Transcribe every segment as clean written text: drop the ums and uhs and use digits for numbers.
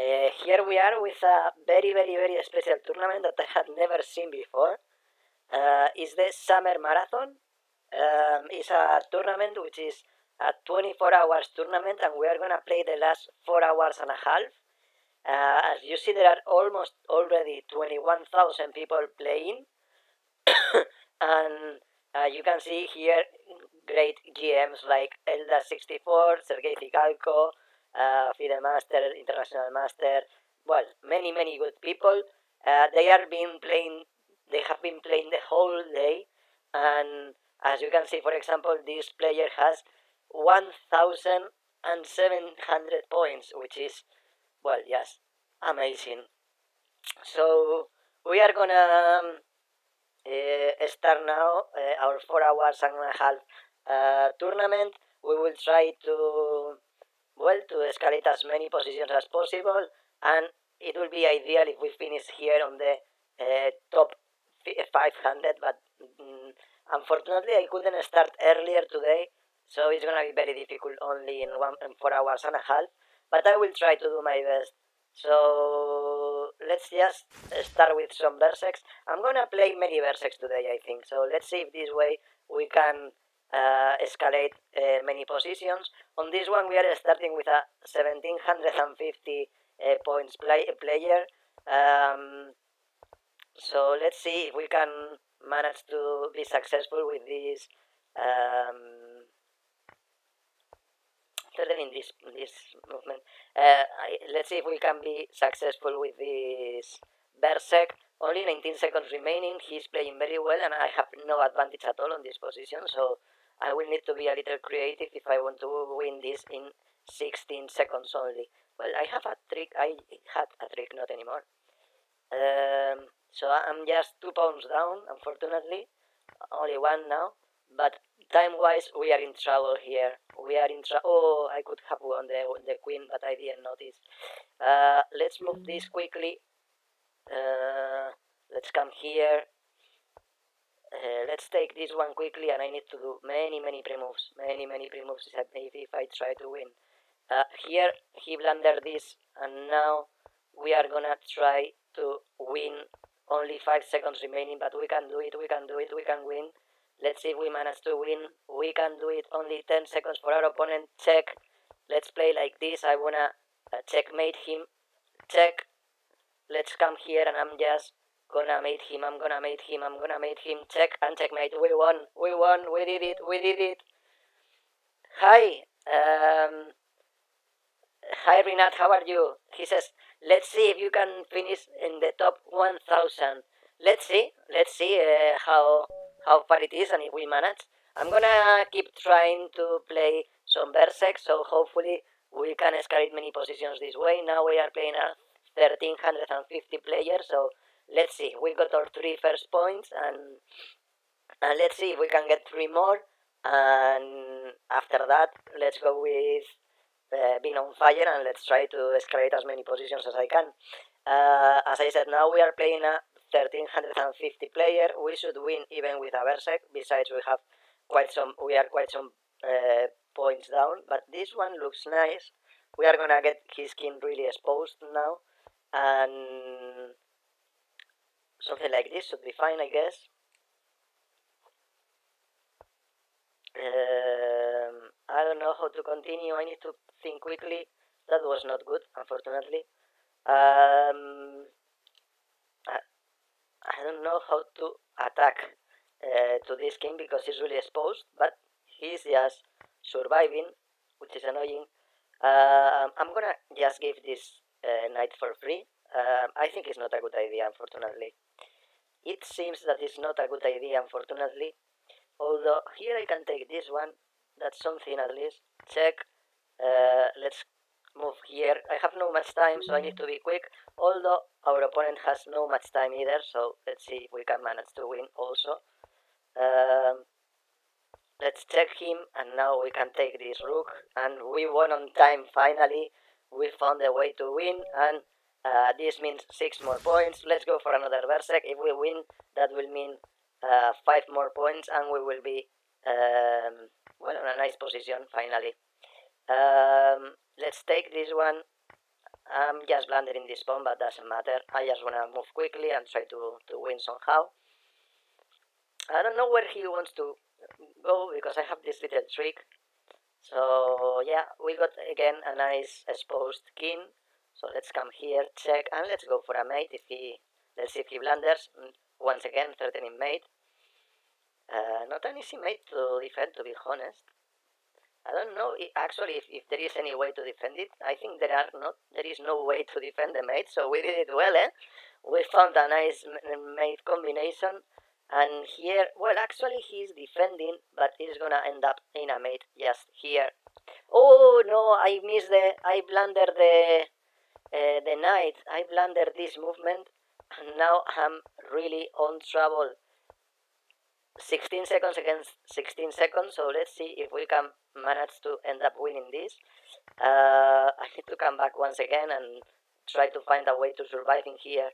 Here we are with a very special tournament that I had never seen before. It's the Summer Marathon. It's a tournament which is a 24 hours tournament, and we are gonna play the last 4 hours and a half. As you see, there are almost already 21,000 people playing, and you can see here great GMs like Elda64, Sergei Ficalco, FIDE Master, International Master. Well, many good people. They are being playing. They have been playing the whole day, and as you can see, for example, this player has 1,700 points, which is, well, yes, amazing. So we are gonna start now our 4 hours and a half tournament. We will try to, well, to escalate as many positions as possible, and it will be ideal if we finish here on the top 500, but unfortunately I couldn't start earlier today, so it's gonna be very difficult only in 4 hours and a half, but I will try to do my best. So let's just start with some Berserks. I'm gonna play many Berserks today, I think, so let's see if this way we can escalate many positions. On this one we are starting with a 1750 points player. So let's see if we can manage to be successful with this in this movement. Let's see if we can be successful with this Berserk. Only 19 seconds remaining. He's playing very well, and I have no advantage at all on this position, so I will need to be a little creative if I want to win this in 16 seconds only. Well, I have a trick. I had a trick, not anymore. So I'm just 2 pounds down, unfortunately. Only one now. But time-wise, we are in trouble here. We are in trouble. Oh, I could have won the queen, but I didn't notice. Let's move this quickly. Let's come here. Let's take this one quickly, and I need to do many pre-moves. Many pre-moves if I try to win. Here, he blundered this, and now we are gonna try to win. Only 5 seconds remaining, but we can do it, we can win. Let's see if we manage to win. We can do it. Only 10 seconds for our opponent. Check. Let's play like this. I wanna checkmate him. Check. Let's come here, and I'm just gonna mate him. I'm gonna mate him. Check and checkmate. We won. We did it. Hi. Hi Rinat, how are you? He says, let's see if you can finish in the top 1,000. Let's see how far it is and if we manage. I'm gonna keep trying to play some Berserk, so hopefully we can escalate many positions this way. Now we are playing a 1,350 players, so let's see. We got our 3 first points, and let's see if we can get 3 more, and after that let's go with being on fire, and let's try to escalate as many positions as I can. As I said, now we are playing a 1,350 player. We should win even with a Berserk. Besides, we are quite some points down, but this one looks nice. We are gonna get his skin really exposed now, and something like this should be fine, I guess. I don't know how to continue. I need to think quickly. That was not good, unfortunately. I don't know how to attack to this king because he's really exposed, but he's just surviving, which is annoying. I'm gonna just give this knight for free. I think it's not a good idea, unfortunately. It seems that it's not a good idea, unfortunately. Although here I can take this one. That's something at least. Check. Let's move here. I have no much time, so I need to be quick. Although our opponent has no much time either, so let's see if we can manage to win also. Let's check him, and now we can take this rook, and we won on time finally. We found a way to win, and this means 6 more points. Let's go for another Berserk. If we win, that will mean 5 more points, and we will be well, in a nice position finally. Let's take this one. I'm just blundering this pawn, but doesn't matter. I just wanna move quickly and try to win somehow. I don't know where he wants to go because I have this little trick. So yeah, we got again a nice exposed king. So let's come here, check, and let's go for a mate. Let's see if he blunders. Once again, threatening mate. Not an easy mate to defend, to be honest. I don't know actually if there is any way to defend it. I think there is no way to defend the mate, so we did it well, eh? We found a nice mate combination, and here, well, actually he's defending, but he's gonna end up in a mate just here. Oh no, I blundered the knight. I blundered this movement, and now I'm really on trouble. 16 seconds against 16 seconds, so let's see if we can manage to end up winning this. I need to come back once again and try to find a way to survive in here.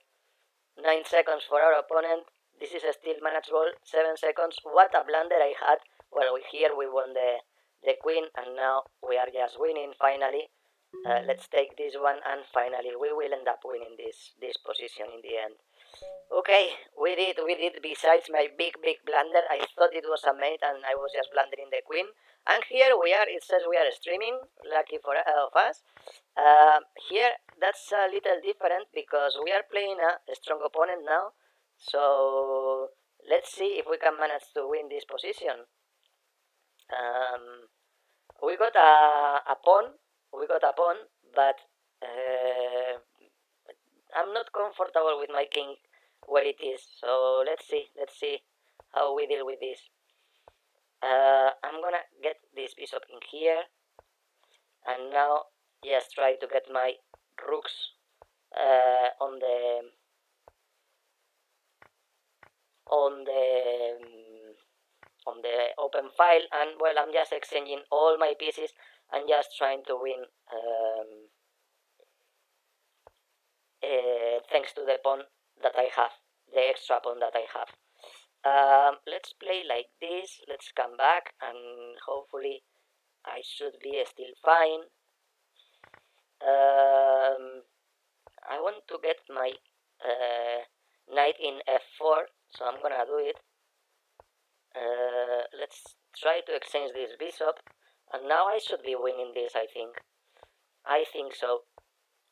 9 seconds for our opponent. This is still manageable. 7 seconds. What a blunder I had. Well, here we won the queen, and now we are just winning finally. Let's take this one, and finally we will end up winning this position in the end. Okay, we did. Besides my big blunder, I thought it was a mate and I was just blundering the queen. And here we are, it says we are streaming, lucky for us. Here, that's a little different because we are playing a strong opponent now. So, let's see if we can manage to win this position. We got a pawn, but I'm not comfortable with my king where it is. So let's see how we deal with this. I'm gonna get this bishop in here, and now just try to get my rooks on the open file, and well, I'm just exchanging all my pieces and just trying to win thanks to the pawn that I have, the extra pawn that I have. Let's play like this. Let's come back, and hopefully I should be still fine. I want to get my knight in f4, so I'm gonna do it. Let's try to exchange this bishop, and now I should be winning this, I think so.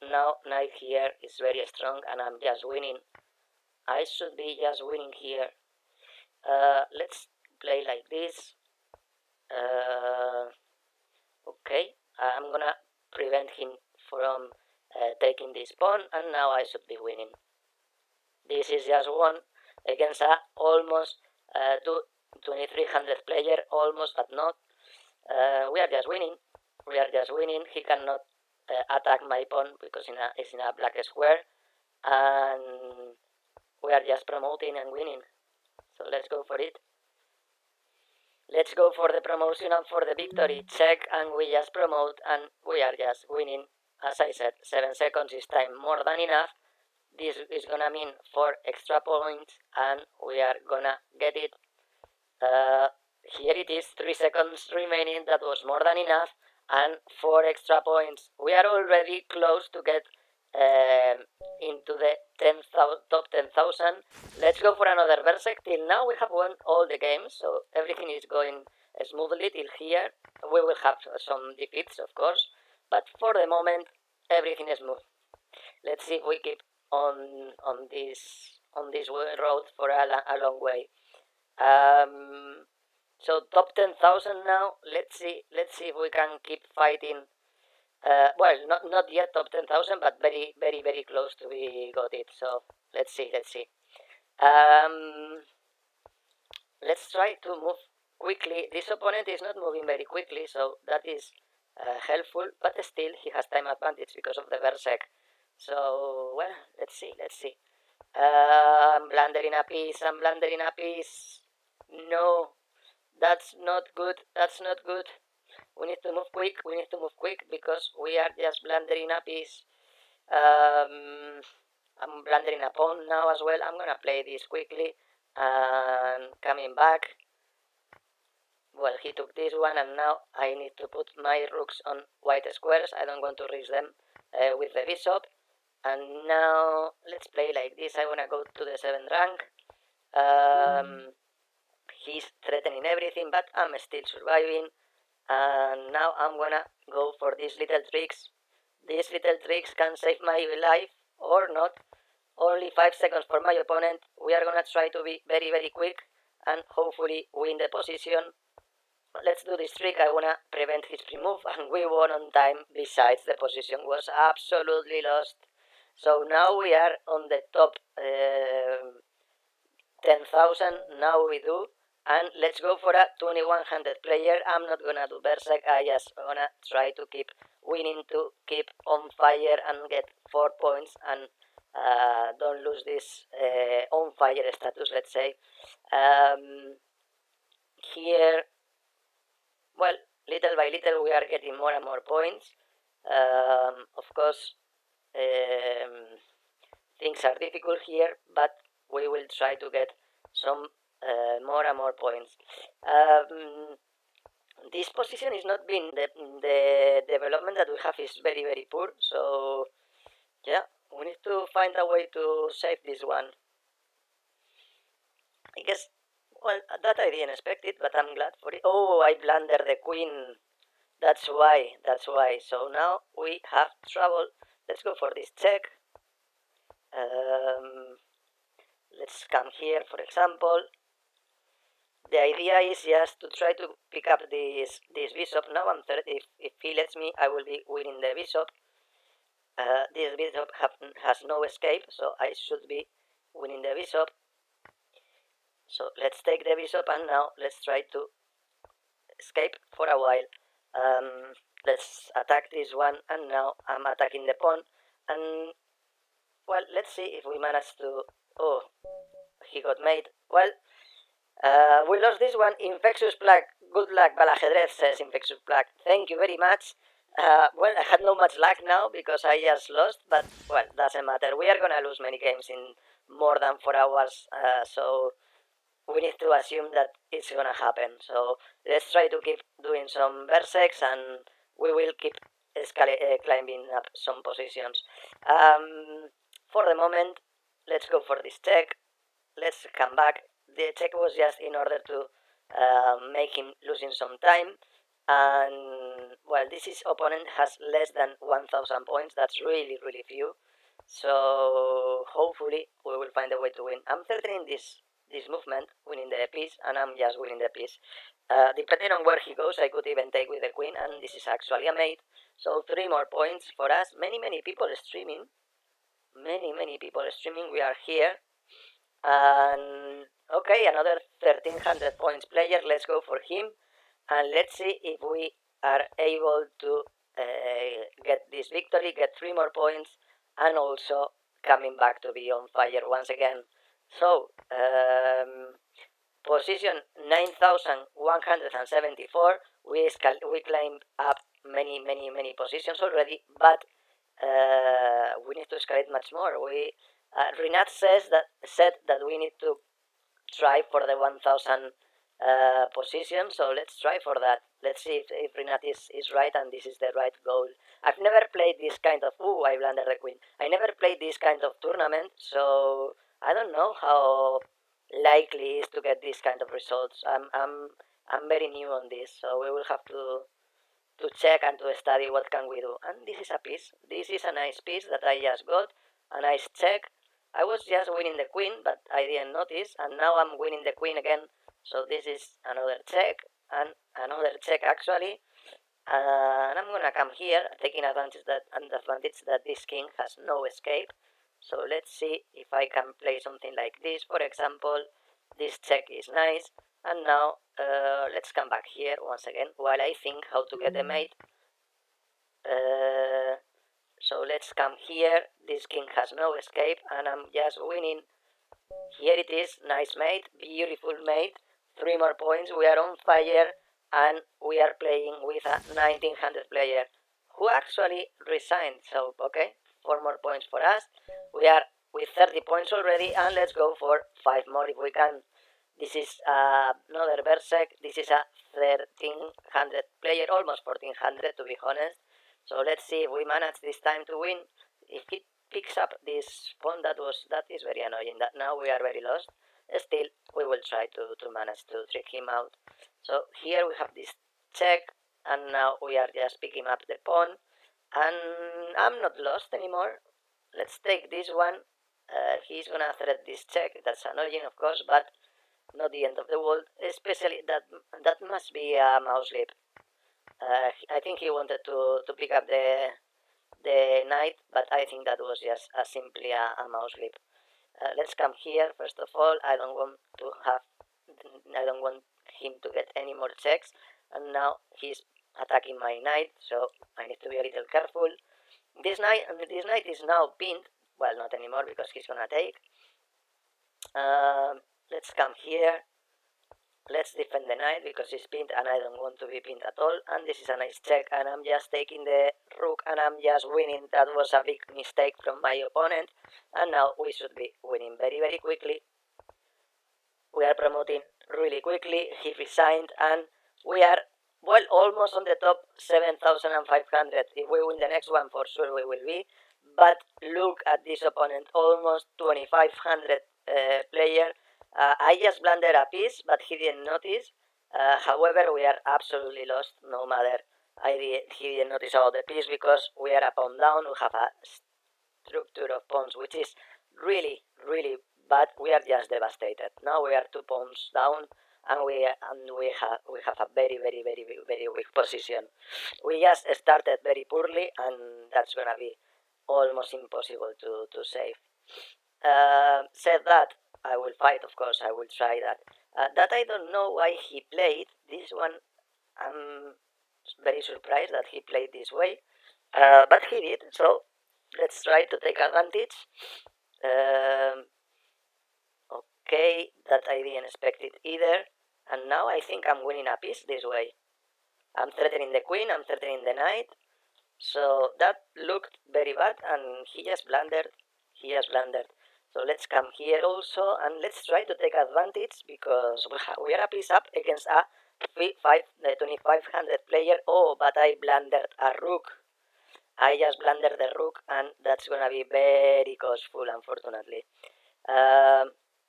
Now knight here is very strong, and I'm just winning. I should be just winning here. Let's play like this. Okay, I'm gonna prevent him from taking this pawn, and now I should be winning. This is just one against a almost 2300 player, almost, but not. We are just winning. He cannot attack my pawn because it's in a black square, and we are just promoting and winning. So let's go for it. Let's go for the promotion and for the victory. Check, and we just promote, and we are just winning. As I said, 7 seconds is time more than enough. This is gonna mean 4 extra points, and we are gonna get it. Here it is, 3 seconds remaining. That was more than enough, and 4 extra points. We are already close to get into the top 10,000. Let's go for another Berserk. Till now we have won all the games, so everything is going smoothly till here. We will have some defeats, of course, but for the moment everything is smooth. Let's see if we keep on this road for a long way. So top 10,000 now. Let's see if we can keep fighting. Well, not yet top 10,000, but very close to be got it. So let's see. Let's try to move quickly. This opponent is not moving very quickly, so that is helpful. But still, he has time advantage because of the Berserk. So well, let's see. I'm blundering a piece. No, that's not good. We need to move quick because we are just blundering a piece. I'm blundering a pawn now as well. I'm gonna play this quickly and coming back. Well, he took this one, and now I need to put my rooks on white squares. I don't want to risk them with the bishop. And now let's play like this. I wanna go to the 7th rank. He's threatening everything, but I'm still surviving. And now I'm gonna go for these little tricks. These little tricks can save my life or not. Only 5 seconds for my opponent. We are gonna try to be very, very quick and hopefully win the position. Let's do this trick. I wanna prevent his pre-move, and we won on time. Besides, the position was absolutely lost. So now we are on the top 10,000. Now we do. And let's go for a 2100 player. I'm not gonna do Berserk. I just gonna try to keep winning, to keep on fire and get 4 points and don't lose this on fire status, let's say. Here, well, little by little we are getting more and more points. Of course, things are difficult here, but we will try to get some more and more points. This position is not being the development that we have is very, very poor. So yeah, we need to find a way to save this one. I guess, well, that I didn't expect it, but I'm glad for it. Oh, I blundered the queen. That's why. So now we have trouble. Let's go for this check. Let's come here, for example. The idea is just to try to pick up this bishop. Now I'm third. If he lets me, I will be winning the bishop. This bishop has no escape, so I should be winning the bishop. So let's take the bishop, and now let's try to escape for a while. Let's attack this one, and now I'm attacking the pawn. And well, let's see if we manage to... Oh, he got mate. Well, we lost this one. Infectious Plague. Good luck, Balajedrez, says Infectious Plague. Thank you very much. Well, I had no much luck now because I just lost, but, well, doesn't matter. We are gonna lose many games in more than 4 hours, so we need to assume that it's gonna happen. So let's try to keep doing some Berserks, and we will keep climbing up some positions. For the moment, let's go for this check. Let's come back. The check was just in order to make him losing some time. And well, this opponent has less than 1000 points. That's really, really few. So hopefully we will find a way to win. I'm threatening this movement, winning the piece, and I'm just winning the piece. Depending on where he goes, I could even take with the queen, and this is actually a mate. So 3 more points for us. Many people streaming. Many people streaming. We are here. And okay, another 1300 points player. Let's go for him, and let's see if we are able to get this victory, get 3 more points, and also coming back to be on fire once again. So position 9174. We climbed up many positions already, but we need to escalate much more. Rinat said that we need to try for the 1000 position, so let's try for that. Let's see if Rinat is right and this is the right goal. I've never played this kind of... Ooh, I blundered the queen. I never played this kind of tournament, so I don't know how likely it is to get this kind of results. I'm very new on this, so we will have to check and to study what can we do. And this is a piece. This is a nice piece that I just got. A nice check. I was just winning the queen, but I didn't notice, and now I'm winning the queen again. So this is another check, and another check actually. And I'm gonna come here, taking advantage that this king has no escape. So let's see if I can play something like this. For example, this check is nice. And now let's come back here once again while I think how to get a mate. So let's come here. This king has no escape, and I'm just winning. Here it is. Nice mate. Beautiful mate. 3 more points. We are on fire, and we are playing with a 1900 player who actually resigned. So, okay, 4 more points for us. We are with 30 points already, and let's go for 5 more if we can. This is another Berserk. This is a 1300 player, almost 1400 to be honest. So let's see if we manage this time to win. If he picks up this pawn, that is very annoying. That now we are very lost. Still, we will try to manage to trick him out. So here we have this check, and now we are just picking up the pawn, and I'm not lost anymore. Let's take this one. He's gonna threat this check. That's annoying, of course, but not the end of the world. Especially that must be a mouse leap. I think he wanted to pick up the knight, but I think that was just simply a mouse leap. Let's come here. First of all, I don't want him to get any more checks, and now he's attacking my knight, so I need to be a little careful. This knight is now pinned. Well, not anymore because he's gonna take. Let's come here. Let's defend the knight because he's pinned and I don't want to be pinned at all. And this is a nice check, and I'm just taking the rook and I'm just winning. That was a big mistake from my opponent, and now we should be winning very, very quickly. We are promoting really quickly. He resigned and we are, well, almost on the top 7,500. If we win the next one, for sure we will be. But look at this opponent, almost 2,500 player. I just blundered a piece, but he didn't notice. However, we are absolutely lost, no matter. He didn't notice about the piece because we are a pawn down. We have a structure of pawns which is really, really bad. We are just devastated. Now we are 2 pawns down, and we have a very, very, very, very weak position. We just started very poorly, and that's gonna be almost impossible to save. Said that, I will fight, of course, I will try that. That I don't know why he played this one. I'm very surprised that he played this way, but he did, so let's try to take advantage. Okay, that I didn't expect it either, and now I think I'm winning a piece this way. I'm threatening the queen, I'm threatening the knight, so that looked very bad, and he just blundered. So let's come here also, and let's try to take advantage because we are a piece up against a 2,500 player. Oh, but I blundered a rook. I just blundered the rook, and that's gonna be very costful, unfortunately.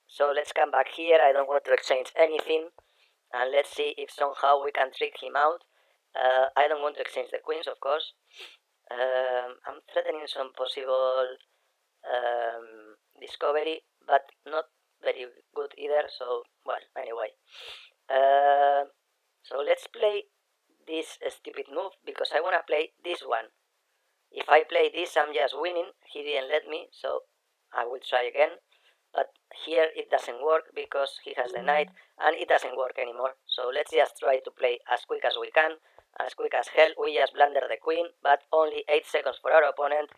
So let's come back here. I don't want to exchange anything, and let's see if somehow we can trick him out. I don't want to exchange the queens, of course. I'm threatening some possible discovery, but not very good either, so, well, anyway. So let's play this stupid move, because I want to play this one. If I play this, I'm just winning. He didn't let me, so I will try again. But here it doesn't work because he has the knight, and it doesn't work anymore. So let's just try to play as quick as we can, as quick as hell. We just blunder the queen, but only 8 seconds for our opponent.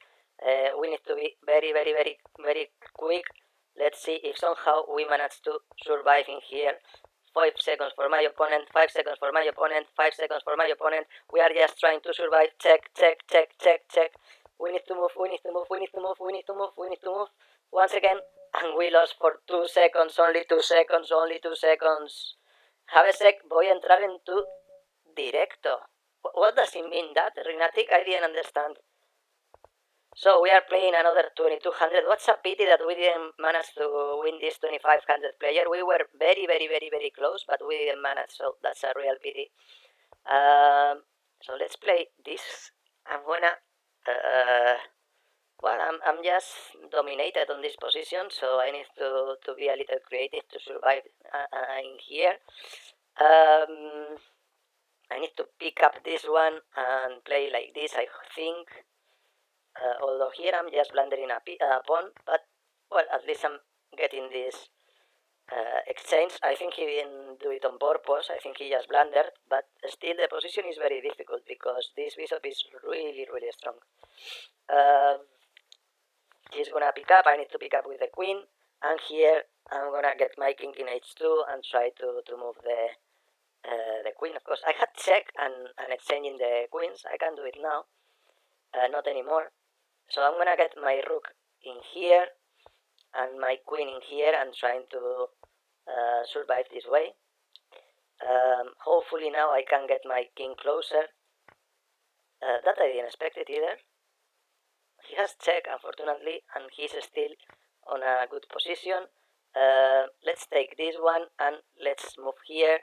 We need to be very, very, very, very quick. Let's see if somehow we manage to survive in here. 5 seconds for my opponent, 5 seconds for my opponent, 5 seconds for my opponent. We are just trying to survive. Check, check, check, check, check. We need to move, we need to move, we need to move, we need to move, we need to move. Once again, and we lost for 2 seconds, only 2 seconds, only 2 seconds. Have a sec, voy a entrar en tu directo. What does it mean that, Rinatic? I didn't understand. So we are playing another 2200. What's a pity that we didn't manage to win this 2500 player. We were very, very, very, very close, but we didn't manage, so that's a real pity. So let's play this. I'm gonna... well, I'm just dominated on this position, so I need to be a little creative to survive in here. I need to pick up this one and play like this, I think. Although here I'm just blundering a pawn, but, well, at least I'm getting this exchange. I think he didn't do it on purpose, I think he just blundered, but still the position is very difficult because this bishop is really, really strong. He's gonna pick up, I need to pick up with the queen, and here I'm gonna get my king in h2 and try to move the queen. Of course, I had check and exchanging the queens. I can do it now, not anymore. So I'm gonna get my rook in here and my queen in here and trying to survive this way. Hopefully now I can get my king closer. That I didn't expect it either. He has check, unfortunately, and he's still on a good position. Let's take this one and let's move here.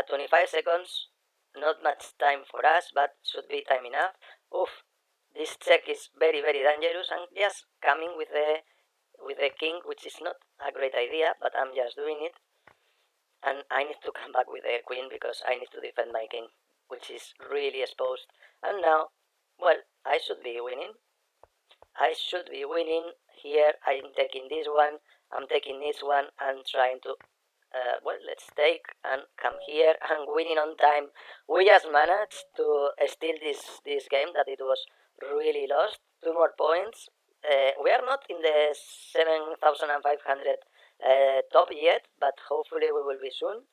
25 seconds, not much time for us, but should be time enough. Oof, this check is very, very dangerous and just coming with the king, which is not a great idea, but I'm just doing it. And I need to come back with the queen because I need to defend my king, which is really exposed. And now, well, I should be winning. I should be winning here. I'm taking this one, I'm taking this one, and trying to well, let's take and come here and winning on time. We just managed to steal this game that it was really lost. 2 more points. We are not in the 7,500 top yet, but hopefully we will be soon.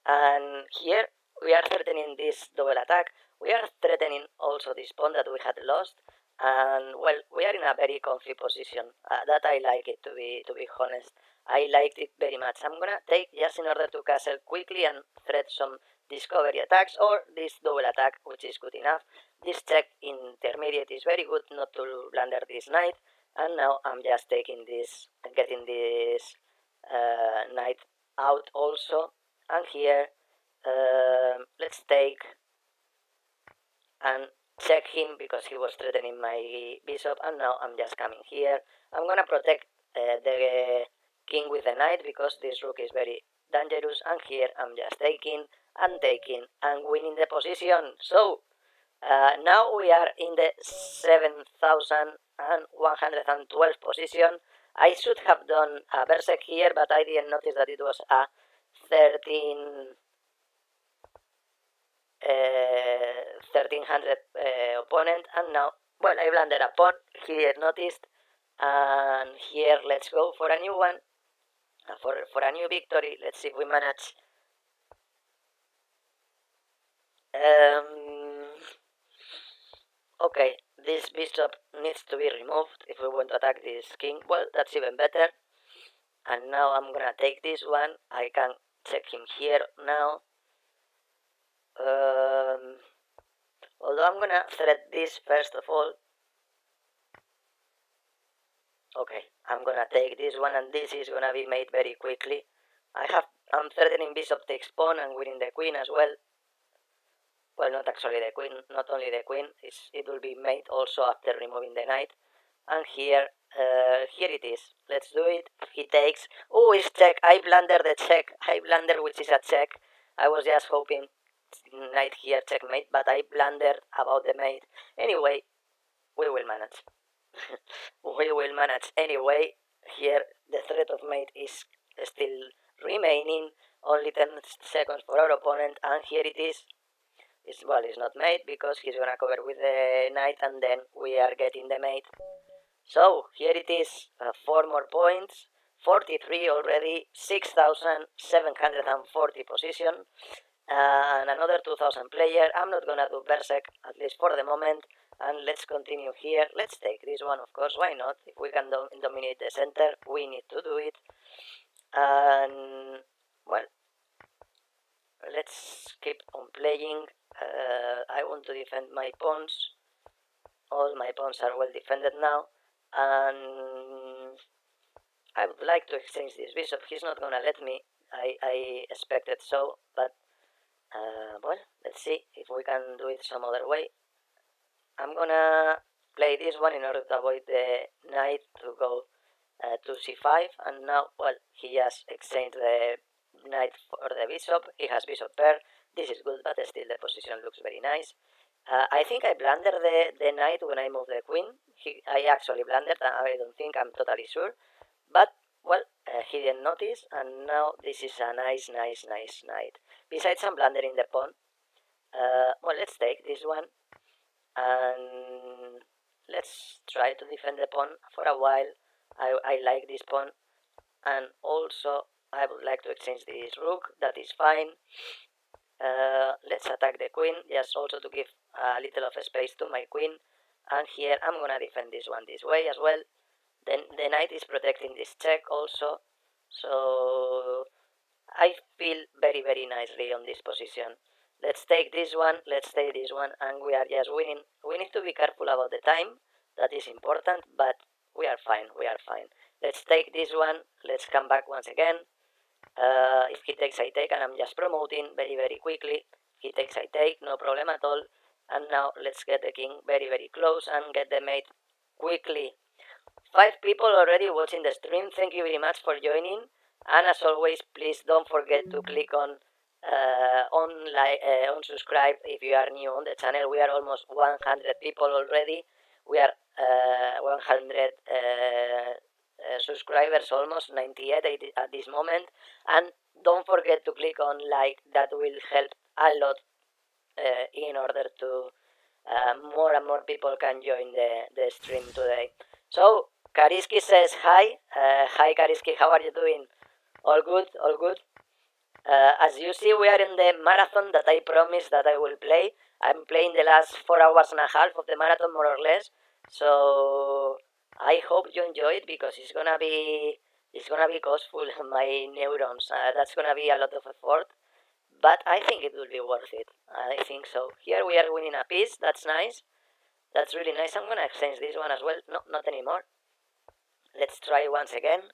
And here we are threatening this double attack. We are threatening also this pawn that we had lost. And well, we are in a very comfy position. That I like it, to be honest. I liked it very much. I'm gonna take just in order to castle quickly and threat some discovery attacks or this double attack, which is good enough. This check intermediate is very good not to blunder this knight. And now I'm just taking this, getting this knight out also. And here, let's take and check him because he was threatening my bishop, and now I'm just coming here. I'm gonna protect the king with the knight because this rook is very dangerous, and here I'm just taking and taking and winning the position. So now we are in the 7,112 position. I should have done a berserk here, but I didn't notice that it was a 1300 opponent, and now, well, I blundered a pawn. He had noticed, and here let's go for a new one, for a new victory. Let's see if we manage. Okay, this bishop needs to be removed if we want to attack this king. Well, that's even better. And now I'm gonna take this one. I can check him here now. Although I'm gonna threat this first of all. Okay, I'm gonna take this one, and this is gonna be made very quickly. I'm threatening bishop takes pawn and winning the queen as well. Well, not actually the queen, not only the queen, it will be made also after removing the knight. And here it is. Let's do it. He takes. Oh, it's check. I blunder the check. I blunder, which is a check. I was just hoping knight here checkmate, but I blundered about the mate. Anyway, we will manage. We will manage anyway. Here the threat of mate is still remaining. Only 10 seconds for our opponent, and here it is. It's not mate because he's gonna cover with the knight, and then we are getting the mate. So here it is, 4 more points, 43 already, 6,740 position, and another 2,000 player. I'm not gonna do berserk, at least for the moment, and let's continue here. Let's take this one, of course, why not? If we can dominate the center, we need to do it. And well, let's keep on playing. I want to defend my pawns. All my pawns are well defended now, and I would like to exchange this bishop. He's not gonna let me. I expected so, but well, let's see if we can do it some other way. I'm gonna play this one in order to avoid the knight to go to c5, and now, well, he just exchanged the knight for the bishop. He has bishop pair. This is good, but still the position looks very nice. I think I blundered the knight when I moved the queen. I actually blundered, I don't think, I'm totally sure. But, well, he didn't notice, and now this is a nice knight. Besides, I'm blundering the pawn. Well, let's take this one, and let's try to defend the pawn for a while. I like this pawn, and also I would like to exchange this rook. That is fine. Let's attack the queen, just also to give a little of space to my queen. And here I'm gonna defend this one this way as well. Then the knight is protecting this check also, so I feel very nicely on this position. let's take this one, and we are just winning. We need to be careful about the time, that is important, but we are fine, Let's take this one, let's come back once again. If he takes, I take, and I'm just promoting very quickly. He takes, I take, no problem at all. And now let's get the king very close and get the mate quickly. 5 people already watching the stream. Thank you very much for joining. And as always, please don't forget to click on subscribe if you are new on the channel. We are almost 100 people already. We are 100 subscribers, almost 98 at this moment. And don't forget to click on like, that will help a lot in order to more and more people can join the stream today. So Kariski says hi. Hi Kariski, how are you doing? All good. As you see, we are in the marathon that I promised that I will play. I'm playing the last 4 hours and a half of the marathon, more or less. So I hope you enjoy it, because it's gonna be costful my neurons. That's gonna be a lot of effort, but I think it will be worth it. I think so. Here we are winning a piece. That's nice. That's really nice. I'm gonna exchange this one as well. No, not anymore. Let's try once again.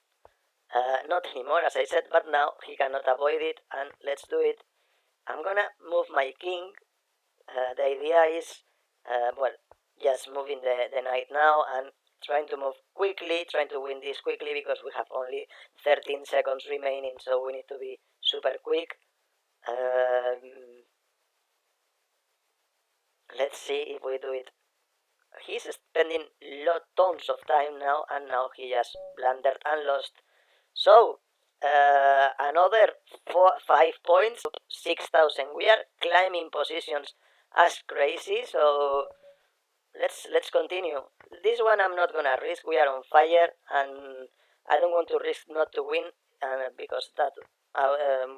Not anymore, as I said, but now he cannot avoid it, and let's do it. I'm gonna move my king. The idea is, just moving the knight now and trying to move quickly, trying to win this quickly, because we have only 13 seconds remaining, so we need to be super quick. Let's see if we do it. He's spending tons of time now, and now he just blundered and lost. So another 5 points, 6,000. We are climbing positions as crazy. So let's continue. This one I'm not gonna risk. We are on fire, and I don't want to risk not to win, because that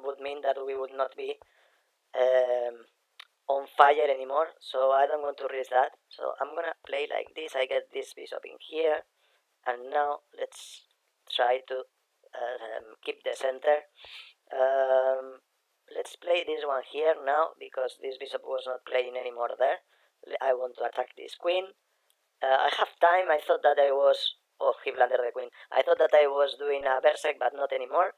would mean that we would not be on fire anymore. So I don't want to risk that. So I'm gonna play like this. I get this bishop in here, and now let's try to keep the center. Let's play this one here now, because this bishop was not playing anymore there. I want to attack this queen. I have time. I thought that I was... Oh, he blundered the queen. I thought that I was doing a berserk, but not anymore.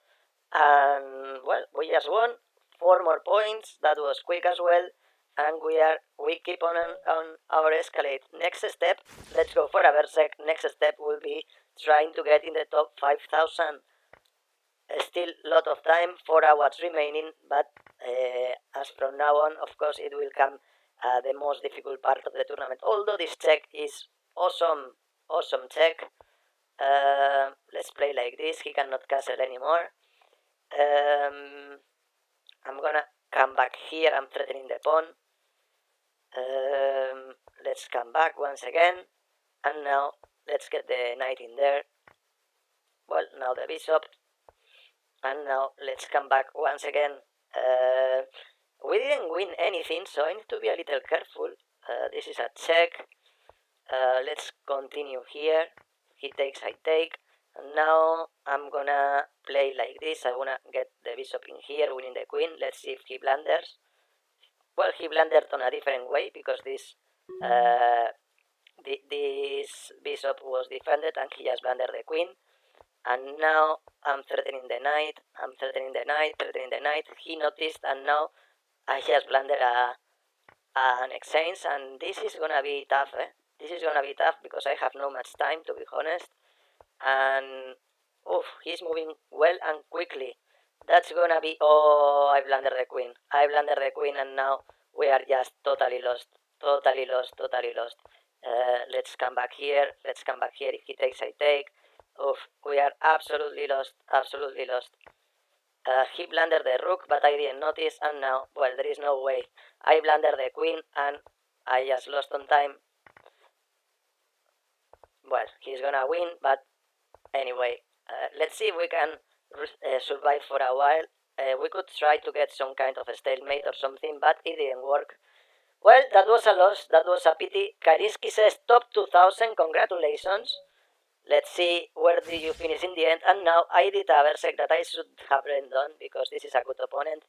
And, well, we just won. 4 more points. That was quick as well. And we keep on our escalate. Next step, let's go for a berserk. Next step will be trying to get in the top 5,000. Still a lot of time, 4 hours remaining, but as from now on, of course, it will come the most difficult part of the tournament. Although this check is awesome check. Let's play like this. He cannot castle anymore. I'm gonna come back here. I'm threatening the pawn. Let's come back once again, and now let's get the knight in there. Well, now the bishop. And now let's come back once again. We didn't win anything, so I need to be a little careful. This is a check. Let's continue here. He takes, I take. And now I'm gonna play like this. I wanna get the bishop in here, winning the queen. Let's see if he blunders. Well, he blundered on a different way, because this bishop was defended, and he just blundered the queen. And now I'm threatening the knight. He noticed, and now I just blundered an exchange, and this is gonna be tough. This is gonna be tough, because I have no much time, to be honest. And he's moving well and quickly. That's gonna be... Oh, I blundered the queen. And now we are just totally lost. Let's come back here. If he takes, I take. We are absolutely lost. He blundered the rook, but I didn't notice, and now, well, there is no way. I blundered the queen, and I just lost on time. Well, he's gonna win, but anyway, let's see if we can survive for a while. We could try to get some kind of a stalemate or something, but it didn't work. Well, that was a loss. That was a pity. Kariski says top 2000. Congratulations. Let's see where did you finish in the end. And now I did a berserk that I should have done, because this is a good opponent.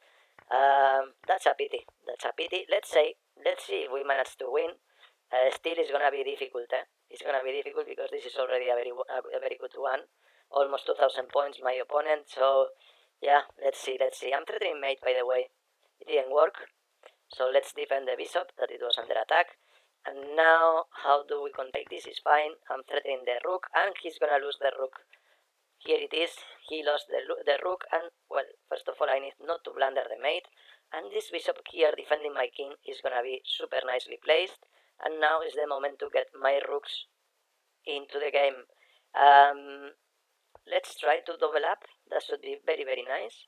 That's a pity. That's a pity. Let's see if we manage to win. Still, it's gonna be difficult. It's gonna be difficult because this is already a very good one. Almost 2,000 points, my opponent. So, yeah, let's see. I'm threatening mate, by the way. It didn't work. So let's defend the bishop, that it was under attack. And now, how do we take this? Is fine. I'm threatening the rook, and he's gonna lose the rook. Here it is. He lost the rook, and, well, first of all, I need not to blunder the mate. And this bishop here defending my king is gonna be super nicely placed. And now is the moment to get my rooks into the game. Let's try to double up. That should be very, very nice.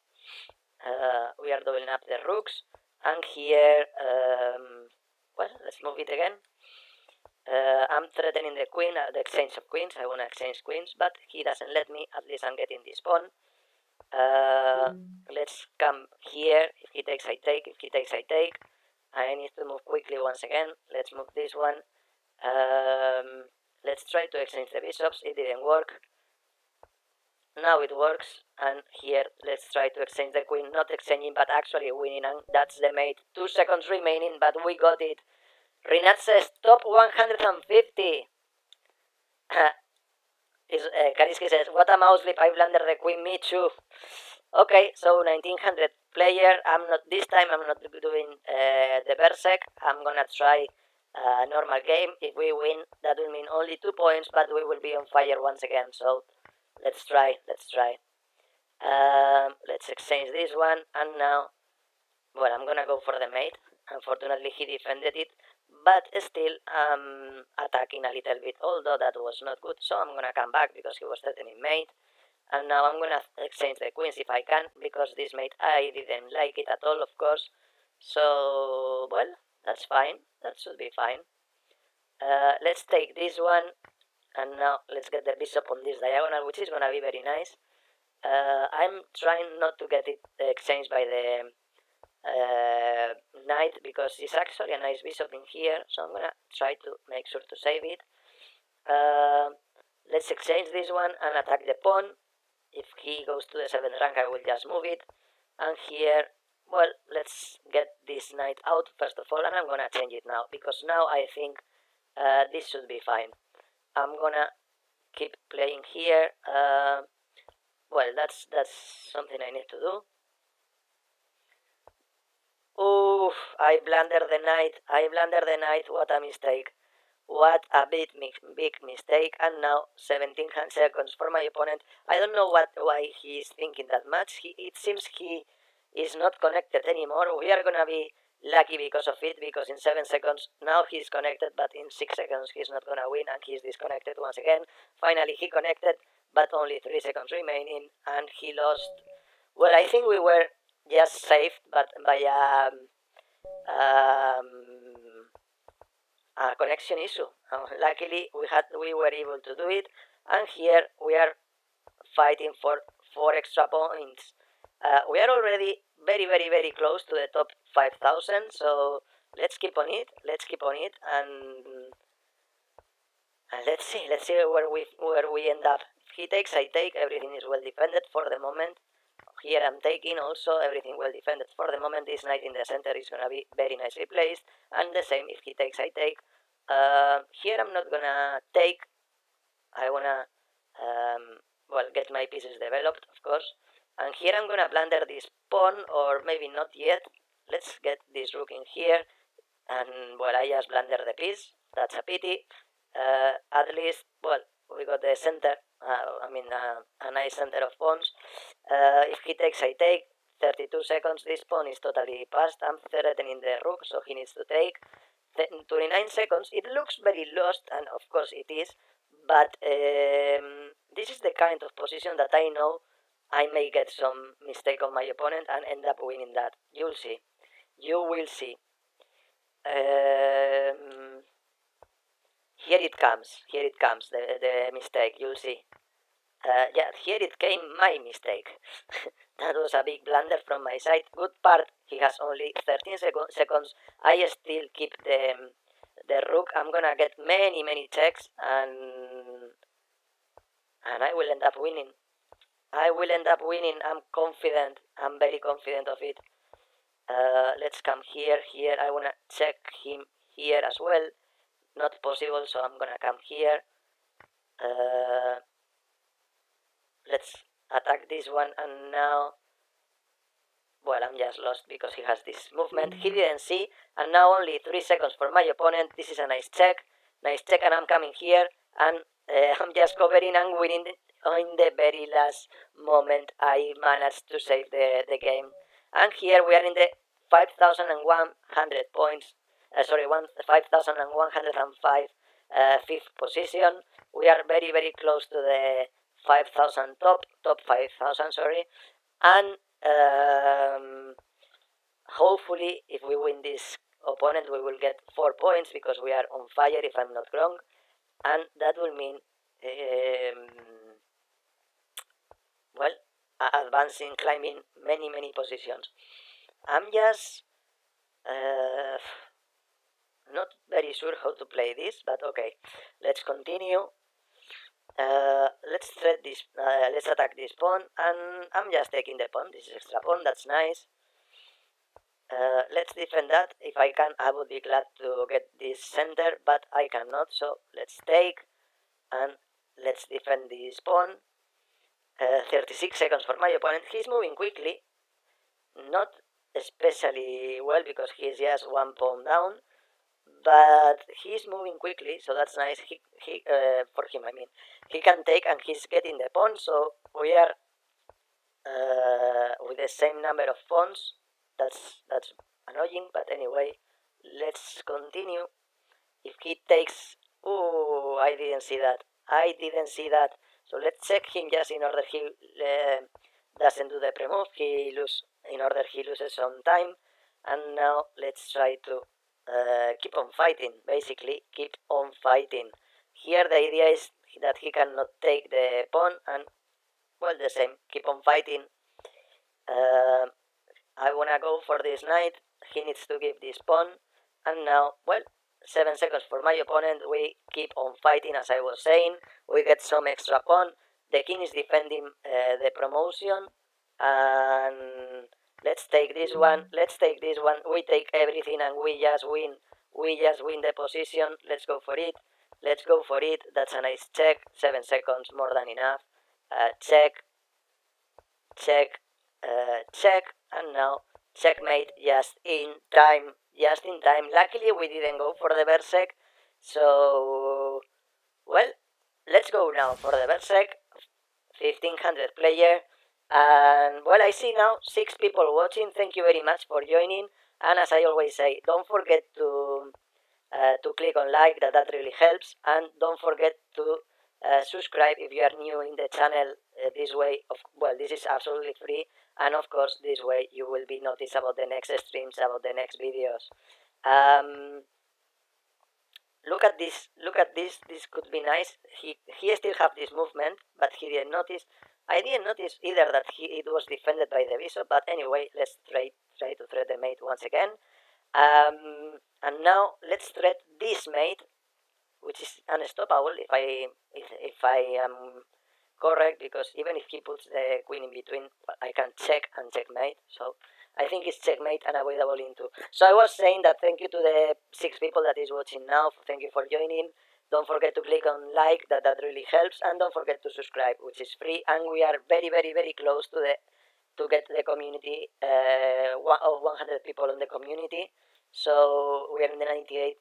We are doubling up the rooks. And here, well, let's move it again. I'm threatening the queen, the exchange of queens. I want to exchange queens, but he doesn't let me. At least I'm getting this pawn. Let's come here. If he takes, I take. If he takes, I take. I need to move quickly once again. Let's move this one. Let's try to exchange the bishops. It didn't work. Now it works. And here, let's try to exchange the queen. Not exchanging, but actually winning. And that's the mate. 2 seconds remaining, but we got it. Rinat says top 150. Kariski says, what a mouse slip, I blundered the queen, me too. Okay, so 1900 player. This time I'm not doing the Berserk. I'm gonna try a normal game. If we win, that will mean only 2 points, but we will be on fire once again. So let's try. Let's exchange this one, and now, well, I'm gonna go for the mate. Unfortunately, he defended it, but still attacking a little bit, although that was not good. So I'm gonna come back because he was threatening mate. And now I'm gonna exchange the queens if I can, because this mate, I didn't like it at all, of course. So, well, that's fine. That should be fine. Let's take this one, and now let's get the bishop on this diagonal, which is gonna be very nice. I'm trying not to get it exchanged by the knight, because it's actually a nice bishop in here, so I'm gonna try to make sure to save it. Let's exchange this one and attack the pawn. If he goes to the 7th rank, I will just move it. And here, well, let's get this knight out first of all, and I'm gonna change it now, because now I think this should be fine. I'm gonna keep playing here. Well, that's something I need to do. Oof, I blundered the knight. What a mistake. What a big mistake. And now 17 seconds for my opponent. I don't know why he is thinking that much. It seems he is not connected anymore. We are gonna be lucky because of it, because in 7 seconds now he's connected, but in 6 seconds he's not gonna win, and he's disconnected once again. Finally he connected, but only 3 seconds remaining, and he lost. Well, I think we were just saved, but by a connection issue. Luckily, we were able to do it, and here we are fighting for 4 extra points. We are already very, very, very close to the top 5,000, so let's keep on it, and let's see where we end up. If he takes, I take. Everything is well defended for the moment. Here I'm taking also, everything well defended for the moment. This knight in the center is gonna be very nicely placed, and the same if he takes, I take. Here I'm not gonna take. I wanna well, get my pieces developed, of course. And here I'm gonna blunder this pawn, or maybe not yet. Let's get this rook in here, and, well, I just blunder the piece. That's a pity. At least, well, we got the center. A nice center of pawns. If he takes, I take. 32 seconds. This pawn is totally passed. I'm threatening the rook, so he needs to take. 29 seconds. It looks very lost, and of course it is. But this is the kind of position that I know I may get some mistake on my opponent and end up winning that. You'll see. You will see. Here it comes, the mistake, you'll see. Yeah, here it came, my mistake. That was a big blunder from my side. Good part, he has only 13 seconds. I still keep the rook. I'm gonna get many checks, and I will end up winning. I'm confident. I'm very confident of it. Let's come here. I wanna check him here as well. Not possible, so I'm gonna come here. Let's attack this one, and now, well, I'm just lost because he has this movement. He didn't see, and now only 3 seconds for my opponent. This is a nice check, and I'm coming here, and I'm just covering and winning in the very last moment. I managed to save the game, and here we are in the 5,100 points. 5,105 fifth position. We are very, very close to the 5,000 top 5,000, sorry. And hopefully, if we win this opponent, we will get 4 points because we are on fire, if I'm not wrong. And that will mean, well, advancing, climbing many, many positions. I'm just not very sure how to play this, but okay, let's continue. Let's thread this. Let's attack this pawn, and I'm just taking the pawn. This is extra pawn. That's nice. Let's defend that. If I can, I would be glad to get this center, but I cannot. So let's take, and let's defend this pawn. 36 seconds for my opponent. He's moving quickly, not especially well because he's just one pawn down, but he's moving quickly, so that's nice. He for him, I mean, he can take, and he's getting the pawn. So we are with the same number of pawns. That's annoying, but anyway, let's continue. If he takes, oh, I didn't see that. So let's check him just in order he doesn't do the pre-move. He loses some time, and now let's try to keep on fighting. Basically, keep on fighting. Here the idea is that he cannot take the pawn, and well, the same. Keep on fighting. I wanna go for this knight. He needs to give this pawn, and now, well, 7 seconds for my opponent. We keep on fighting, as I was saying. We get some extra pawn. The king is defending the promotion, and let's take this one. We take everything, and we just win. The position. Let's go for it. That's a nice check. 7 seconds, more than enough. Check, and now checkmate just in time. Luckily, we didn't go for the Berserk, so, well, let's go now for the Berserk. 1,500 player, and well, I see now 6 people watching. Thank you very much for joining, and as I always say, don't forget to click on like. That really helps, and don't forget to subscribe if you are new in the channel. This way, this is absolutely free, and of course, this way you will be noticed about the next streams, about the next videos. Look at this. This could be nice. He still have this movement, but he didn't notice. I didn't notice either that it was defended by the bishop, but anyway, let's try to thread the mate once again. And now let's thread this mate, which is unstoppable if I am correct, because even if he puts the queen in between, I can check and checkmate. So I think it's checkmate unavoidable into. So I was saying that thank you to the 6 people that is watching now. Thank you for joining. Don't forget to click on like. That really helps, and don't forget to subscribe, which is free. And we are very, very, very close to get the community of 100 people in the community. So we are in the 98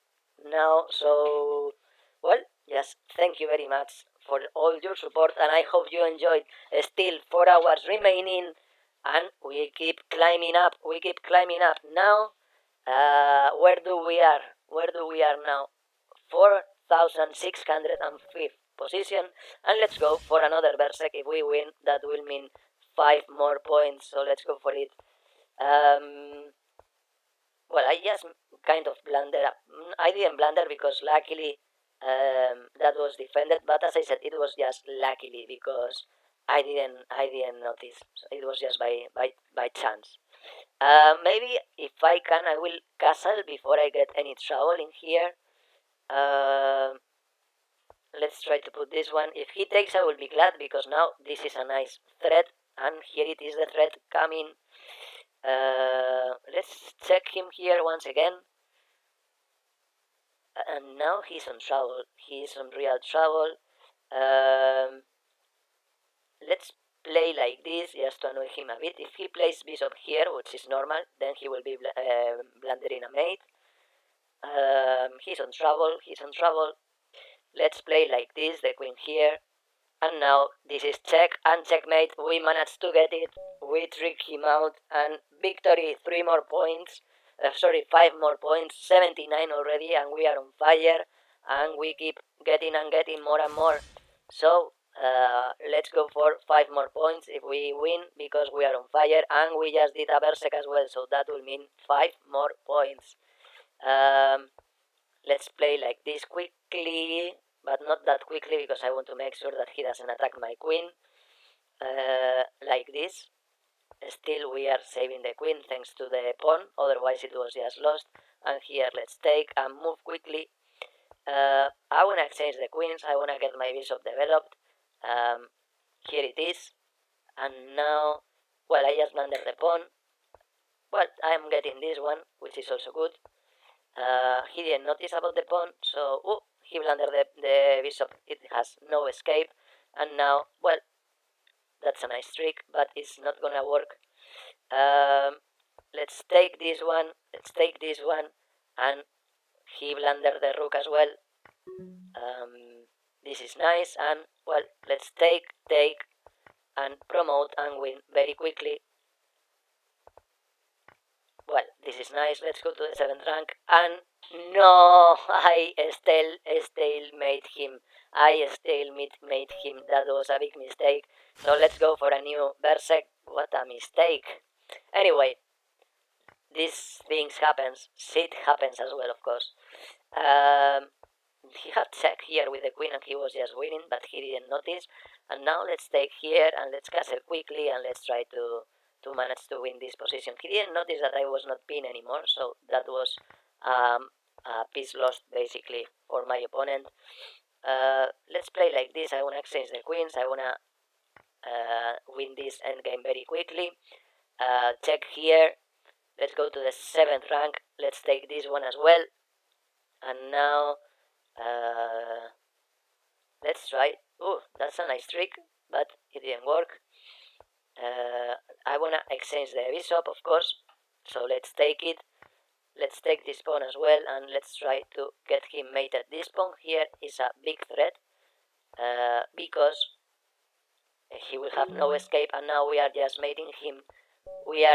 now. So, well, yes, thank you very much for all your support, and I hope you enjoyed. Still 4 hours remaining, and we keep climbing up. Now, where do we are now? 4,605th position, and let's go for another Berserk. If we win, that will mean 5 more points, so let's go for it. Well, I just kind of blunder. I didn't blunder because luckily that was defended, but as I said, it was just luckily because I didn't notice. So it was just by chance. Maybe if I can, I will castle before I get any trouble in here. Let's try to put this one. If he takes, I will be glad, because now this is a nice thread, and here it is, the thread coming. Let's check him here once again. And now he's on trouble. He's on real trouble. Um, let's play like this just to annoy him a bit. If he plays bishop here, which is normal, then he will be blundering a mate. He's on trouble. He's on trouble. Let's play like this. The queen here. And now this is check and checkmate. We managed to get it. We tricked him out and victory. 3 more points. Sorry, 5 more points. 79 already, and we are on fire. And we keep getting and getting more and more. So let's go for 5 more points if we win, because we are on fire, and we just did a Berserk as well, so that will mean 5 more points. Let's play like this quickly, but not that quickly, because I want to make sure that he doesn't attack my queen. Like this. Still we are saving the queen thanks to the pawn, otherwise it was just lost. And here let's take and move quickly. I wanna exchange the queens, I wanna get my bishop developed. Here it is. And now, well, I just blundered the pawn. Well, I'm getting this one, which is also good. He didn't notice about the pawn, so he blundered the bishop. It has no escape. And now, well, that's a nice trick, but it's not gonna work. Let's take this one, let's take this one, and he blundered the rook as well. This is nice, and well, let's take, and promote and win very quickly. Well, this is nice. Let's go to the 7th rank. And no, I stalemate him. That was a big mistake. So let's go for a new Berserk. What a mistake. Anyway, these things happens. Shit happens as well, of course. He had check here with the queen and he was just winning, but he didn't notice. And now let's take here and let's castle quickly and let's try to manage to win this position. He didn't notice that I was not pinned anymore, so that was a piece lost basically for my opponent. Let's play like this. I want to exchange the queens. I want to win this endgame very quickly. Check here. Let's go to the 7th rank. Let's take this one as well. And now let's try. Oh, that's a nice trick, but it didn't work. I want to exchange the bishop, of course, so let's take it. Let's take this pawn as well, and let's try to get him mated. This pawn here is a big threat, because he will have no escape, and now we are just mating him. We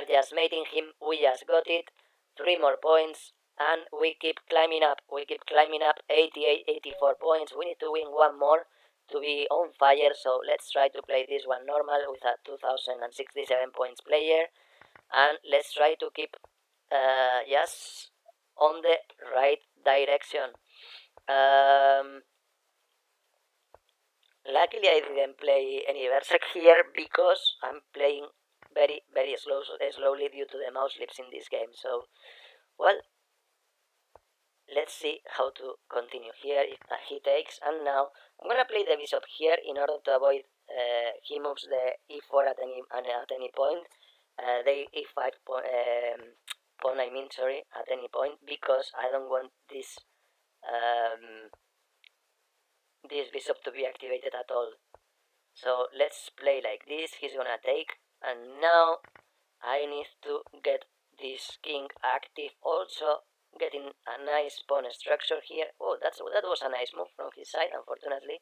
just got it. 3 more points, and we keep climbing up. 88, 84 points. We need to win 1 more to be on fire, so let's try to play this one normal with a 2067 points player, and let's try to keep just on the right direction. Luckily I didn't play any Berserk here because I'm playing very slowly due to the mouse lips in this game, so well, let's see how to continue here if he takes. And now I'm gonna play the bishop here in order to avoid he moves the e4 at any point, the e5 pawn at any point, because I don't want this this bishop to be activated at all. So let's play like this. He's gonna take, and now I need to get this king active also, getting a nice pawn structure here. Oh, that was a nice move from his side, unfortunately.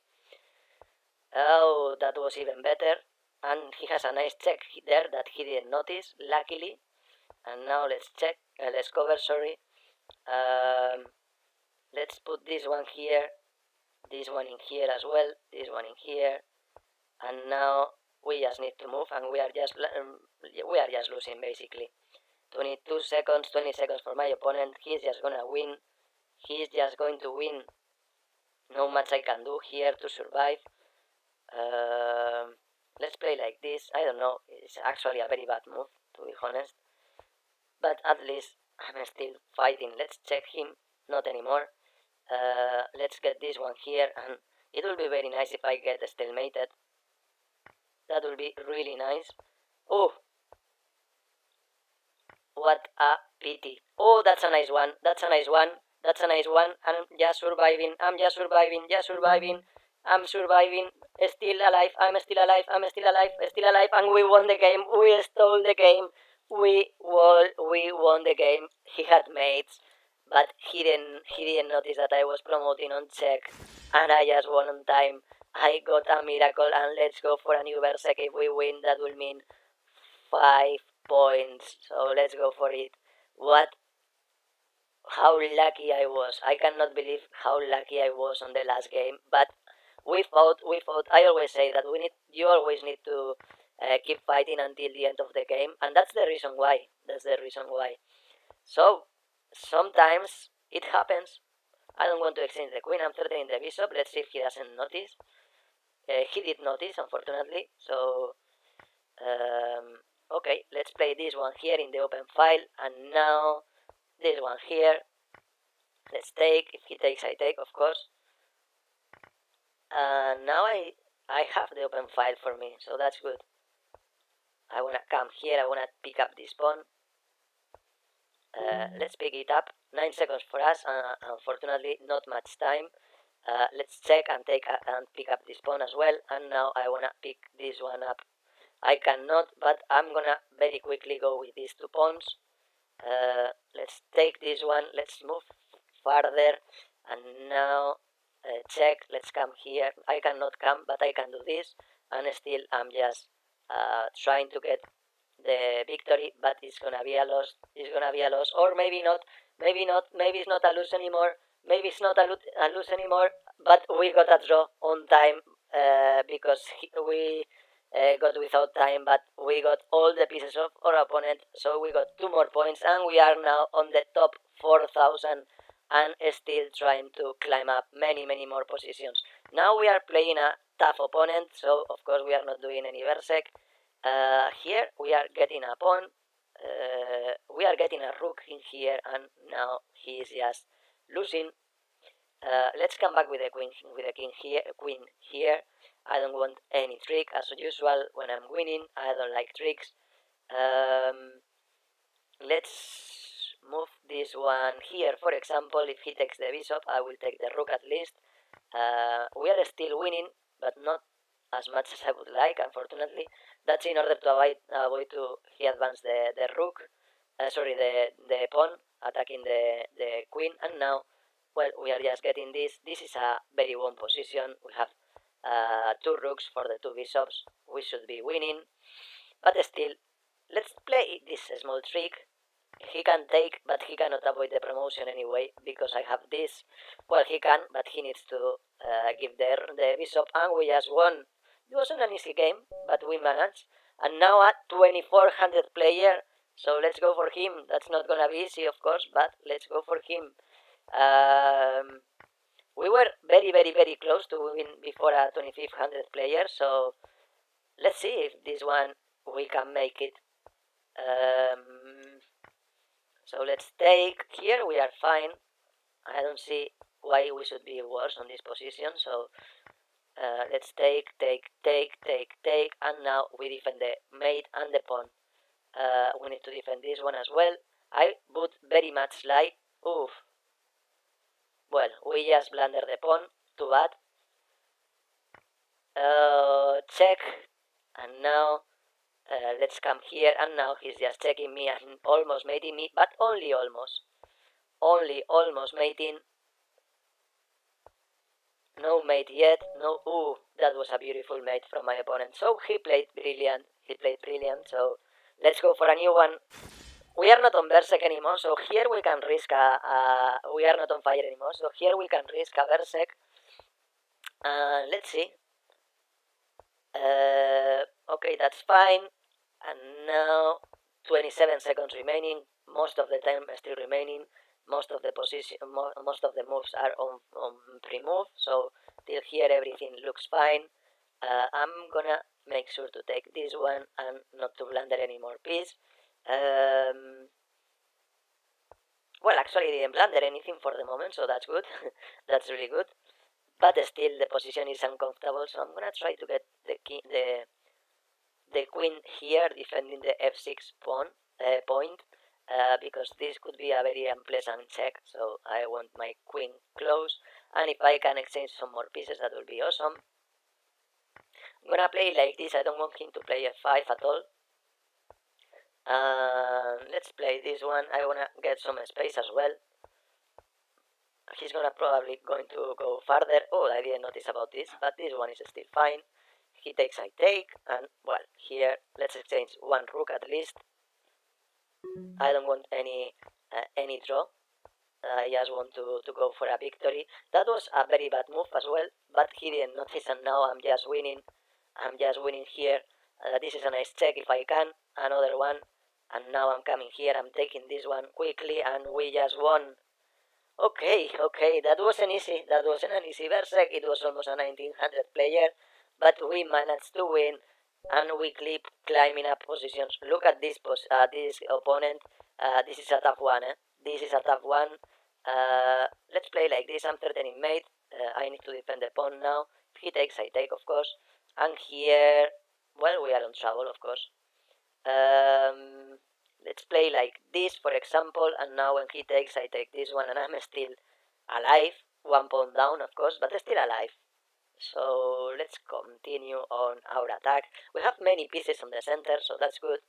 Oh, that was even better. And he has a nice check there that he didn't notice, luckily. And now let's check, let's cover, sorry. Let's put this one here, this one in here as well, this one in here. And now we just need to move, and we are just losing basically. 22 seconds, 20 seconds for my opponent. He's just gonna win. He's just going to win. No much I can do here to survive. Let's play like this. I don't know. It's actually a very bad move, to be honest. But at least I'm still fighting. Let's check him. Not anymore. Let's get this one here, and it will be very nice if I get stalemated. That will be really nice. Oh! What a pity. Oh, that's a nice one. That's a nice one. That's a nice one. I'm just surviving. I'm just surviving. Just surviving. I'm surviving. Still alive. I'm still alive. I'm still alive. Still alive. And we won the game. We stole the game. We won the game. He had mates, but he didn't notice that I was promoting on check, and I just won on time. I got a miracle, and let's go for a new Berserk. If we win, that will mean 5 points. So let's go for it. What? How lucky I was. I cannot believe how lucky I was on the last game. But we fought. We fought. I always say that you always need to keep fighting until the end of the game, and that's the reason why. That's the reason why. So sometimes it happens. I don't want to exchange the queen. I'm threatening the bishop. Let's see if he doesn't notice. He did notice, unfortunately. So okay, let's play this one here in the open file, and now this one here. Let's take. If he takes, I take, of course. Now I have the open file for me, so that's good. I wanna come here. I wanna pick up this pawn. Let's pick it up. 9 seconds for us. Unfortunately, not much time. Let's check and take and pick up this pawn as well. And now I wanna pick this one up. I cannot, but I'm gonna very quickly go with these 2 pawns. Let's take this one. Let's move farther. And now check. Let's come here. I cannot come, but I can do this. And still, I'm just trying to get the victory, but it's gonna be a loss. It's gonna be a loss, or maybe not. Maybe not. Maybe it's not a lose anymore. Maybe it's not a lose anymore. But we got a draw on time because we got without time, but we got all the pieces of our opponent, so we got 2 more points, and we are now on the top 4,000 and still trying to climb up many more positions. Now we are playing a tough opponent, so of course we are not doing any Berserk. Here we are getting a pawn, we are getting a rook in here, and now he is just losing. Let's come back with the queen here. I don't want any trick as usual when I'm winning. I don't like tricks. Let's move this one here. For example, if he takes the bishop, I will take the rook at least. We are still winning, but not as much as I would like, unfortunately. That's in order to avoid to he advance the rook, the pawn, attacking the queen, and now, well, we are just getting this. This is a very one position. We have 2 rooks for the 2 bishops. We should be winning, but still, let's play this small trick. He can take, but he cannot avoid the promotion anyway, because I have this. Well, he can, but he needs to give the bishop, and we just won. It wasn't an easy game, but we managed. And now a 2400 player, so let's go for him. That's not gonna be easy, of course, but let's go for him. We were very close to win before a 2500 player, so let's see if this one we can make it. So let's take. Here we are fine. I don't see why we should be worse on this position, so let's take, and now we defend the mate and the pawn. We need to defend this one as well. I would very much like. Oof. Well, we just blunder the pawn. Too bad. Check. And now let's come here, and now he's just checking me and almost mating me, but only almost. Only almost mating. No mate yet. No. Ooh, that was a beautiful mate from my opponent. So he played brilliant. So let's go for a new one. We are not on Berserk anymore, so here we can risk we are not on fire anymore, so here we can risk a Berserk. Let's see. Okay, that's fine. And now 27 seconds remaining. Most of the time still remaining. Most of the moves are on pre-move, so till here everything looks fine. I'm gonna make sure to take this one and not to blunder any more piece. Well, actually I didn't blunder anything for the moment, so that's good. That's really good. But still the position is uncomfortable, so I'm gonna try to get the queen here defending the f6 point. because this could be a very unpleasant check, so I want my queen close, and if I can exchange some more pieces, that will be awesome. I'm gonna play like this. I don't want him to play f5 at all. Let's play this one. I wanna get some space as well. He's gonna probably going to go farther. Oh, I didn't notice about this, but this one is still fine. He takes, I take, and well, here let's exchange one rook at least. I don't want any draw. I just want to go for a victory. That was a very bad move as well, but he didn't notice, and now I'm just winning. I'm just winning here. This is a nice check if I can. Another one, and now I'm coming here. I'm taking this one quickly, and we just won. Okay, that wasn't easy. That wasn't an easy Berserk. It was almost a 1900 player, but we managed to win, and we keep climbing up positions. Look at this this opponent. This is a tough one. This is a tough one. Let's play like this. I'm threatening mate. I need to defend the pawn now. If he takes, I take, of course. And here, well, we are on trouble, of course. Let's play like this, for example, and now when he takes, I take this one, and I'm still alive. One pawn down, of course, but still alive. So let's continue on our attack. We have many pieces on the center, so that's good.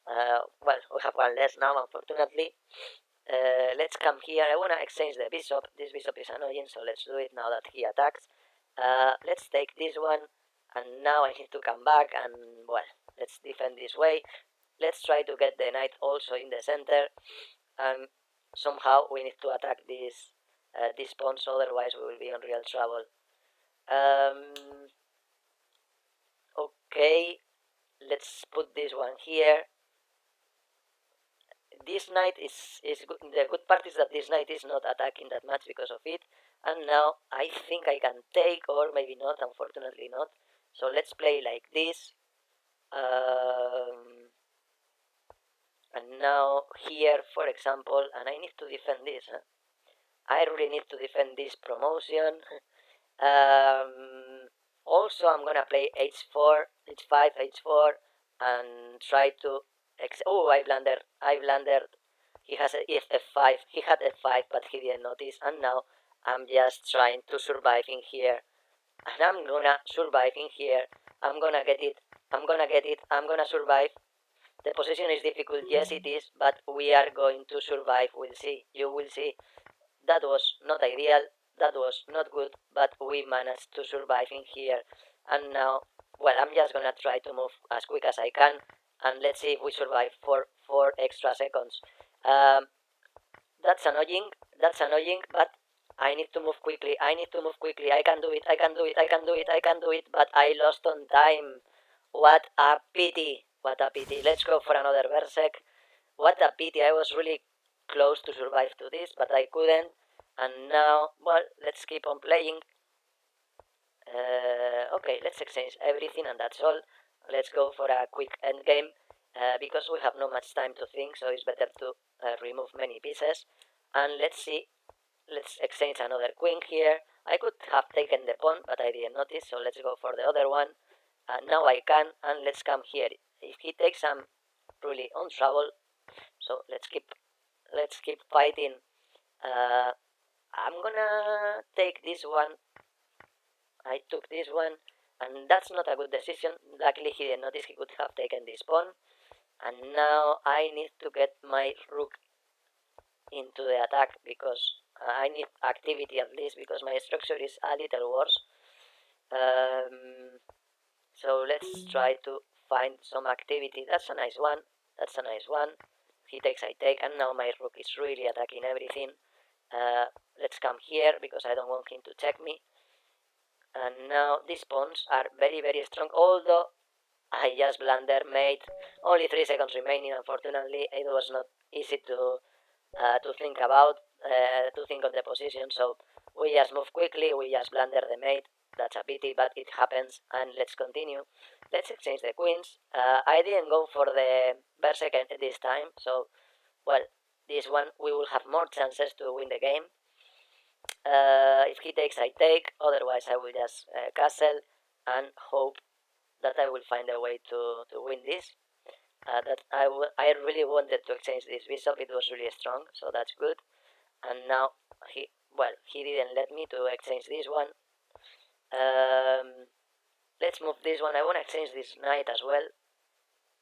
Well, we have one less now, unfortunately. Let's come here. I want to exchange the bishop. This bishop is annoying, so let's do it now that he attacks. Let's take this one, and now I need to come back, and well, let's defend this way. Let's try to get the knight also in the center, and somehow we need to attack this pawns, otherwise we will be in real trouble. Okay, let's put this one here. This knight is good. The good part is that this knight is not attacking that much because of it, and now I think I can take, or maybe not, unfortunately not. So let's play like this. And now here, for example, and I need to defend this. I really need to defend this promotion. Also, I'm gonna play h4, h5, h4, and try to. Oh, I blundered. He has a f5. He had f5, but he didn't notice. And now I'm just trying to survive in here. And I'm gonna survive in here. I'm gonna get it. I'm gonna survive. The position is difficult, yes it is, but we are going to survive. We'll see. You will see. That was not ideal. That was not good, but we managed to survive in here. And now, well, I'm just gonna try to move as quick as I can, and let's see if we survive for 4 extra seconds. That's annoying, but I need to move quickly. I can do it, but I lost on time. What a pity. Let's go for another Berserk. What a pity. I was really close to survive to this, but I couldn't. And now, well, let's keep on playing. Okay, let's exchange everything, and that's all. Let's go for a quick endgame, because we have not much time to think, so it's better to remove many pieces. And let's see. Let's exchange another queen here. I could have taken the pawn, but I didn't notice, so let's go for the other one. Now I can, and let's come here. If he takes, I'm really on trouble. So let's keep fighting. I'm gonna take this one. I took this one, and that's not a good decision. Luckily he didn't notice. He could have taken this pawn. And now I need to get my rook into the attack, because I need activity at least, because my structure is a little worse. So let's try to find some activity. That's a nice one. He takes, I take, and now my rook is really attacking everything. Let's come here, because I don't want him to check me. And now these pawns are very, very strong, although I just blunder mate. Only 3 seconds remaining, unfortunately. It was not easy to think about, to think of the position, so we just move quickly, we just blunder the mate. That's a pity, but it happens, and let's continue. Let's exchange the queens. I didn't go for the Berserk this time, so, well, this one we will have more chances to win the game. If he takes, I take, otherwise I will just castle and hope that I will find a way to win this. That I really wanted to exchange this bishop. It was really strong, so that's good. And now he didn't let me to exchange this one. Let's move this one. I want to exchange this knight as well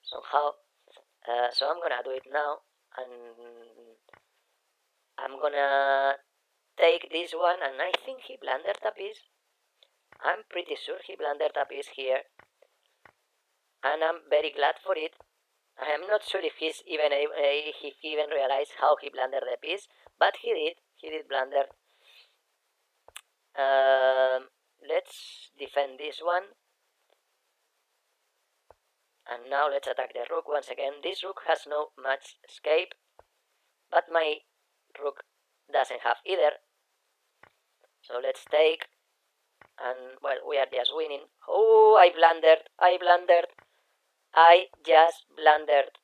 somehow. So I'm gonna do it now, and I'm gonna take this one, and I think he blundered a piece. I'm pretty sure he blundered a piece here, and I'm very glad for it. I am not sure if he's even if he even realized how he blundered the piece, but he did. He did blunder. Let's defend this one, and now let's attack the rook once again. This rook has no much escape, but my rook doesn't have either. So let's take, and well, we are just winning. Oh, I blundered. I just blundered.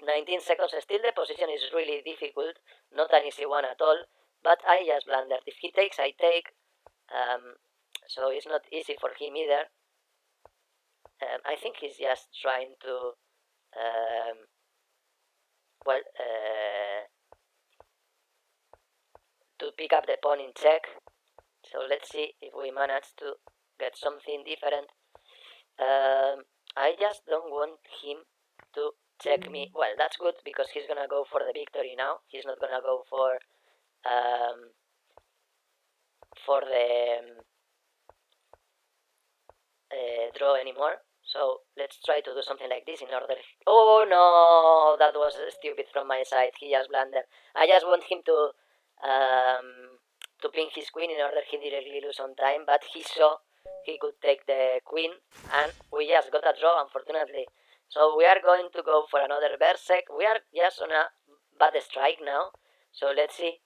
19 seconds. Still the position is really difficult, not an easy one at all, but I just blundered. If he takes, I take, so it's not easy for him either. I think he's just trying to to pick up the pawn in check. So let's see if we manage to get something different. I just don't want him to check me. Well, that's good because he's gonna go for the victory now. He's not gonna go for the draw anymore. So let's try to do something like this in order. Oh no, that was stupid from my side. He just blundered. I just want him to pin his queen in order he directly lose on time, but he saw he could take the queen, and we just got a draw, unfortunately. So we are going to go for another Berserk. We are just on a bad strike now. So let's see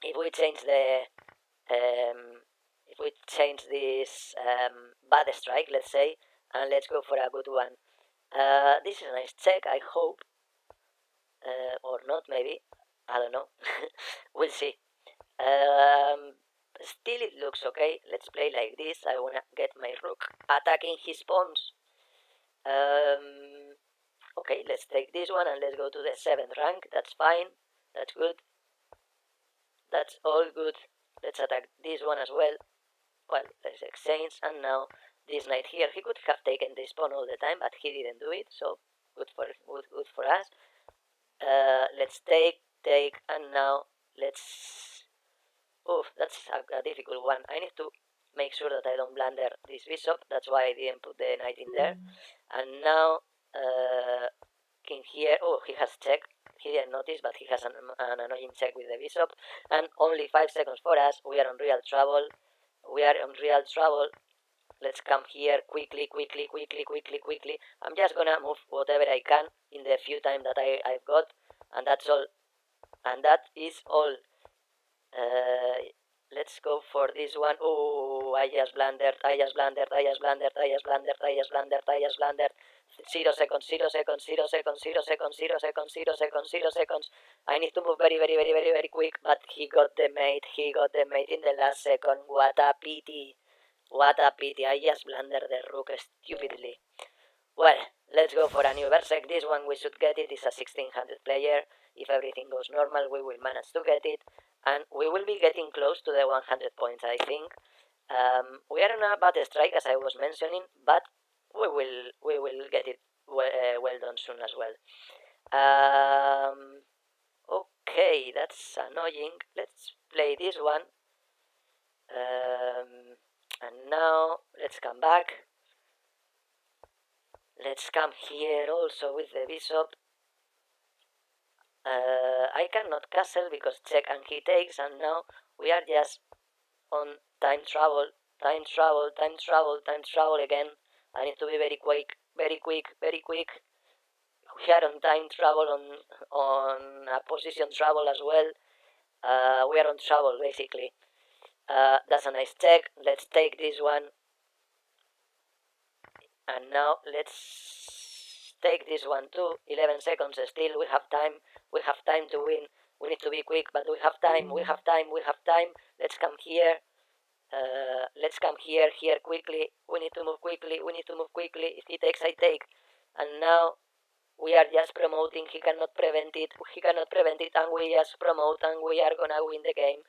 if we change the this bad strike, let's say, and let's go for a good one. This is a nice check, I hope, or not, maybe. I don't know. We'll see. Still, it looks okay. Let's play like this. I wanna get my rook attacking his pawns. Okay, let's take this one and let's go to the 7th rank. That's fine. That's good. That's all good. Let's attack this one as well. Well, let's exchange, and now this knight here. He could have taken this pawn all the time, but he didn't do it, so good for us. Let's take, and now let's... Oof, that's a difficult one. I need to make sure that I don't blunder this bishop. That's why I didn't put the knight in there. And now king here. Oh, he has check. He didn't notice, but he has an annoying check with the bishop. And only 5 seconds for us. We are in real trouble. Let's come here quickly. I'm just gonna move whatever I can in the few time that I've got, and that's all. And that is all. Let's go for this one. Oh, I just blundered. 0 seconds. I need to move very quick, but he got the mate in the last second. What a pity. I just blundered the rook stupidly. Well, let's go for a new Berserk. This one we should get it. It's a 1600 player. If everything goes normal, we will manage to get it, and we will be getting close to the 100 points, I think. We are on a bad strike, as I was mentioning, but we will get it well done soon as well. Okay, that's annoying. Let's play this one. And now let's come back. Let's come here also with the bishop. I cannot castle because check and he takes, and now we are just on time travel again. I need to be very quick. We are on time travel, on a position travel as well. We are on travel basically. That's a nice check. Let's take this one. And now let's take this one too. 11 seconds still. We have time to win. We need to be quick, but we have time. Let's come here. Here quickly. We need to move quickly. If he takes, I take. And now We are just promoting, he cannot prevent it, and we just promote, and we are gonna win the game.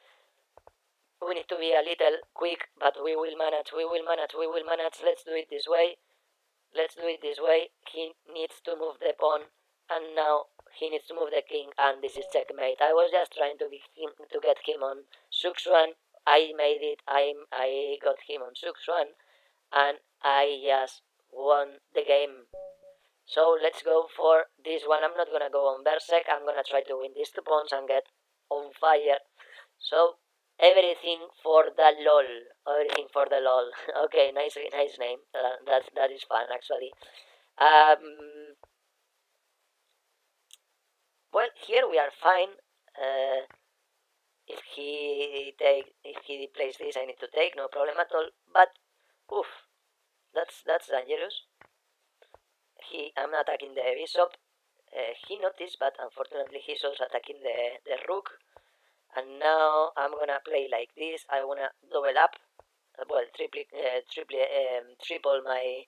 We need to be a little quick, but we will manage. Let's do it this way. He needs to move the pawn, and now he needs to move the king, and this is checkmate. I was just trying to get him on Suk1. I made it. I got him on Suk1, and I just won the game. So let's go for this one. I'm not gonna go on Berserk. I'm gonna try to win these 2 pawns and get on fire. So everything for the lol. Everything for the lol. Okay, nice name. That is fun actually. Well, here we are fine. If he plays this, I need to take, no problem at all. But oof, that's dangerous. I'm attacking the bishop. He noticed, but unfortunately he's also attacking the rook. And now I'm gonna play like this. I wanna double up. Well, triple my.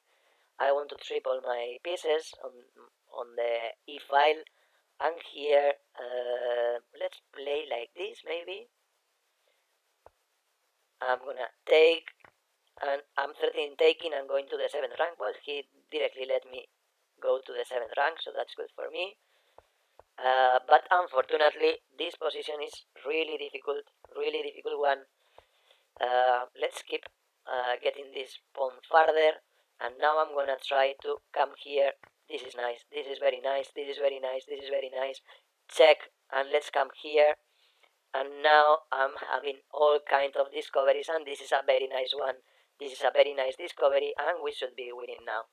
I want to triple my pieces on the e file. And here, let's play like this maybe. I'm gonna take, and I'm 13 taking and going to the 7th rank. Well, he directly let me go to the 7th rank, so that's good for me. But unfortunately, this position is really difficult one. Let's keep getting this pawn further, and now I'm gonna try to come here. This is nice, this is very nice, this is very nice, this is very nice. Check, and let's come here. And now I'm having all kinds of discoveries, and this is a very nice one. This is a very nice discovery, and we should be winning now.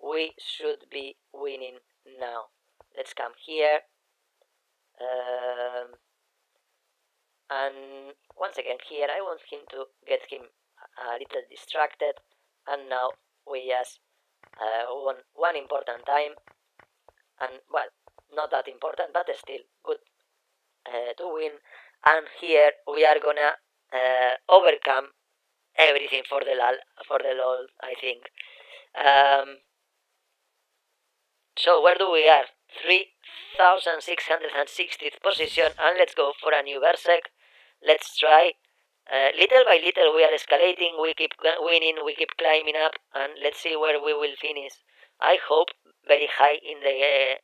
We should be winning now. Let's come here. And once again here, I want him to get him a little distracted. And now we just won one important time. And well, not that important, but still good to win. And here we are gonna overcome everything for the lol, I think. So where do we are? 3660th position, and let's go for a new Berserk. Let's try. Little by little we are escalating, we keep winning, we keep climbing up, and let's see where we will finish. I hope very high in the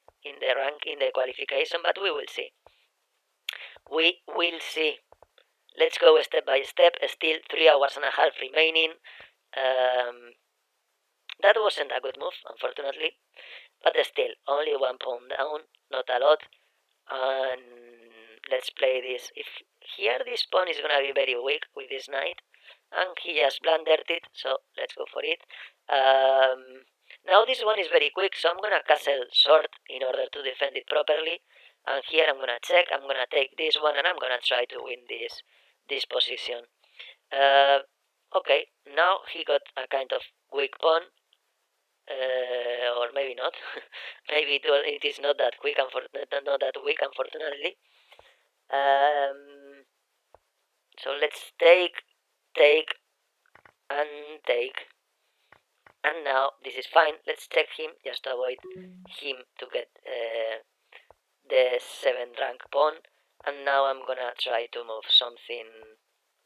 rank, in the qualification, but we will see. We will see. Let's go step by step. Still 3 hours and a half remaining. That wasn't a good move, unfortunately, but still only 1 pawn down, not a lot. And let's play this. If here this pawn is gonna be very weak with this knight, and he just blundered it, so let's go for it. Now this one is very quick, so I'm gonna castle short in order to defend it properly. And here I'm gonna check, I'm gonna take this one, and I'm gonna try to win this position. Okay, now he got a kind of weak pawn. Or maybe not. Maybe it is not that quick, not that weak, unfortunately. So let's take, and take. And now this is fine. Let's check him, just to avoid him to get the 7th rank pawn. And now I'm gonna try to move something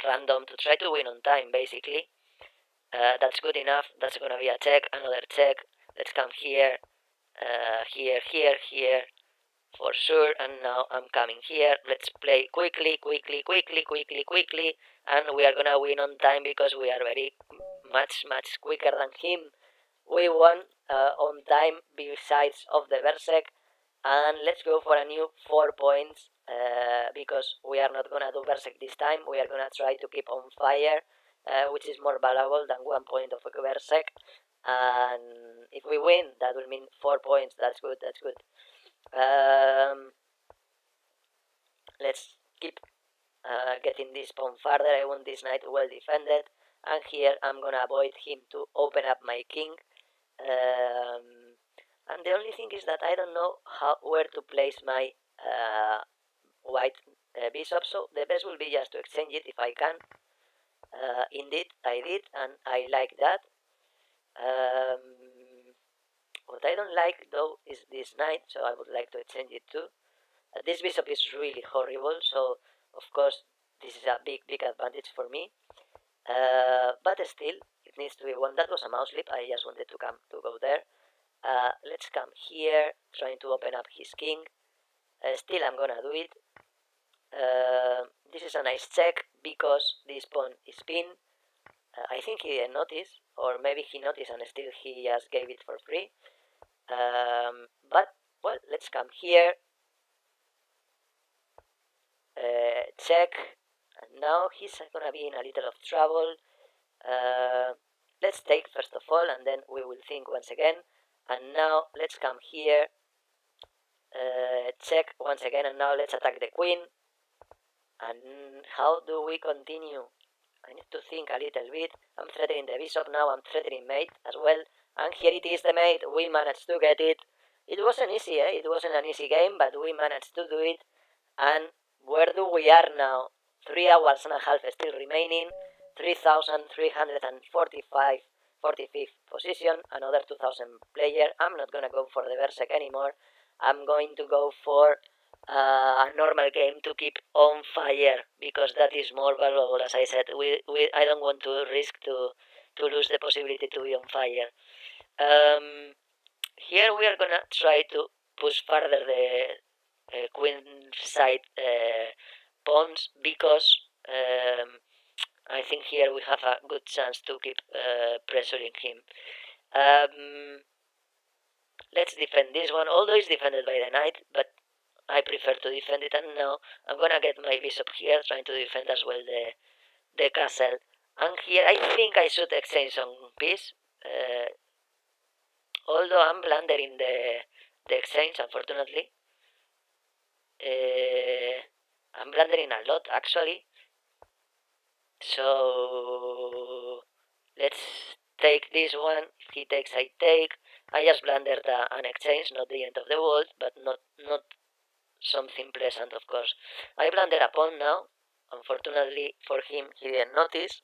random to try to win on time, basically. That's good enough. That's gonna be a check, another check. Let's come here, here, for sure. And now I'm coming here. Let's play quickly, and we are gonna win on time because we are very much quicker than him. We won on time besides of the Berserk, and let's go for a new 4 points because we are not gonna do Berserk this time. We are gonna try to keep on fire. Which is more valuable than 1 point of a Berserk. And if we win, that will mean 4 points. That's good. Let's keep getting this pawn further. I want this knight well defended. And here I'm gonna avoid him to open up my king. And the only thing is that I don't know where to place my white bishop. So the best will be just to exchange it if I can. Indeed, I did, and I like that. What What I don't like though is this knight, so I would like to exchange it too. This bishop is really horrible, so of course this is a big advantage for me. But still, it needs to be won. That was a mouse slip. I just wanted to go there. Let's come here, trying to open up his king. Still, I'm gonna do it. This is a nice check because this pawn is pinned. I think he didn't notice, or maybe he noticed and still he just gave it for free. But well, let's come here. Check. And now he's gonna be in a little of trouble. Let's take first of all, and then we will think once again. And now let's come here. Check once again, and now let's attack the queen. And how do we continue? I need to think a little bit. I'm threatening the bishop now, I'm threatening mate as well. And here it is, the mate. We managed to get it. It wasn't easy, eh? It wasn't an easy game, but we managed to do it. And where do we are now? 3 hours and a half still remaining. 3,345, 45th position. Another 2,000 player. I'm not gonna go for the Berserk anymore. I'm going to go for a normal game to keep on fire, because that is more valuable. As I said, I don't want to risk to lose the possibility to be on fire. Here we are gonna try to push further the queen side pawns, because I think here we have a good chance to keep pressuring him. Let's defend this one, although it's defended by the knight, but I prefer to defend it. And now I'm gonna get my bishop here, trying to defend as well the castle. And here I think I should exchange some piece, although I'm blundering the exchange, unfortunately. I'm blundering a lot, actually. So let's take this one. If he takes, I take. I just blundered an exchange, not the end of the world, but not something pleasant, of course. I blundered a pawn now. Unfortunately for him, he didn't notice.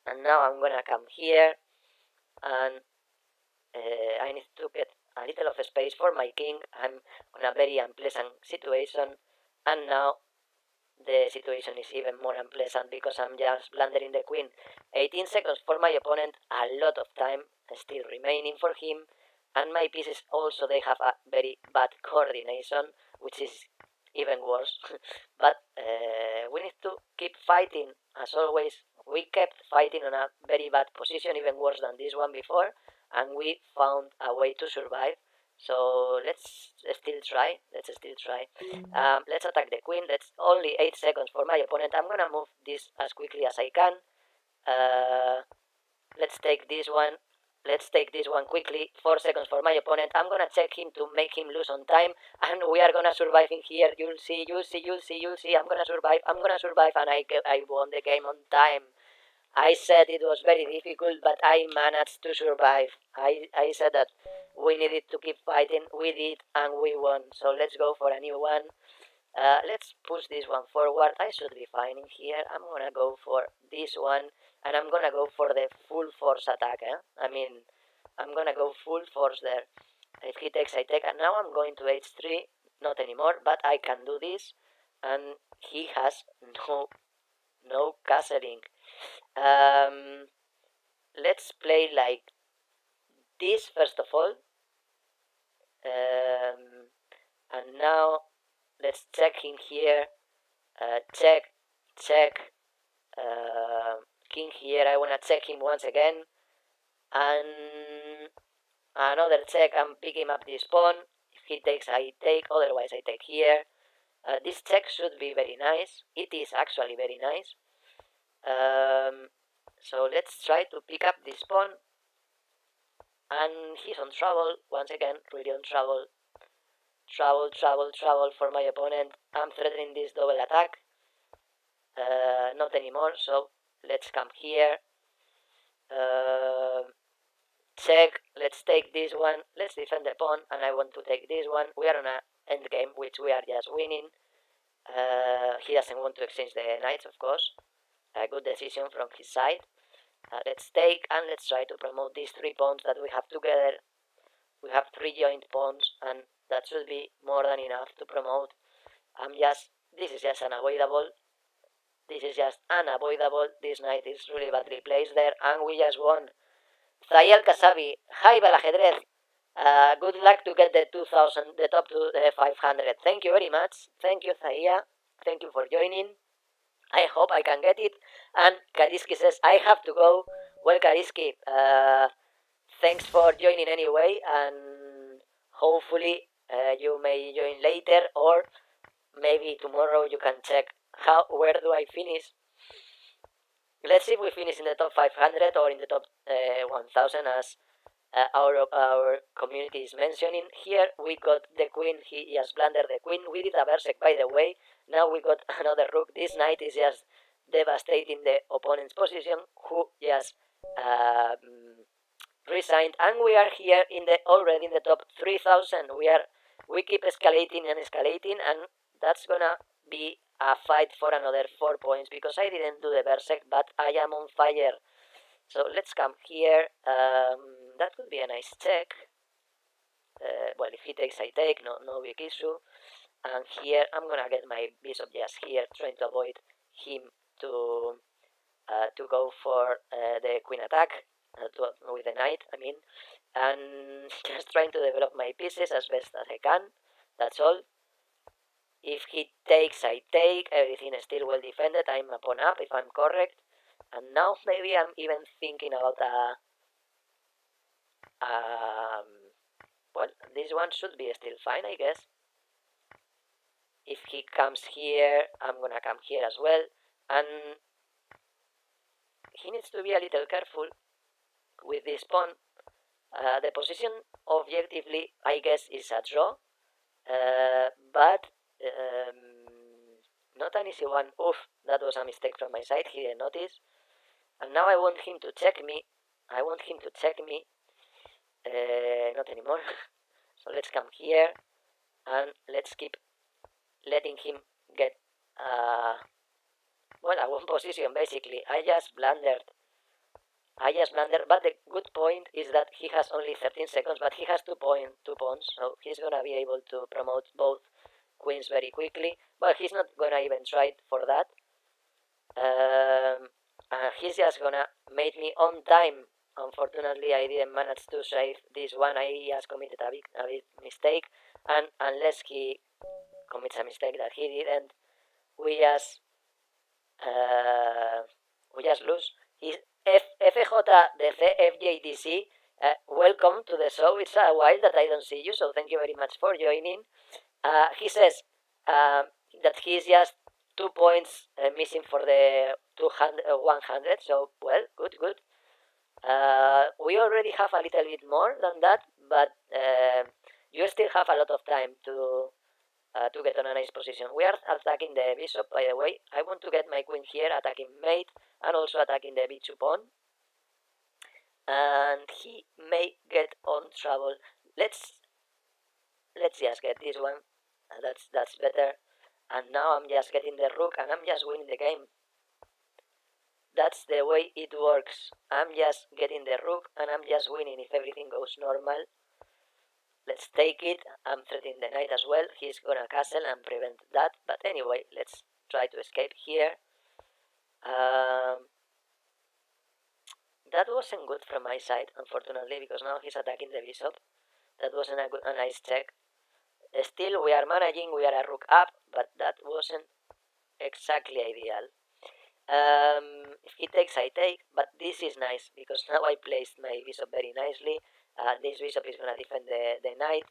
And now I'm gonna come here, and I need to get a little of space for my king. I'm in a very unpleasant situation, and now the situation is even more unpleasant because I'm just blundering the queen. 18 seconds for my opponent, a lot of time still remaining for him, and my pieces also, they have a very bad coordination, which is even worse. But we need to keep fighting, as always. We kept fighting on a very bad position, even worse than this one before, and we found a way to survive. So let's still try. Let's attack the queen. That's only 8 seconds for my opponent. I'm gonna move this as quickly as I can. Let's take this one. Let's take this one quickly. 4 seconds for my opponent. I'm gonna check him to make him lose on time, and we are gonna survive in here. You'll see. I'm gonna survive, and I won the game on time. I said it was very difficult, but I managed to survive. I said that we needed to keep fighting. We did, and we won. So let's go for a new one. Let's push this one forward. I should be fine in here. I'm gonna go for this one, and I'm gonna go for the full force attack. I mean, I'm gonna go full force there. If he takes, I take, and now I'm going to h3. Not anymore, but I can do this, and he has no castling. Let's play like this first of all, and now let's check him here. Check, king here. I wanna check him once again, and another check. I'm picking up this pawn. If he takes, I take. Otherwise, I take here. This check should be very nice. It is actually very nice. So let's try to pick up this pawn, and he's on trouble once again, really on trouble. Trouble for my opponent. I'm threatening this double attack. Not anymore, so let's come here. Check, let's take this one. Let's defend the pawn, and I want to take this one. We are on an endgame, which we are just winning. He doesn't want to exchange the knights, of course. A good decision from his side. Let's take, and let's try to promote these 3 pawns that we have together. We have 3 joint pawns, and that should be more than enough to promote. This is just unavoidable. This is just unavoidable. This knight is really badly placed there, and we just won. Zayel Kasabi, hi Balajedrez. Good luck to get the 2000, the top to 500. Thank you very much. Thank you, Zaya. Thank you for joining. I hope I can get it. And Kariski says, I have to go. Well, Kariski, thanks for joining anyway, and hopefully you may join later, or maybe tomorrow you can check where do I finish. Let's see if we finish in the top 500 or in the top 1000, as our community is mentioning. Here we got the queen. He just blundered the queen. We did a berserk, by the way. Now we got another rook. This knight is just devastating the opponent's position, who just resigned, and we are here already in the top 3000. We keep escalating and escalating, and that's gonna be a fight for another 4 points, because I didn't do the berserk, but I am on fire. So let's come here. That could be a nice check. Well, if he takes, I take. No big issue. And here I'm gonna get my bishop just here, trying to avoid him to go for the queen attack with the knight. I mean, and just trying to develop my pieces as best as I can. That's all. If he takes, I take. Everything is still well defended. I'm a pawn up if I'm correct. And now maybe I'm even thinking about well, this one should be still fine, I guess. If he comes here, I'm gonna come here as well. And he needs to be a little careful with this pawn. The position objectively, I guess, is a draw. But not an easy one. Oof, that was a mistake from my side. He didn't notice. And now I want him to check me. Not anymore. So let's come here, and let's keep letting him get well, a one position basically. I just blundered, but the good point is that he has only 13 seconds, but he has 2 pawns, so he's gonna be able to promote both queens very quickly, but he's not gonna even try for that. He's just gonna make me on time. Unfortunately, I didn't manage to save this one. I just committed a big mistake, and unless he commits a mistake that he didn't, we just lose. He's FJDC. Welcome to the show. It's a while that I don't see you, so thank you very much for joining. He says that he's just 2 points missing for the 100. So well, good. We already have a little bit more than that, but you still have a lot of time to get on a nice position. We are attacking the bishop, by the way. I want to get my queen here, attacking mate, and also attacking the b2 pawn. And he may get on trouble. Let's just get this one. That's better. And now I'm just getting the rook, and I'm just winning the game. That's the way it works. I'm just getting the rook, and I'm just winning if everything goes normal. Let's take it. I'm threatening the knight as well. He's gonna castle and prevent that. But anyway, let's try to escape here. That wasn't good from my side, unfortunately, because now he's attacking the bishop. That wasn't a nice check. Still, we are managing. We are a rook up, but that wasn't exactly ideal. If he takes, I take, but this is nice, because now I placed my bishop very nicely. This bishop is gonna defend the knight,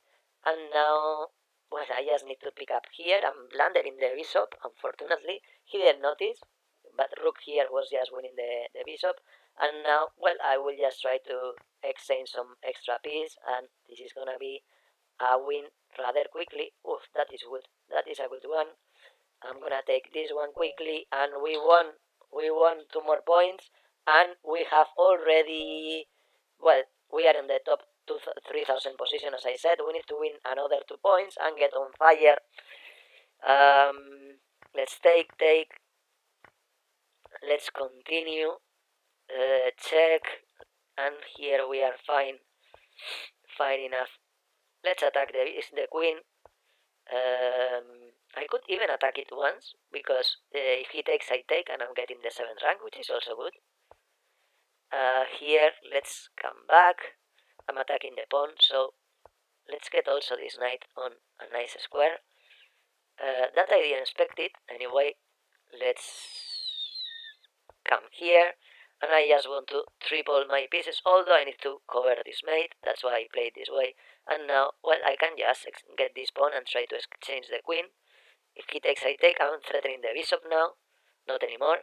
and now, well, I just need to pick up here. I'm blundering the bishop, unfortunately. He didn't notice, but rook here was just winning the bishop, and now, well, I will just try to exchange some extra piece, and this is gonna be a win rather quickly. Oof, that is good. That is a good one. I'm gonna take this one quickly, and we won 2 more points, and we have already, well, we are in the top 3000 position, as I said. We need to win another 2 points and get on fire. Let's take. Let's continue. Check, and here we are fine enough. let's attack the queen. I could even attack it once, because if he takes, I take, and I'm getting the 7th rank, which is also good. Here, let's come back. I'm attacking the pawn, so let's get also this knight on a nice square. That I didn't expect it. Anyway, let's come here, and I just want to triple my pieces, although I need to cover this mate. That's why I played this way. And now, well, I can just get this pawn and try to exchange the queen. If he takes, I take. I'm threatening the bishop now. Not anymore.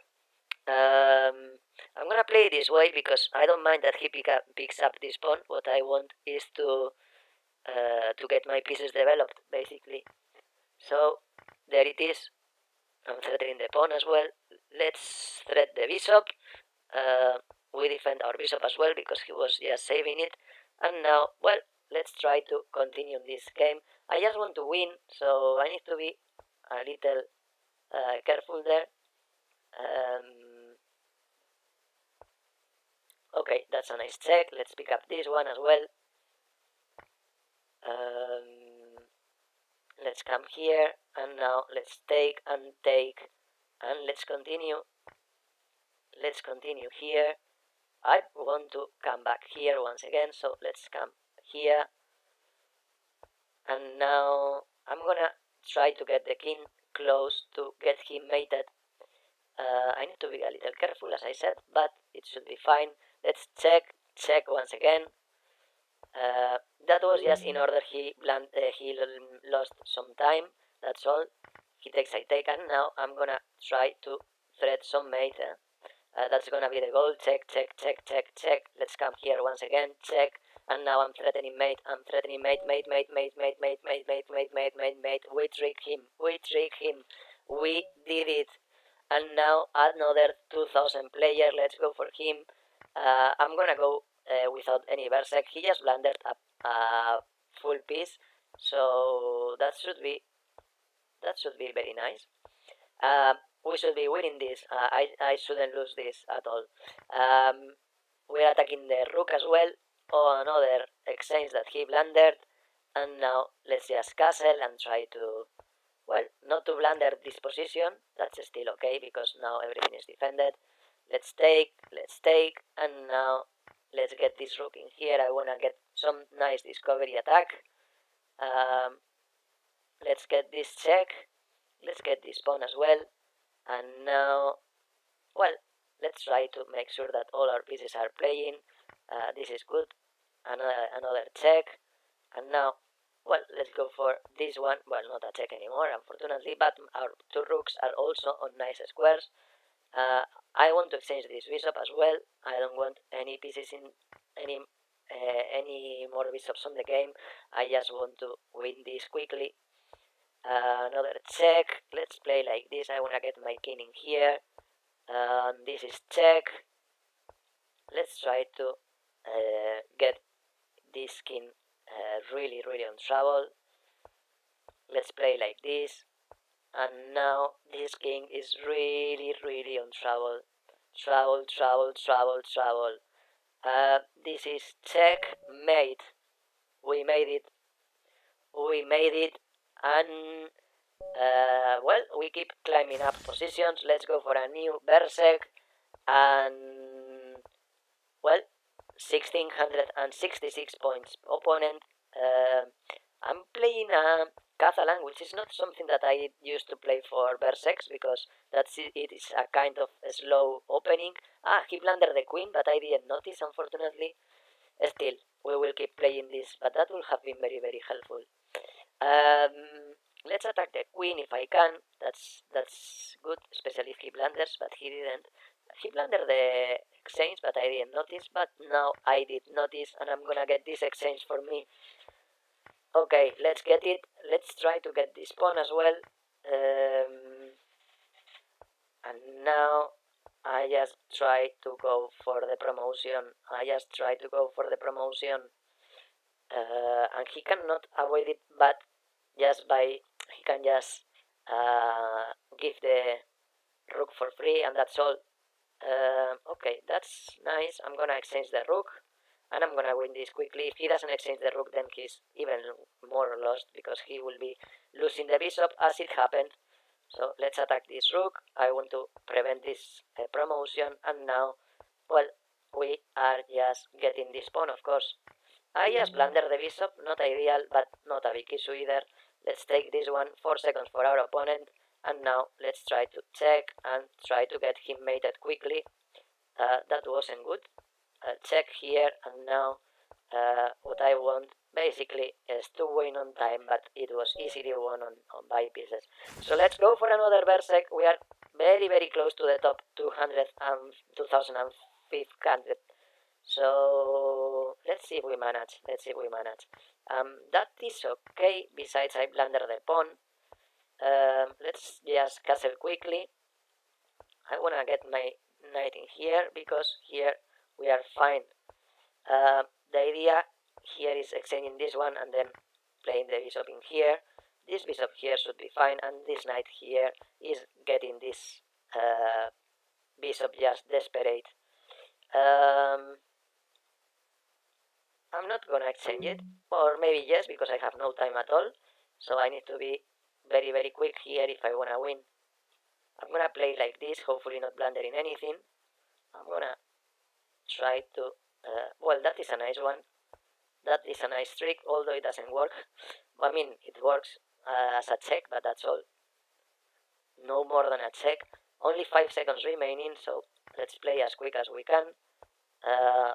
I'm gonna play this way because I don't mind that he picks up this pawn. What I want is to get my pieces developed, basically. So there it is. I'm threatening the pawn as well. Let's threat the bishop. We defend our bishop as well because he was just saving it. And now, well, let's try to continue this game. I just want to win, so I need to be a little careful there. Okay, that's a nice check. Let's pick up this one as well. Let's come here, and now let's take, and let's continue. Let's continue here. I want to come back here once again, so let's come here. And now I'm gonna try to get the king close to get him mated. I need to be a little careful, as I said, but it should be fine. Let's check once again. That was just in order he lost some time, that's all. He takes, I take, and now I'm gonna try to thread some mate. That's gonna be the goal. Check. Let's come here once again. Check. And now I'm threatening mate. Mate. We trick him. We did it. And now another 2000 player. Let's go for him. I'm gonna go without any berserk. He just blundered a full piece, so that should be very nice. We should be winning this. I shouldn't lose this at all. We're attacking the rook as well. Oh, another exchange that he blundered. And now let's just castle and try to, well, not to blunder this position. That's still okay because now everything is defended. Let's take, and now let's get this rook in here. I want to get some nice discovery attack. Let's get this check. Let's get this pawn as well. And now, well, let's try to make sure that all our pieces are playing. This is good. Another check. And now, well, let's go for this one. Well, not a check anymore, unfortunately, but our two rooks are also on nice squares. I want to exchange this bishop as well. I don't want any pieces in any more bishops on the game. I just want to win this quickly. Another check. Let's play like this. I want to get my king in here. This is check. Let's try to get this king really on trouble. Let's play like this. And now this king is really on trouble. Trouble. This is checkmate. We made it. And well, we keep climbing up positions. Let's go for a new berserk. And well, 1666 points opponent. I'm playing a Catalan, which is not something that I used to play for berserks because it is a kind of a slow opening. He blundered the queen, but I didn't notice, unfortunately. Still, we will keep playing this, but that will have been very helpful. Let's attack the queen if I can. That's good, especially if he blunders, but he didn't. He blundered the exchange, but I didn't notice. But now I did notice, and I'm gonna get this exchange for me. Okay, let's get it. Let's try to get this pawn as well. And now I just try to go for the promotion. And he cannot avoid it, but he can just give the rook for free, and that's all. Okay, that's nice. I'm gonna exchange the rook. and I'm gonna win this quickly. If he doesn't exchange the rook, then he's even more lost, because he will be losing the bishop as it happened. So let's attack this rook. I want to prevent this promotion, and now, well, we are just getting this pawn, of course. I just blunder the bishop, not ideal, but not a big issue either. Let's take this one, 4 seconds for our opponent, and now let's try to check and try to get him mated quickly. That wasn't good. Check here, and now what I want basically is to win on time, but it was easily won on by pieces. So let's go for another Berserk. We are very, very close to the top 200 and 2500. So let's see if we manage. That is okay. Besides, I blunder the pawn. Let's just castle quickly. I wanna get my knight in here, because here we are fine. The idea here is exchanging this one and then playing the bishop in here. This bishop here should be fine, and this knight here is getting this bishop just desperate. I'm not gonna exchange it, or maybe yes, because I have no time at all. So I need to be very, very quick here if I wanna win. I'm gonna play like this, hopefully not blundering anything. I'm gonna try to, well, that is a nice one. That is a nice trick, although it doesn't work. I mean, it works as a check, but that's all. No more than a check. Only 5 seconds remaining, so let's play as quick as we can.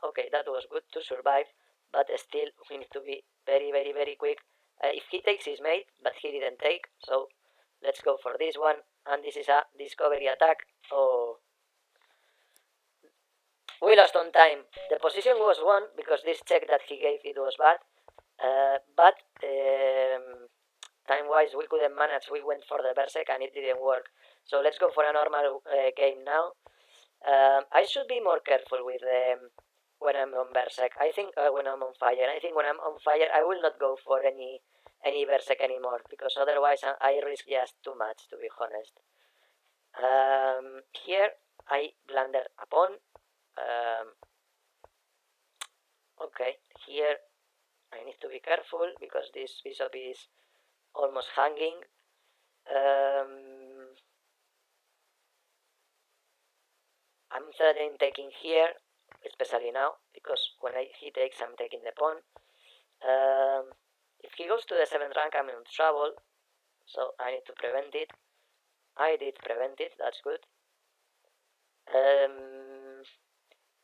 Okay, that was good to survive, but still we need to be very, very, very quick. If he takes his mate, but he didn't take, so let's go for this one. And this is a discovery attack. Oh, we lost on time. The position was won because this check that he gave, it was bad. But time-wise, we couldn't manage. We went for the Berserk and it didn't work. So let's go for a normal game now. I should be more careful with when I'm on Berserk. I think when I'm on fire. I think when I'm on fire, I will not go for any Berserk anymore, because otherwise I risk just too much, to be honest. Here I blunder a pawn. Okay, here I need to be careful because this bishop is almost hanging. I'm threatening taking here, especially now, because when he takes, I'm taking the pawn. If he goes to the 7th rank, I'm in trouble, so I need to prevent it. I did prevent it, that's good.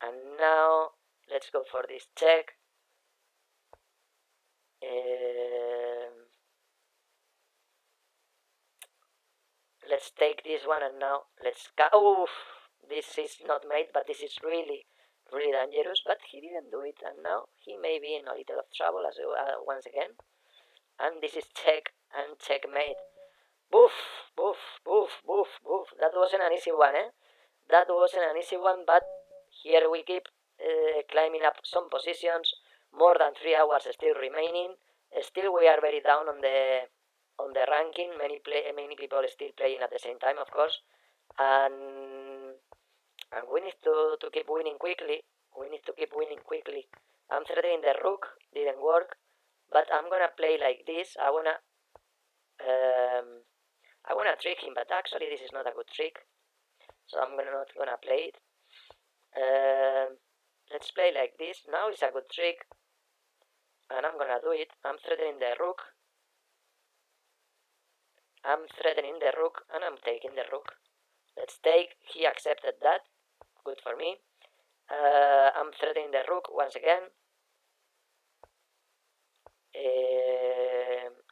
And now let's go for this check. Let's take this one, and now let's oh, this is not made, but this is really, really dangerous. But he didn't do it, and now he may be in a little of trouble as once again. And this is check and checkmate. Boof, boof, boof, boof, boof. That wasn't an easy one, eh? That wasn't an easy one, but here we keep climbing up some positions. More than 3 hours still remaining. Still, we are very down on the ranking. Many people still playing at the same time, of course, and we need to keep winning quickly. I'm threatening the rook, didn't work, but I'm gonna play like this. I wanna trick him, but actually this is not a good trick, so I'm not gonna play it. Let's play like this. Now it's a good trick, and I'm gonna do it. I'm threatening the rook, and I'm taking the rook. Let's take. He accepted that. Good for me. I'm threatening the rook once again.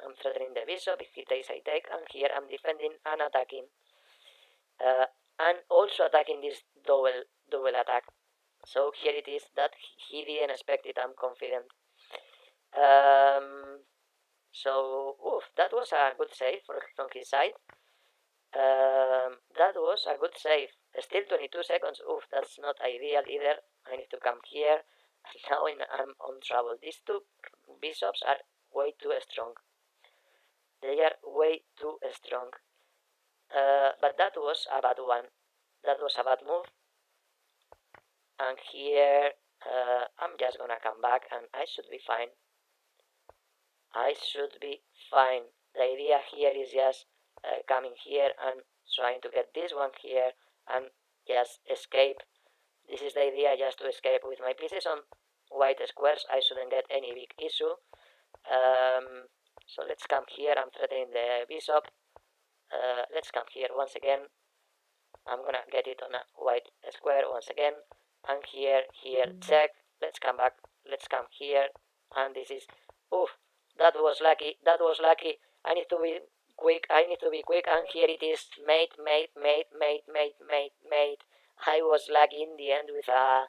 I'm threatening the bishop. If he takes, I take. And here I'm defending and attacking. And also attacking this double attack. So here it is that he didn't expect it. I'm confident. So, that was a good save from his side. That was a good save. Still 22 seconds. That's not ideal either. I need to come here. Now I'm on trouble. These two bishops are way too strong. They are way too strong. But that was a bad one. That was a bad move. And here I'm just gonna come back and I should be fine. I should be fine. The idea here is just coming here and trying to get this one here and just escape. This is the idea, just to escape. With my pieces on white squares, I shouldn't get any big issue. So let's come here. I'm threatening the bishop. Let's come here once again. I'm gonna get it on a white square once again. And here, check. Let's come back. Let's come here. And this is, oof, that was lucky. That was lucky. I need to be quick. I need to be quick. And here it is. Mate. I was lucky in the end with a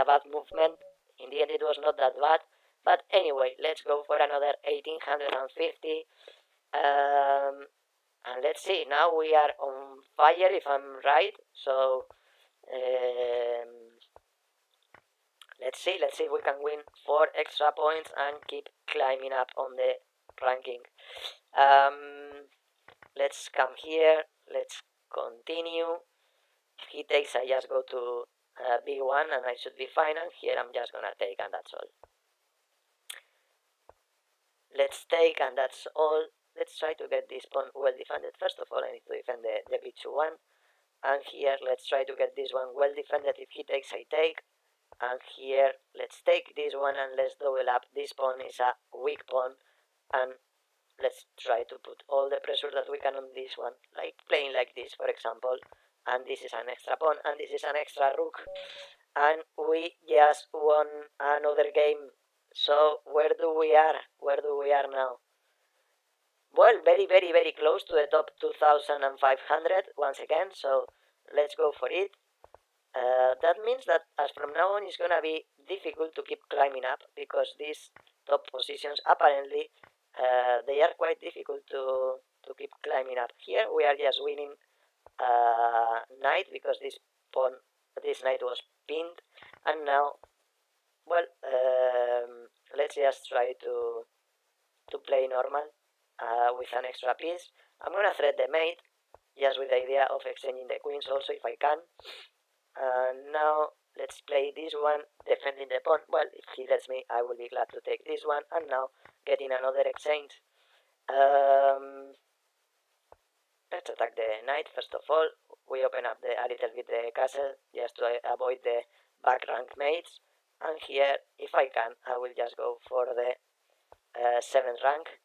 bad movement. In the end, it was not that bad. But anyway, let's go for another 1850. And let's see. Now we are on fire, if I'm right. So let's see if we can win 4 extra points and keep climbing up on the ranking. Let's come here. Let's continue. If he takes, I just go to B1 and I should be fine. And here I'm just gonna take, and that's all. Let's take, and that's all. Let's try to get this pawn well defended. First of all, I need to defend the B2-1. And here, let's try to get this one well defended. If he takes, I take. And here, let's take this one and let's double up. This pawn is a weak pawn. And let's try to put all the pressure that we can on this one. Like playing like this, for example. And this is an extra pawn. And this is an extra rook. And we just won another game. So where do we are? Where do we are now? Well, very close to the top 2,500 once again. So let's go for it. That means that as from now on it's gonna be difficult to keep climbing up, because these top positions apparently they are quite difficult to keep climbing up. Here we are just winning knight, because this knight was pinned, and now, well, let's just try to play normal with an extra piece. I'm gonna thread the mate, just with the idea of exchanging the queens also if I can. Now let's play this one, defending the pawn. Well, if he lets me, I will be glad to take this one. And now getting another exchange. Let's attack the knight first of all. We open up a little bit the castle just to avoid the back rank mates. And here, if I can, I will just go for the 7th rank.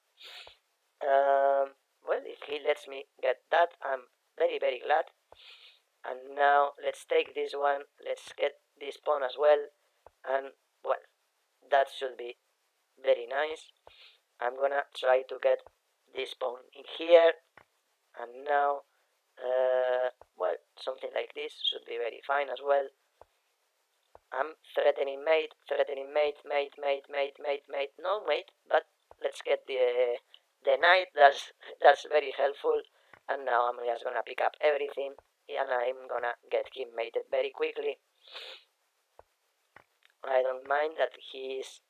Well, if he lets me get that, I'm very glad. And now let's take this one. Let's get this pawn as well. And well, that should be very nice. I'm gonna try to get this pawn in here. And now, well, something like this should be very fine as well. I'm threatening mate. No mate, but let's get the knight. That's very helpful. And now I'm just gonna pick up everything, and I'm gonna get him mated very quickly. I don't mind that he's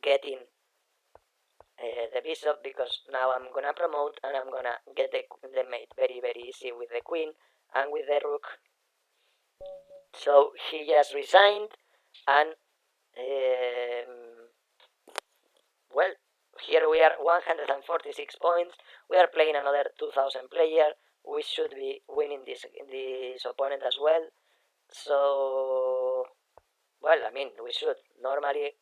getting the bishop, because now I'm gonna promote and I'm gonna get the mate very easy with the queen and with the rook. So he just resigned, and well, here we are 146 points. We are playing another 2,000 player. We should be winning this opponent as well. So, well, I mean, we should. Normally,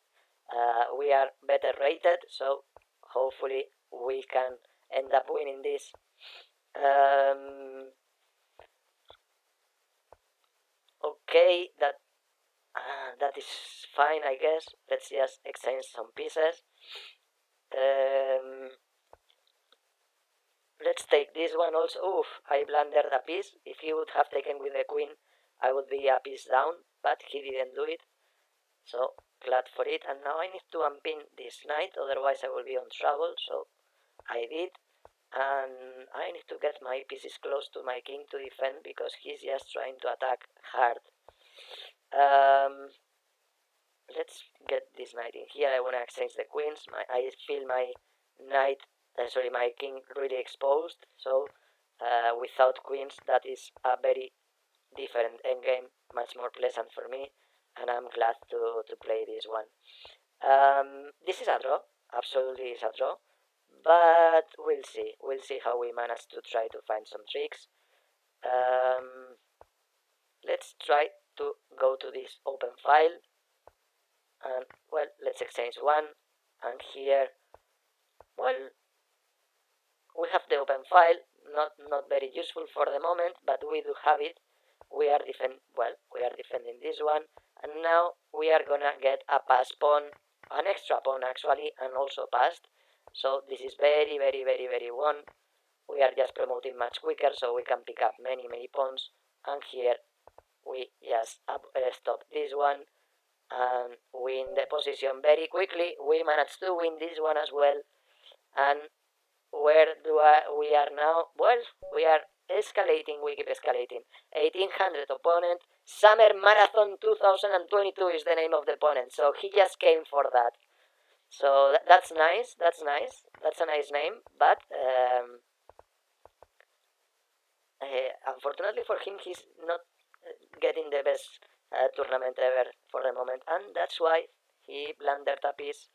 we are better rated, so hopefully we can end up winning this. Okay, that is fine, I guess. Let's just exchange some pieces. Let's take this one also. Oof, I blundered a piece. If he would have taken with the queen, I would be a piece down, but he didn't do it. So, glad for it. And now I need to unpin this knight, otherwise I will be on trouble. So, I did. And I need to get my pieces close to my king to defend, because he's just trying to attack hard. Let's get this knight in here. I want to exchange the queens. I feel my my king really exposed. So without queens, that is a very different endgame, much more pleasant for me, and I'm glad to play this one. This is a draw, absolutely is a draw, but we'll see. We'll see how we manage to try to find some tricks. Let's try to go to this open file, and well, let's exchange one, and here, well, we have the open file, not very useful for the moment, but we do have it. We are defending this one, and now we are gonna get a pass pawn, an extra pawn actually, and also passed. So this is very one. We are just promoting much quicker, so we can pick up many pawns, and here we just stop this one and win the position very quickly. We managed to win this one as well, and where we are now? Well, we are escalating, we keep escalating. 1800 opponent, Summer Marathon 2022 is the name of the opponent, so he just came for that. So that's nice, that's a nice name, but unfortunately for him, he's not getting the best tournament ever for the moment, and that's why he blundered a piece.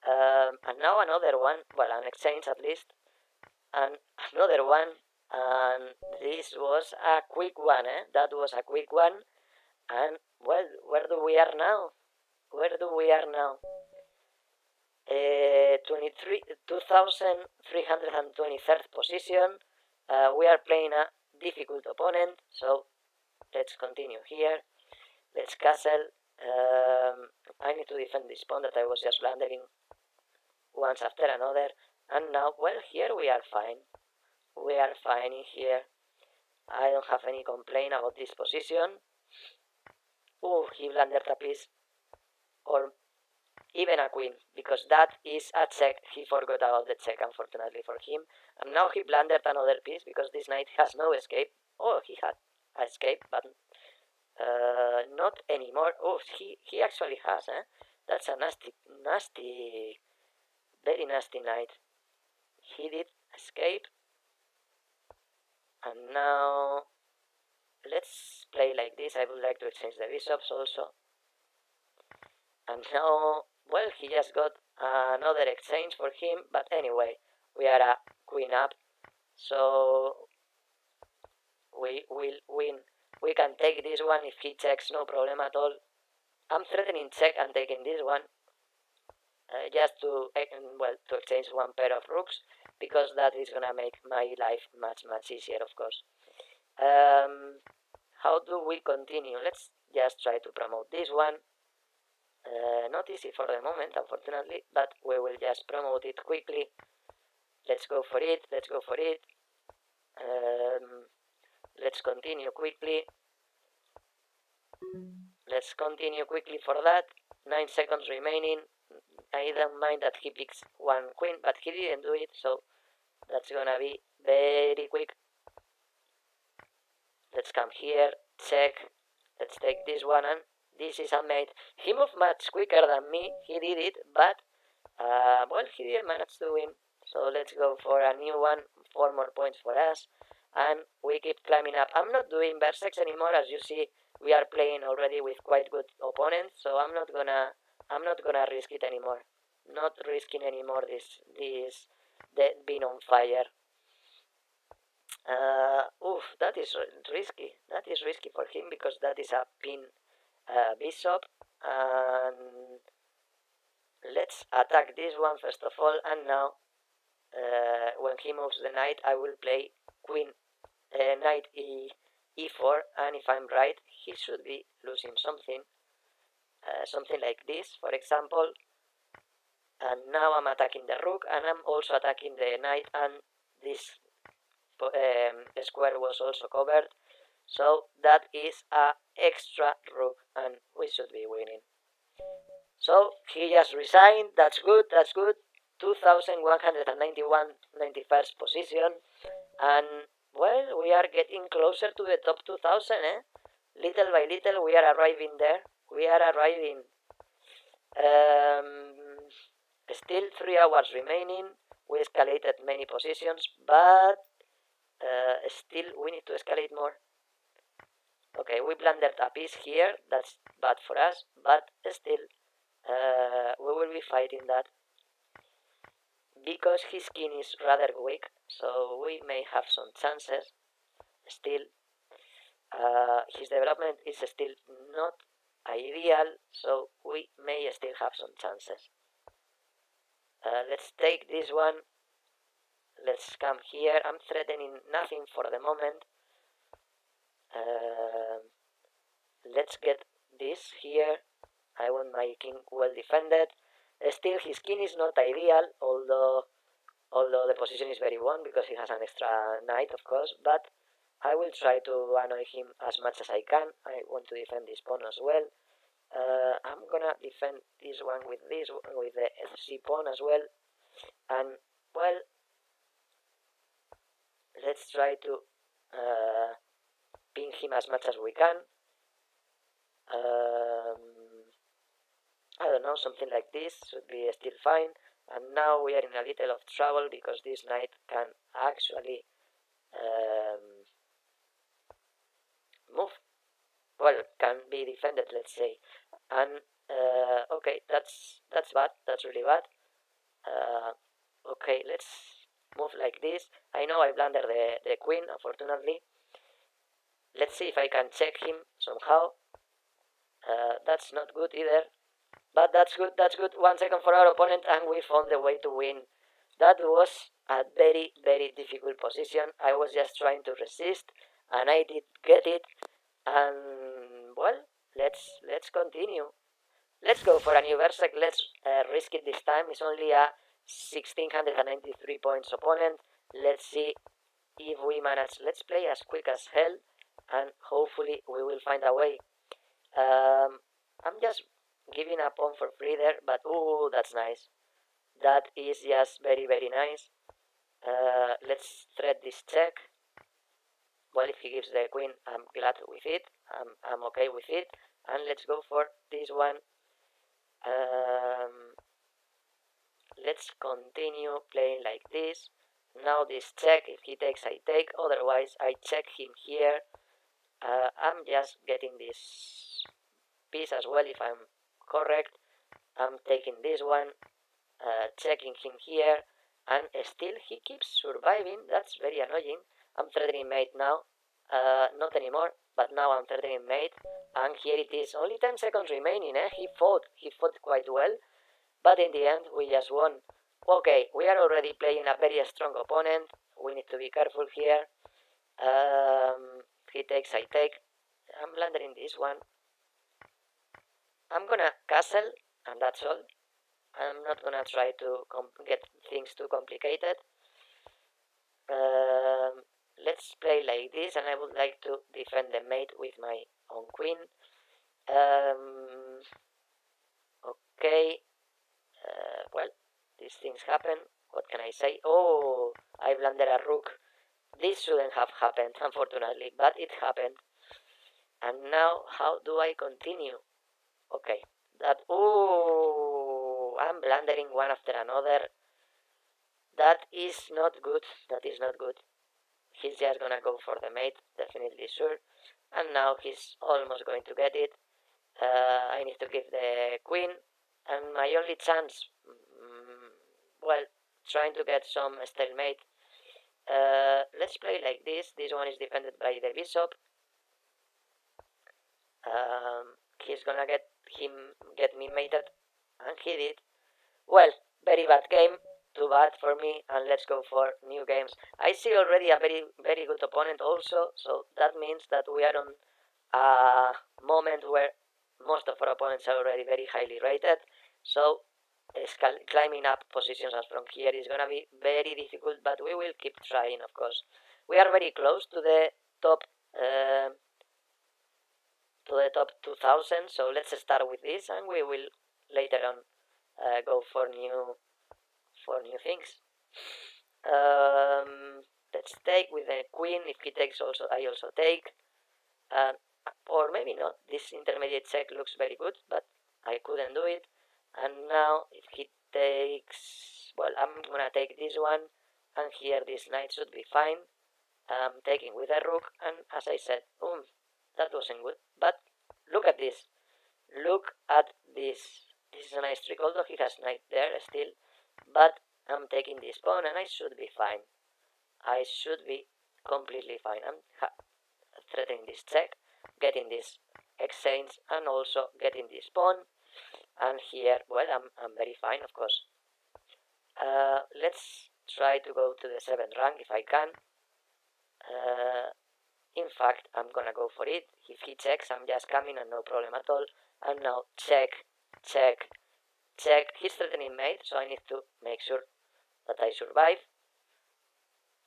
And now another one, well, an exchange at least, and another one, and this was a quick one, that was a quick one, and well, where do we are now? 23rd position. We are playing a difficult opponent, so let's continue here. Let's castle. I need to defend this pawn that I was just blundering once after another, and now, well, here we are fine. We are fine in here. I don't have any complaint about this position. Oh, he blundered a piece, or even a queen, because that is a check. He forgot about the check, unfortunately for him, and now he blundered another piece because this knight has no escape. Oh, he had escape, but not anymore. Oh, he actually has, That's a nasty, very nasty knight. He did escape, and now let's play like this. I would like to exchange the bishops also, and now, well, he just got another exchange for him, but anyway, we are a queen up, so we will win. We can take this one if he checks, no problem at all. I'm threatening check and taking this one, just to exchange one pair of rooks, because that is gonna make my life much easier, of course. How do we continue? Let's just try to promote this one. Not easy for the moment, unfortunately, but we will just promote it quickly. Let's go for it. Let's continue quickly. Let's continue quickly for that. 9 seconds remaining. I don't mind that he picks one queen, but he didn't do it, so that's gonna be very quick. Let's come here, check. Let's take this one, and this is a mate. He moved much quicker than me. He did it, but well, he didn't manage to win. So let's go for a new one. 4 more points for us, and we keep climbing up. I'm not doing Versex anymore, as you see. We are playing already with quite good opponents, so I'm not gonna risk it anymore. Not risking anymore this being on fire. That is risky. That is risky for him because that is a pin bishop, and let's attack this one first of all. And now, when he moves the knight, I will play queen, knight e4, and if I'm right, he should be losing something, something like this, for example. And now I'm attacking the rook, and I'm also attacking the knight, and this square was also covered, so that is a extra rook, and we should be winning. So he just resigned. That's good. 2191, 91st position, and well, we are getting closer to the top 2000, Little by little we are arriving there. Still 3 hours remaining. We escalated many positions, but still we need to escalate more. Okay, we blundered a piece here, that's bad for us, but still, we will be fighting that. Because his king is rather weak, so we may have some chances. Still, his development is still not ideal, so we may still have some chances. Let's take this one. Let's come here. I'm threatening nothing for the moment. Let's get this here. I want my king well defended. Still, his king is not ideal, although the position is very one because he has an extra knight, of course. But I will try to annoy him as much as I can. I want to defend this pawn as well. I'm gonna defend this one with the FC pawn as well. And well, let's try to pin him as much as we can. I don't know, something like this should be still fine. And now we are in a little of trouble because this knight can actually move. Well, can be defended, let's say. And okay, that's bad. That's really bad. Okay, let's move like this. I know I blundered the queen, unfortunately. Let's see if I can check him somehow. That's not good either. But that's good, that's good. 1 second for our opponent, and we found the way to win. That was a very, very difficult position. I was just trying to resist, and I did get it. And well, let's continue. Let's go for a new Berserk. Let's risk it this time. It's only a 1693 points opponent. Let's see if we manage. Let's play as quick as hell, and hopefully we will find a way. I'm just giving a pawn for free there, but ooh, that's nice. That is just very, very nice. Let's thread this check. Well, if he gives the queen, I'm glad with it. I'm okay with it. And let's go for this one. Let's continue playing like this. Now this check, if he takes, I take. Otherwise, I check him here. I'm just getting this piece as well, if I'm correct. I'm taking this one, checking him here, and still he keeps surviving. That's very annoying. I'm threatening mate now. Not anymore, but now I'm threatening mate. And here it is. Only 10 seconds remaining, eh? He fought quite well. But in the end, we just won. Okay, we are already playing a very strong opponent. We need to be careful here. He takes, I take. I'm blundering this one. I'm gonna castle, and that's all. I'm not gonna try to get things too complicated. Let's play like this, and I would like to defend the mate with my own queen. Okay. Well, these things happen. What can I say? Oh, I blundered a rook. This shouldn't have happened, unfortunately, but it happened. And now, how do I continue? Okay, I'm blundering one after another. That is not good. That is not good. He's just gonna go for the mate, definitely sure. And now he's almost going to get it. I need to give the queen. And my only chance, well, trying to get some stalemate. Let's play like this. This one is defended by the bishop. He's gonna get me mated, and he did. Well, very bad game. Too bad for me, and let's go for new games. I see already a very, very good opponent also, so that means that we are on a moment where most of our opponents are already very highly rated. So climbing up positions as from here is gonna be very difficult, but we will keep trying, of course. We are very close to the top 2000, so let's start with this, and we will later on go for new things. Let's take with the queen. If he takes, also I also take. Or maybe not. This intermediate check looks very good, but I couldn't do it. And now if he takes, well, I'm gonna take this one, and here this knight should be fine. I'm taking with a rook, and as I said, boom, that wasn't good. But look at this. Look at this. This is a nice trick, although he has knight there still. But I'm taking this pawn and I should be fine. I should be completely fine. I'm threatening this check, getting this exchange, and also getting this pawn. And here, well, I'm very fine, of course. Let's try to go to the 7th rank if I can. In fact, I'm gonna go for it. If he checks, I'm just coming and no problem at all. And now check, check, check. He's threatening mate, so I need to make sure that I survive.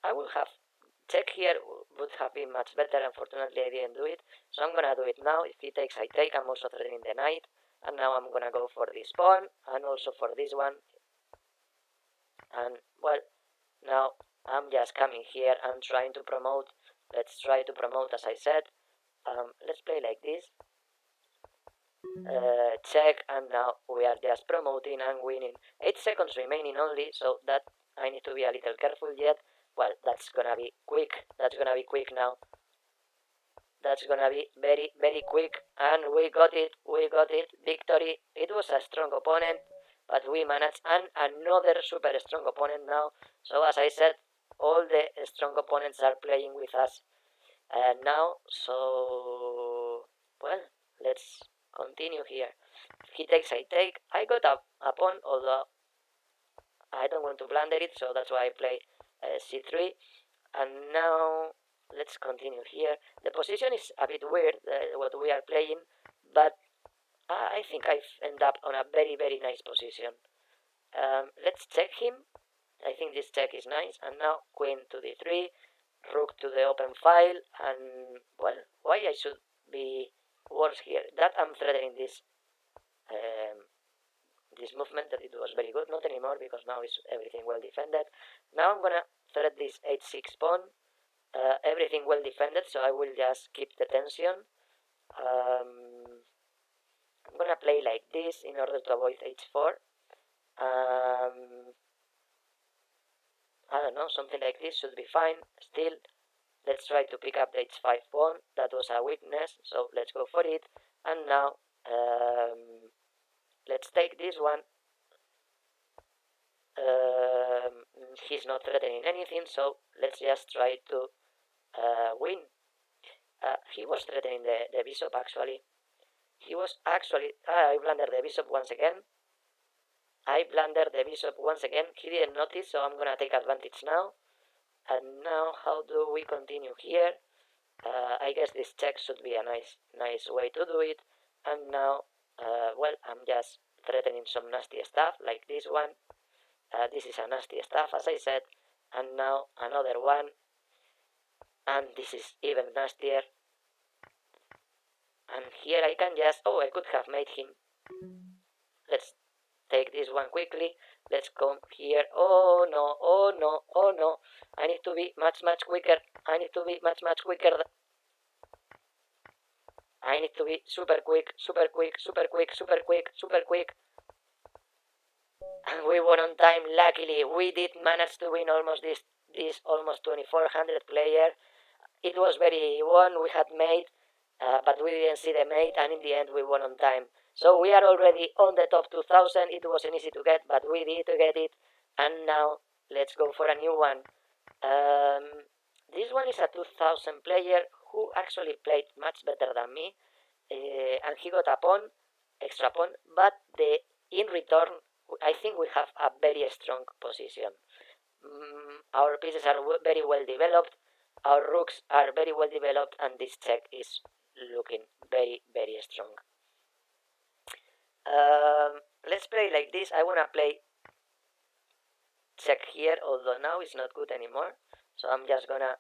I would have check here would have been much better. Unfortunately, I didn't do it, so I'm gonna do it now. If he takes, I take. I'm also threatening the knight, and now I'm gonna go for this pawn and also for this one. And well, now I'm just coming here and trying to promote. Let's try to promote, as I said. Let's play like this. Check, and now we are just promoting and winning. 8 seconds remaining only, so that I need to be a little careful yet. Well, that's gonna be quick. That's gonna be quick now. That's gonna be very, very quick. And we got it. We got it. Victory. It was a strong opponent, but we managed. And another super strong opponent now. So as I said, all the strong opponents are playing with us now. So, well, let's continue here. If he takes, I take. I got a pawn, although I don't want to blunder it, so that's why I play c3. And now let's continue here. The position is a bit weird, what we are playing, but I think I've ended up on a very, very nice position. Let's check him. I think this check is nice. And now queen to d3, rook to the open file, and well, why I should be worse here? That I'm threatening this this movement, that it was very good. Not anymore, because now is everything well defended. Now I'm gonna threat this h6 pawn. Everything well defended, so I will just keep the tension. I'm gonna play like this in order to avoid h4. I don't know, something like this should be fine. Still, let's try to pick up the h5 pawn. That was a weakness, so let's go for it. And now let's take this one. He's not threatening anything, so let's just try to win. He was threatening the bishop, actually. He was actually... I blundered the bishop once again. He didn't notice, so I'm gonna take advantage now. And now, how do we continue here? I guess this check should be a nice way to do it. And now, well, I'm just threatening some nasty stuff, like this one. This is a nasty stuff, as I said. And now another one. And this is even nastier. And here I can just... Oh, I could have made him. Let's take this one quickly. Let's come here. Oh no, oh no, oh no. I need to be much quicker. I need to be much quicker. I need to be super quick. And we won on time, luckily. We did manage to win almost this almost 2400 player. It was very won, we had mate, but we didn't see the mate, and in the end we won on time. So we are already on the top 2000. It wasn't easy to get, but we did get it. And now let's go for a new one. This one is a 2000 player who actually played much better than me, and he got a pawn, extra pawn, but in return I think we have a very strong position. Our pieces are very well developed, our rooks are very well developed, and this check is looking very strong. Let's play like this. I wanna play check here, although now it's not good anymore, so I'm just gonna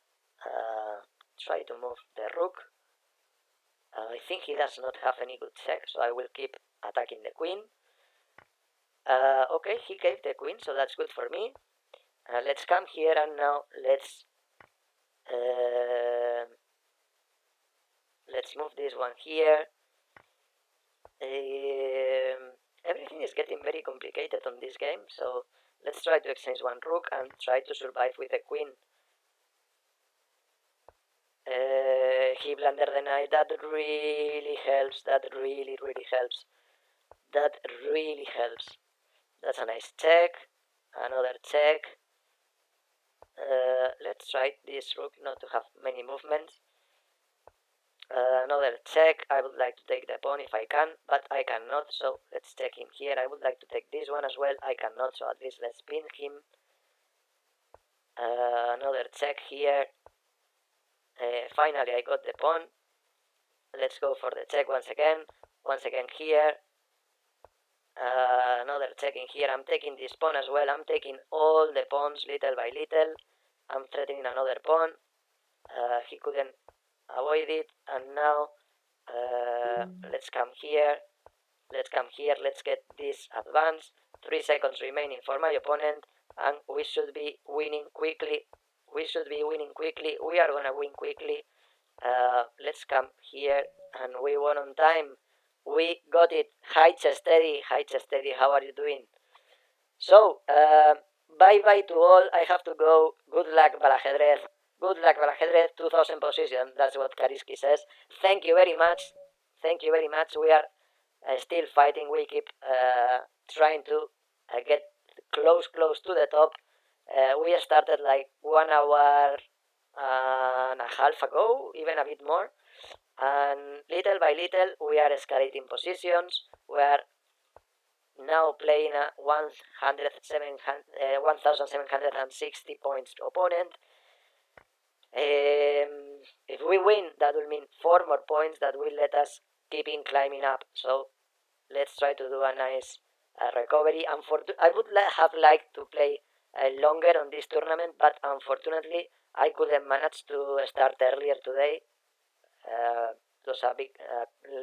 try to move the rook. I think he does not have any good check, so I will keep attacking the queen. Okay, he gave the queen, so that's good for me. Let's come here, and now let's move this one here. Everything is getting very complicated on this game, so let's try to exchange one rook and try to survive with the queen. He blundered the knight. That really helps. That really helps. That really helps. That's a nice check. Another check. Let's try this rook not to have many movements. Another check. I would like to take the pawn if I can, but I cannot, so let's check him here. I would like to take this one as well. I cannot, so at least let's pin him. Another check here. Finally I got the pawn. Let's go for the check once again. Once again here. Another check in here. I'm taking this pawn as well. I'm taking all the pawns little by little. I'm threatening another pawn. He couldn't avoid it, and now let's come here. Let's come here. Let's get this advance. 3 seconds remaining for my opponent, and we should be winning quickly. We should be winning quickly. We are gonna win quickly. Let's come here, and we won on time. We got it. Hi Chesteady, how are you doing? So, bye-bye to all. I have to go. Good luck, Balajedrez. Good luck, Balajedrez. 2000 position. That's what Kariski says. Thank you very much. Thank you very much. We are still fighting. We keep trying to get close to the top. We started like 1 hour and a half ago, even a bit more. And little by little, we are escalating positions. We are now playing a 1,760 points opponent. If we win, that will mean 4 more points that will let us keep in climbing up. So let's try to do a nice recovery. I would have liked to play longer on this tournament, but unfortunately I couldn't manage to start earlier today. It was a big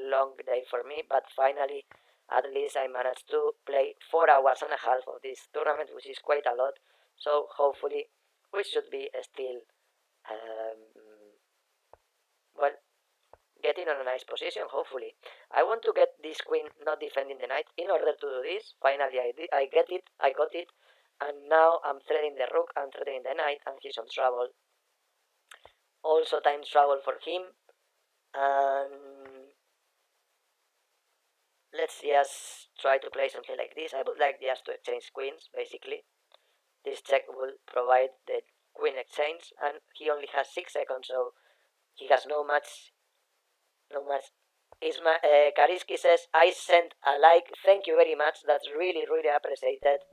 long day for me, but finally at least I managed to play 4 hours and a half of this tournament, which is quite a lot. So hopefully we should be still well, getting on a nice position. Hopefully I want to get this queen not defending the knight. In order to do this, finally I got it, and now I'm threatening the rook, I'm threatening the knight, and he's on trouble. Also time trouble for him. And let's just try to play something like this. I would like just to exchange queens, basically. This check will provide the queen exchange, and he only has 6 seconds, so he has no much. Kariski says, I sent a like. Thank you very much. That's really appreciated.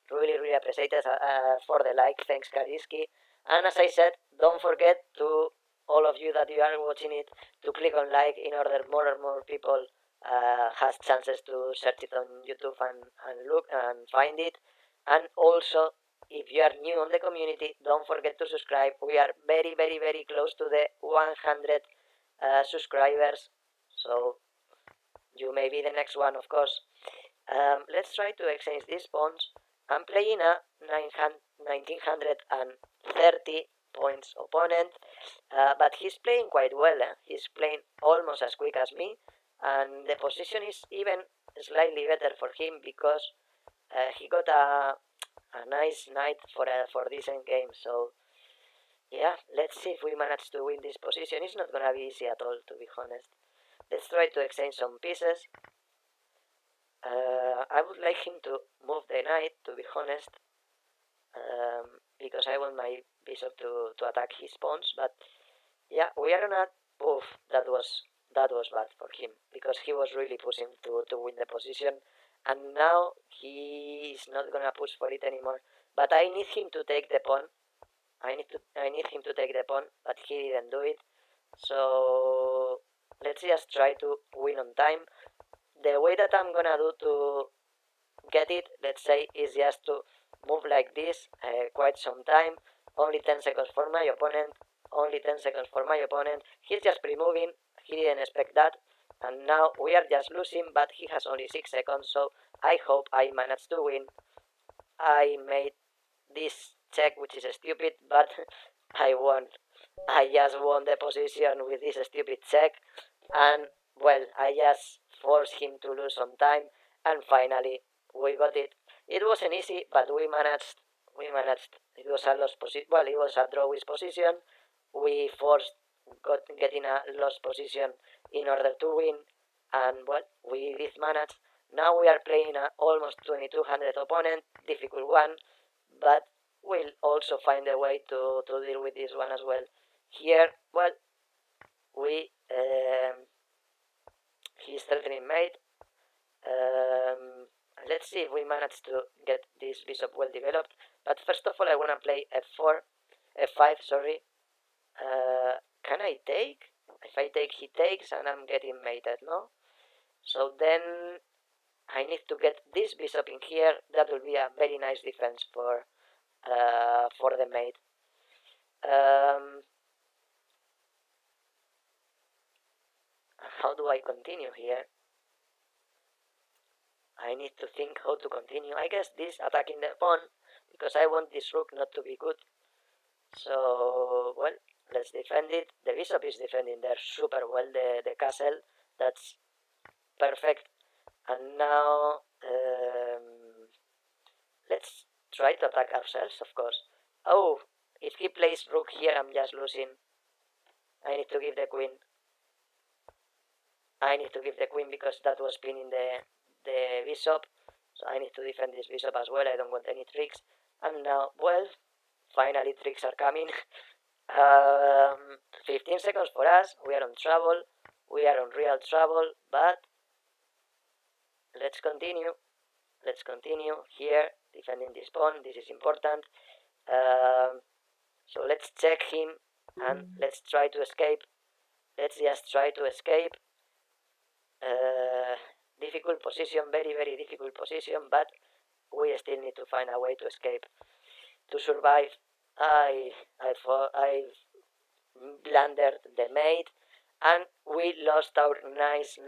Really appreciated for the like. Thanks, Kariski. And as I said, don't forget to all of you that you are watching it to click on like in order more and more people has chances to search it on YouTube and look and find it. And also, if you are new on the community, don't forget to subscribe. We are very close to the 100 subscribers, so you may be the next one, of course. Let's try to exchange these pawns. I'm playing a 1930 points opponent, but he's playing quite well. He's playing almost as quick as me, and the position is even slightly better for him because he got a nice knight for this endgame. So yeah, let's see if we manage to win this position. It's not gonna be easy at all, to be honest. Let's try to exchange some pieces. I would like him to move the knight, to be honest, because I want my bishop to attack his pawns. But yeah, we are gonna. Oof, that was bad for him because he was really pushing to win the position, and now he is not gonna push for it anymore. But I need him to take the pawn. I need him to take the pawn, but he didn't do it. So let's just try to win on time. The way that I'm gonna do to get it, let's say, is just to move like this quite some time. Only 10 seconds for my opponent. Only 10 seconds for my opponent. He's just pre-moving. He didn't expect that. And now we are just losing, but he has only 6 seconds. So I hope I managed to win. I made this check, which is stupid, but I won. I just won the position with this stupid check. And well, I just forced him to lose some time. And finally, we got it. It wasn't easy, but we managed. It was a lost position. Well, it was a drawish position. We forced getting a lost position in order to win, and well, we did manage. Now we are playing an almost 2200 opponent, difficult one, but we'll also find a way to deal with this one as well. Here, well, we he's threatening mate. Let's see if we manage to get this bishop well developed. But first of all, I want to play f4, f5, sorry. Can I take? If I take, he takes, and I'm getting mated, no? So then I need to get this bishop in here. That will be a very nice defense for the mate. How do I continue here? I need to think how to continue. I guess this attacking the pawn, because I want this rook not to be good. So, well, let's defend it. The bishop is defending there super well, the castle. That's perfect. And now, let's try to attack ourselves, of course. Oh, if he plays rook here, I'm just losing. I need to give the queen. I need to give the queen because that was pinning the bishop. So I need to defend this bishop as well. I don't want any tricks. And now, well, finally tricks are coming. 15 seconds for us. We are on trouble. We are on real trouble. But let's continue. Let's continue here, defending this pawn. This is important. So let's check him and let's try to escape. Let's just try to escape. Difficult position, very, very difficult position, but we still need to find a way to escape. To survive, I blundered the mate, and we lost our nice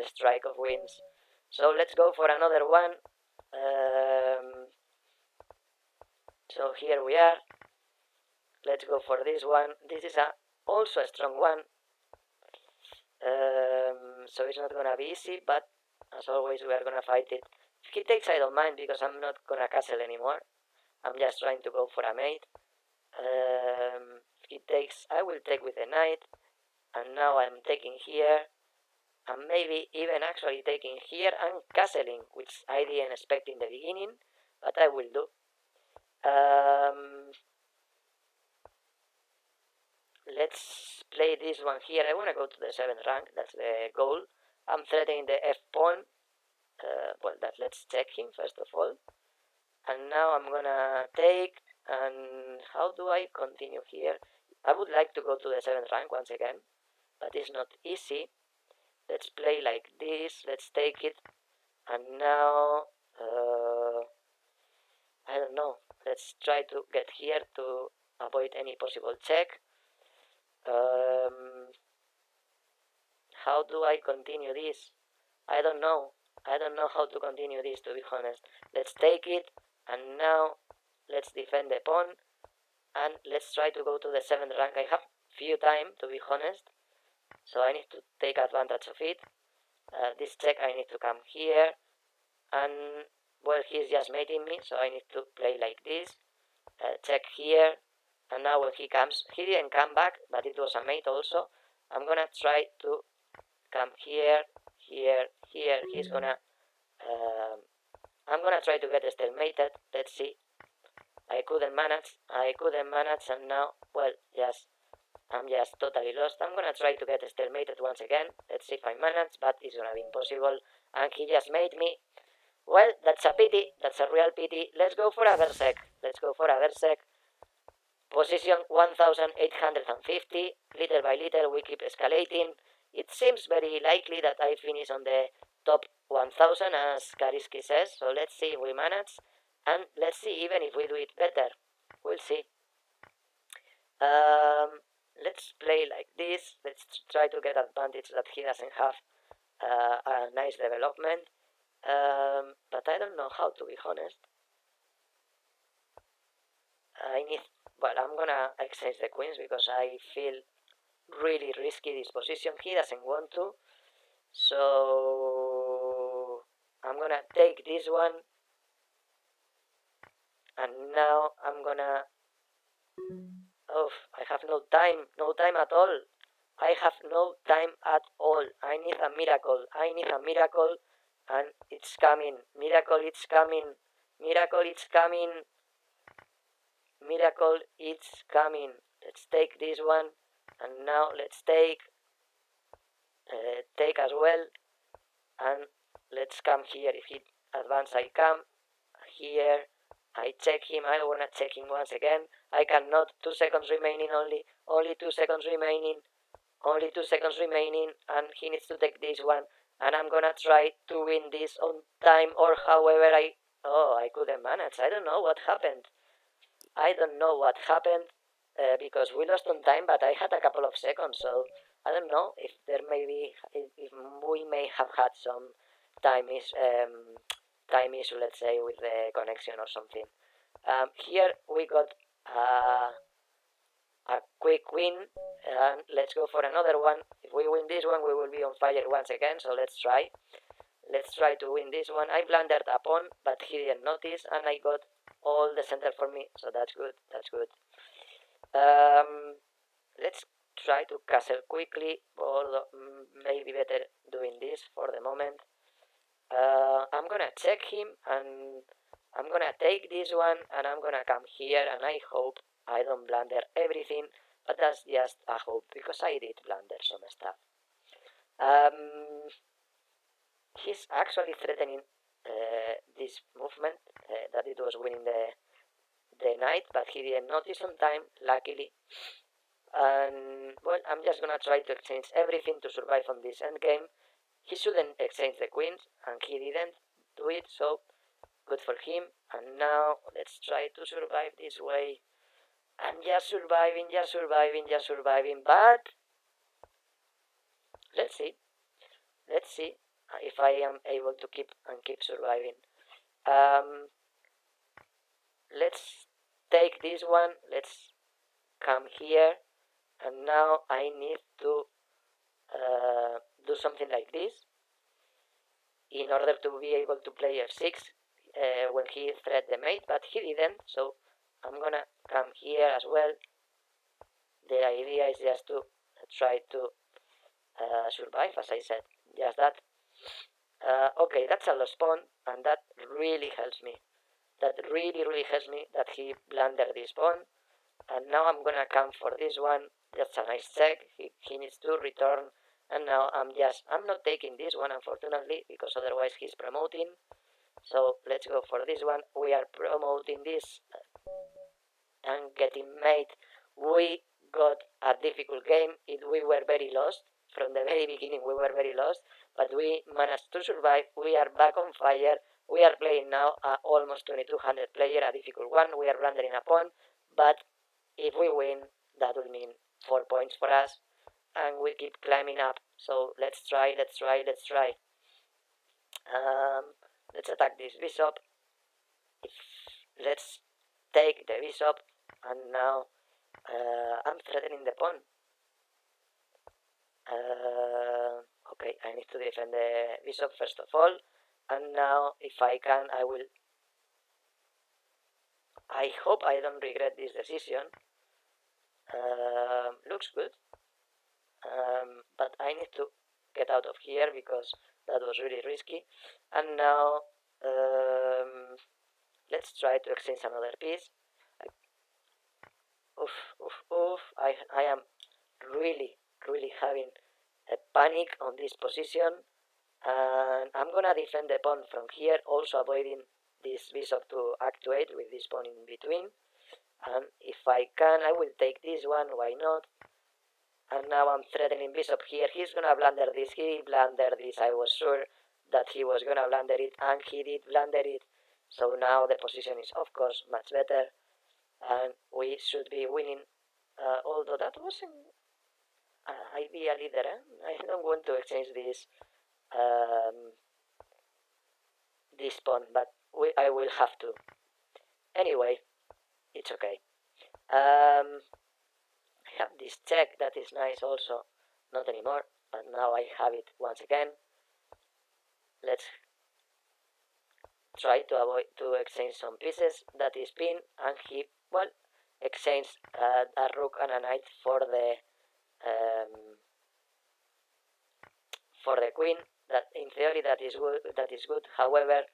strike of wins. So let's go for another one. So here we are. Let's go for this one. This is also a strong one. So it's not gonna be easy, but as always we are gonna fight it. If he takes, I don't mind because I'm not gonna castle anymore. I'm just trying to go for a mate. If he takes, I will take with the knight, and now I'm taking here, and maybe even actually taking here and castling, which I didn't expect in the beginning, but I will do. Let's play this one here. I want to go to the 7th rank. That's the goal. I'm threatening the f pawn. Well, let's check him first of all. And now I'm gonna take. And how do I continue here? I would like to go to the 7th rank once again, but it's not easy. Let's play like this. Let's take it. And now, I don't know. Let's try to get here to avoid any possible check. How do I continue this? I don't know. I don't know how to continue this, to be honest. Let's take it, and now let's defend the pawn, and let's try to go to the 7th rank. I have few time, to be honest, so I need to take advantage of it. This check, I need to come here, and well, he's just mating me, so I need to play like this. Check here, and now when he comes, he didn't come back, but it was a mate also. I'm gonna try to come here, here, here. He's gonna I'm gonna try to get stalemated. Let's see. I couldn't manage, and now, well, yes, I'm just totally lost. I'm gonna try to get stalemated once again. Let's see if I manage, but it's gonna be impossible. And he just made me. Well, that's a pity. That's a real pity. Let's go for a Berserk. Position 1850. Little by little, we keep escalating. It seems very likely that I finish on the top 1000, as Kariski says. So let's see if we manage. And let's see even if we do it better. We'll see. Let's play like this. Let's try to get advantage that he doesn't have a nice development. But I don't know how, to be honest. Well, I'm gonna exchange the queens because I feel really risky this position. He doesn't want to. So I'm gonna take this one. And now I'm gonna... Oh, I have no time at all. I have no time at all. I need a miracle. I need a miracle. And it's coming. Miracle, it's coming. Miracle, it's coming. Miracle, it's coming. Let's take this one. And now let's take as well. And let's come here. If he advance, I come here. I check him. I wanna check him once again. I cannot. 2 seconds remaining only. Only 2 seconds remaining. Only 2 seconds remaining. And he needs to take this one. And I'm gonna try to win this on time or however I... Oh, I couldn't manage. I don't know what happened. I don't know what happened because we lost on time, but I had a couple of seconds, so I don't know if there may be, if we may have had some time issue, let's say, with the connection or something. Here we got a quick win, and let's go for another one. If we win this one, we will be on fire once again, so let's try. Let's try to win this one. I blundered a pawn, but he didn't notice, and I got all the center for me, so that's good, that's good. Let's try to castle quickly, or maybe better doing this for the moment. I'm gonna check him, and I'm gonna take this one, and I'm gonna come here, and I hope I don't blunder everything, but that's just a hope, because I did blunder some stuff. He's actually threatening this movement, that it was winning the knight, but he didn't notice on time, luckily. And, well, I'm just gonna try to exchange everything to survive on this endgame. He shouldn't exchange the queens, and he didn't do it, so good for him. And now, let's try to survive this way. I'm just surviving, but... Let's see if I am able to keep surviving. Let's take this one. Let's come here, and now I need to do something like this in order to be able to play f6 when he threat the mate, but he didn't, so I'm gonna come here as well. The idea is just to try to survive, as I said, just that. Okay, that's a lost pawn, and that really helps me. That really helps me that he blundered this pawn. And now I'm gonna come for this one. That's a nice check. He needs to return. And now I'm not taking this one, unfortunately, because otherwise he's promoting. So let's go for this one. We are promoting this and getting mate. We got a difficult game. We were very lost. From the very beginning we were very lost, but we managed to survive. We are back on fire. We are playing now a almost 2200 player, a difficult one. We are blundering a pawn, but if we win, that will mean 4 points for us, and we keep climbing up. So let's try. Let's attack this bishop. Let's take the bishop, and now I'm threatening the pawn. Okay, I need to defend the bishop first of all, and now if I can, I will. I hope I don't regret this decision. Looks good, but I need to get out of here because that was really risky. And now let's try to exchange another piece. I am really having a panic on this position, and I'm gonna defend the pawn from here, also avoiding this bishop to actuate with this pawn in between. And if I can, I will take this one, why not? And now I'm threatening bishop here. He's gonna blunder this. He blundered this. I was sure that he was gonna blunder it, and he did blunder it. So now the position is, of course, much better, and we should be winning. Although that wasn't idea leader. I don't want to exchange this this pawn, but I will have to. Anyway, it's okay. I have this check that is nice also. Not anymore, but now I have it once again. Let's try to avoid to exchange some pieces. That is pin, and he, well, exchanged a rook and a knight for the for the queen. That in theory that is good. However,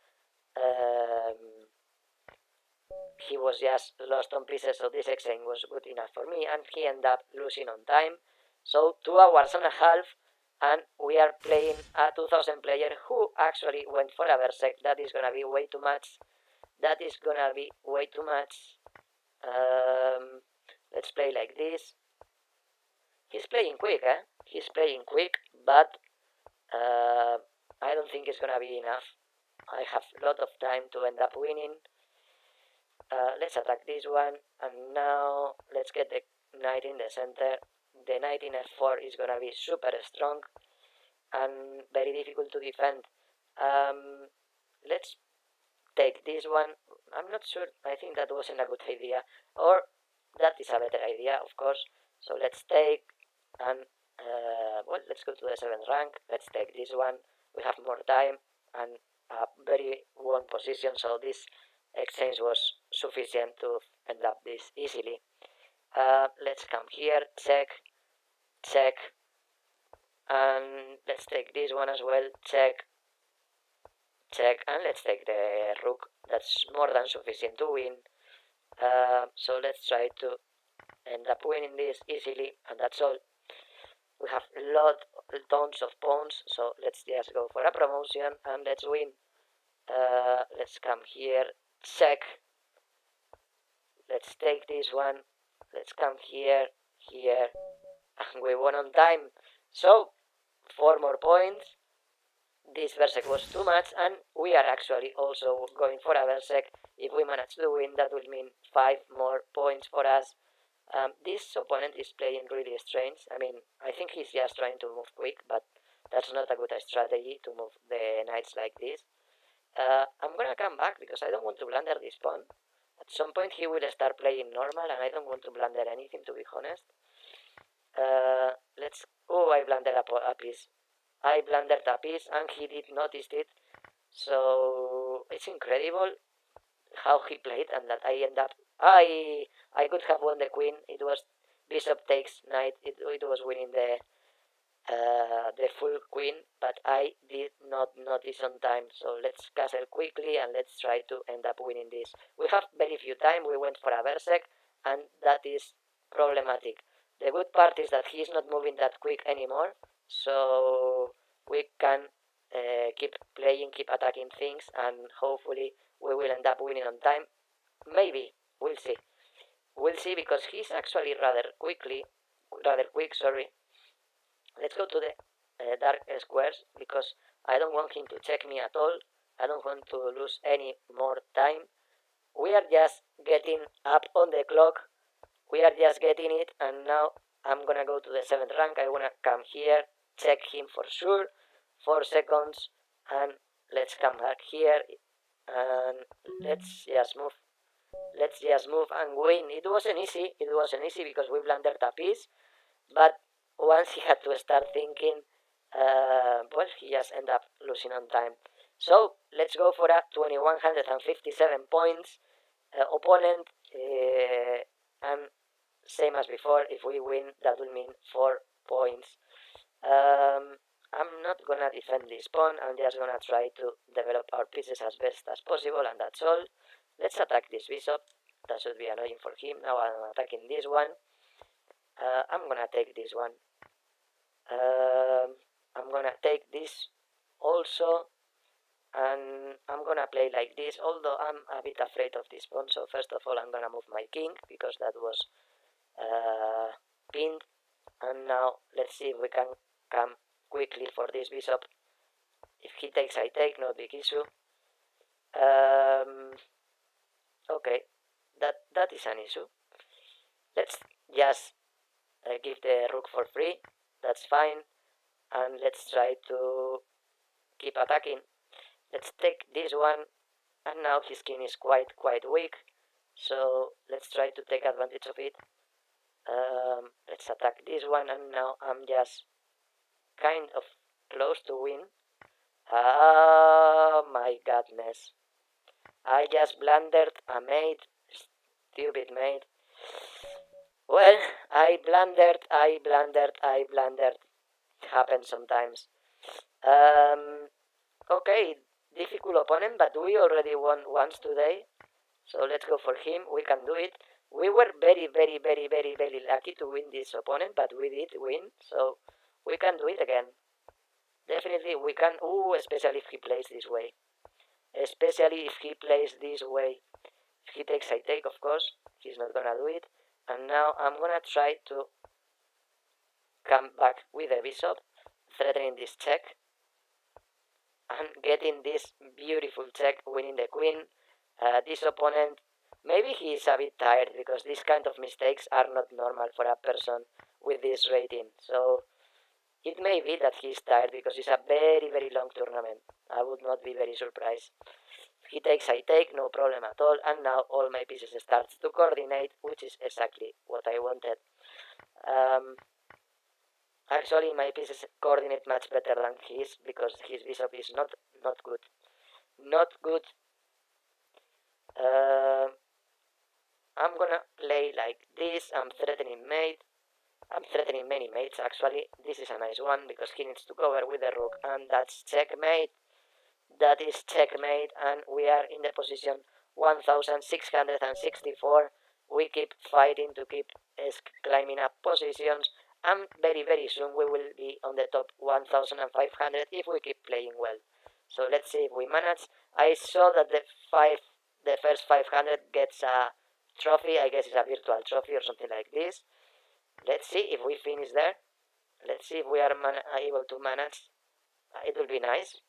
he was just lost on pieces, so this exchange was good enough for me, and he ended up losing on time. So 2 hours and a half, and we are playing a 2000 player who actually went for a Berserk. That is gonna be way too much. That is gonna be way too much. Let's play like this. He's playing quick, eh? He's playing quick, but I don't think it's gonna be enough. I have a lot of time to end up winning. Let's attack this one, and now let's get the knight in the center. The knight in f4 is gonna be super strong and very difficult to defend. Let's take this one. I'm not sure. I think that wasn't a good idea, or that is a better idea, of course. So let's take, and well, let's go to the 7th rank. Let's take this one. We have more time and a very warm position, so this exchange was sufficient to end up this easily. Let's come here, check, check, and let's take this one as well, check, check, and let's take the rook. That's more than sufficient to win. So let's try to end up winning this easily, and that's all. We have tons of pawns, so let's just go for a promotion and let's win. Let's come here, check. Let's take this one. Let's come here, here, and we won on time. So 4 more points. This Berserk was too much, and we are actually also going for a Berserk. If we manage to win, that will mean 5 more points for us. This opponent is playing really strange. I mean, I think he's just trying to move quick, but that's not a good strategy to move the knights like this. I'm gonna come back because I don't want to blunder this pawn. At some point he will start playing normal, and I don't want to blunder anything, to be honest. I blundered a piece. I blundered a piece, and he did notice it. So it's incredible how he played, and that I end up. I could have won the queen. It was bishop takes knight. It was winning the full queen, but I did not notice on time. So let's castle quickly and let's try to end up winning this. We have very few time. We went for a Berserk, and that is problematic. The good part is that he's not moving that quick anymore, so we can keep playing, keep attacking things, and hopefully we will end up winning on time. Maybe. We'll see. We'll see, because he's actually rather quick, sorry. Let's go to the dark squares, because I don't want him to check me at all. I don't want to lose any more time. We are just getting up on the clock. We are just getting it, and now I'm gonna go to the 7th rank. I wanna come here, check him for sure. 4 seconds, and let's come back here, and let's just move. Let's just move and win. It wasn't easy because we blundered a piece, but once he had to start thinking, well, he just ended up losing on time. So let's go for a 2157 points opponent, and same as before, if we win, that will mean 4 points. I'm not gonna defend this pawn. I'm just gonna try to develop our pieces as best as possible, and that's all. Let's attack this bishop. That should be annoying for him. Now I'm attacking this one. I'm gonna take this one. I'm gonna take this also, and I'm gonna play like this, although I'm a bit afraid of this pawn. So first of all, I'm gonna move my king, because that was pinned, and now let's see if we can come quickly for this bishop. If he takes, I take, no big issue. Okay, that is an issue. Let's just give the rook for free. That's fine, and let's try to keep attacking. Let's take this one, and now his king is quite weak, so let's try to take advantage of it. Let's attack this one, and now I'm just kind of close to win. Oh my godness. I just blundered a mate. Stupid mate. Well, I blundered. It happens sometimes. Okay, difficult opponent, but we already won once today. So let's go for him. We can do it. We were very, very, very, very, very lucky to win this opponent, but we did win. So we can do it again. Definitely we can. Ooh, especially if he plays this way. Especially if he plays this way. If he takes, I take, of course. He's not gonna do it. And now I'm gonna try to come back with the bishop, threatening this check, and getting this beautiful check, winning the queen. This opponent, maybe he is a bit tired because these kind of mistakes are not normal for a person with this rating. So it may be that he's tired because it's a very, very long tournament. I would not be very surprised. He takes, I take, no problem at all. And now all my pieces start to coordinate, which is exactly what I wanted. Actually, my pieces coordinate much better than his because his bishop is not good. Not good. I'm gonna play like this. I'm threatening mate. I'm threatening many mates actually. This is a nice one because he needs to cover with the rook, and that's checkmate. That is checkmate, and we are in the position 1664. We keep fighting to keep climbing up positions, and very, very soon we will be on the top 1500 if we keep playing well. So let's see if we manage. I saw that the first 500 gets a trophy. I guess it's a virtual trophy or something like this. Let's see if we finish there. Let's see if we are able to manage. It will be nice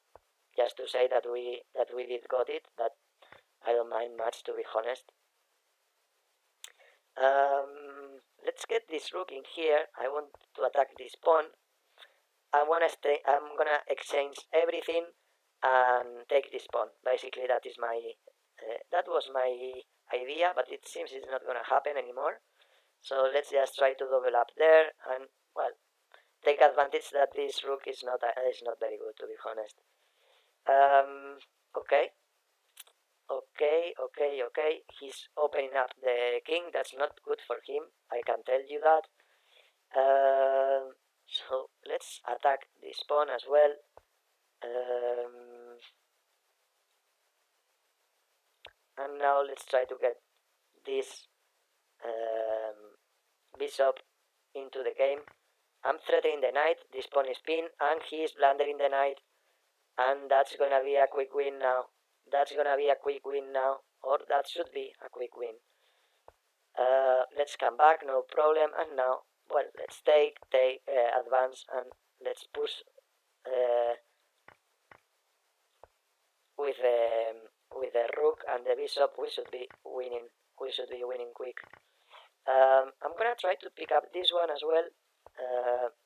just to say that we did got it, but I don't mind much, to be honest. Let's get this rook in here. I want to attack this pawn. I'm gonna exchange everything and take this pawn. Basically, that was my idea, but it seems it's not gonna happen anymore. So let's just try to double up there and, well, take advantage that this rook is not very good, to be honest. Okay. Okay. He's opening up the king. That's not good for him. I can tell you that. So let's attack this pawn as well. And now let's try to get this bishop into the game. I'm threatening the knight. This pawn is pinned, and he is blundering the knight. And that's gonna be a quick win now. That's gonna be a quick win now, or that should be a quick win. Let's come back, no problem. And now, well, let's take advance, and let's push with the rook and the bishop. We should be winning. We should be winning quick. I'm gonna try to pick up this one as well.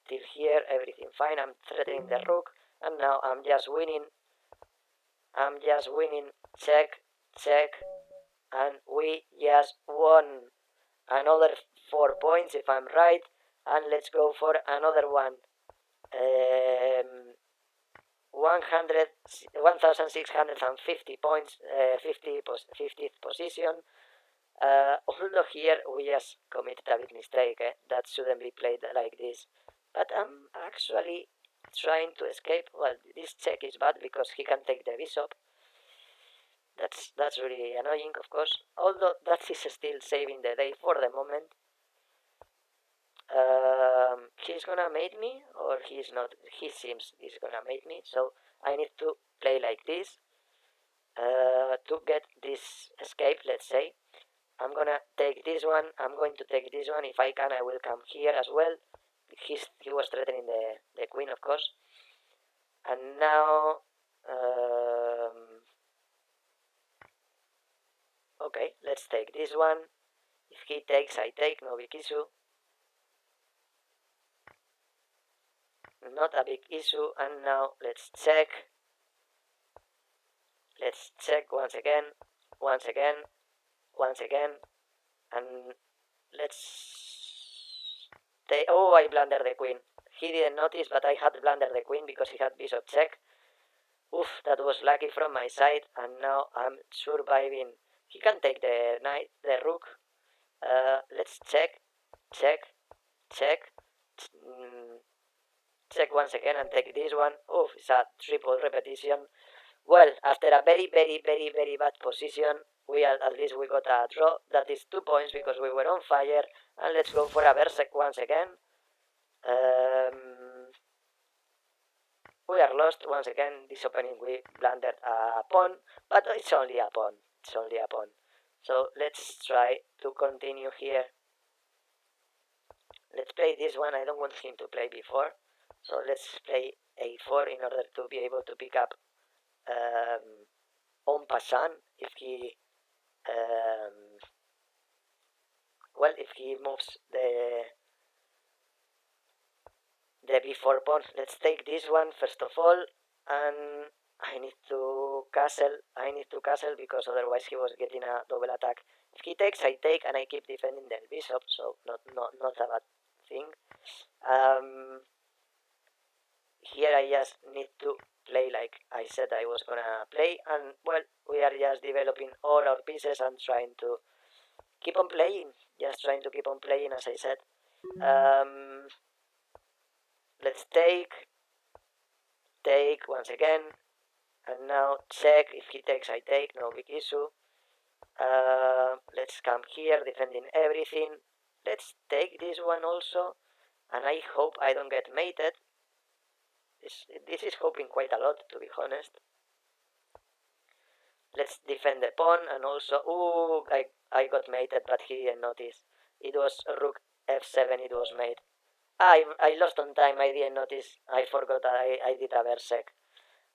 Till here, everything fine. I'm threatening the rook, and now I'm just winning. Check, and we just won. Another 4 points if I'm right, and let's go for another one. 1650 points, 50th position. Although here we just committed a big mistake, that shouldn't be played like this. But I'm actually trying to escape. Well, this check is bad because he can take the bishop. That's really annoying, of course. Although that is still saving the day for the moment. He's gonna mate me, or he's not. He seems he's gonna mate me. So I need to play like this to get this escape. Let's say I'm gonna take this one. I'm going to take this one. If I can, I will come here as well. He was threatening the queen, of course. And now, okay, let's take this one. If he takes, I take. No big issue. Not a big issue. And now let's check. Let's check once again, and let's take. Oh, I blundered the queen. He didn't notice, but I had blundered the queen because he had bishop check. Oof, that was lucky from my side, and now I'm surviving. He can take the knight, the rook. Let's check. check once again and take this one. Oof, it's a triple repetition. Well, after a very bad position, at least we got a draw. That is 2 points because we were on fire. And let's go for a berserk once again. We are lost once again. This opening we blundered a pawn, but it's only a pawn. It's only a pawn. So let's try to continue here. Let's play this one. I don't want him to play before. So let's play a4 in order to be able to pick up en passant if he if he moves the b4 pawn. Let's take this one first of all, and I need to castle because otherwise he was getting a double attack. If he takes, I take, and I keep defending the bishop, so not a bad thing. Here I just need to play like I said I was gonna play, and well, we are just developing all our pieces and trying to keep on playing, as I said. Let's take once again, and now check. If he takes, I take, no big issue. Let's come here, defending everything. Let's take this one also, and I hope I don't get mated. This is hoping quite a lot, to be honest. Let's defend the pawn, and also, ooh, I got mated, but he didn't notice. It was rook f7, it was mate. I lost on time, I didn't notice. I forgot I did a berserk.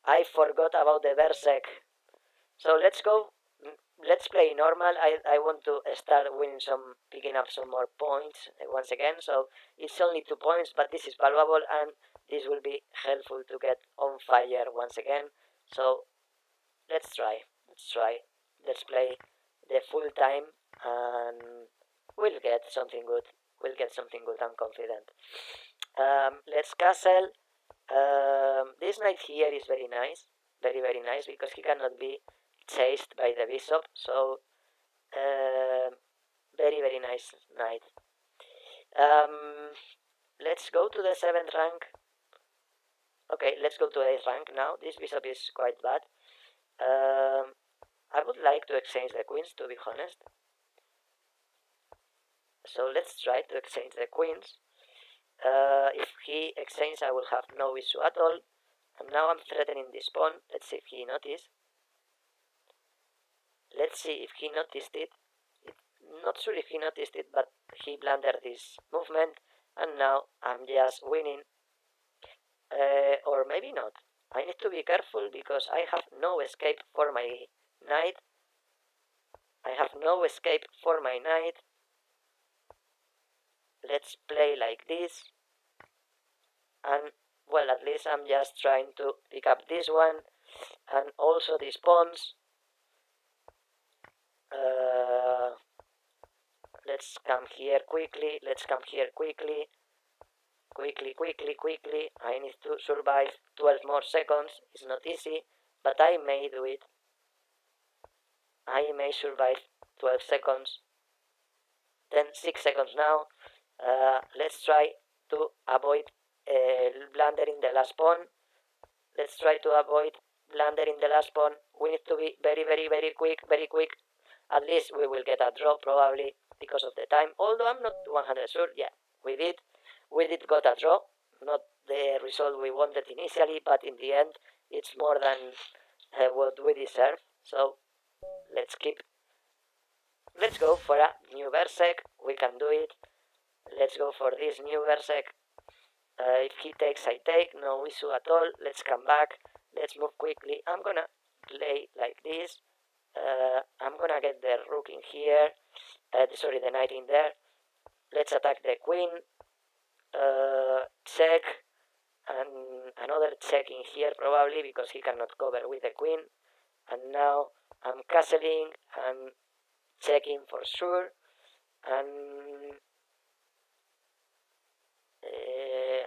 I forgot about the berserk. So let's go. Let's play normal. I want to start winning picking up some more points once again. So it's only 2 points, but this is valuable, and this will be helpful to get on fire once again. So let's try. Let's play the full time, and we'll get something good. I'm confident. Let's castle. This knight here is very nice, very nice, because he cannot be chased by the bishop. So very nice knight. Let's go to the 7th rank. Okay, let's go to 8th rank now. This bishop is quite bad. I would like to exchange the queens, to be honest. So let's try to exchange the queens. If he exchanges, I will have no issue at all. And now I'm threatening this pawn. Let's see if he noticed. Let's see if he noticed it. Not sure if he noticed it, but he blundered this movement. And now I'm just winning. Or maybe not. I need to be careful because I have no escape for my knight. Let's play like this. And well, at least I'm just trying to pick up this one and also these pawns. Let's come here quickly. Quickly. I need to survive 12 more seconds. It's not easy, but I may do it. I may survive 12 seconds. Then 6 seconds now. Let's try to avoid blundering the last pawn. We need to be very quick. At least we will get a draw probably because of the time. Although I'm not 100 sure. Yeah, we did got a draw. Not the result we wanted initially, but in the end it's more than what we deserve. So let's go for a new berserk. We can do it. Let's go for this new berserk. If he takes, I take. No issue at all. Let's come back. Let's move quickly. I'm gonna play like this. I'm gonna get the rook in here. The knight in there. Let's attack the queen. Check. And another check in here probably because he cannot cover with the queen. And now I'm castling and checking for sure. And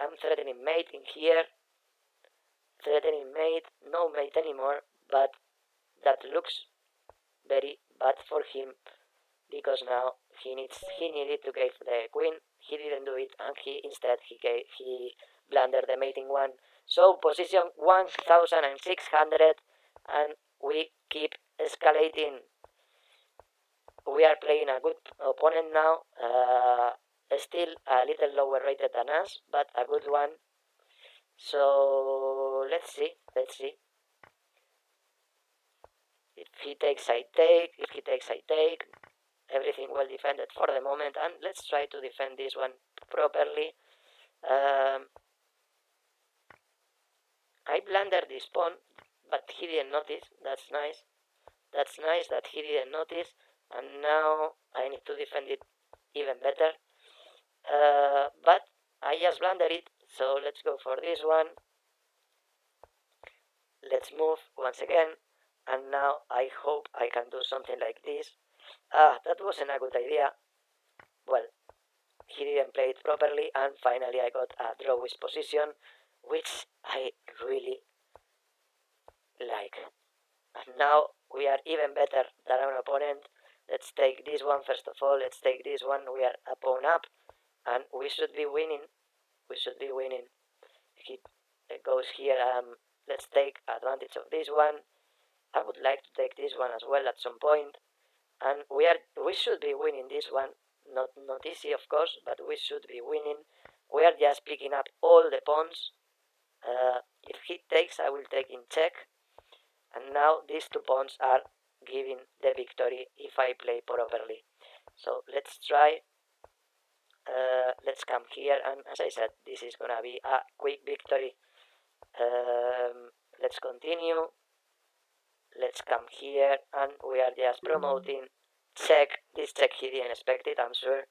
I'm threatening mate in here. No mate anymore, but that looks very bad for him because now he needed to give the queen. He didn't do it, and he blunder the mating one. So position 1600, and we keep escalating. We are playing a good opponent now, still a little lower rated than us, but a good one. So let's see. If he takes, I take. If he takes, I take. Everything well defended for the moment, and let's try to defend this one properly. I blundered this pawn, but he didn't notice. That's nice. That's nice that he didn't notice, and now I need to defend it even better. But I just blundered it, so let's go for this one. Let's move once again, and now I hope I can do something like this. That wasn't a good idea. Well, he didn't play it properly, and finally I got a drawish position, which I really like. And now we are even better than our opponent. Let's take this one first of all. Let's take this one. We are a pawn up, and we should be winning. He goes here. Let's take advantage of this one. I would like to take this one as well at some point, and we should be winning this one. Not easy, of course, but we should be winning. We are just picking up all the pawns. If he takes, I will take in check. And now these 2 pawns are giving the victory if I play properly. So let's try. Let's come here, and as I said, this is gonna be a quick victory. Let's continue. Let's come here, and we are just promoting. Check. This check he didn't expect it, I'm sure.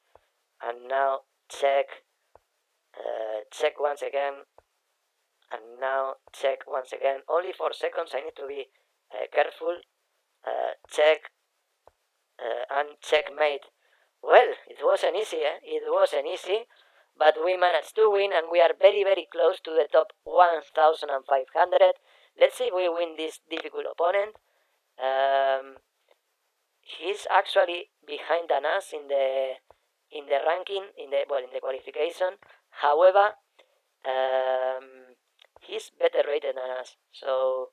And now check. Check once again. And now check once again. Only 4 seconds. I need to be careful. Check. And checkmate. Well, it wasn't easy, It wasn't easy, but we managed to win, and we are very, very close to the top 1,500. Let's see if we win this difficult opponent. He's actually behind us in the ranking, in the qualification. However, he's better rated than us. So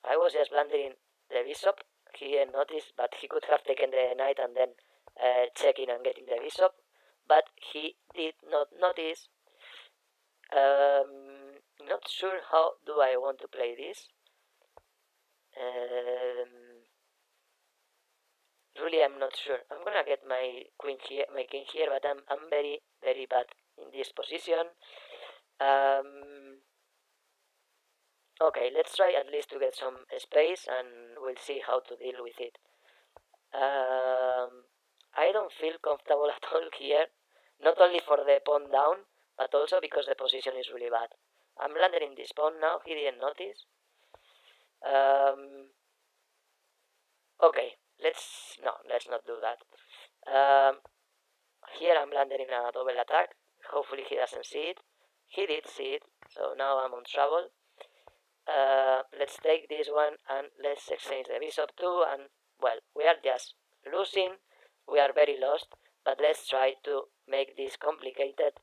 I was just blundering the bishop. He didn't notice, but he could have taken the knight and then checking and getting the bishop. But he did not notice. Not sure how do I want to play this. Really, I'm not sure. I'm gonna get my king here, but I'm very, very bad in this position. Okay, let's try at least to get some space, and we'll see how to deal with it. I don't feel comfortable at all here, not only for the pawn down, but also because the position is really bad. I'm blundering this pawn now. He didn't notice. Okay, let's not do that. Here I'm blundering a double attack. Hopefully he doesn't see it. He did see it, so now I'm on trouble. Let's take this one, and let's exchange the bishop too, and well, we are just losing. We are very lost, but let's try to make this complicated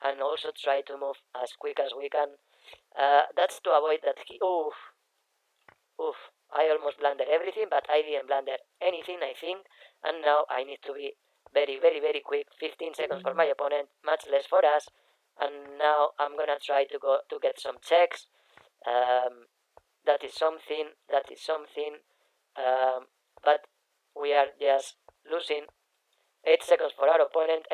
and also try to move as quick as we can. That's to avoid that he... Oof. I almost blundered everything, but I didn't blunder anything, I think. And now I need to be very, very, very quick. 15 seconds for my opponent, much less for us. And now I'm gonna try to go to get some checks. That is something. But we are just losing. 8 seconds for our opponent.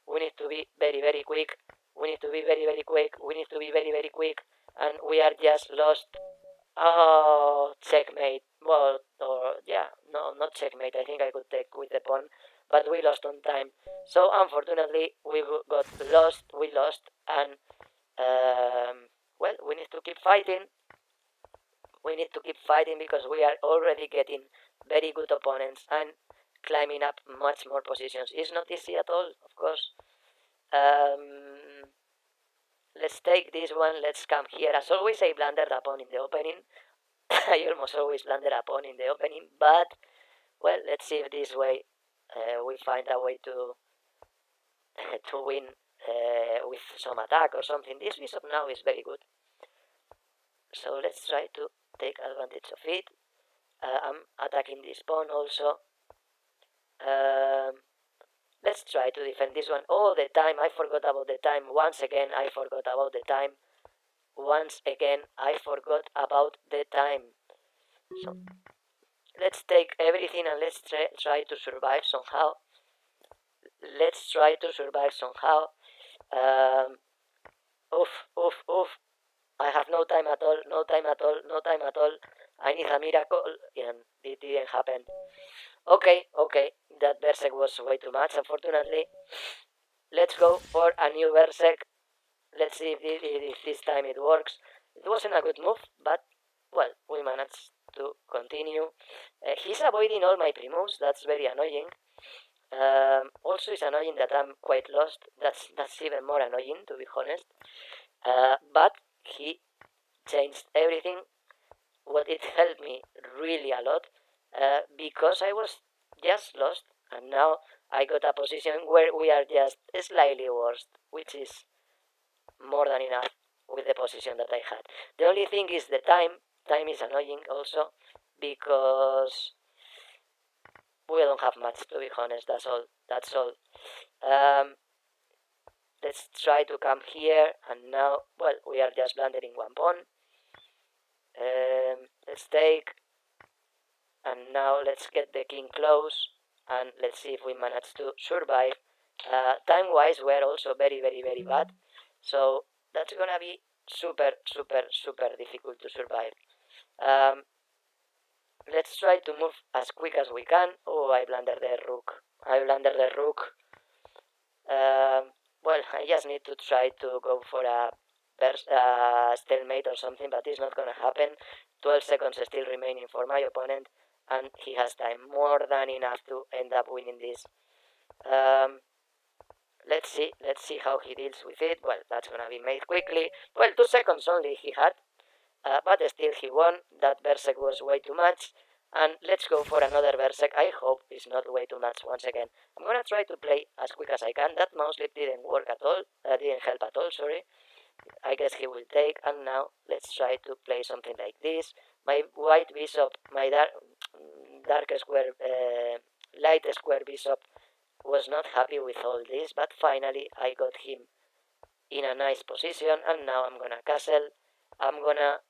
We need to be very, very quick. We need to be very, very quick. And we are just lost. Oh, checkmate. Well, no, not checkmate. I think I could take with the pawn, but we lost on time. So unfortunately, we got lost. We lost, and well, we need to keep fighting. Because we are already getting very good opponents and climbing up much more positions. It's not easy at all, of course. Let's take this one. Let's come here. As always, I blundered a pawn in the opening. I almost always blunder a pawn in the opening, but well, let's see if this way we find a way to to win with some attack or something. This bishop now is very good. So let's try to take advantage of it. I'm attacking this pawn also. Let's try to defend this one. Oh, the time. I forgot about the time. Once again, I forgot about the time. Once again, I forgot about the time. So let's take everything and let's try to survive somehow. Let's try to survive somehow. Oof. I have no time at all, no time at all, no time at all. I need a miracle, and it didn't happen. Okay, that Berserk was way too much, unfortunately. Let's go for a new Berserk. Let's see if this time it works. It wasn't a good move, but, well, we managed to continue. He's avoiding all my primos, that's very annoying. Also, it's annoying that I'm quite lost. That's even more annoying, to be honest. But he changed everything. What it helped me really a lot, because I was just lost, and now I got a position where we are just slightly worse, which is more than enough with the position that I had. The only thing is the time. Time is annoying also, because we don't have much, to be honest. That's all. Let's try to come here, and now, well, we are just blundering one pawn. Let's take, and now let's get the king close, and let's see if we manage to survive. Time-wise, we're also very bad, so that's gonna be super difficult to survive. Let's try to move as quick as we can. Oh, I blundered the rook. Well, I just need to try to go for a stalemate or something, but it's not gonna happen. 12 seconds still remaining for my opponent, and he has time more than enough to end up winning this. Let's see how he deals with it. Well, that's gonna be made quickly. Well, 2 seconds only he had, but still he won. That Berserk was way too much. And let's go for another Berserk. I hope it's not way too much once again. I'm gonna try to play as quick as I can. That mouse slip didn't work at all. Didn't help at all, sorry. I guess he will take, and now let's try to play something like this. My white bishop, my dark square, light square bishop was not happy with all this, but finally I got him in a nice position, and now I'm gonna castle. I'm gonna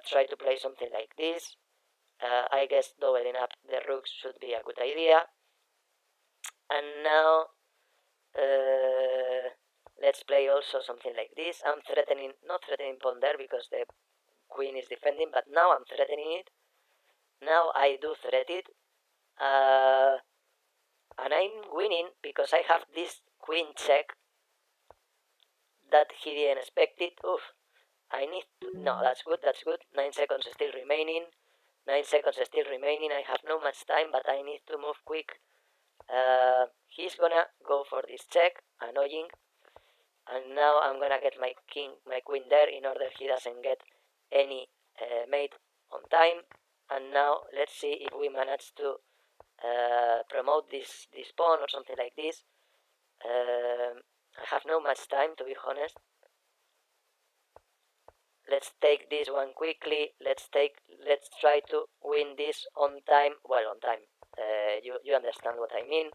try to play something like this. I guess doubling up the rooks should be a good idea. And now let's play also something like this. I'm not threatening pawn there because the queen is defending, but now I'm threatening it. Now I do threat it. And I'm winning because I have this queen check that he didn't expect it. Oof. I need to, no, that's good. 9 seconds still remaining. I have no much time, but I need to move quick. He's gonna go for this check, annoying. And now I'm gonna get my queen there in order he doesn't get any mate on time. And now let's see if we manage to promote this pawn or something like this. I have no much time, to be honest. Let's take this one quickly. Let's try to win this on time. Well, on time. You understand what I mean.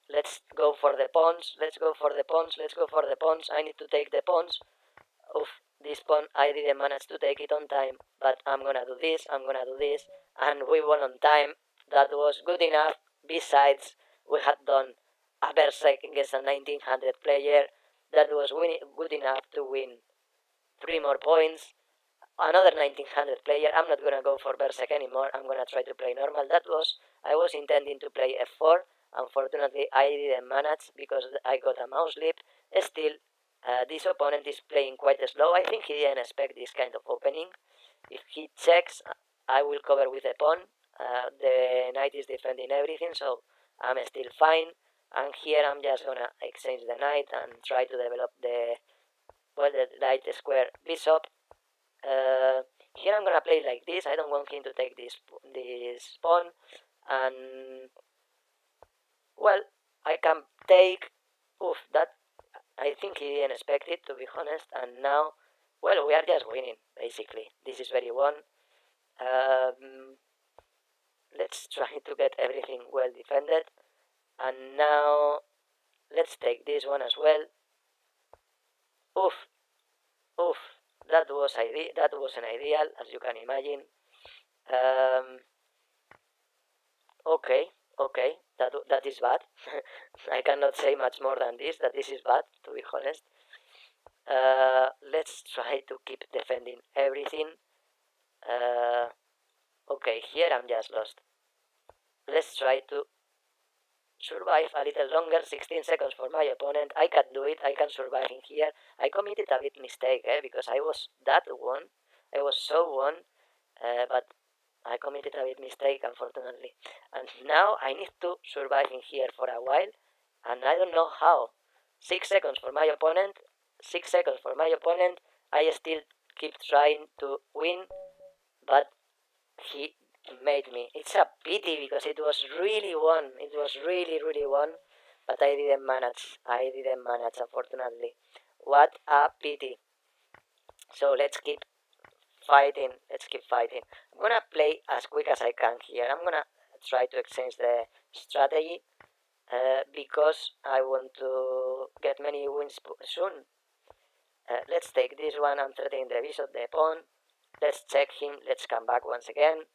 Let's go for the pawns. I need to take the pawns. Oof, this pawn, I didn't manage to take it on time, but I'm gonna do this, and we won on time. That was good enough. Besides, we had done a Berserk against a 1900 player. That was good enough to win 3 more points. Another 1900 player. I'm not gonna go for Berserk anymore. I'm gonna try to play normal. I was intending to play f4. Unfortunately, I didn't manage because I got a mouse slip. Still, this opponent is playing quite slow. I think he didn't expect this kind of opening. If he checks, I will cover with a pawn. The knight is defending everything, so I'm still fine. And here I'm just gonna exchange the knight and try to develop the light square bishop. Here I'm gonna play like this. I don't want him to take this pawn, and well, I can take. Oof, that I think he didn't expect it, to be honest. And now, well, we are just winning basically. This is very one. Um, let's try to get everything well defended. And now let's take this one as well. Oof, oof. That wasn't ideal, as you can imagine. Um, okay, okay. That is bad. I cannot say much more than this. That this is bad, to be honest. Let's try to keep defending everything. Okay, here I'm just lost. Let's try to survive a little longer. 16 seconds for my opponent. I can do it. I can survive in here. I committed a bit mistake, because I was that one. I was so one, but I committed a bit mistake, unfortunately. And now I need to survive in here for a while, and I don't know how. 6 seconds for my opponent. 6 seconds for my opponent. I still keep trying to win, but he made me. It's a pity because it was really one. It was really, really one, but I didn't manage. I didn't manage, unfortunately. What a pity. So let's keep fighting. Let's keep fighting. I'm gonna play as quick as I can here. I'm gonna try to exchange the strategy because I want to get many wins soon. Let's take this one. I'm threatening the bishop, the pawn. Let's check him. Let's come back once again.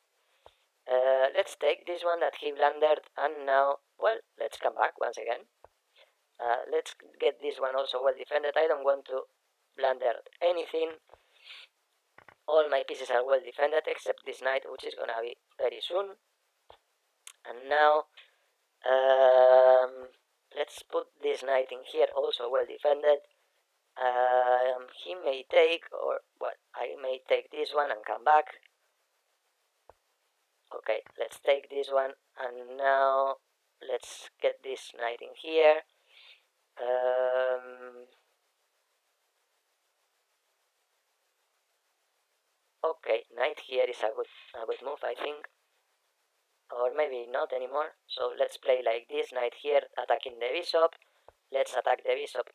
Let's take this one that he blundered, and now, well, let's come back once again. Let's get this one also well defended. I don't want to blunder anything. All my pieces are well defended except this knight, which is gonna be very soon. And now, let's put this knight in here, also well defended. He may take, or well, I may take this one and come back. Okay, let's take this one, and now let's get this knight in here. Okay, knight here is a good move, I think, or maybe not anymore. So let's play like this: knight here, attacking the bishop. Let's attack the bishop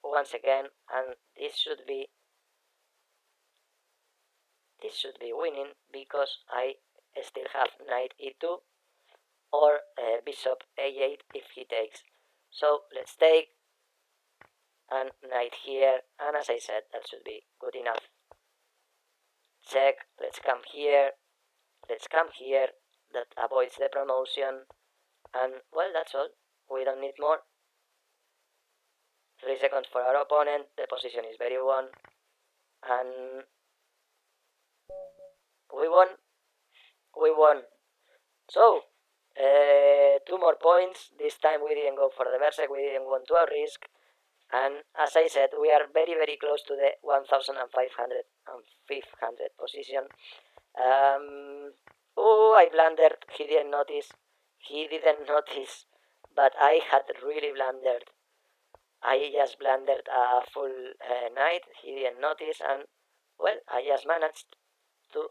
once again, and this should be winning because I still have knight e2 or bishop a8 if he takes. So let's take, and knight here, and as I said, that should be good enough. Check. Let's come here. Let's come here. That avoids the promotion, and well, that's all. We don't need more. 3 seconds for our opponent. The position is very one, and we won. We won. So, 2 more points. This time we didn't go for the Berserk. We didn't want to risk. And as I said, we are very, very close to the 1,500 and 500 position. Oh, I blundered. He didn't notice. He didn't notice. But I had really blundered. I just blundered a full knight. He didn't notice. And, well, I just managed to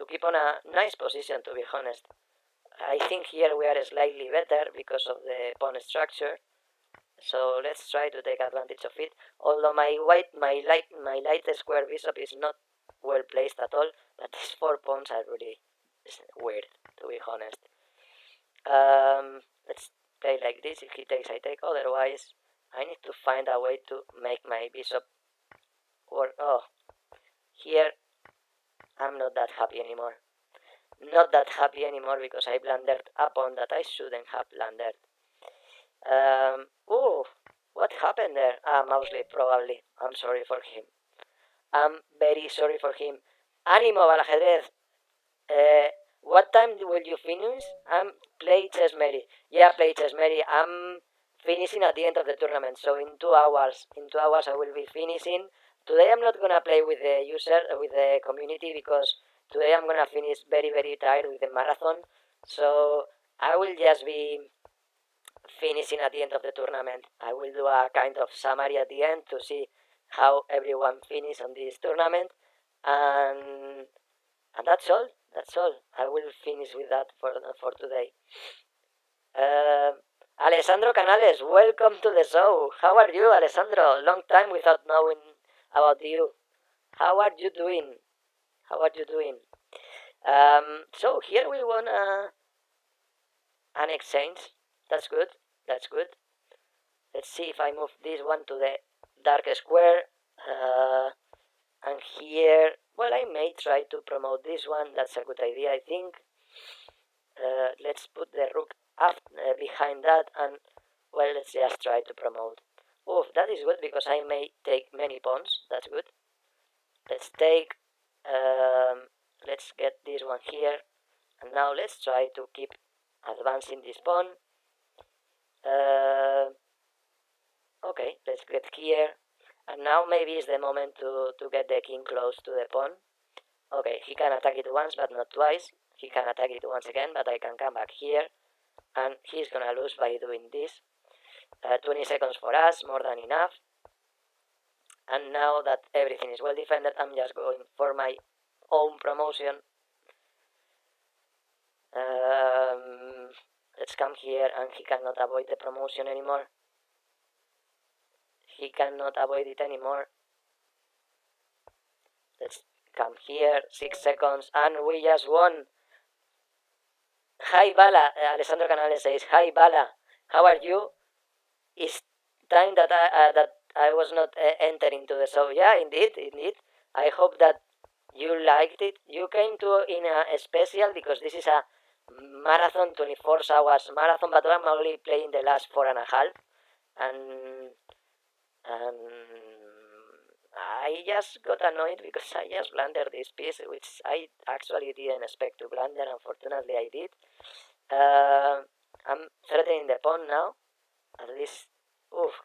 keep on a nice position, to be honest. I think here we are slightly better because of the pawn structure. So let's try to take advantage of it. Although my light square bishop is not well placed at all, but these 4 pawns are really weird, to be honest. Let's play like this. If he takes, I take. Otherwise, I need to find a way to make my bishop work. Oh, here I'm not that happy anymore. Not that happy anymore because I blundered a pawn that I shouldn't have blundered. Oh, what happened there? Mousely, probably. I'm sorry for him. I'm very sorry for him. Ánimo, Balajedrez. What time will you finish? I'm play chess Mary. Yeah, play chess Mary. I'm finishing at the end of the tournament. So in 2 hours, I will be finishing. Today I'm not gonna play with the user, with the community, because today I'm gonna finish very, very tired with the marathon. So I will just be finishing at the end of the tournament. I will do a kind of summary at the end to see how everyone finished on this tournament, and that's all. That's all. I will finish with that for today. Alessandro Canales, welcome to the show. How are you, Alessandro? Long time without knowing about you. How are you doing? How are you doing? So here we want an exchange. That's good. That's good. Let's see if I move this one to the dark square. And here, well, I may try to promote this one. That's a good idea, I think. Let's put the rook up behind that, and well, let's just try to promote. Oh, that is good because I may take many pawns. That's good. Let's take. Let's get this one here, and now let's try to keep advancing this pawn. Okay, let's get here, and now maybe is the moment to get the king close to the pawn. Okay, he can attack it once, but not twice. He can attack it once again, but I can come back here, and he's gonna lose by doing this. 20 seconds for us, more than enough. And now that everything is well defended, I'm just going for my own promotion. Let's come here, and he cannot avoid the promotion anymore. He cannot avoid it anymore. Let's come here, 6 seconds, and we just won. Hi Bala, Alessandro Canales says, hi Bala, how are you? It's time that I was not entering to the show. Yeah, indeed. I hope that you liked it. You came to in a special because this is a marathon, 24 hours marathon, but I'm only playing the last 4.5, and I just got annoyed because I just blundered this piece, which I actually didn't expect to blunder. Unfortunately, I did. I'm threatening the pawn now. At least,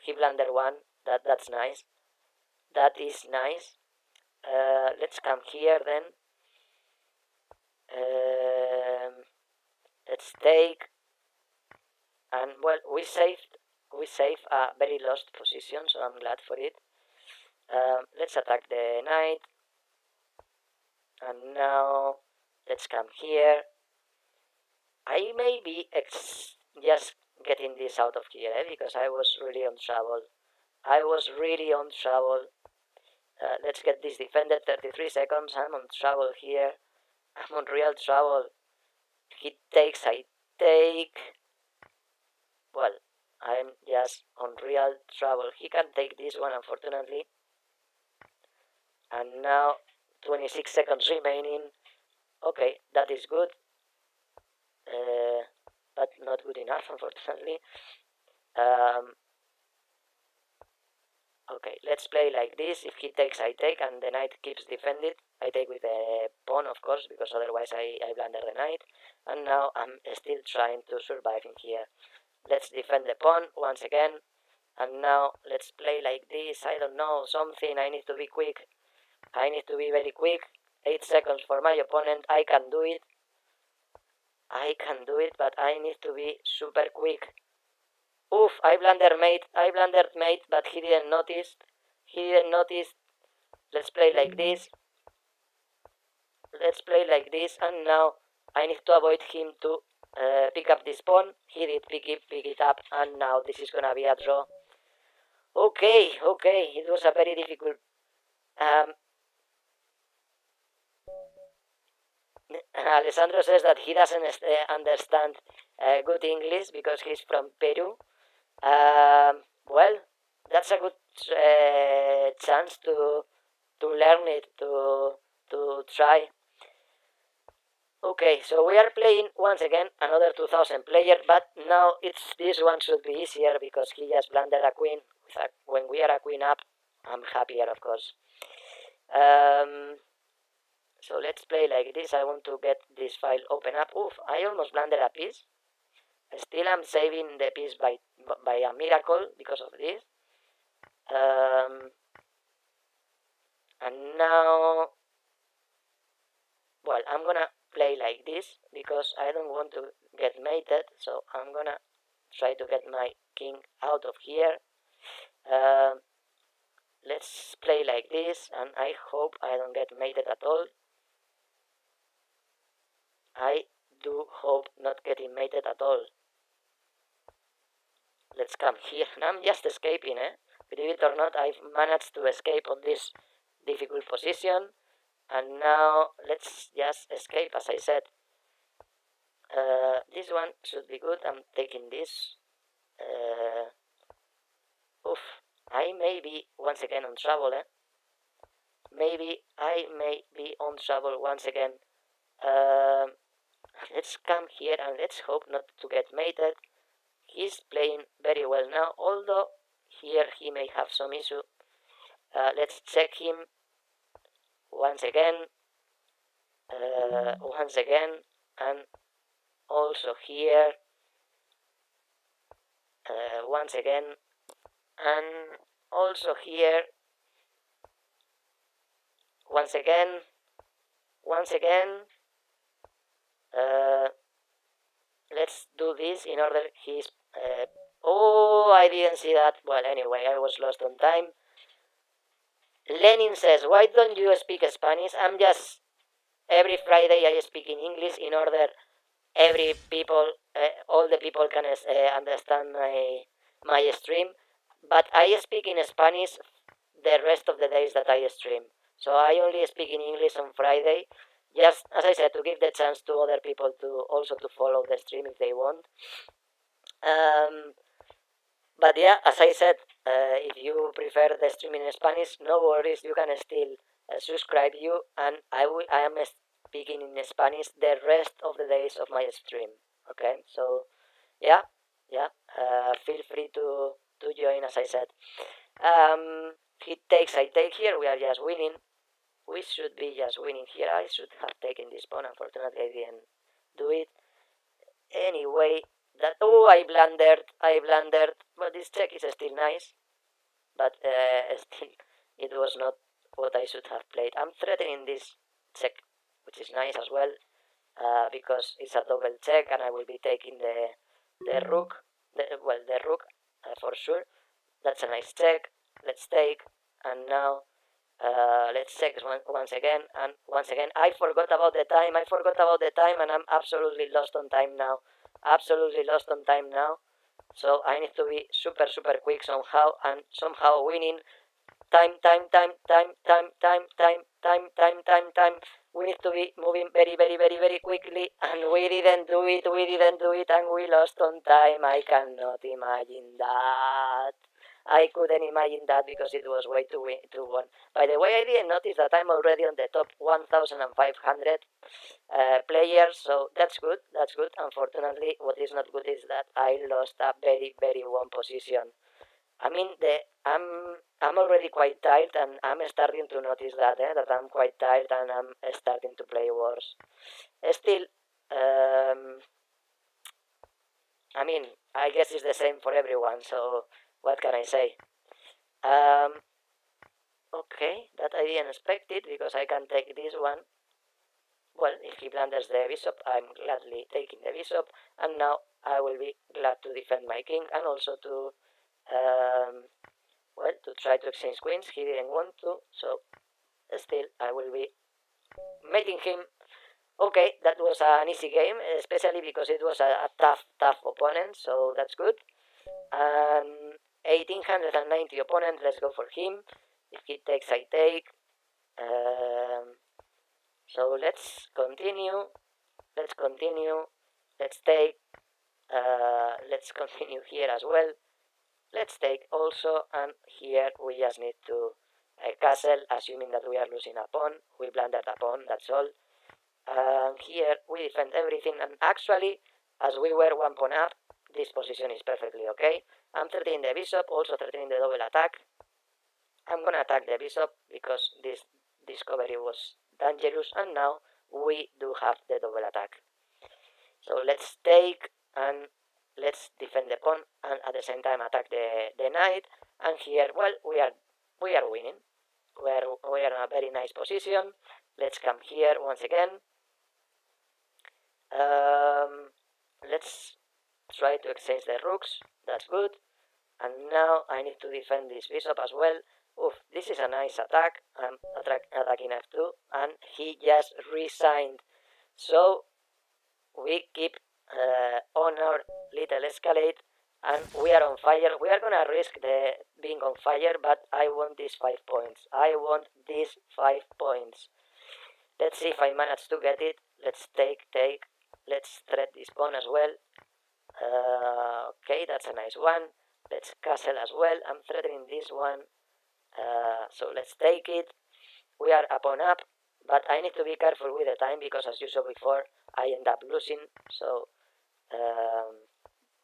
he blundered one. That's nice. That is nice. Let's come here then. Let's take, and well, we saved a very lost position, so I'm glad for it. Let's attack the knight, and now let's come here. I may be just getting this out of here, because I was really on trouble. Let's get this defended. 33 seconds. I'm on trouble here. I'm on real trouble. He takes, I take. Well, I'm just on real trouble. He can take this one, unfortunately. And now 26 seconds remaining. Okay, that is good. But not good enough, unfortunately. Okay, let's play like this. If he takes, I take, and the knight keeps defended. I take with the pawn, of course, because otherwise I blunder the knight. And now I'm still trying to survive in here. Let's defend the pawn once again. And now let's play like this. I don't know, something. I need to be quick. I need to be very quick. 8 seconds for my opponent. I can do it. But I need to be super quick. Oof, I blundered mate, but he didn't notice. Let's play like this. And now I need to avoid him to pick up this pawn. He did pick it up, and now this is gonna be a draw. Okay, it was a very difficult. Alessandro says that he doesn't understand good English because he's from Peru. Well, that's a good chance to learn it, to try. Okay, so we are playing once again another 2000 player, but now this one should be easier because he just blundered a queen. When we are a queen up, I'm happier, of course. So let's play like this. I want to get this file open up. Oof, I almost blundered a piece. Still I'm saving the piece by a miracle because of this. And now, well, I'm gonna play like this because I don't want to get mated, so I'm gonna try to get my king out of here. Let's play like this, and I hope I don't get mated at all. I do hope not getting mated at all. let's come here. Now I'm just escaping, believe it or not, I've managed to escape on this difficult position, and now let's just escape. As I said, this one should be good. I'm taking this. Oof, I may be once again on trouble, maybe I may be on trouble once again. Let's come here and let's hope not to get mated. He's playing very well now, although here he may have some issue. Let's check him once again, and also here, once again, and also here, once again. Let's do this in order he's... oh, I didn't see that. Well, anyway, I was lost on time. Lenin says, why don't you speak Spanish? I'm just... every Friday I speak in English in order all the people can understand my stream. But I speak in Spanish the rest of the days that I stream. So I only speak in English on Friday, just as I said, to give the chance to other people to also to follow the stream if they want. But yeah, as I said, if you prefer the stream in Spanish, no worries, you can still subscribe you, and I am speaking in Spanish the rest of the days of my stream. Okay, so yeah, feel free to join, as I said. He takes, I take here. We are just winning. We should be just winning here. I should have taken this pawn. Unfortunately, I didn't do it. Anyway, I blundered. But this check is still nice. But still, it was not what I should have played. I'm threatening this check, which is nice as well, because it's a double check, and I will be taking the rook. The rook for sure. That's a nice check. Let's take, and now let's check once again, and once again. I forgot about the time, and I'm absolutely lost on time now. So I need to be super quick somehow, and somehow winning. Time. We need to be moving very quickly, and we didn't do it, and we lost on time. I cannot imagine that. I couldn't imagine that because it was way too one. By the way, I didn't notice that I'm already on the top 1,500 players, so that's good. Unfortunately, what is not good is that I lost a very one position. I mean, I'm already quite tired, and I'm starting to notice that I'm quite tired, and I'm starting to play worse. Still, I mean, I guess it's the same for everyone. So what can I say? Okay, that I didn't expect it, because I can take this one. Well, if he blunders the bishop, I'm gladly taking the bishop, and now I will be glad to defend my king, and also to to try to exchange queens. He didn't want to, so still I will be making him. Okay, that was an easy game, especially because it was a tough opponent, so that's good. 1890 opponent, let's go for him. If he takes, I take. So let's continue. Let's take. Let's continue here as well. Let's take also, and here we just need to castle, assuming that we are losing a pawn. We blundered a pawn, that's all. And here we defend everything, and actually, as we were one pawn up, this position is perfectly okay. I'm threatening the bishop, also threatening the double attack. I'm gonna attack the bishop because this discovery was dangerous, and now we do have the double attack. So let's take, and let's defend the pawn, and at the same time attack the knight. And here, well, we are winning. We are in a very nice position. Let's come here once again. Let's try to exchange the rooks. That's good. And now I need to defend this bishop as well. Oof, this is a nice attack. I'm attacking f2, and he just resigned. So we keep on our little escalate, and we are on fire. We are gonna risk the being on fire, but I want these 5 points. I want these 5 points. Let's see if I manage to get it. Let's take. Let's thread this pawn as well. Okay, that's a nice one. Let's castle as well. I'm threatening this one. So let's take it. We are up on up, but I need to be careful with the time because, as you saw before, I end up losing. So,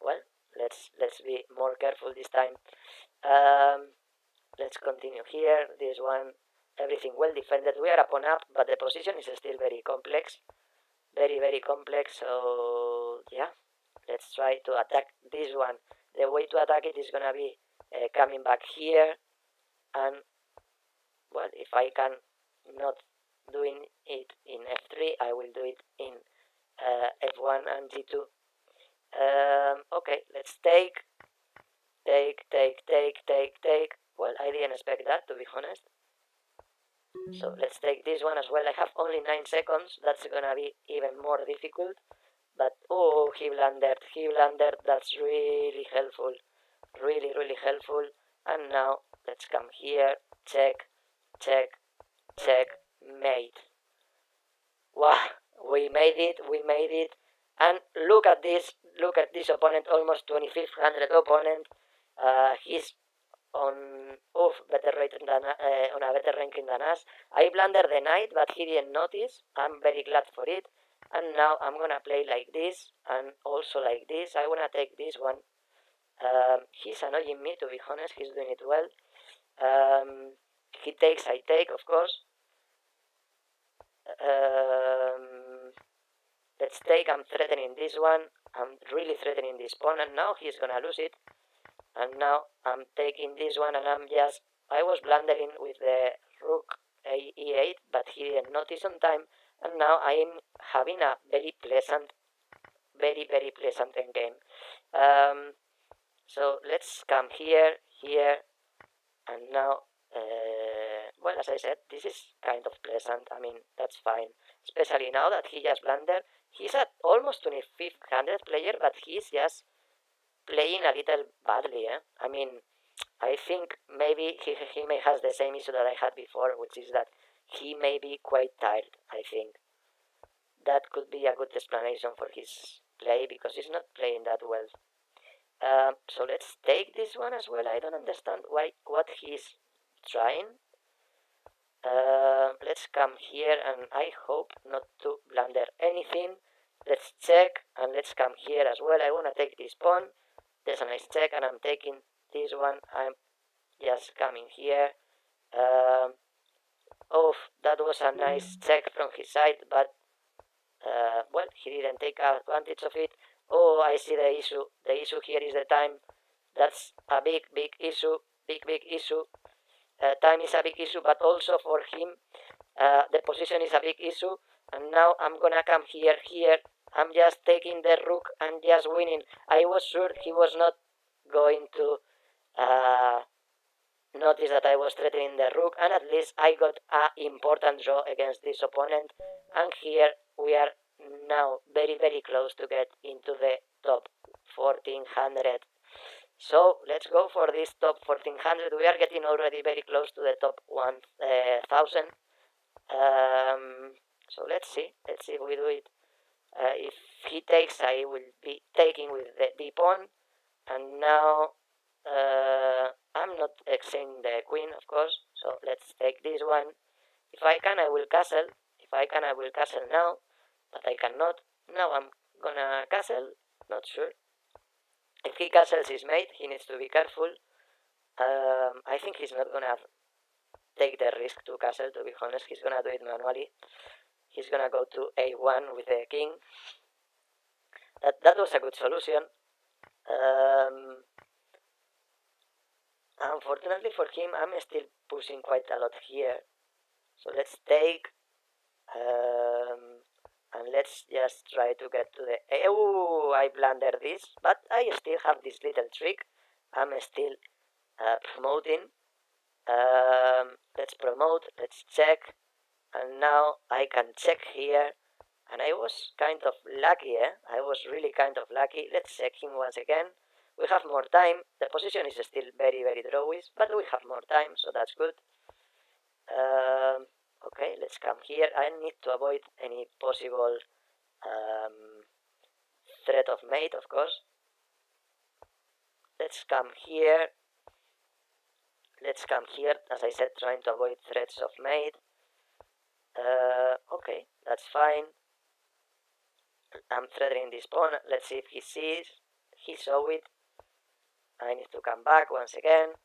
well, let's be more careful this time. Let's continue here. This one, everything well defended. We are up on up, but the position is still very complex. Very complex. So yeah, let's try to attack this one. The way to attack it is gonna be coming back here, and well, if I can not doing it in f3, I will do it in f1 and g2. Okay, let's take. Well, I didn't expect that, to be honest. So let's take this one as well. I have only 9 seconds. That's gonna be even more difficult. But oh, he blundered. That's really helpful. Really helpful. And now let's come here. Check, mate. Wow, we made it. And look at this opponent, almost 2500 opponent. He's on better rated than on a better ranking than us. I blundered the knight, but he didn't notice. I'm very glad for it. And now I'm gonna play like this, and also like this. I wanna take this one. He's annoying me, to be honest. He's doing it well. He takes, I take, of course. Let's take. I'm threatening this one. I'm really threatening this pawn, and now he's gonna lose it. And now I'm taking this one, and I was blundering with the rook e8, but he didn't notice on time, and now I'm having a very pleasant endgame. So let's come here, and now, well, as I said, this is kind of pleasant. I mean, that's fine, especially now that he just blundered. He's at almost 2500 player, but he's just playing a little badly. I mean, I think maybe he may has the same issue that I had before, which is that he may be quite tired. I think that could be a good explanation for his play, because he's not playing that well. So let's take this one as well. I don't understand what he's trying. Let's come here, and I hope not to blunder anything. Let's check, and let's come here as well. I want to take this pawn. There's a nice check, and I'm taking this one. I'm just coming here. That was a nice check from his side, but well, he didn't take advantage of it. Oh, I see the issue. The issue here is the time. That's a big issue. Big issue. Time is a big issue, but also for him, the position is a big issue. And now I'm gonna come here. I'm just taking the rook and just winning. I was sure he was not going to notice that I was threatening the rook, and at least I got an important draw against this opponent. And here we are now very close to get into the top 1400. So let's go for this top 1400. We are getting already very close to the top 1000. So let's see if we do it. If he takes, I will be taking with the d pawn, and now I'm not exchanging the queen, of course. So let's take this one. If I can, I will castle. I will castle now, but I cannot. Now I'm gonna castle. Not sure. If he castles his mate, he needs to be careful. I think he's not gonna take the risk to castle, to be honest. He's gonna do it manually. He's gonna go to a1 with the king. That was a good solution. Unfortunately for him, I'm still pushing quite a lot here. So let's take, and let's just try to get to the... Oh, I blundered this, but I still have this little trick. I'm still promoting. Let's promote, let's check, and now I can check here. And I was kind of lucky, I was really kind of lucky. Let's check him once again. We have more time. The position is still very, very drawy, but we have more time, so that's good. Okay, let's come here. I need to avoid any possible threat of mate, of course. Let's come here. Let's come here, as I said, trying to avoid threats of mate. Okay, that's fine. I'm threatening this pawn. Let's see if he sees. He saw it. I need to come back once again.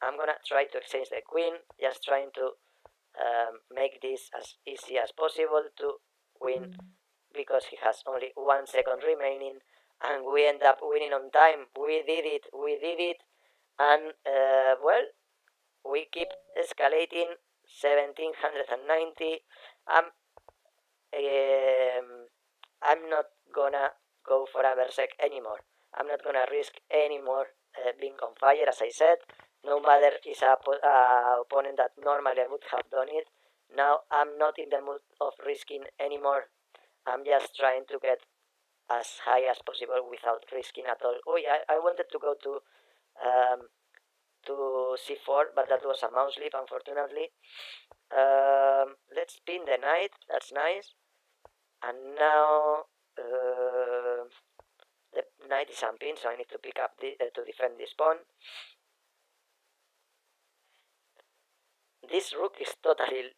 I'm gonna try to exchange the queen, just trying to make this as easy as possible to win, because he has only 1 second remaining, and we end up winning on time. We did it, and well, we keep escalating. 1790. I'm not gonna go for a berserk anymore. I'm not gonna risk anymore being on fire, as I said. No matter is a opponent that normally I would have done it. Now I'm not in the mood of risking anymore. I'm just trying to get as high as possible without risking at all. Oh yeah, I wanted to go to c4, but that was a mouse leap, unfortunately. Let's pin the knight. That's nice. And now the knight is unpinned, so I need to pick up to defend this pawn. This rook is totally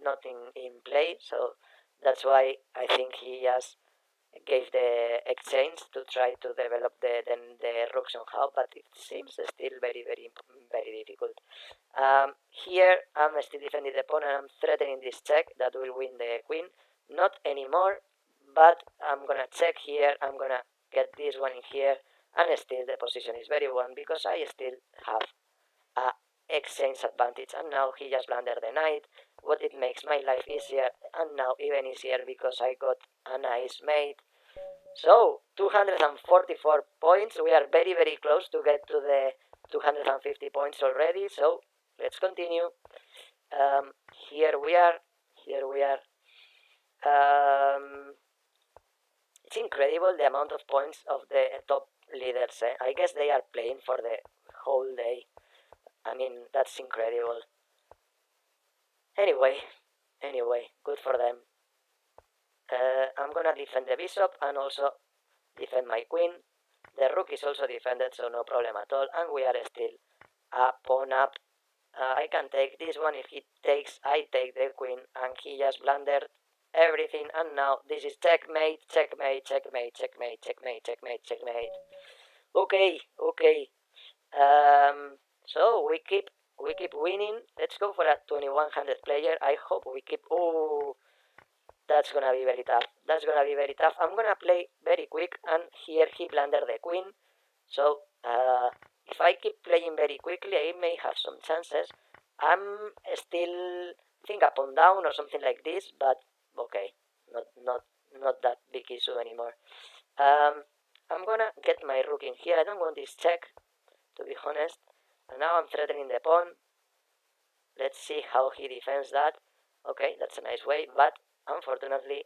not in play, so that's why I think he just gave the exchange to try to develop the rook somehow, but it seems still very difficult. Here I'm still defending the pawn and I'm threatening this check that will win the queen. Not anymore, but I'm gonna check here. I'm gonna get this one in here, and still the position is very one because I still have a exchange advantage, and now he just blundered the knight. What it makes my life easier, and now even easier because I got a nice mate. So 244 points. We are very close to get to the 250 points already. So let's continue. Here we are. It's incredible the amount of points of the top leaders. I guess they are playing for the whole day. I mean, that's incredible. Anyway, good for them. I'm gonna defend the bishop and also defend my queen. The rook is also defended, so no problem at all. And we are still a pawn up. I can take this one. If he takes, I take the queen, and he just blundered everything. And now this is checkmate. Okay. So we keep winning. Let's go for a 2100 player. I hope we keep. Oh, that's gonna be very tough. I'm gonna play very quick, and here he blundered the queen. So if I keep playing very quickly, I may have some chances. I'm still think a pawn down or something like this, but okay, not that big issue anymore. I'm gonna get my rook in here. I don't want this check, to be honest. And now I'm threatening the pawn. Let's see how he defends that. Okay, that's a nice way, but unfortunately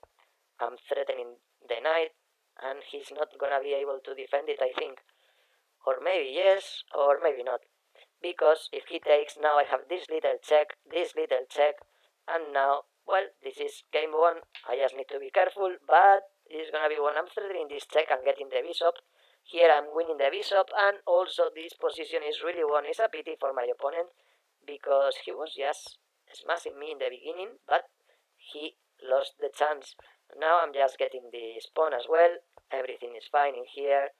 I'm threatening the knight, and he's not gonna be able to defend it, I think. Or maybe yes, or maybe not. Because if he takes, now I have this little check, and now, well, this is game one. I just need to be careful, but it's gonna be one. I'm threatening this check and getting the bishop. Here I'm winning the bishop, and also this position is really one. It's a pity for my opponent, because he was just smashing me in the beginning, but he lost the chance. Now I'm just getting this pawn as well. Everything is fine in here.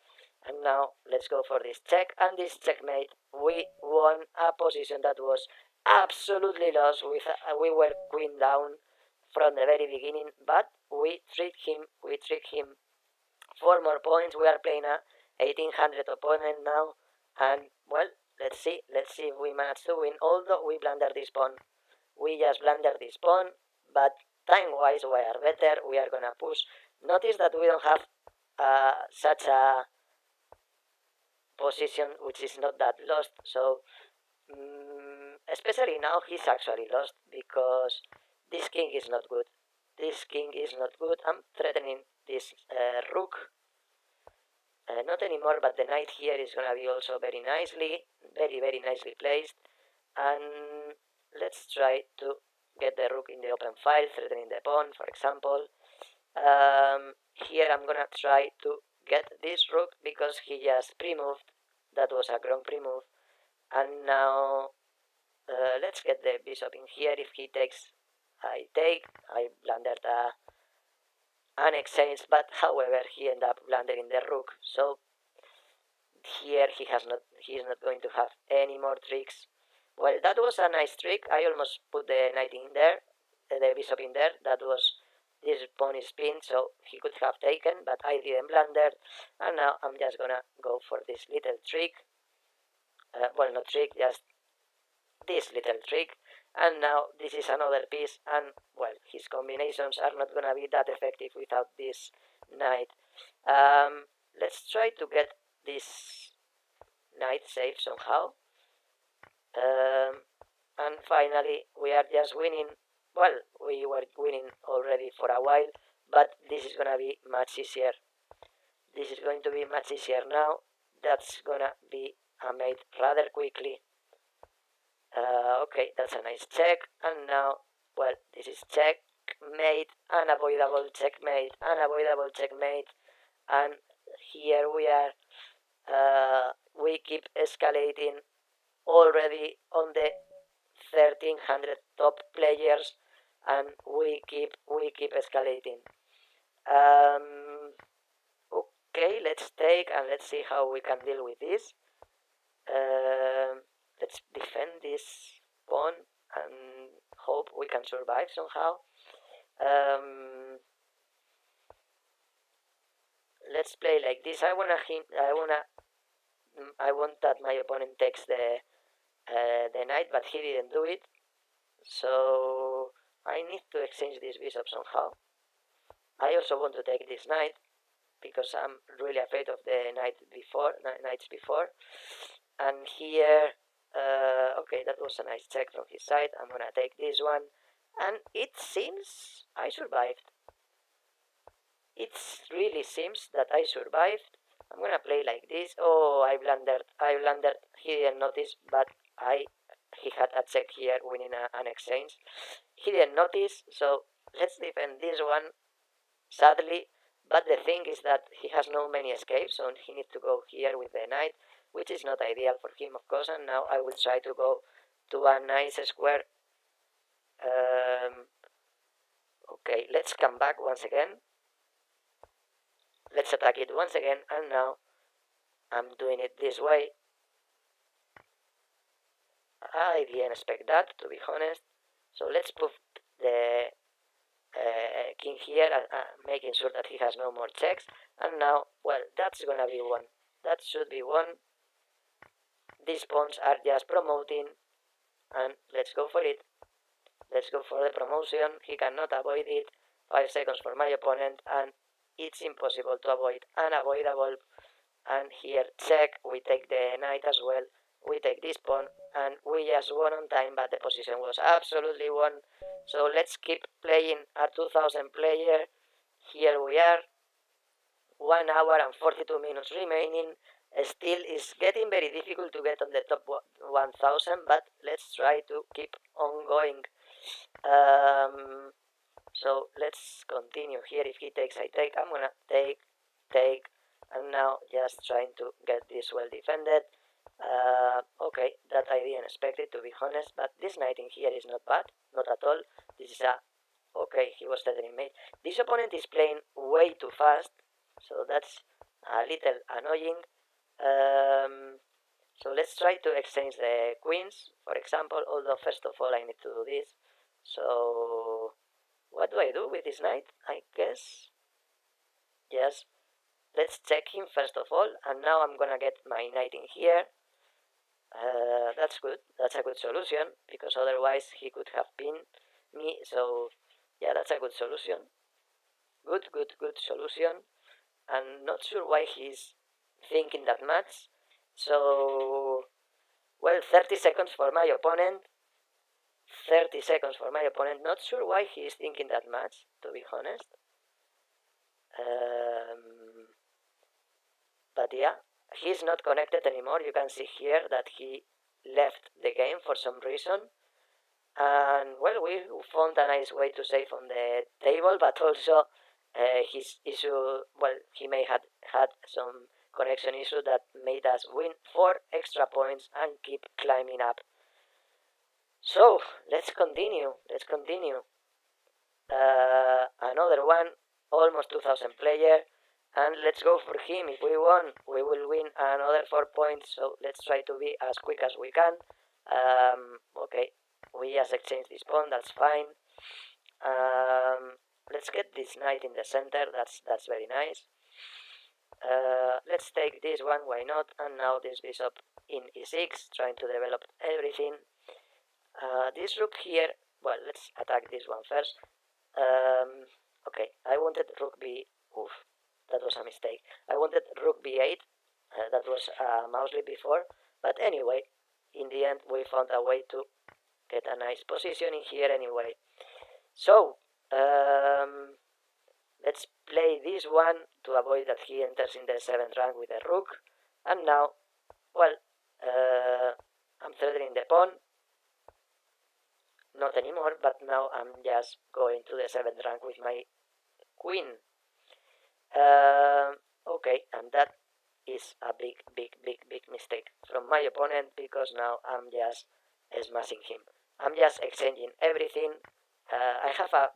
And now let's go for this check and this checkmate. We won a position that was absolutely lost. We were queen down from the very beginning, but we tricked him. 4 more points. We are playing a 1800 opponent now, and well, let's see if we manage to win. Although we blundered this pawn, but time-wise we are better. We are gonna push. Notice that we don't have such a position which is not that lost, so especially now he's actually lost, because this king is not good. I'm threatening this rook, Not anymore, but the knight here is gonna be also very very nicely placed. And let's try to get the rook in the open file, threatening the pawn, for example. Here I'm gonna try to get this rook because he just pre-moved. That was a wrong pre-move. And now let's get the bishop in here. If he takes, I take. I blundered an exchange, but however he ended up blundering the rook. So here he is not going to have any more tricks. Well, that was a nice trick. I almost put the knight in there, the bishop in there. That was, this pawn is pinned, so he could have taken, but I didn't blunder. And now I'm just gonna go for this little trick. Well, not trick, just this little trick. And now this is another piece, and well, his combinations are not gonna be that effective without this knight. Let's try to get this knight safe somehow. And finally we are just winning. Well, we were winning already for a while, but this is gonna be much easier. This is going to be much easier now. That's gonna be a mate rather quickly. Okay, that's a nice check, and now, well, this is checkmate, unavoidable checkmate, unavoidable checkmate, and here we are. We keep escalating already on the 1300 top players, and we keep escalating. Okay, let's take and let's see how we can deal with this. Let's defend this pawn and hope we can survive somehow. Let's play like this. I want that my opponent takes the knight, but he didn't do it. So I need to exchange this bishop somehow. I also want to take this knight because I'm really afraid of the knights before. And here, okay, that was a nice check from his side. I'm gonna take this one, and it seems I survived. It really seems that I survived. I'm gonna play like this. Oh, I blundered. He didn't notice, but he had a check here, winning an exchange. He didn't notice, so let's defend this one, sadly. But the thing is that he has no many escapes, so he needs to go here with the knight, which is not ideal for him, of course. And now I will try to go to a nice square. Okay, let's come back once again. Let's attack it once again, and now I'm doing it this way. I didn't expect that, to be honest. So let's put the king here, making sure that he has no more checks. And now, well, that's gonna be one. That should be one. These pawns are just promoting, and let's go for it. Let's go for the promotion. He cannot avoid it. 5 seconds for my opponent, and it's impossible to avoid. Unavoidable. And here, check. We take the knight as well. We take this pawn, and we just won on time, but the position was absolutely won. So let's keep playing a 2000 player. Here we are. 1 hour and 42 minutes remaining. Still is getting very difficult to get on the top 1000, but let's try to keep on going. So let's continue here. If he takes, I take. I'm gonna take, and now just trying to get this well defended. Okay, that I didn't expect it, to be honest, but this knight in here is not bad, not at all. This is okay, he was threatening mate. This opponent is playing way too fast, so that's a little annoying. So let's try to exchange the queens, for example, although first of all I need to do this. So what do I do with this knight? I guess, yes, let's check him first of all, and now I'm gonna get my knight in here. That's good, that's a good solution, because otherwise he could have pinned me, so yeah, that's a good solution. Good solution, and not sure why he's thinking that much. So, well, 30 seconds for my opponent. 30 seconds for my opponent. Not sure why he is thinking that much, to be honest. But yeah, he's not connected anymore. You can see here that he left the game for some reason. And well, we found a nice way to save on the table, but also his issue, well, he may have had some connection issue that made us win 4 extra points and keep climbing up. So let's continue. Another one, almost 2000 player, and let's go for him. If we won, we will win another 4 points. So let's try to be as quick as we can. Okay, we just exchange this pawn. That's fine. Let's get this knight in the center. That's very nice. Let's take this one. Why not? And now this bishop in e6, trying to develop everything. This rook here. Well, let's attack this one first. Okay, I wanted rook b. Oof, that was a mistake. I wanted rook b8. That was a mouse leap before. But anyway, in the end, we found a way to get a nice position in here anyway. So, let's play this one to avoid that he enters in the 7th rank with a rook. And now, well, I'm threatening the pawn. Not anymore, but now I'm just going to the 7th rank with my queen. Okay, and that is a big mistake from my opponent, because now I'm just smashing him. I'm just exchanging everything. I have a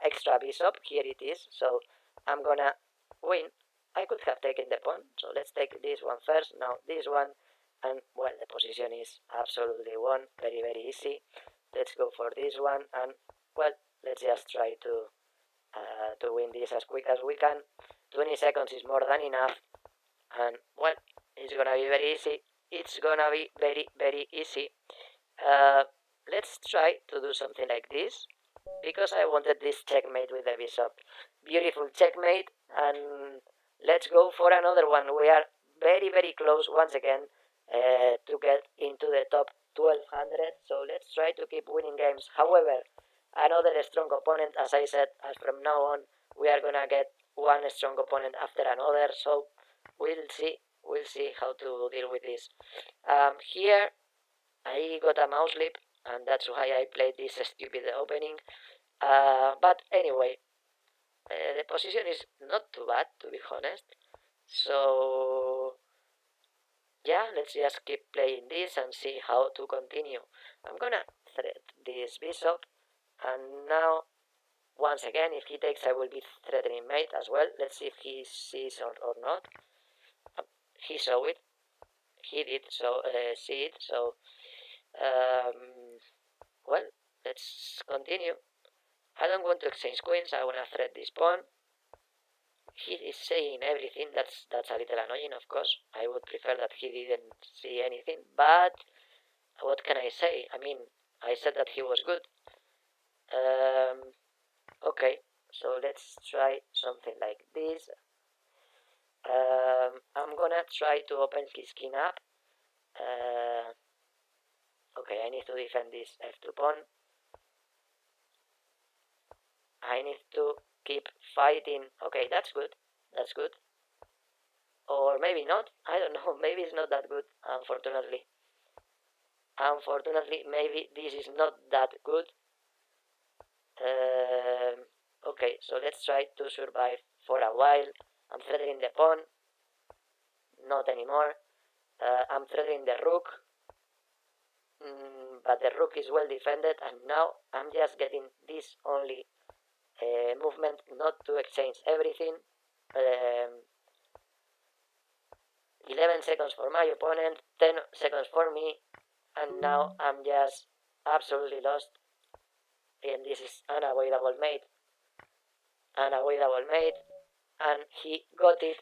extra bishop, here it is, so I'm gonna win. I could have taken the pawn, so let's take this one first, now this one, and well, the position is absolutely won, very easy. Let's go for this one, and well, let's just try to win this as quick as we can. 20 seconds is more than enough, and well, it's gonna be very easy. It's gonna be very easy. Let's try to do something like this, because I wanted this checkmate with the bishop. Beautiful checkmate, and let's go for another one. We are very close once again to get into the top 1200, so let's try to keep winning games. However, another strong opponent, as I said, as from now on, we are gonna get one strong opponent after another, so we'll see how to deal with this. Here, I got a mouse leap, and that's why I played this stupid opening. But anyway, the position is not too bad, to be honest. So yeah, let's just keep playing this and see how to continue. I'm gonna threat this bishop, and now once again, if he takes, I will be threatening mate as well. Let's see if he sees or not. He saw it. He did see it. So well, let's continue. I don't want to exchange queens. I want to threat this pawn. He is saying everything. That's a little annoying, of course. I would prefer that he didn't see anything. But what can I say? I mean, I said that he was good. Okay, so let's try something like this. I'm gonna try to open his king up. Okay, I need to defend this f2 pawn. I need to keep fighting. Okay, that's good. Or maybe not. I don't know. Maybe it's not that good, unfortunately. Maybe this is not that good. Okay, so let's try to survive for a while. I'm threatening the pawn. Not anymore. I'm threatening the rook. But the rook is well defended, and now I'm just getting this only movement, not to exchange everything. 11 seconds for my opponent, 10 seconds for me, and now I'm just absolutely lost. And this is unavoidable mate. And he got it.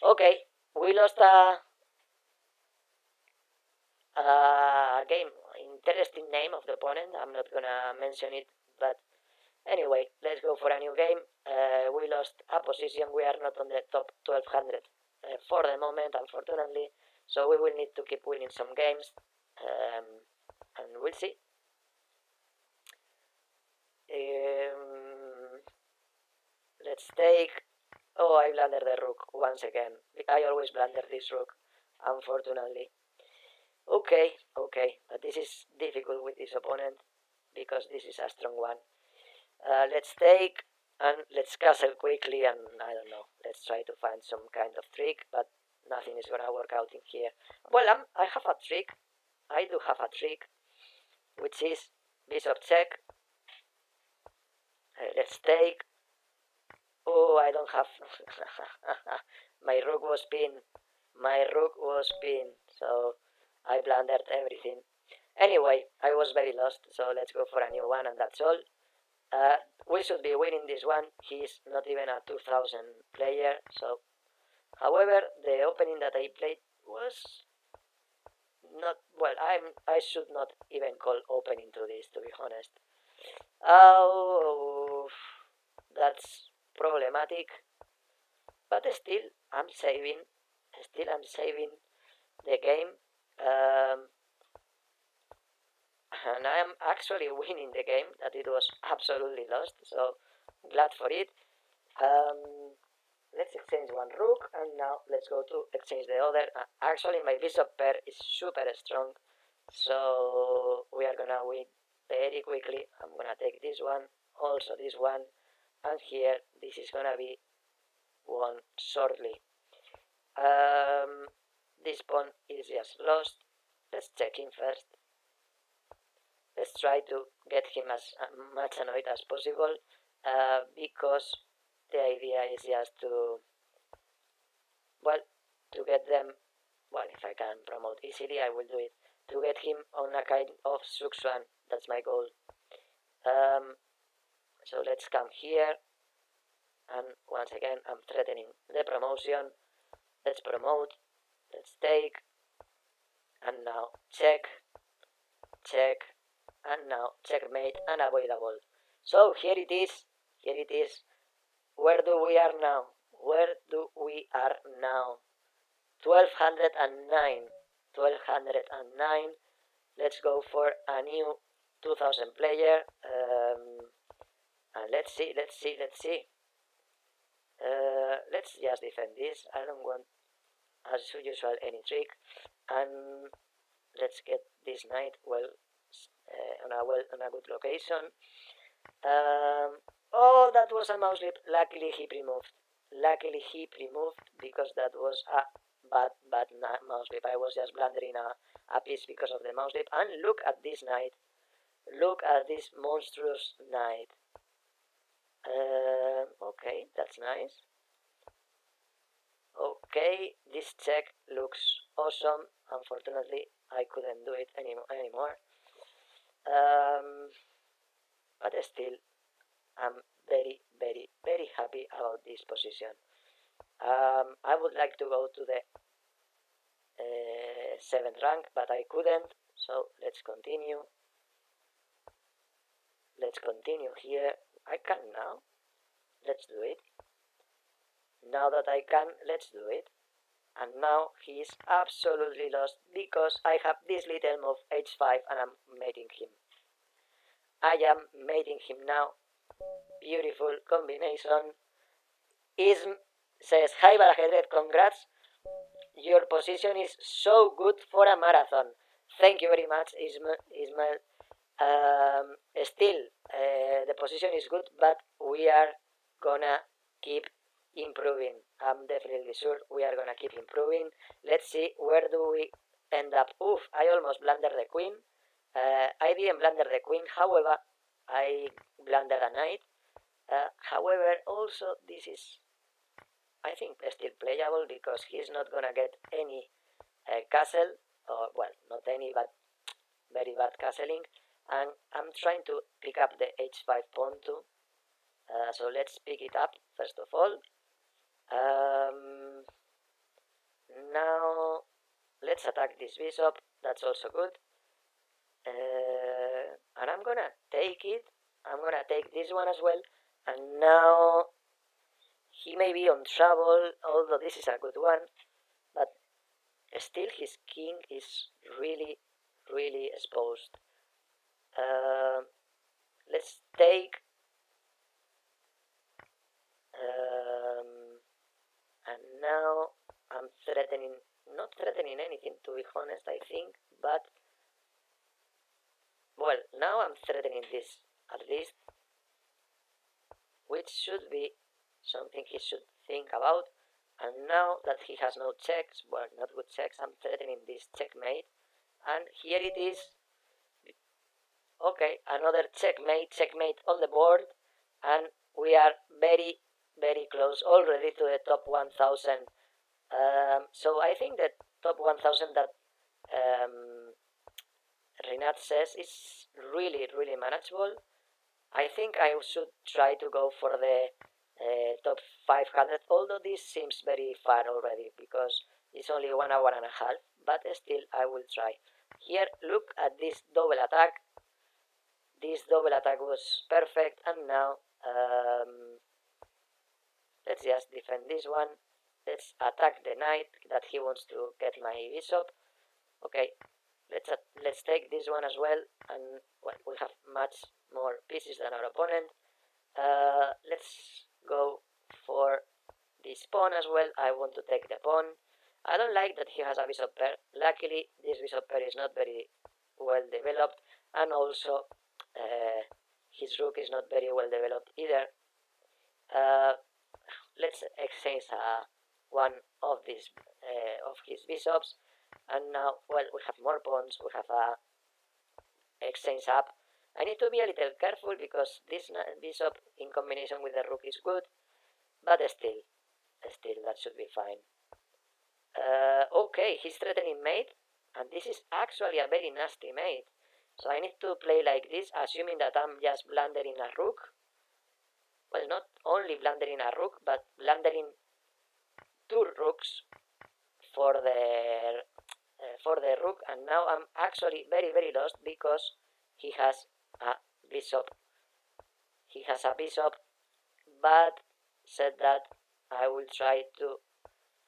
Okay, we lost a game. Interesting name of the opponent. I'm not gonna mention it, but anyway, let's go for a new game. We lost a position. We are not on the top 1200 for the moment, unfortunately. So we will need to keep winning some games, and we'll see. Let's take. Oh, I blundered the rook once again. I always blunder this rook, unfortunately. Okay, but this is difficult with this opponent because this is a strong one. Let's take and let's castle quickly, and I don't know. Let's try to find some kind of trick, but nothing is gonna work out in here. Well, I have a trick. I do have a trick, which is bishop check. Let's take. Oh, I don't have. My rook was pinned. My rook was pinned, so I blundered everything. Anyway, I was very lost, so let's go for a new one, and that's all. We should be winning this one. He's not even a 2000 player, so. However, the opening that I played was not well. I should not even call opening to this, to be honest. Oh, that's problematic. But still, I'm saving. Still, I'm saving the game. And I am actually winning the game that it was absolutely lost. So glad for it. Let's exchange one rook, and now let's go to exchange the other. Actually, my bishop pair is super strong, so we are gonna win very quickly. I'm gonna take this one, also this one, and here this is gonna be won shortly. This pawn is just lost. Let's check him first. Let's try to get him as much annoyed as possible, because the idea is just to, well, to get them, well, if I can promote easily, I will do it, to get him on a kind of Suxuan. That's my goal. So let's come here, and once again, I'm threatening the promotion. Let's promote, let's take, and now check, check, and now checkmate, unavoidable. So here it is, Where do we are now? 1209. 1209. Let's go for a new 2000 player. And let's see. Let's just defend this. I don't want, as usual, any trick. And let's get this knight on a good location. Oh, that was a mouse slip. Luckily he removed. Because that was a bad mouse slip. I was just blundering a piece because of the mouse slip. And look at this knight. Look at this monstrous knight. Okay, that's nice. Okay, this check looks awesome. Unfortunately, I couldn't do it anymore. But still, I'm very happy about this position. I would like to go to the 7th rank, but I couldn't, so let's continue. Let's continue here. I can now. Let's do it. Now that I can, let's do it. And now he is absolutely lost because I have this little move h5 and I'm mating him. I am mating him now. Beautiful combination. Ism says, hi Balajedrez, congrats. Your position is so good for a marathon. Thank you very much, Ismail. Still, the position is good, but we are gonna keep improving. I'm definitely sure we are gonna keep improving. Let's see, where do we end up? Oof, I almost blundered the queen. I didn't blunder the queen, however, I blundered a knight. However, also this is, I think, still playable because he's not gonna get any castle, or well, not any, but very bad castling. And I'm trying to pick up the h5 pawn too. So let's pick it up first of all. Now let's attack this bishop. That's also good. And I'm gonna take it. I'm gonna take this one as well. And now he may be on trouble, although this is a good one. But still his king is really exposed. Let's take. now I'm not threatening anything, to be honest, I think, but well, now I'm threatening this at least, which should be something he should think about. And now that he has no checks, well, not good checks, I'm threatening this checkmate, and here it is. Okay, another checkmate on the board, and we are very, very close already to the top 1000. So I think that top 1000 that Rinat says is really, really manageable. I think I should try to go for the top 500, although this seems very far already because it's only 1 hour and a half, but still I will try. Here, look at this double attack. This double attack was perfect, and now let's just defend this one. Let's attack the knight that he wants to get my bishop. Okay, let's take this one as well, and well, we have much more pieces than our opponent. Let's go for this pawn as well. I want to take the pawn. I don't like that he has a bishop pair. Luckily, this bishop pair is not very well developed, and also his rook is not very well developed either. Let's exchange one of these of his bishops, and now, well, we have more pawns. We have a exchange up. I need to be a little careful because this bishop in combination with the rook is good, but still that should be fine. Okay, he's threatening mate, and this is actually a very nasty mate. So I need to play like this, assuming that I'm just blundering a rook. Well, not only blundering a rook, but blundering two rooks for the rook, and now I'm actually very, very lost because he has a bishop. He has a bishop, but said that I will try to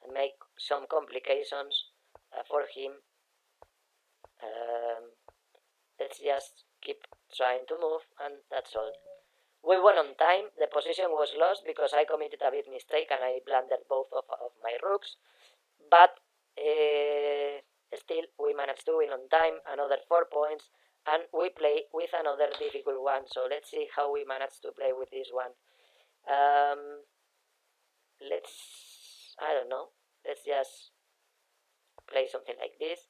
make some complications for him. Let's just keep trying to move, and that's all. We won on time. The position was lost because I committed a big mistake and I blundered both of my rooks, but still we managed to win on time, another 4 points, and we play with another difficult one. So let's see how we manage to play with this one. I don't know, let's just play something like this.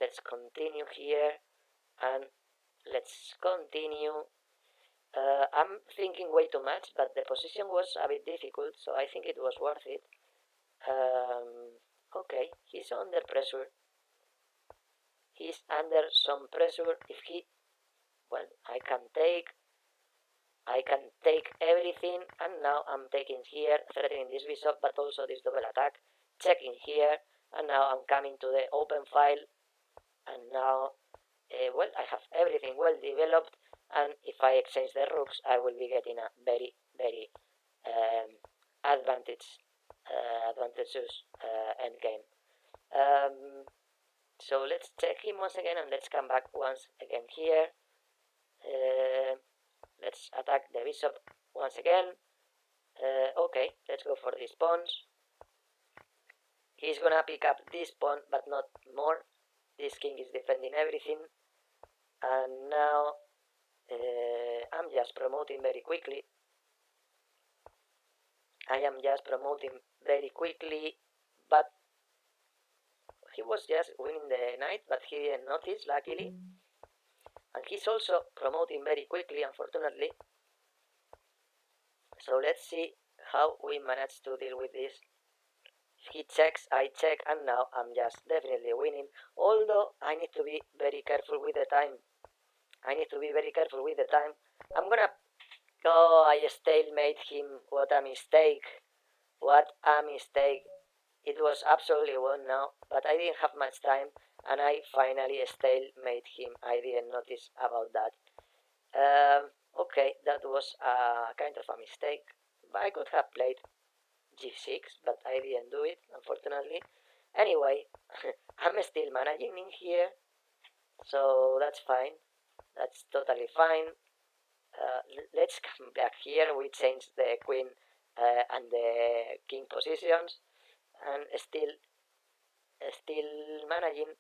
Let's continue here, and let's continue. I'm thinking way too much, but the position was a bit difficult, so I think it was worth it. Okay, he's under pressure. He's under some pressure. If he, well, I can take everything, and now I'm taking here, threatening this bishop, but also this double attack, checking here, and now I'm coming to the open file, and now, well, I have everything well developed, and if I exchange the rooks, I will be getting a very, very advantageous endgame. So let's check him once again, and let's come back once again here. Let's attack the bishop once again. Okay, let's go for these pawns. He's gonna pick up this pawn, but not more. This king is defending everything. And now I'm just promoting very quickly. I am just promoting very quickly, but he was just winning the knight, but he didn't notice, luckily. And he's also promoting very quickly, unfortunately. So let's see how we manage to deal with this. He checks, I check, and now I'm just definitely winning. Although I need to be very careful with the time. I'm gonna go, I stalemate him. What a mistake. It was absolutely won now, but I didn't have much time, and I finally stalemate him. I didn't notice about that. Okay, that was kind of a mistake. But I could have played g6, but I didn't do it, unfortunately. Anyway, I'm still managing in here, so that's fine. That's totally fine. Let's come back here. We changed the queen and the king positions, and still managing.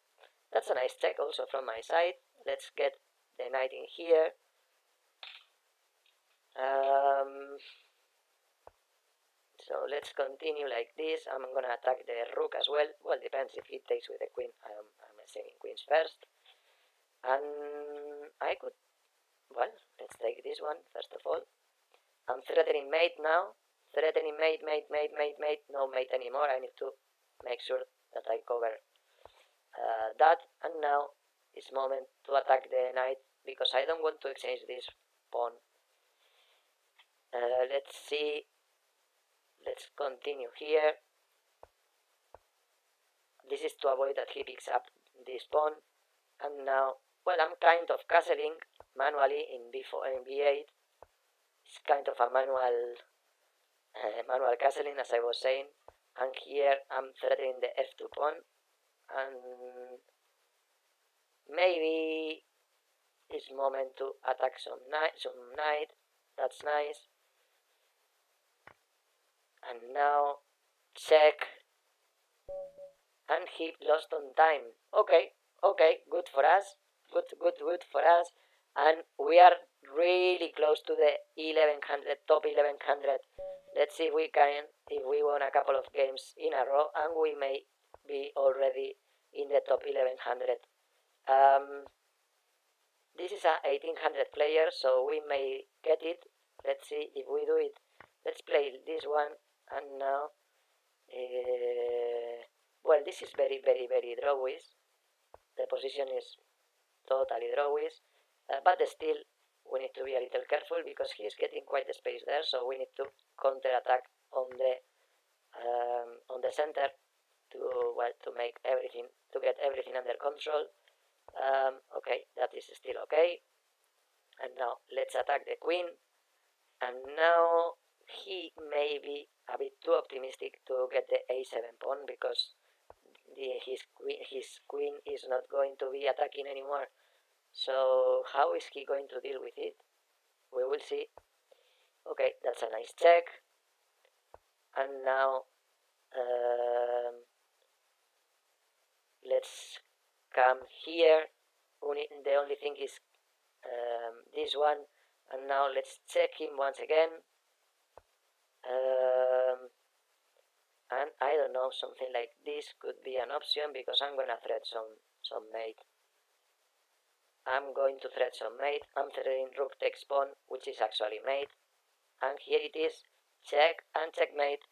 That's a nice check also from my side. Let's get the knight in here. So let's continue like this. I'm gonna attack the rook as well. Well, depends if he takes with the queen. I'm saving queens first. And I could, well, let's take this one first of all. I'm threatening mate now. Threatening mate. No mate anymore. I need to make sure that I cover that. And now it's moment to attack the knight because I don't want to exchange this pawn. Let's see. Let's continue here. This is to avoid that he picks up this pawn. And now, well, I'm kind of castling manually in b4 and b8. It's kind of a manual castling, as I was saying. And here I'm threatening the f2 pawn, and maybe it's moment to attack some knight. That's nice. And now check, and he lost on time. Okay, good for us. Good for us. And we are really close to the 1100, top 1100. Let's see if we won a couple of games in a row, and we may be already in the top 1100. This is a 1800 player, so we may get it. Let's see if we do it. Let's play this one, and now, well, this is very drawish. The position is totally drawish, but still we need to be a little careful because he is getting quite a space there, so we need to counter attack on the center to make everything, to get everything under control. Okay, that is still okay. And now let's attack the queen. And now he may be a bit too optimistic to get the a7 pawn because his queen is not going to be attacking anymore. So how is he going to deal with it? We will see. Okay, that's a nice check. And now let's come here. The only thing is this one. And now let's check him once again. And I don't know, something like this could be an option because I'm gonna thread some mate. I'm going to thread some mate. I'm threading rook takes pawn, which is actually mate. And here it is, check and checkmate.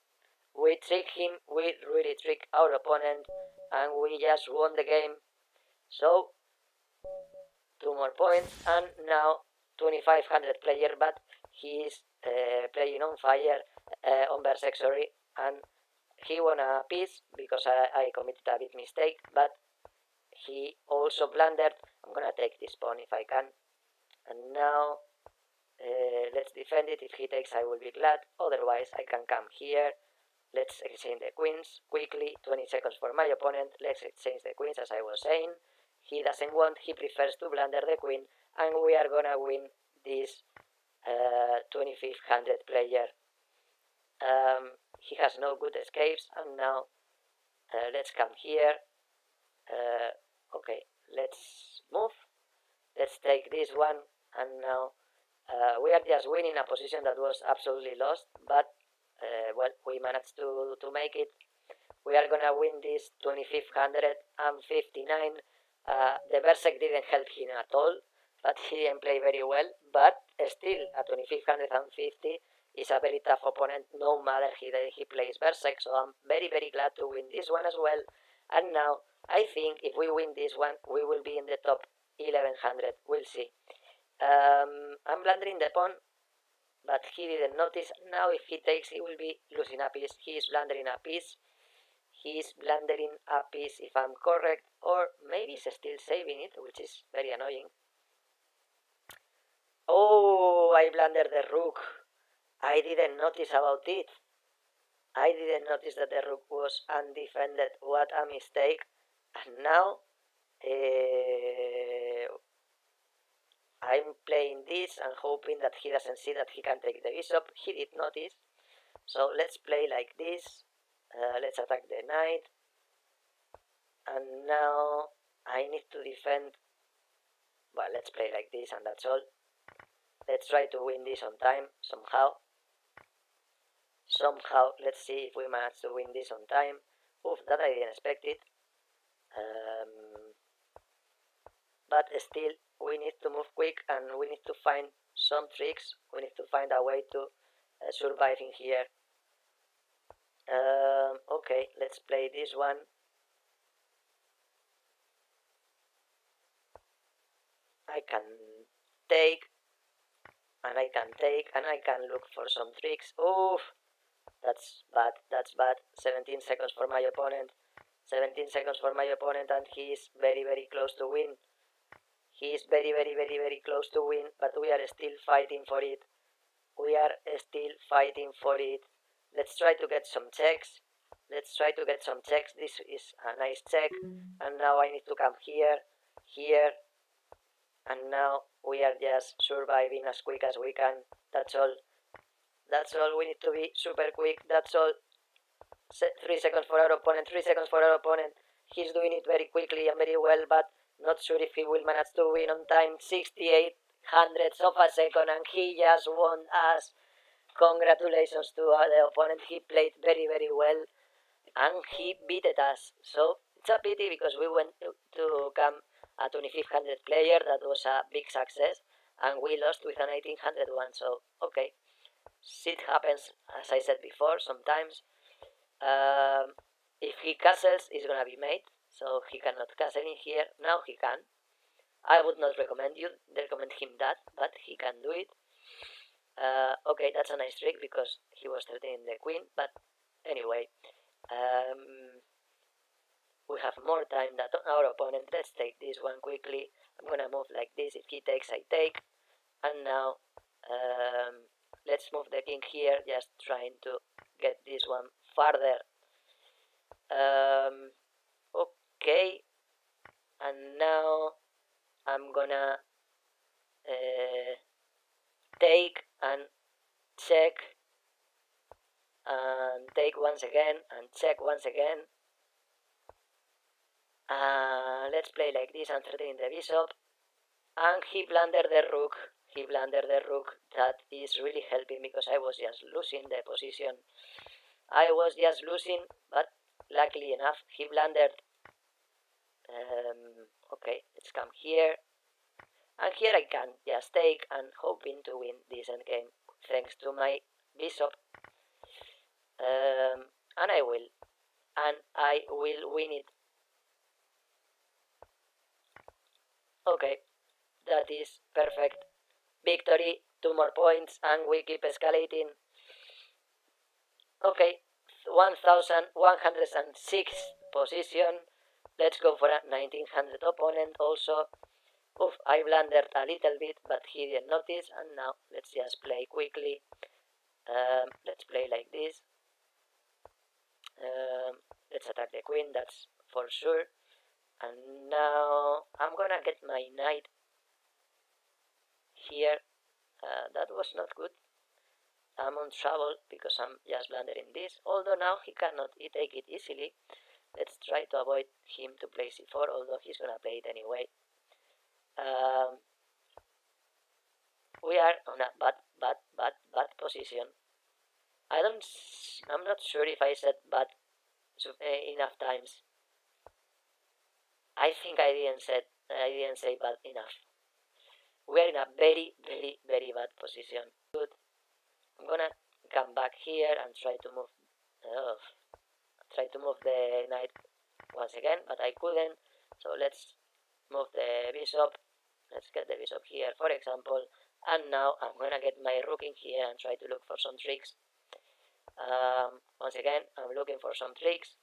We trick him, we really trick our opponent, and we just won the game. So 2 more points, and now 2500 player, but he is playing on fire, on Berserk, sorry, and he won a piece because I committed a big mistake, but he also blundered. I'm gonna take this pawn if I can. And now let's defend it. If he takes, I will be glad. Otherwise, I can come here. Let's exchange the queens quickly. 20 seconds for my opponent. Let's exchange the queens, as I was saying. He doesn't want, he prefers to blunder the queen, and we are gonna win this 2500 player. He has no good escapes, and now let's come here. Okay, let's move. Let's take this one, and now we are just winning a position that was absolutely lost, but well, we managed to make it. We are gonna win this 2559. The Berserk didn't help him at all, but he didn't play very well. But still, a 2550 is a very tough opponent, no matter he plays Berserk. So I'm very glad to win this one as well. And now I think if we win this one, we will be in the top 1100. We'll see. I'm blundering the pawn, but he didn't notice. Now if he takes, he will be losing a piece. He is blundering a piece. He is blundering a piece, if I'm correct, or maybe he's still saving it, which is very annoying. Oh, I blundered the rook. I didn't notice about it. I didn't notice that the rook was undefended. What a mistake. And now I'm playing this and hoping that he doesn't see that he can take the bishop. He did notice. So let's play like this. Let's attack the knight. And now I need to defend. Well, let's play like this and that's all. Let's try to win this on time somehow. Let's see if we manage to win this on time. Oof, that I didn't expect it. But still, we need to move quick and we need to find some tricks. We need to find a way to survive in here. Okay, let's play this one. I can take, and I can take, and I can look for some tricks. Oof, that's bad, that's bad. 17 seconds for my opponent. 17 seconds for my opponent, and he is very, very close to win. He is very, very, very, very close to win, but we are still fighting for it. We are still fighting for it. Let's try to get some checks. Let's try to get some checks. This is a nice check. And now I need to come here, here. And now we are just surviving as quick as we can. That's all. That's all. We need to be super quick. That's all. 3 seconds for our opponent. 3 seconds for our opponent. He's doing it very quickly and very well, but not sure if he will manage to win on time. 68 hundredths of a second, and he just won us. Congratulations to the opponent. He played very, very well, and he beat us. So it's a pity because we went to come a 2500 player. That was a big success, and we lost with an 1801. So okay, shit happens, as I said before. Sometimes, if he castles, it's gonna be mate. So he cannot castle in here. Now he can. I would not recommend him that, but he can do it. Okay, that's a nice trick because he was threatening the queen, but anyway, we have more time than our opponent. Let's take this one quickly. I'm gonna move like this. If he takes, I take. And now, let's move the king here, just trying to get this one farther. Okay, and now I'm gonna take and check and take once again and check once again. Let's play like this and threatening the bishop. And he blundered the rook. He blundered the rook. That is really helping because I was just losing the position. I was just losing, but luckily enough, he blundered. Okay, let's come here. And here I can just take and hoping to win this endgame thanks to my bishop. And I will. And I will win it. Okay, that is perfect. Victory, 2 more points, and we keep escalating. Okay, 1106 position. Let's go for a 1900 opponent also. Oof, I blundered a little bit, but he didn't notice, and now let's just play quickly. Let's play like this. Let's attack the queen, that's for sure. And now I'm gonna get my knight here. That was not good. I'm on trouble because I'm just blundering this. Although now he cannot take it easily. Let's try to avoid him to play c4, although he's gonna play it anyway. We are on a bad position. I'm not sure if I said bad enough times. I think I didn't say bad enough. We are in a very, very, very bad position. Good. I'm gonna come back here and try to move the knight once again, but I couldn't. So let's move the bishop. Let's get the bishop here, for example. And now I'm gonna get my rook in here and try to look for some tricks. Once again, I'm looking for some tricks.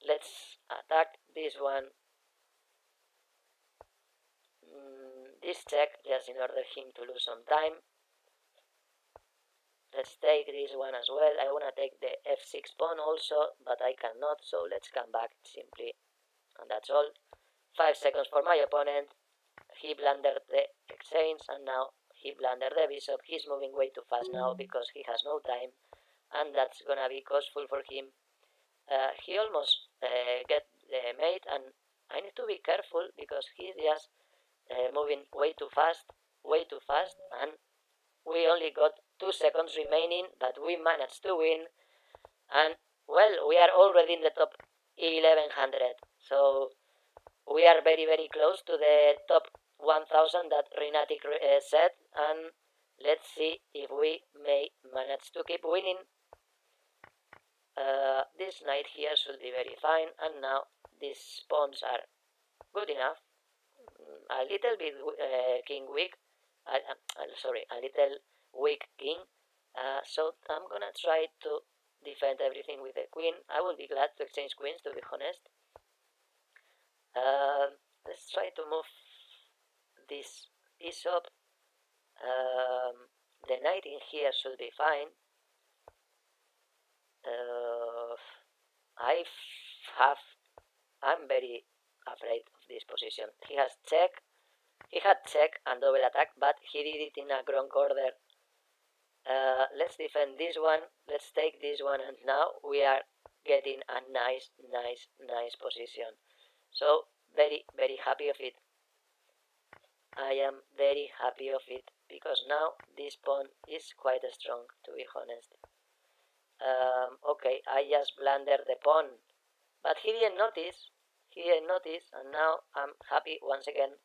Let's attack this one. This check, just in order him to lose some time. Let's take this one as well. I want to take the f6 pawn also, but I cannot, so let's come back simply. And that's all. 5 seconds for my opponent. he blundered the exchange, and now he blundered the bishop. He's moving way too fast now because he has no time, and that's gonna be costful for him. He almost get the mate, and I need to be careful because he's just moving way too fast, and we only got 2 seconds remaining, but we managed to win, and well, we are already in the top 1100, so we are very, very close to the top 1000 that Renatic said, and let's see if we may manage to keep winning. This knight here should be very fine, and now these pawns are good enough. A little bit king weak, sorry, a little weak king, so I'm gonna try to defend everything with the queen. I will be glad to exchange queens, to be honest. Let's try to move this bishop. The knight in here should be fine. I'm very afraid of this position. He had check and double attack, but he did it in a wrong order. Let's defend this one, let's take this one, and now we are getting a nice position. So very, very happy of it. I am very happy of it, because now this pawn is quite strong, to be honest. Okay, I just blundered the pawn, but he didn't notice, and now I'm happy once again.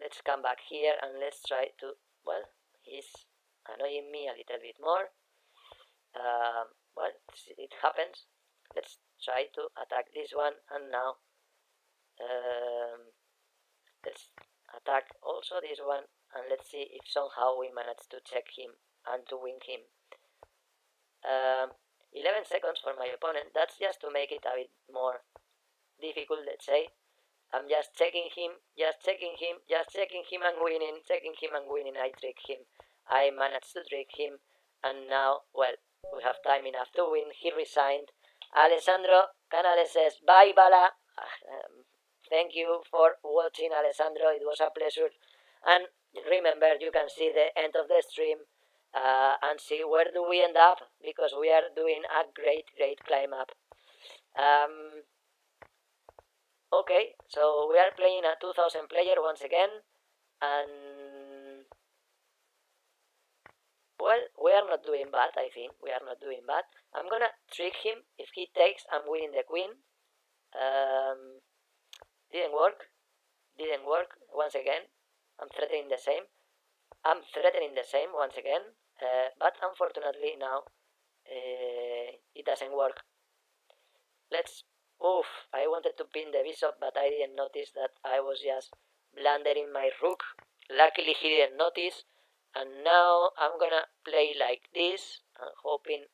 Let's come back here and let's try to, well, he's annoying me a little bit more. Well, it happens. Let's try to attack this one, and now let's attack also this one, and let's see if somehow we manage to check him and to win him. 11 seconds for my opponent. That's just to make it a bit more difficult, let's say. I'm just checking him, and winning, I trick him. I managed to trick him, and now, well, we have time enough to win. He resigned. Alessandro Canales says, bye, Bala. Thank you for watching, Alessandro. It was a pleasure. And remember, you can see the end of the stream and see where do we end up, because we are doing a great climb up. Okay, so we are playing a 2000 player once again, and well, we are not doing bad. I think we are not doing bad. I'm gonna trick him. If he takes, I'm winning the queen. Didn't work once again. I'm threatening the same once again, but unfortunately now it doesn't work. I wanted to pin the bishop, but I didn't notice that I was just blundering my rook. Luckily he didn't notice, and now I'm gonna play like this, hoping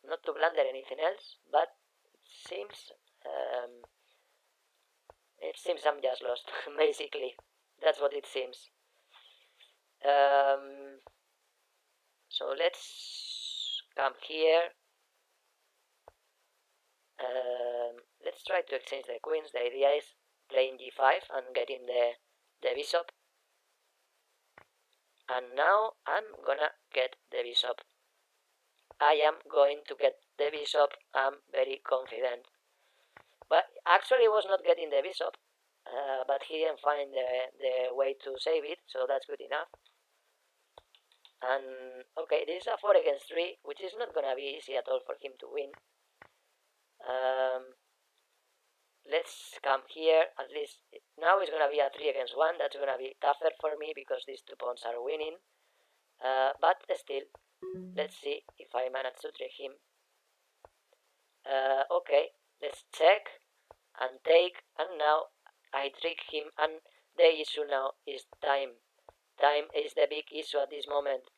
not to blunder anything else, but it seems I'm just lost. Basically, that's what it seems. So let's come here. Let's try to exchange the queens. The idea is playing g5 and getting the bishop. And now I'm gonna get the bishop. I am going to get the bishop. I'm very confident. But actually was not getting the bishop, but he didn't find the way to save it, so that's good enough. And okay, this is a 4 against 3, which is not gonna be easy at all for him to win. Let's come here. At least now it's gonna be a 3 against 1. That's gonna be tougher for me because these 2 pawns are winning. But still, let's see if I manage to trick him. Okay, let's check and take, and now I trick him, and the issue now is time. Time is the big issue at this moment.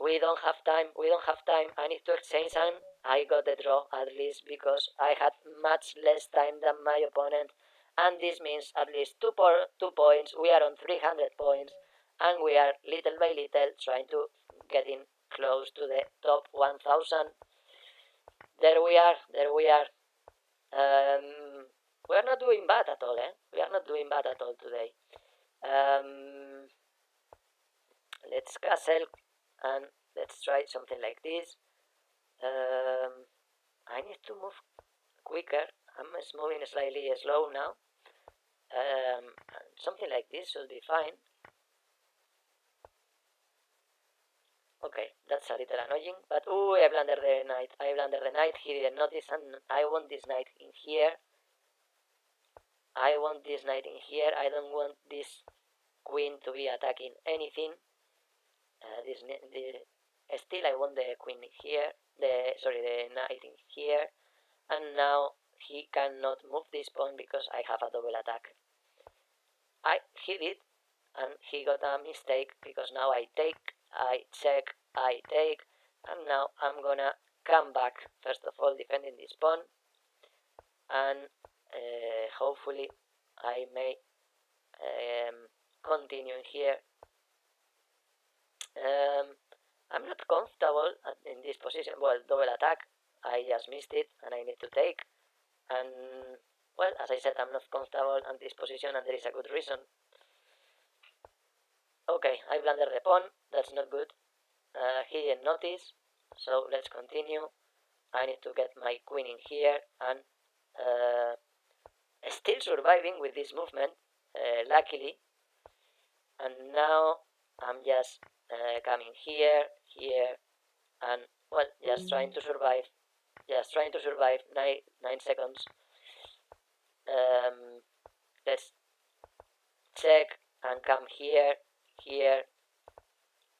We don't have time. I need to exchange, and I got the draw, at least because I had much less time than my opponent, and this means at least 2 points. We are on 300 points, and we are little by little trying to get in close to the top 1000. there we are. We are not doing bad at all, eh? We are not doing bad at all today. Let's castle and let's try something like this. I need to move quicker. I'm moving slightly slow now. Something like this should be fine. Okay, that's a little annoying, but I blundered the knight. He didn't notice, and I want this knight in here. I don't want this queen to be attacking anything. Still I want the queen here. The knight in here, and now he cannot move this pawn because I have a double attack. He did, and he got a mistake because now I take, I check, I take, and now I'm gonna come back. First of all, defending this pawn, and hopefully I may continue here. I'm not comfortable in this position. Well, double attack, I just missed it, and I need to take. And well, as I said, I'm not comfortable in this position, and there is a good reason. Okay, I blundered the pawn. That's not good. He didn't notice, so let's continue. I need to get my queen in here, and still surviving with this movement, luckily. And now I'm just coming here, and well, just trying to survive. 9 seconds. Let's check and come here.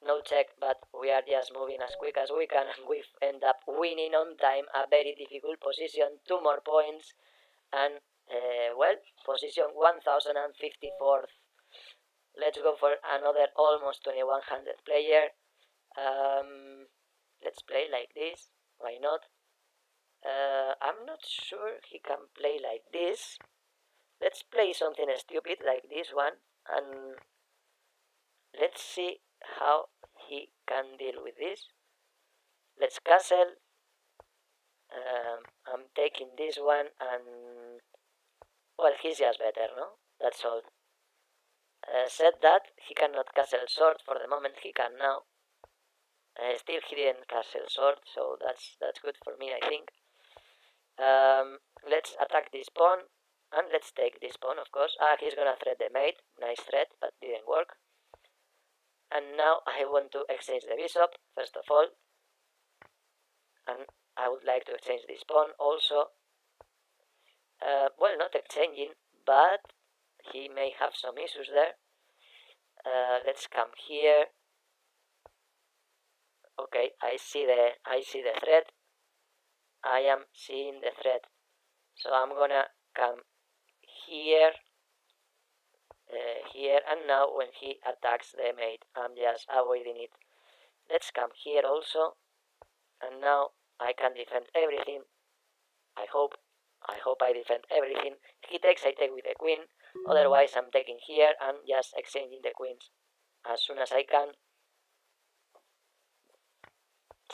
No check, but we are just moving as quick as we can, and we end up winning on time. A very difficult position, 2 more points, and well, position 1054th. Let's go for another almost 2100 player. Let's play like this. Why not? I'm not sure he can play like this. Let's play something stupid like this one, and let's see how he can deal with this. Let's castle. I'm taking this one, and well, he's just better, no? That's all. Said that, he cannot castle sword for the moment. He can now. Still he didn't castle sword, so that's good for me, I think. Let's attack this pawn, and let's take this pawn, of course. He's gonna threat the mate. Nice threat, but didn't work. And now I want to exchange the bishop, first of all. And I would like to exchange this pawn also. Well, not exchanging, but he may have some issues there. Let's come here. Okay, I see the threat. I am seeing the threat. So I'm gonna come here, and now when he attacks the mate, I'm just avoiding it. Let's come here also, and now I can defend everything. I hope I defend everything. He takes, I take with the queen. Otherwise, I'm taking here and just exchanging the queens as soon as I can.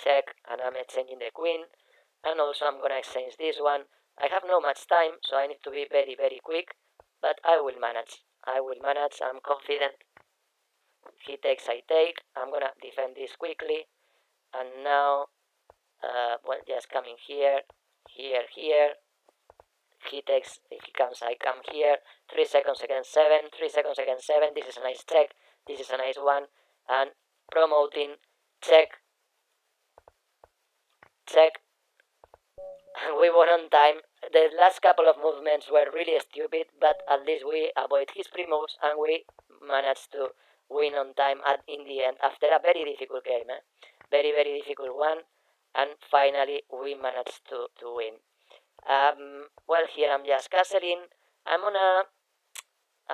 Check, and I'm exchanging the queen. And also I'm gonna exchange this one. I have no much time, so I need to be very, very quick. But I will manage. I'm confident. He takes, I take. I'm gonna defend this quickly. And now, well, just coming here. He takes, if he comes, I come here. 3 seconds against 7. This is a nice check. This is a nice one. And promoting, check. And we won on time. The last couple of movements were really stupid, but at least we avoid his pre-moves, and we managed to win on time in the end after a very difficult game. Very, very difficult one. And finally we managed to win. Well, here I'm just castling. I'm on a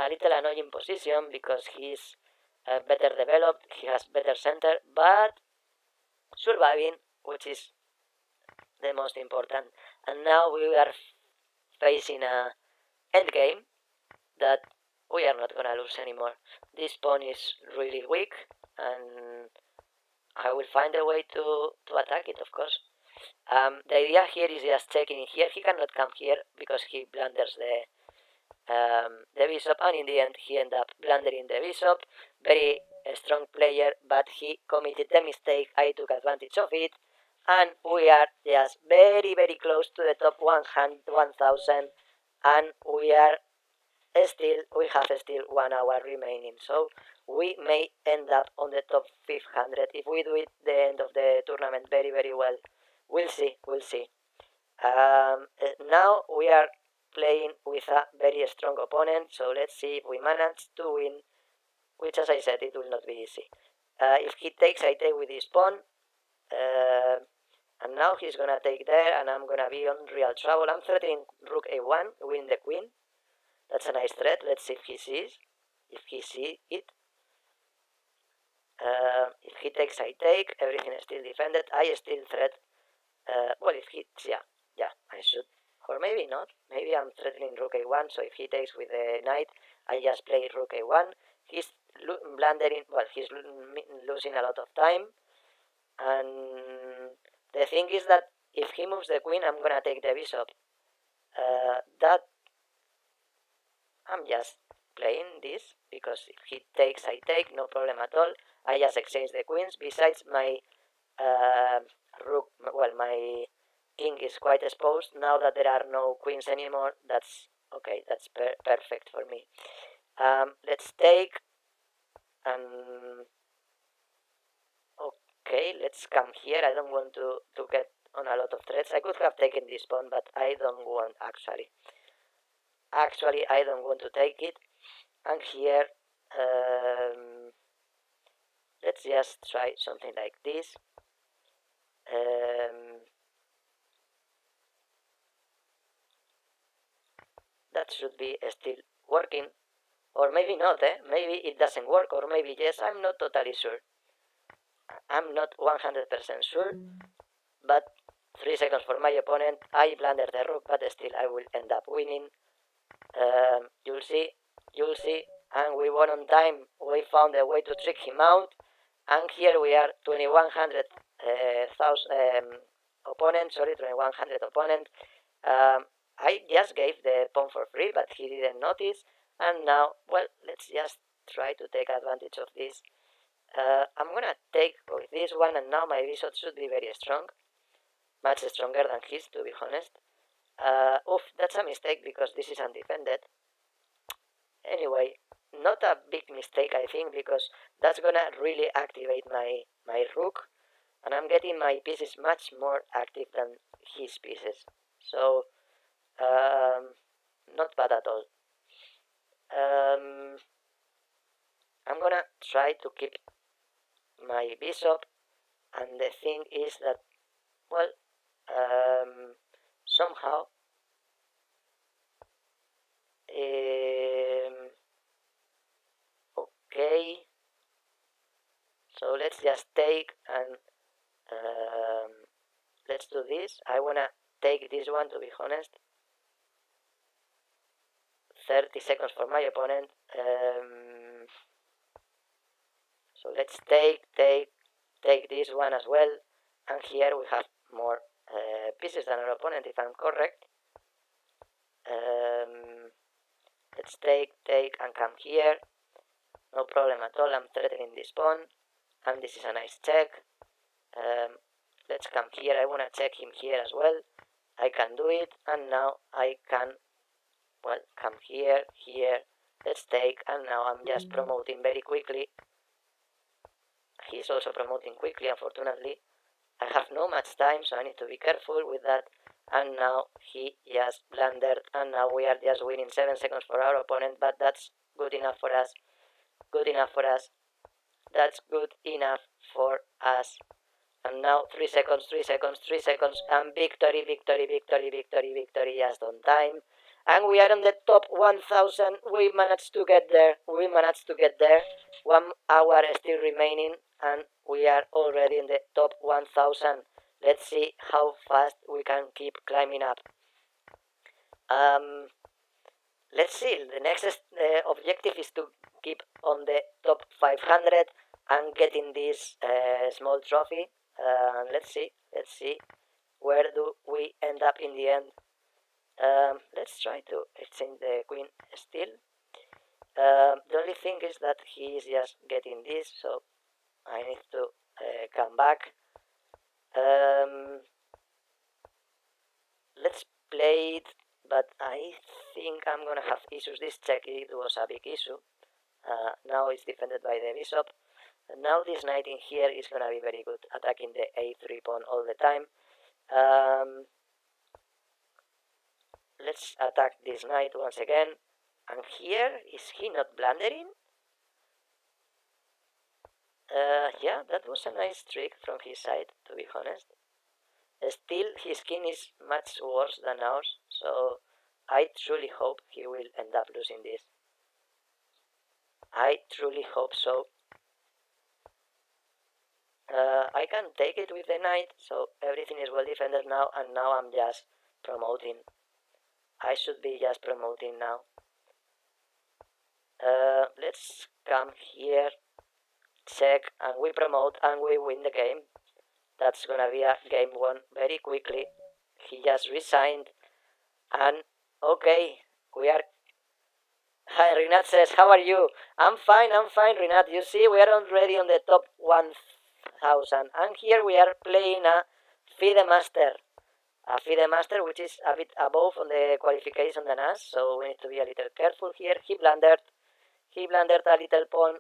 little annoying position because he's better developed, he has better center, but surviving, which is the most important. And now we are facing a endgame that we are not gonna lose anymore. This pawn is really weak, and I will find a way to attack it, of course. The idea here is just checking here. He cannot come here because he blunders the bishop, and in the end he ended up blundering the bishop. Very strong player, but he committed the mistake. I took advantage of it, and we are just very close to the top 1000, and we have still 1 hour remaining, so we may end up on the top 500 if we do it the end of the tournament very well. We'll see. Now we are playing with a very strong opponent, so let's see if we manage to win, which, as I said, it will not be easy. If he takes, I take with his pawn, and now he's gonna take there, and I'm gonna be on real trouble. I'm threatening rook a1, win the queen. That's a nice threat. Let's see if he sees it. If he takes, I take. Everything is still defended. I still threat. Well, if he, yeah, I should. Or maybe not. Maybe I'm threatening rook a1, so if he takes with the knight, I just play rook a1. He's blundering, well, he's losing a lot of time. And the thing is that if he moves the queen, I'm gonna take the bishop. That I'm just playing this because if he takes, I take, no problem at all. I just exchange the queens. Besides, my rook, well, my king is quite exposed now that there are no queens anymore. That's okay. That's perfect for me. Let's take, and okay, let's come here. I don't want to get on a lot of threats. I could have taken this pawn, but I don't want actually. I don't want to take it. And here, let's just try something like this. That should be still working, or maybe not, maybe it doesn't work, or maybe yes. I'm not totally sure. I'm not 100% sure, but 3 seconds for my opponent. I blunder the rook, but still I will end up winning. You'll see, and we won on time. We found a way to trick him out, and here we are, 2100 opponent, 2100 opponent. I just gave the pawn for free, but he didn't notice, and now, well, let's just try to take advantage of this. I'm gonna take with this one, and now my bishop should be very strong, much stronger than his, to be honest. Oof, that's a mistake because this is undefended. Anyway, not a big mistake, I think, because that's gonna really activate my rook, and I'm getting my pieces much more active than his pieces. So, not bad at all. I'm gonna try to keep my bishop, and the thing is that, well, somehow okay, so let's just take, and let's do this. I wanna take this one, to be honest. 30 seconds for my opponent. So let's take this one as well, and here we have more pieces than our opponent, if I'm correct. Let's take and come here. No problem at all. I'm threatening this pawn, and this is a nice check. Let's come here. I want to check him here as well. I can do it, and now I can, well, come here. Let's take, and now I'm just promoting very quickly. He's also promoting quickly, unfortunately. I have no much time, so I need to be careful with that. And now he just blundered, and now we are just winning 7 seconds for our opponent, but that's good enough for us. That's good enough for us. And now 3 seconds, and victory, just on time. And we are on the top 1000. We managed to get there. 1 hour still remaining, and we are already in the top 1000. Let's see how fast we can keep climbing up. Let's see. The next objective is to keep on the top 500 and getting this small trophy. Let's see. where do we end up in the end? Let's try to exchange the queen still. The only thing is that he is just getting this, so I need to come back. Let's play it, but I think I'm gonna have issues. This check, it was a big issue. Now it's defended by the bishop. And now this knight in here is gonna be very good, attacking the a3 pawn all the time. Let's attack this knight once again. And here, is he not blundering? Yeah, that was a nice trick from his side, to be honest. Still, his king is much worse than ours, so I truly hope he will end up losing this. I truly hope so. I can take it with the knight, so everything is well defended now, and now I'm just promoting. I should be just promoting now. Let's come here, check, and we promote, and we win the game. That's gonna be a game won very quickly. He just resigned, and okay, we are... Hi, Rinat says, how are you? I'm fine, Rinat. You see, we are already on the top 1000, and here we are playing a FIDE Master. A FIDE Master, which is a bit above on the qualification than us, so we need to be a little careful here. He blundered a little pawn,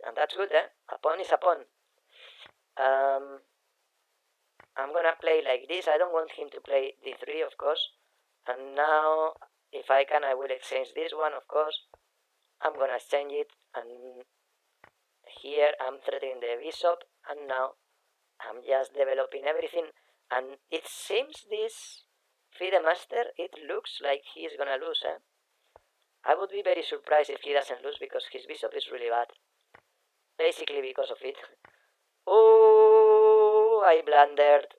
and that's good, eh? A pawn is a pawn. I'm gonna play like this. I don't want him to play d3, of course. And now, if I can, I will exchange this one, of course. I'm gonna exchange it, and here I'm threatening the bishop, and now I'm just developing everything. And it seems this FIDE Master, it looks like he's gonna lose, eh? I would be very surprised if he doesn't lose, because his bishop is really bad. Basically because of it. Oh, I blundered.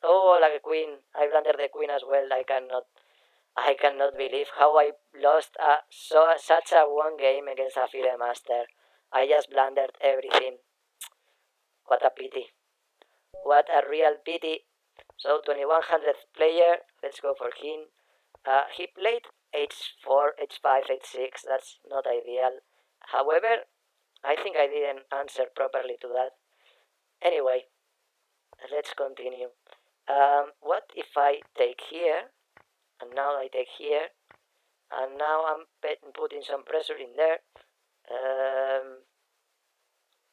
Oh, like a queen. I blundered the queen as well. I cannot believe how I lost such a one game against a FIDE Master. I just blundered everything. What a pity. What a real pity. So 2100th player. Let's go for him. He played h4, h5, h6. That's not ideal. However, I think I didn't answer properly to that. Anyway, let's continue. What if I take here, and now I take here, and now I'm putting some pressure in there.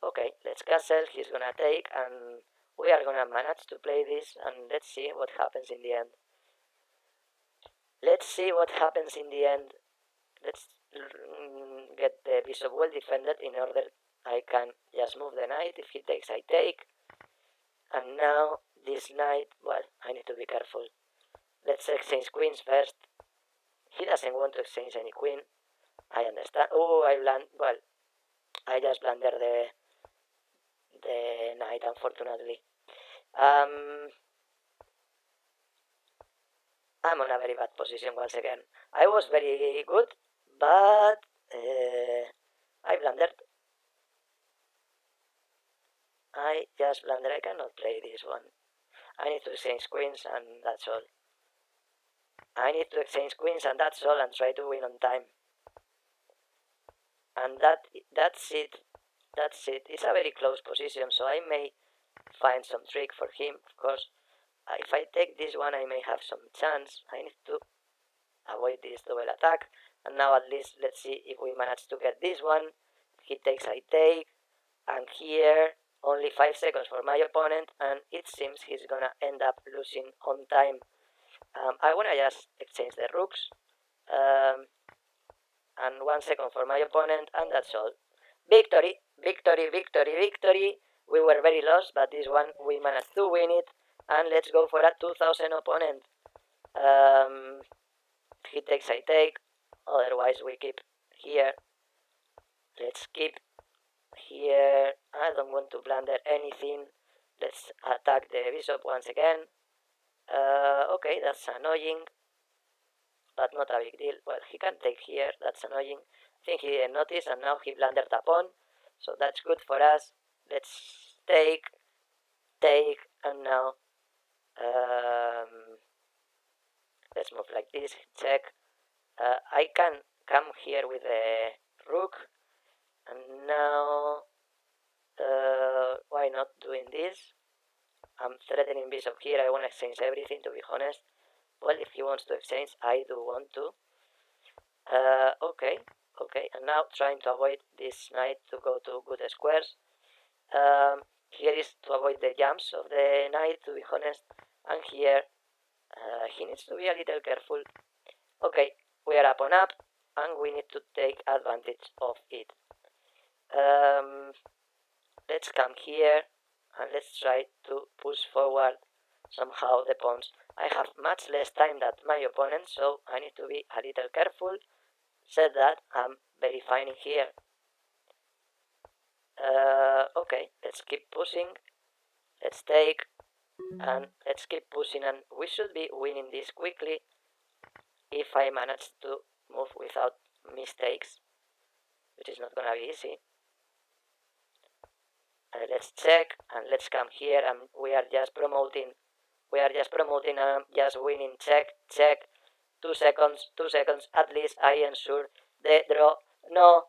Okay, let's castle. He's gonna take, and we are gonna manage to play this, and let's see what happens in the end. Let's get the bishop well defended in order I can just move the knight. If he takes, I take. And now this knight, well, I need to be careful. Let's exchange queens first. He doesn't want to exchange any queen. I understand. Oh, I just blundered the knight, unfortunately. I'm on a very bad position once again. I was very good, but I blundered. I just blundered. I cannot play this one. I need to exchange queens, and that's all. And try to win on time. And that's it. It's a very close position, so I may find some trick for him, of course. If I take this one, I may have some chance. I need to avoid this double attack. And now at least let's see if we manage to get this one. He takes, I take. And here, only 5 seconds for my opponent, and it seems he's gonna end up losing on time. I wanna just exchange the rooks. And 1 second for my opponent, and that's all. Victory. We were very lost, but this one we managed to win it. And let's go for a 2000 opponent. He takes, I take. Otherwise we keep here. Let's keep here. I don't want to blunder anything. Let's attack the bishop once again. Okay, that's annoying, but not a big deal. Well, he can take here. That's annoying. I think he didn't notice, and now he blundered a pawn. so that's good for us. Let's take, and now let's move like this, check. I can come here with a rook, and now why not doing this? I'm threatening bishop here. I want to exchange everything, to be honest. Well, if he wants to exchange, I do want to. Okay, and now trying to avoid this knight to go to good squares. Here is to avoid the jumps of the knight, to be honest, and here he needs to be a little careful. Okay, we are up on up, and we need to take advantage of it. Let's come here, and let's try to push forward somehow the pawns. I have much less time than my opponent, so I need to be a little careful. Said that, I'm very fine in here. Okay, let's keep pushing. Let's take, and let's keep pushing, and we should be winning this quickly if I manage to move without mistakes, which is not gonna be easy. Let's check, and let's come here, and we are just promoting, just winning. Check, 2 seconds, at least I ensure the draw. No,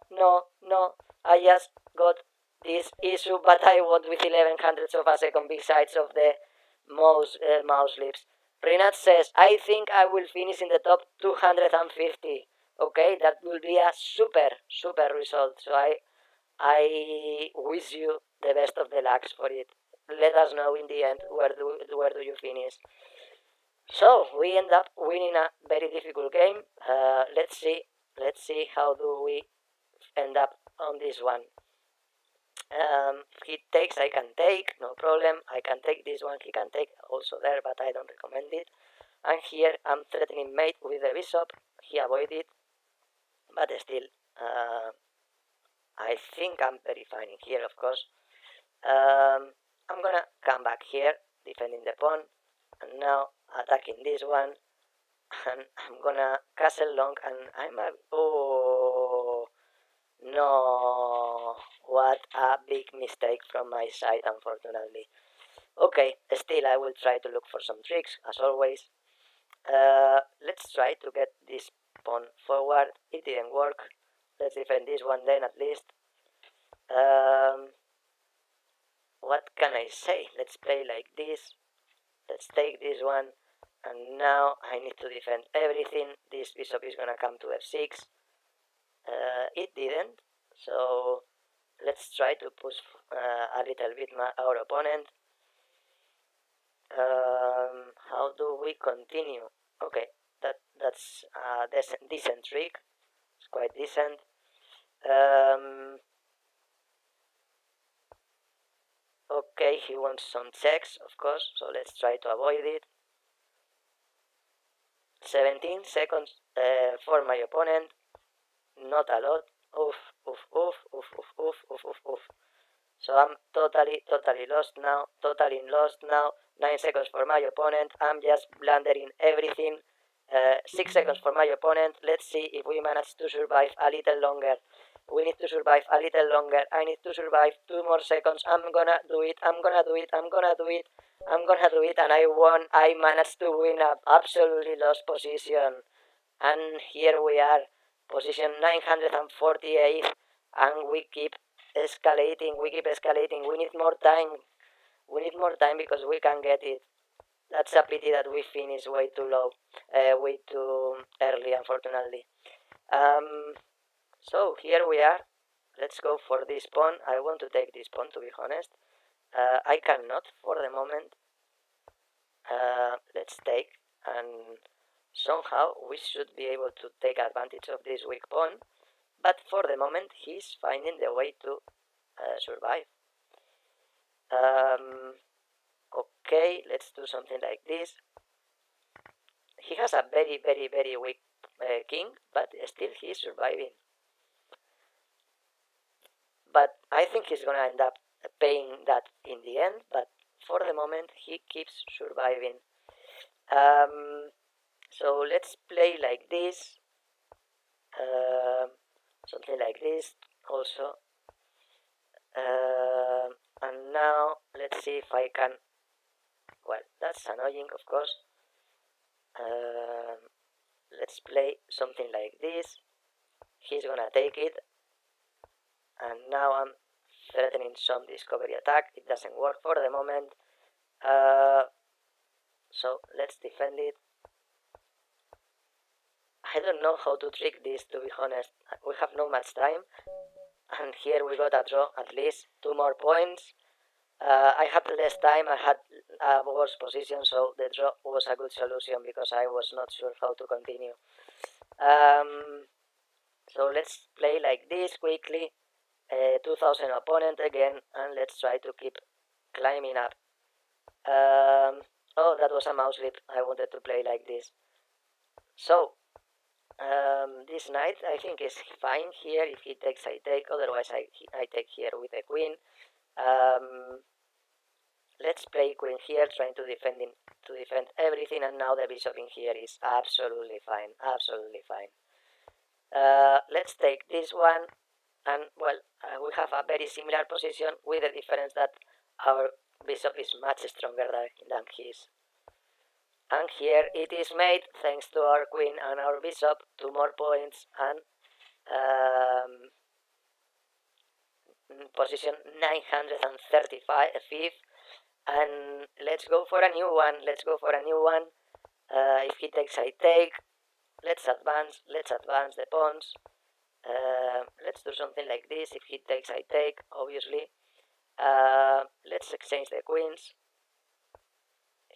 I just got this issue, but I won with 11 hundredths of a second besides of the mouse lips. Rinat says, I think I will finish in the top 250. Okay, that will be a super result. So I wish you the best of the lucks for it. Let us know in the end where do you finish. So we end up winning a very difficult game. Let's see how do we end up on this one. He takes, I can take, no problem. I can take this one, he can take also there, but I don't recommend it. And here I'm threatening mate with the bishop. He avoided, but still, I think I'm very fine in here, of course. I'm gonna come back here, defending the pawn, and now attacking this one, and I'm gonna castle long, and oh no, what a big mistake from my side, unfortunately. Okay, still I will try to look for some tricks, as always. Let's try to get this pawn forward. It didn't work. Let's defend this one then, at least. What can I say? Let's play like this. Let's take this one, and now I need to defend everything. This bishop is gonna come to f6. It didn't, so let's try to push a little bit our opponent. How do we continue? Okay, that's a decent trick. It's quite decent. Okay, he wants some checks, of course, so let's try to avoid it. 17 seconds for my opponent. Not a lot. Oof. So I'm totally lost now. 9 seconds for my opponent. I'm just blundering everything. 6 seconds for my opponent. Let's see if we manage to survive a little longer. We need to survive a little longer. I need to survive 2 more seconds. I'm gonna do it. And I won. I managed to win a absolutely lost position. And here we are, position 948, and we keep escalating. We need more time. Because we can get it. That's a pity that we finished way too low, way too early, unfortunately. So here we are. Let's go for this pawn. I want to take this pawn, to be honest. I cannot for the moment. Let's take, and somehow we should be able to take advantage of this weak pawn. But for the moment, he's finding the way to survive. Okay, let's do something like this. He has a very weak king, but still he's surviving. But I think he's gonna end up paying that in the end, but for the moment he keeps surviving. So let's play like this. Something like this also. And now let's see if I can. Well, that's annoying, of course. Let's play something like this. He's gonna take it, and now I'm threatening some discovery attack. It doesn't work for the moment. So let's defend it. I don't know how to trick this, to be honest. We have no much time, and here we got a draw, at least 2 more points. I had less time, I had a worse position, so the draw was a good solution because I was not sure how to continue. So let's play like this quickly. 2000 opponent again, and let's try to keep climbing up. Oh, that was a mouse slip. I wanted to play like this. So, this knight I think is fine here. If he takes, I take. Otherwise, I take here with the queen. Let's play queen here, trying to defend everything, and now the bishop in here is absolutely fine. Absolutely fine. Let's take this one, and well, we have a very similar position with the difference that our bishop is much stronger than his. And here it is made thanks to our queen and our bishop, 2 more points, and position 935, and let's go for a new one. If he takes, I take. Let's advance the pawns. Let's do something like this. If he takes, I take, obviously. Let's exchange the queens.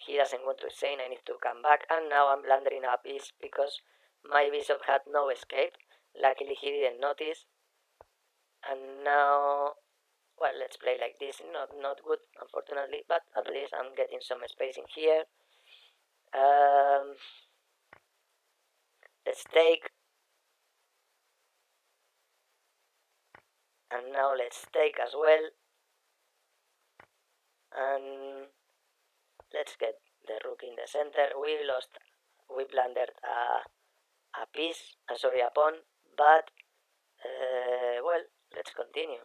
He doesn't want to exchange, I need to come back, and now I'm blundering a piece because my bishop had no escape. Luckily he didn't notice. And now, well, let's play like this. Not good, unfortunately, but at least I'm getting some space in here. Let's take. And now let's take as well. And let's get the rook in the center. We blundered a piece, a pawn, but well, let's continue.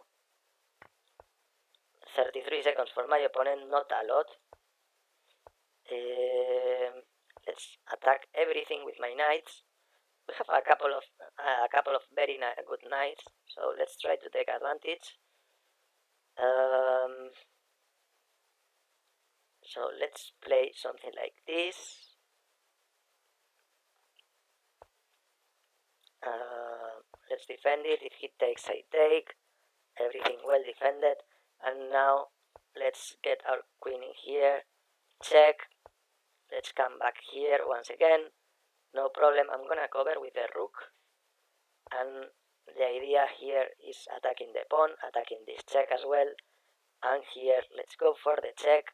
33 seconds for my opponent, not a lot. Let's attack everything with my knights. We have a couple of very good knights, so let's try to take advantage. So let's play something like this. Let's defend it. If he takes, I take. Everything well defended. And now let's get our queen in here. Check. Let's come back here once again. No problem. I'm gonna cover with the rook. And the idea here is attacking the pawn, attacking this check as well. And here, let's go for the check.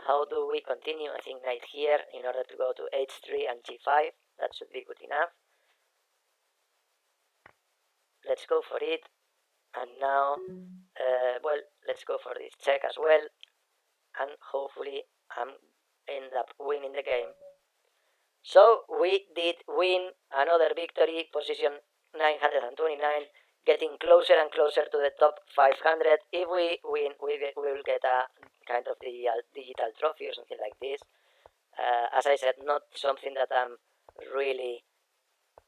How do we continue? I think knight here in order to go to h3 and g5. That should be good enough. Let's go for it. And now, well, let's go for this check as well. And hopefully I'm end up winning the game. So we did win another victory, position 929, getting closer and closer to the top 500. If we win, we will get a kind of digital trophy or something like this. As I said, not something that I'm really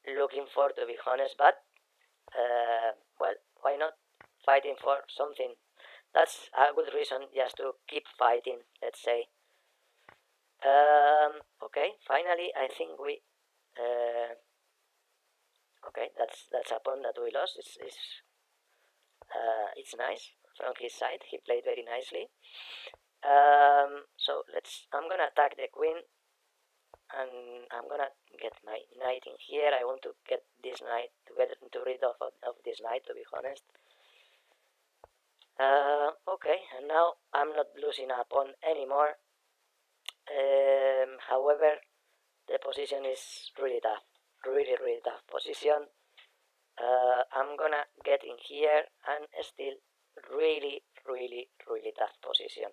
looking for, to be honest, but well, why not? Fighting for something. That's a good reason just to keep fighting, let's say. Okay, finally, I think we. Okay, that's a pawn that we lost. It's nice from his side. He played very nicely. So I'm gonna attack the queen, and I'm gonna get my knight in here. I want to get this knight to rid of this knight, to be honest. Okay, and now I'm not losing a pawn anymore. However, the position is really tough, really tough position. I'm gonna get in here, and still really tough position.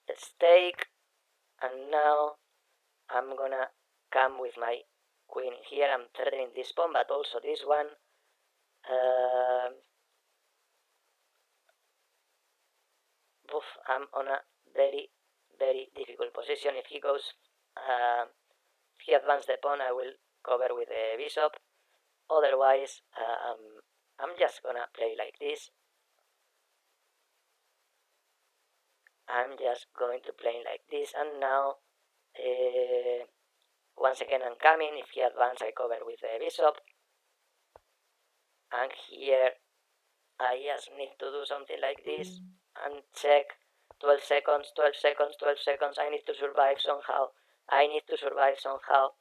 Let's take, and now I'm gonna come with my queen here. I'm threatening this pawn, but also this one. I'm on a very, very difficult position. If he goes, if he advances the pawn, I will cover with the bishop. Otherwise, I'm just gonna play like this. I'm just going to play like this, and now once again I'm coming. If he advances, I cover with the bishop, and here I just need to do something like this and check. 12 seconds, 12 seconds, 12 seconds. I need to survive somehow. I need to survive somehow.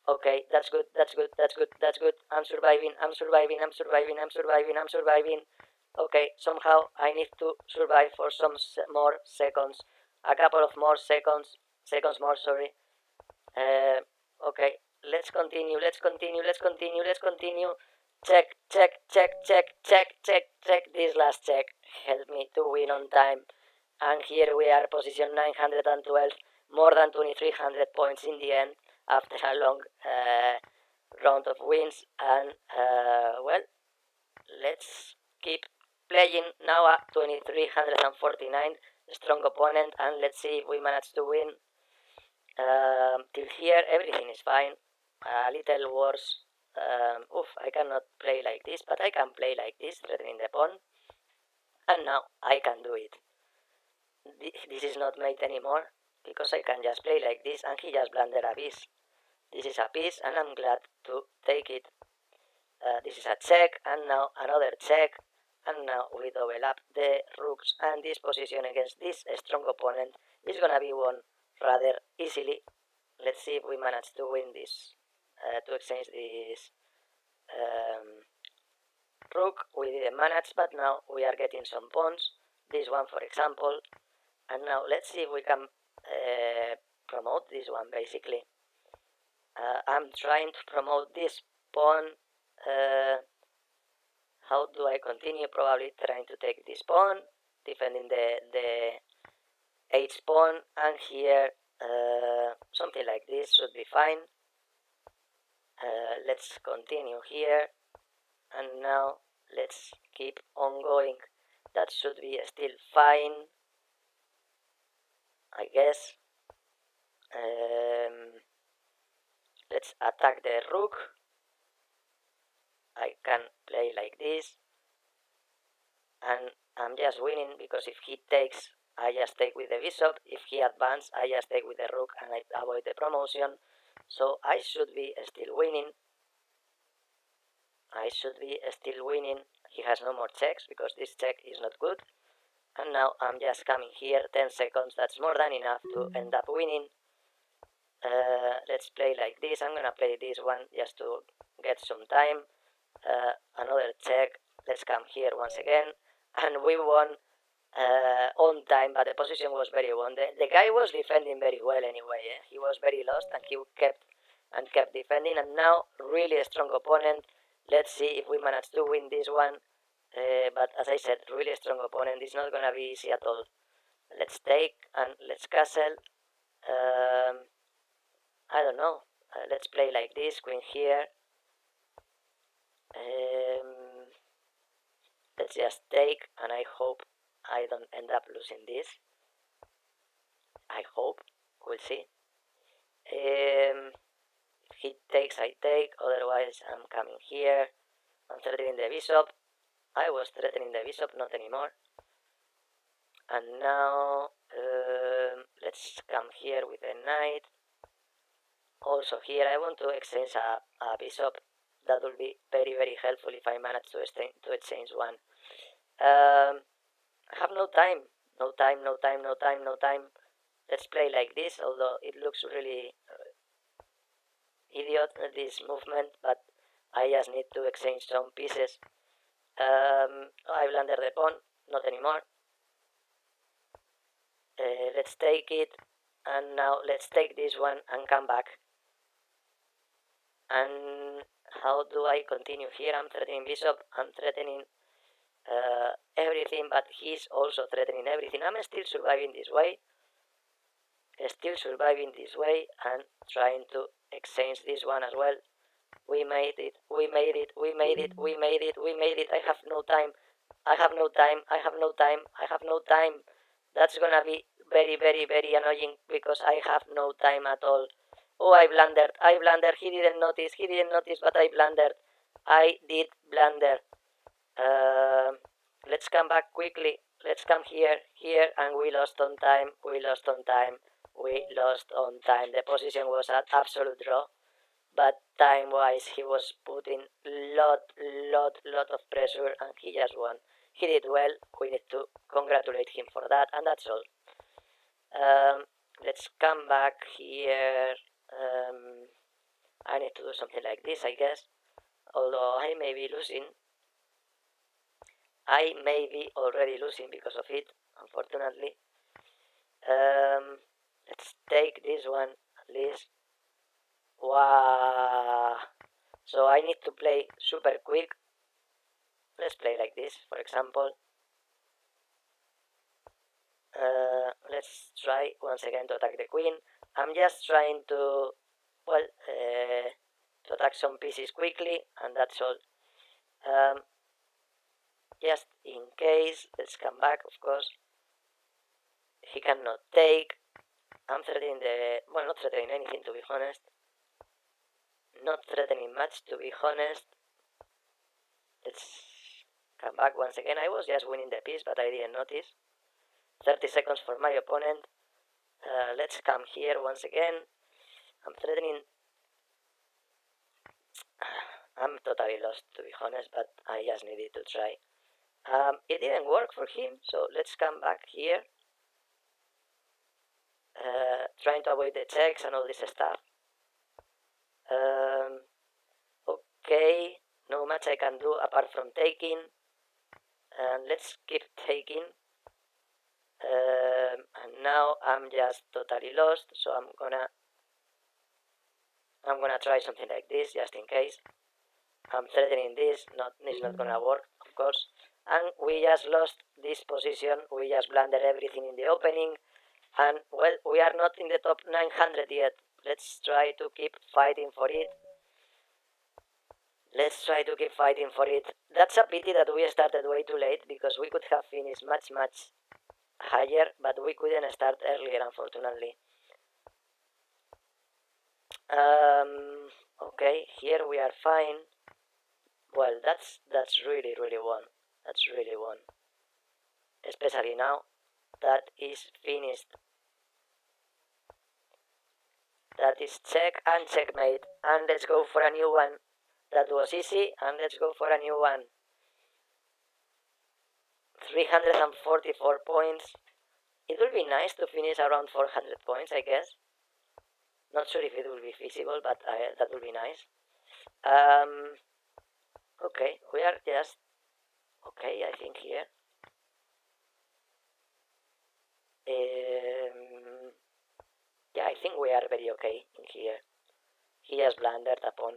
Okay, that's good, that's good, that's good, that's good. I'm surviving, I'm surviving, I'm surviving, I'm surviving, I'm surviving. Okay, somehow I need to survive for some more seconds. A couple of more seconds more, sorry. Okay, let's continue, let's continue, let's continue, let's continue. Check, check, check, check, check, check, check. This last check helped me to win on time. And here we are, position 912, more than 2300 points in the end after a long round of wins. And well, let's keep playing now at 2349, strong opponent, and let's see if we manage to win. Till here everything is fine. A little worse. I cannot play like this, but I can play like this, threatening the pawn. And now I can do it. This is not mate anymore, because I can just play like this, and he just blundered a piece. This is a piece, and I'm glad to take it. This is a check, and now another check, and now we double up the rooks, and this position against this strong opponent is gonna be won rather easily. Let's see if we manage to win this, to exchange this rook. We didn't manage, but now we are getting some pawns. This one, for example. And now let's see if we can promote this one, basically. I'm trying to promote this pawn. How do I continue? Probably trying to take this pawn, defending the h pawn, and here something like this should be fine. Let's continue here, and now let's keep on going. That should be still fine, I guess. Let's attack the rook. I can play like this, and I'm just winning because if he takes, I just take with the bishop. If he advances, I just take with the rook and I avoid the promotion. So I should be still winning. I should be still winning. He has no more checks because this check is not good. And now I'm just coming here, 10 seconds, that's more than enough to end up winning. Let's play like this. I'm gonna play this one just to get some time. Another check. Let's come here once again, and we won on time, but the position was very won. The guy was defending very well anyway. He was very lost, and he kept defending, and now really a strong opponent. Let's see if we manage to win this one. But as I said, really strong opponent. It's not gonna be easy at all. Let's take and let's castle. I don't know. Let's play like this. Queen here. Let's just take, and I hope I don't end up losing this. I hope. We'll see. If he takes, I take. Otherwise, I'm coming here. I'm threatening the bishop. I was threatening the bishop, not anymore. And now let's come here with a knight. Also here I want to exchange a bishop. That will be very, very helpful if I manage to exchange one. I have no time. No time, no time, no time, no time. Let's play like this, although it looks really idiot, this movement, but I just need to exchange some pieces. I blundered the pawn, not anymore. Let's take it, and now let's take this one and come back. And how do I continue here? I'm threatening bishop, I'm threatening everything, but he's also threatening everything. I'm still surviving this way. still surviving this way and trying to exchange this one as well. We made it, we made it, we made it, we made it, we made it. I have no time, I have no time, I have no time, I have no time. That's gonna be very, very, very annoying because I have no time at all. Oh, I blundered, he didn't notice, but I blundered. I did blunder. Let's come back quickly. Let's come here, and we lost on time. We lost on time. The position was an absolute draw, but time-wise, he was putting lot of pressure, and he just won. He did well. We need to congratulate him for that, and that's all. Let's come back here. I need to do something like this, I guess. Although I may be losing. I may be already losing because of it, unfortunately. Let's take this one at least. Wow. So I need to play super quick. Let's play like this, for example. Let's try once again to attack the queen. I'm just trying to, well, to attack some pieces quickly, and that's all. Just in case, let's come back, of course. He cannot take. I'm threatening well, not threatening anything, to be honest. Not threatening much, to be honest. Let's come back once again. I was just winning the piece, but I didn't notice. 30 seconds for my opponent. Let's come here once again. I'm threatening. I'm totally lost, to be honest, but I just needed to try. It didn't work for him, so let's come back here. Trying to avoid the checks and all this stuff. Okay, no much I can do apart from taking. And let's keep taking. And now I'm just totally lost, so I'm gonna try something like this just in case. I'm threatening this, it's not gonna work, of course. And we just lost this position. We just blundered everything in the opening. And, well, we are not in the top 900 yet. Let's try to keep fighting for it. That's a pity that we started way too late, because we could have finished much higher, but we couldn't start earlier, unfortunately. Okay, here we are fine. Well, that's really won. That's really won. Especially now that is finished. That is check and checkmate. And let's go for a new one. That was easy, and let's go for a new one. 344 points. It would be nice to finish around 400 points, I guess. Not sure if it will be feasible, but that would be nice. Okay, we are just okay, I think, here. Yeah, I think we are very okay in here. He has blundered a pawn.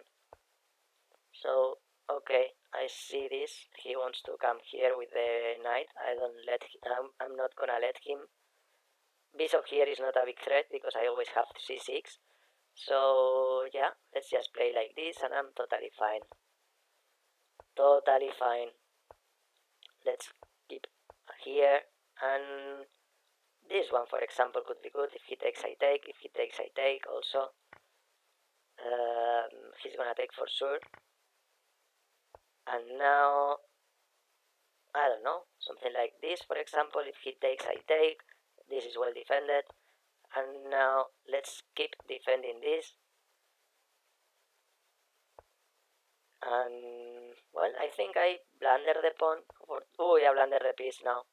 So, okay, I see this. He wants to come here with the knight. I'm not gonna let him. Bishop here is not a big threat because I always have c6. So, yeah, let's just play like this, and I'm totally fine. Totally fine. Let's keep here, and this one, for example, could be good. If he takes, I take. If he takes, I take also. He's gonna take for sure. And now, I don't know, something like this, for example. If he takes, I take. This is well defended. And now, let's keep defending this. And, well, I think I blunder the pawn. Oh, I blunder the piece now.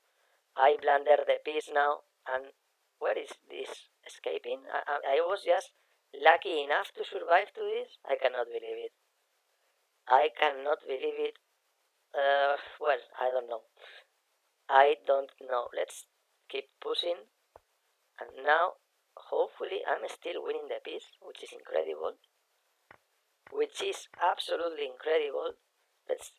I blunder the piece now. And where is this escaping? I was just lucky enough to survive to this. I cannot believe it. I cannot believe it. Well, I don't know. I don't know. Let's keep pushing. And now, hopefully, I'm still winning the piece, which is incredible. Which is absolutely incredible. Let's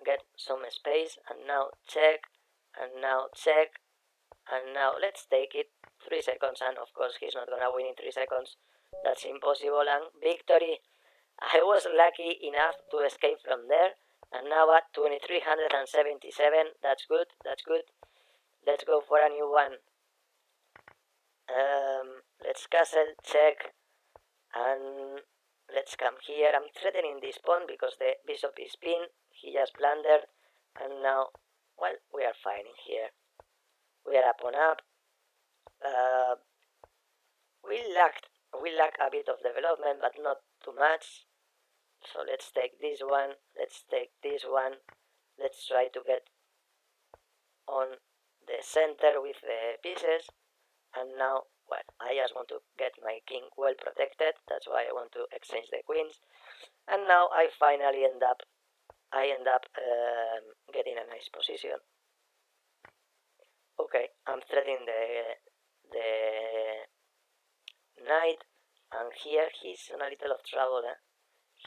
get some space. And now check. And now check. and now let's take it 3 seconds, and of course he's not gonna win in 3 seconds. That's impossible, and victory. I was lucky enough to escape from there, and now at 2377, that's good, that's good. Let's go for a new one. Let's castle, check, and let's come here. I'm threatening this pawn because the bishop is pinned. He just blundered, and now, well, we are fine in here. We are up on up. We lack a bit of development, but not too much. So let's take this one. Let's take this one. Let's try to get on the center with the pieces. And now, well, I just want to get my king well protected. That's why I want to exchange the queens. And now I finally end up getting a nice position. Okay, I'm threatening the knight, and here he's in a little of trouble.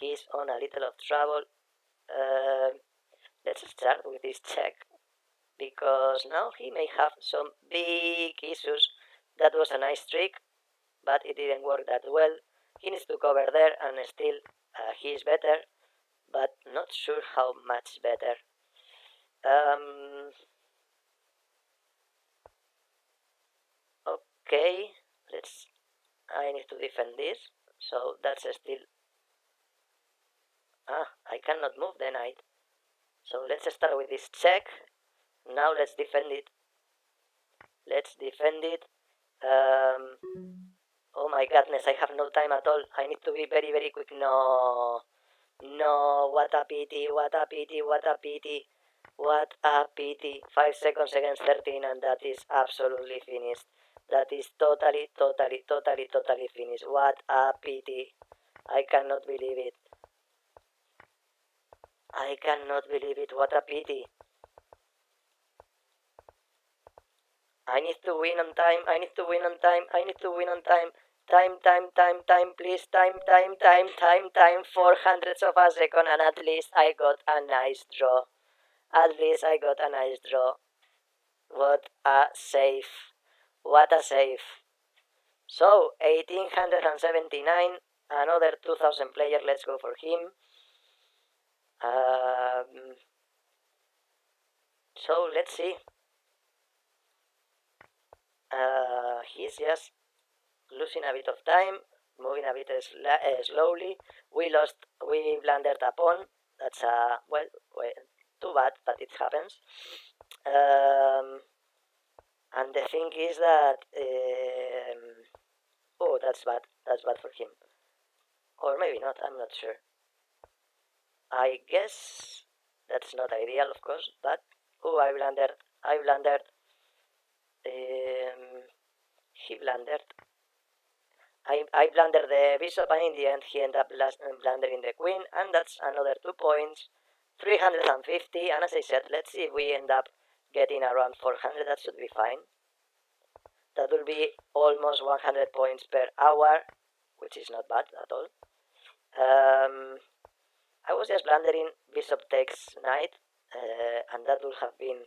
He's on a little of trouble. Let's start with this check, because now he may have some big issues. That was a nice trick, but it didn't work that well. He needs to cover there, and still he is better, but not sure how much better. Okay, I need to defend this, so that's still... I cannot move the knight. So let's start with this check. Now let's defend it. Let's defend it. Oh my goodness, I have no time at all. I need to be very, very quick. No, what a pity, what a pity, what a pity. What a pity. 5 seconds against 13, and that is absolutely finished. That is totally finished. What a pity. I cannot believe it. I cannot believe it. What a pity. I need to win on time. I need to win on time. I need to win on time. Time, please. Time. 400ths of a second, and at least I got a nice draw. At least I got a nice draw. What a save. What a save. So, 1879, another 2000 player. Let's go for him. So, let's see. He's just losing a bit of time, moving a bit slowly. We blundered a pawn. That's well, too bad, but it happens. And the thing is that oh, that's bad. That's bad for him, or maybe not. I'm not sure. I guess that's not ideal, of course. But oh, I blundered. He blundered. I blundered the bishop, and in the end he ended up blundering the queen, and that's another 2 points. 350, and as I said, let's see if we end up getting around 400. That should be fine. That will be almost 100 points per hour, which is not bad at all. I was just blundering bishop takes knight, and that would have been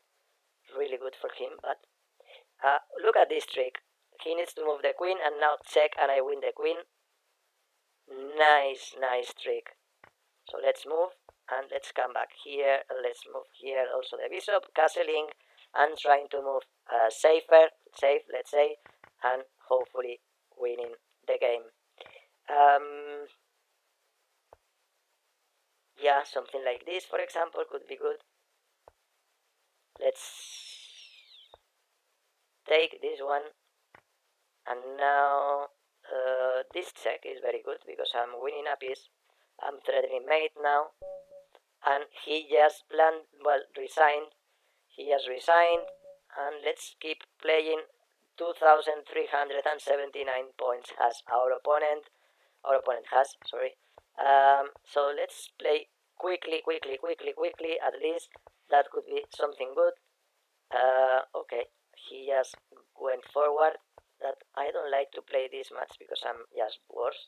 really good for him, but look at this trick. He needs to move the queen, and now check, and I win the queen. Nice trick. So let's move, and let's come back here. Let's move here also the bishop, castling, and trying to move safe, let's say, and hopefully winning the game. Yeah, something like this, for example, could be good. Let's take this one, and now this check is very good because I'm winning a piece. I'm threatening mate now, and he just resigned. He just resigned, and let's keep playing. 2,379 points has our opponent. Our opponent has, sorry. So let's play quickly. At least that could be something good. Okay, he just went forward. That I don't like to play this much because I'm just worse.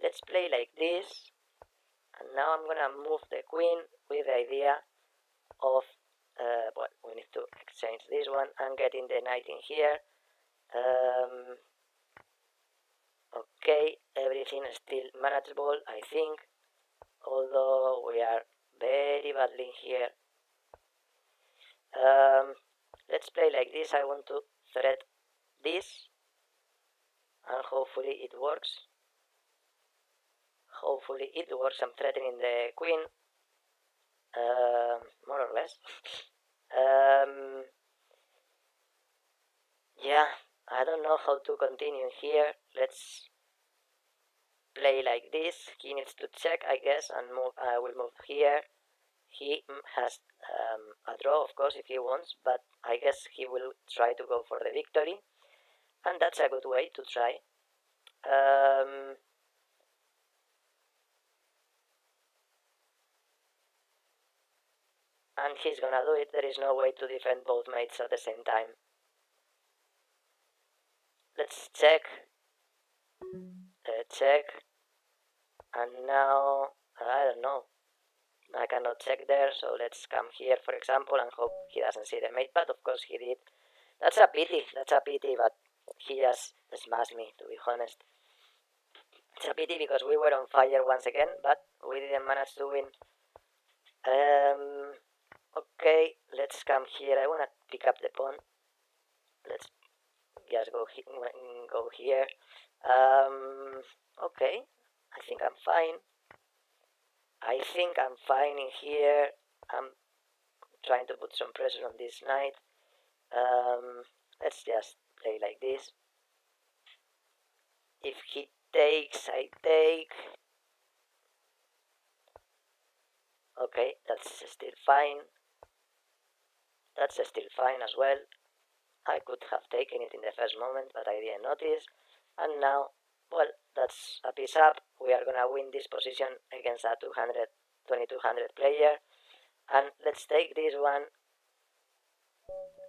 Let's play like this, and now I'm gonna move the queen with the idea of well, we need to exchange this one and getting the knight in here. Okay, everything is still manageable, I think, although we are very badly here. Let's play like this. I want to thread this, and hopefully it works. Hopefully it works. I'm threatening the queen, more or less. Yeah, I don't know how to continue here. Let's play like this. He needs to check, I guess, and move. I will move here. He has a draw, of course, if he wants, but I guess he will try to go for the victory, and that's a good way to try. And he's gonna do it. There is no way to defend both mates at the same time. Let's check. Check. And now, I don't know. I cannot check there, so let's come here, for example, and hope he doesn't see the mate, but of course he did. That's a pity, but he just smashed me, to be honest. It's a pity because we were on fire once again, but we didn't manage to win. Okay, let's come here. I wanna pick up the pawn. Let's just go here. Okay, I think I'm fine. In here. I'm trying to put some pressure on this knight. Let's just play like this. If he takes, I take. Okay, that's still fine. That's still fine as well. I could have taken it in the first moment, but I didn't notice. And now, well, that's a piece up. We are gonna win this position against a 2200 player. And let's take this one.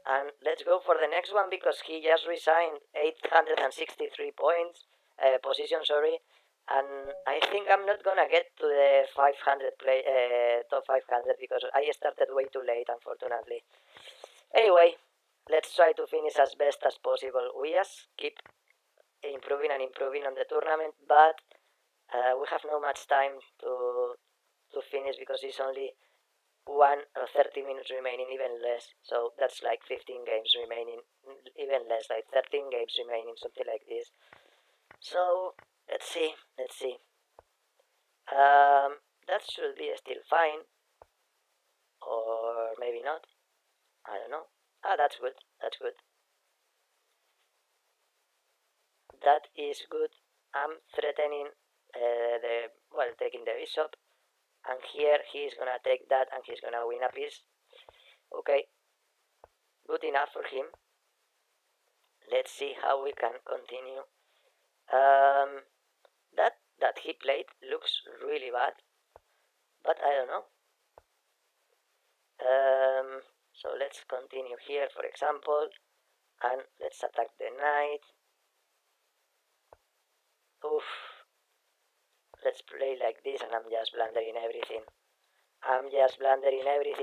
And let's go for the next one because he just resigned 863 points, position, sorry. And I think I'm not gonna get to the 500 top 500 because I started way too late, unfortunately. Anyway, let's try to finish as best as possible. We just keep improving and improving on the tournament, but we have no much time to finish because it's only 1 or 30 minutes remaining, even less. So that's like 15 games remaining, even less, like 13 games remaining, something like this. So let's see. That should be still fine, or maybe not. I don't know. That's good. That is good. I'm threatening taking the bishop, and here he's gonna take that, and he's gonna win a piece. Okay, good enough for him. Let's see how we can continue. That he played looks really bad, but I don't know. So let's continue here, for example, and let's attack the knight. Oof. Let's play like this, and I'm just blundering everything.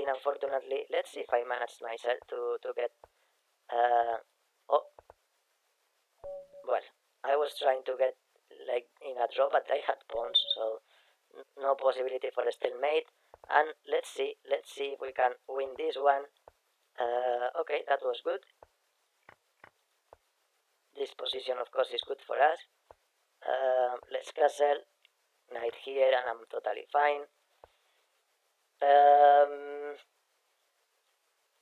Unfortunately. Let's see if I manage myself to get... Well, I was trying to get like in a draw, but I had pawns, so no possibility for a stalemate. And let's see if we can win this one. Okay, that was good. This position, of course, is good for us. Let's castle, knight here, and I'm totally fine.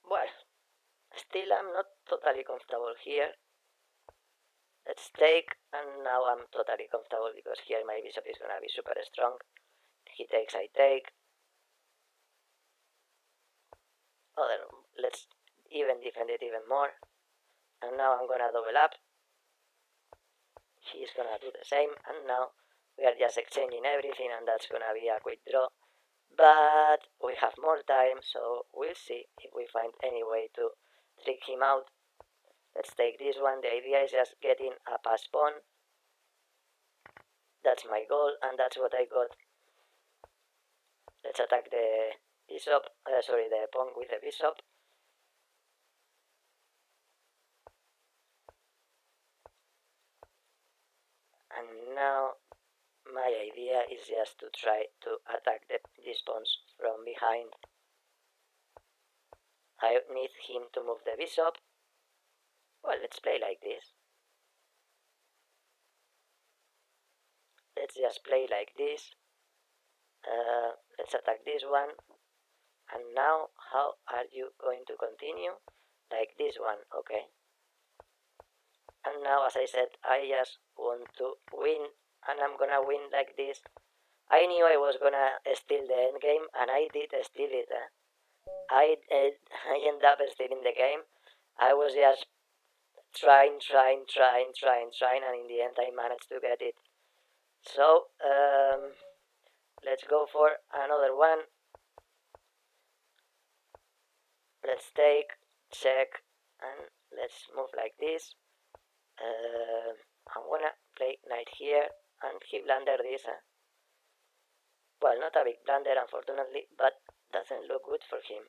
Well, still I'm not totally comfortable here. Let's take, and now I'm totally comfortable because here my bishop is gonna be super strong. He takes, I take. Oh, then let's even defend it even more. And now I'm gonna double up. He's gonna do the same, and now we are just exchanging everything, and that's gonna be a quick draw. But we have more time, so we'll see if we find any way to trick him out. Let's take this one. The idea is just getting a pass pawn. That's my goal, and that's what I got. Let's attack the bishop, the pawn with the bishop. And now my idea is just to try to attack these pawns from behind. I need him to move the bishop. Well, let's play like this. Let's just play like this. Let's attack this one. And now, how are you going to continue? Like this one, okay. And now, as I said, I just want to win, and I'm gonna win like this. I knew I was gonna steal the endgame, and I did steal it. I ended up stealing the game. I was just trying, and in the end I managed to get it. So, let's go for another one. Let's take, check, and let's move like this. I'm gonna play knight here, and he blundered this. Well, not a big blunder, unfortunately, but doesn't look good for him.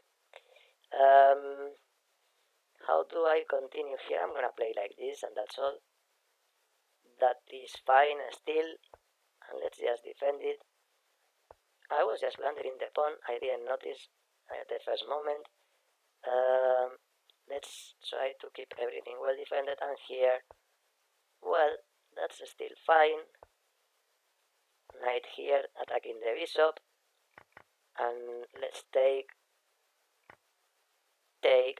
How do I continue here? I'm gonna play like this, and that's all. That is fine still, and let's just defend it. I was just blundering the pawn. I didn't notice at the first moment. Let's try to keep everything well defended, and here, well, that's still fine. Knight here, attacking the bishop, and let's take,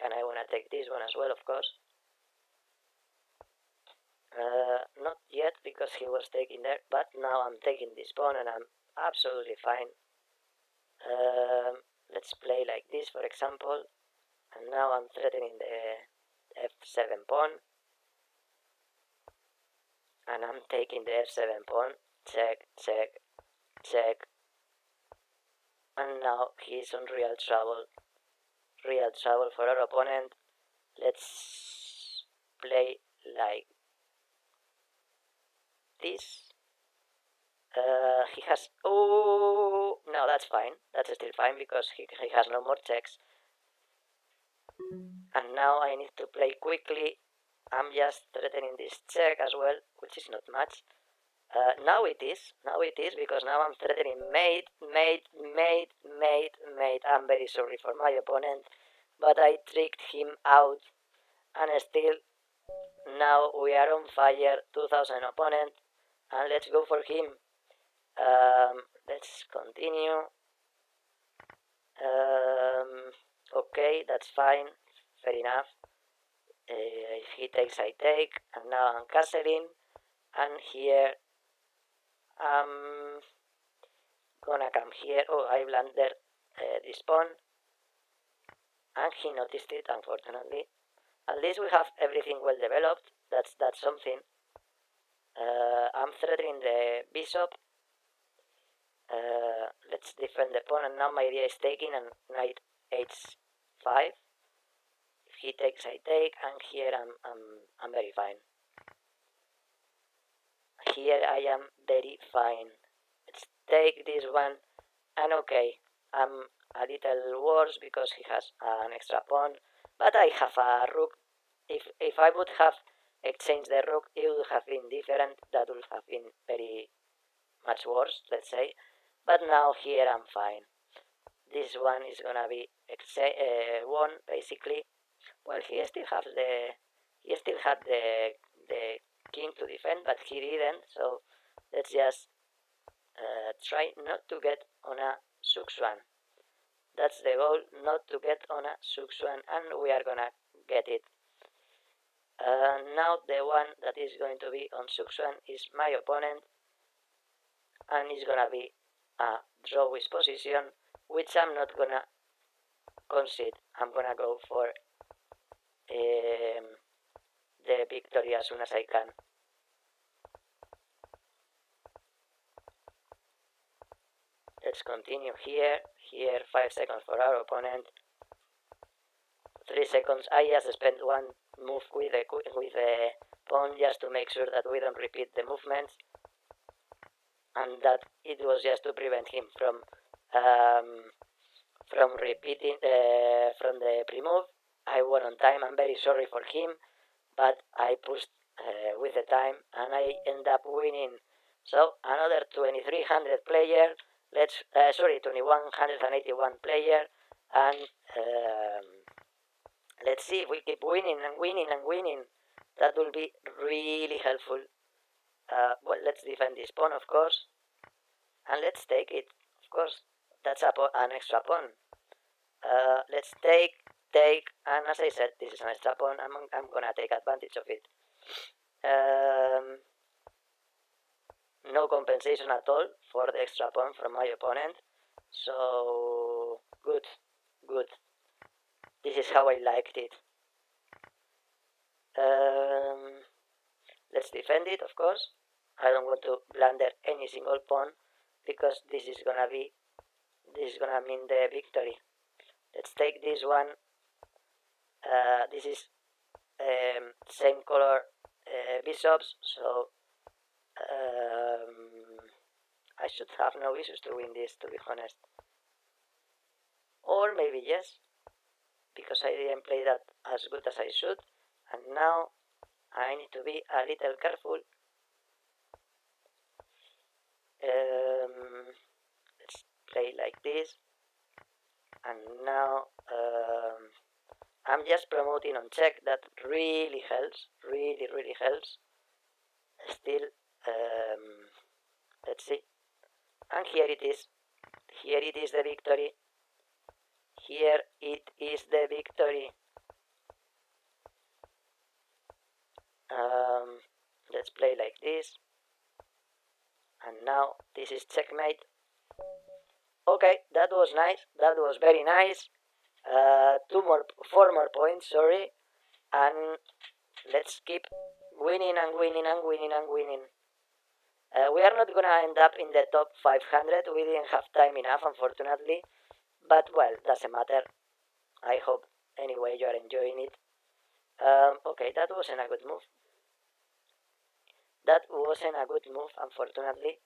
and I wanna take this one as well, of course. Not yet, because he was taking there, but now I'm taking this pawn, and I'm absolutely fine. Let's play like this, for example, and now I'm threatening the f7 pawn, and I'm taking the f7 pawn, check, check, check, and now he's on real trouble for our opponent. Let's play like this. He has, oh, no, that's fine, that's still fine, because he has no more checks. And now I need to play quickly. I'm just threatening this check as well, which is not much. Now it is, because now I'm threatening mate. I'm very sorry for my opponent, but I tricked him out, and still, now we are on fire, 2000 opponent, and let's go for him. Let's continue. Okay, that's fine, fair enough. If he takes, I take, and now I'm castling, and here I'm gonna come here. Oh, I blundered this pawn, and he noticed it, unfortunately. At least we have everything well developed. That's something. I'm threatening the bishop. Let's defend the pawn, and now my idea is taking, and knight h5. If he takes, I take, and here I'm very fine. Here I am very fine. Let's take this one, and okay, I'm a little worse because he has an extra pawn, but I have a rook. If I would have exchanged the rook, it would have been different. That would have been very much worse, let's say. But now here I'm fine. This one is gonna be won, basically. Well, he still had the king to defend, but he didn't. So let's just try not to get on a 6-1. That's the goal, not to get on a 6-1, and we are gonna get it. Now the one that is going to be on 6-1 is my opponent, and it's gonna be a draw with position, which I'm not gonna concede. I'm gonna go for the victory as soon as I can. Let's continue here. 5 seconds for our opponent. 3 seconds. I just spent one move with the pawn just to make sure that we don't repeat the movements, and that it was just to prevent him from repeating from the pre-move. I won on time. I'm very sorry for him, but I pushed with the time, and I end up winning. So another 2300 player. 2181 player, and let's see if we keep winning and winning and winning. That will be really helpful. Well, let's defend this pawn, of course, and let's take it. Of course, that's an extra pawn. Let's take, and as I said, this is an extra pawn. I'm gonna take advantage of it. No compensation at all for the extra pawn from my opponent. So good. This is how I liked it. Let's defend it, of course. I don't want to blunder any single pawn because this is gonna mean the victory. Let's take this one. This is same color bishops, so I should have no issues to win this, to be honest. Or maybe yes, because I didn't play that as good as I should, and now I need to be a little careful. Let's play like this, and now I'm just promoting on check. That really helps, really helps. Still, let's see, and here it is. Here it is the victory. Here it is the victory. Let's play like this. And now this is checkmate. Okay, that was nice. That was very nice. 4 more points, sorry. And let's keep winning and winning and winning and winning. We are not gonna end up in the top 500. We didn't have time enough, unfortunately. But, well, doesn't matter. I hope, anyway, you are enjoying it. Okay, that wasn't a good move. That wasn't a good move, unfortunately.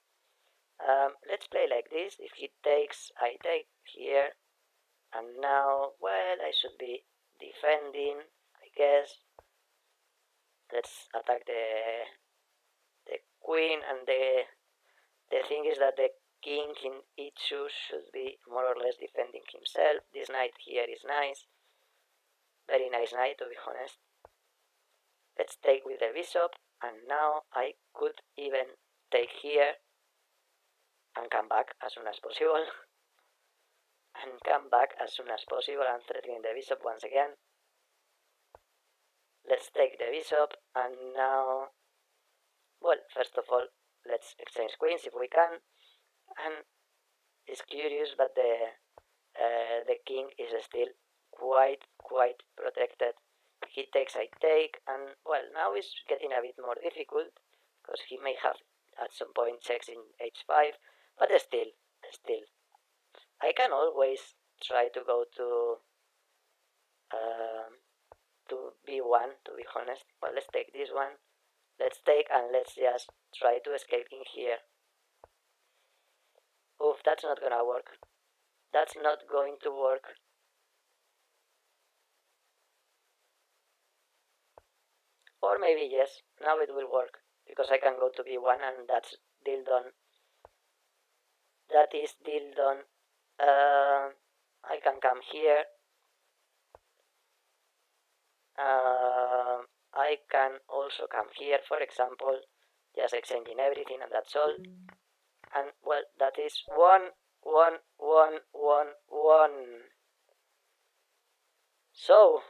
Let's play like this. If he takes, I take here. And now, well, I should be defending, I guess. Let's attack the queen, and the thing is that the king in e2 should be more or less defending himself. This knight here is nice. Very nice knight, to be honest. Let's take with the bishop, and now I could even take here and come back as soon as possible. And come back as soon as possible and threatening the bishop once again. Let's take the bishop, and now, well, first of all, let's exchange queens if we can. And it's curious, but the king is still quite protected. He takes, I take, and, well, now it's getting a bit more difficult because he may have at some point checks in h5, but still, I can always try to go to b1, to be honest. Well, let's take this one. Let's take, and let's just try to escape in here. Oof, that's not gonna work. That's not going to work. Or maybe yes, now it will work, because I can go to b1, and that's deal done. That is deal done. I can come here. I can also come here, for example, just exchanging everything, and that's all. And, well, that is 1, 1, 1, 1, 1. So,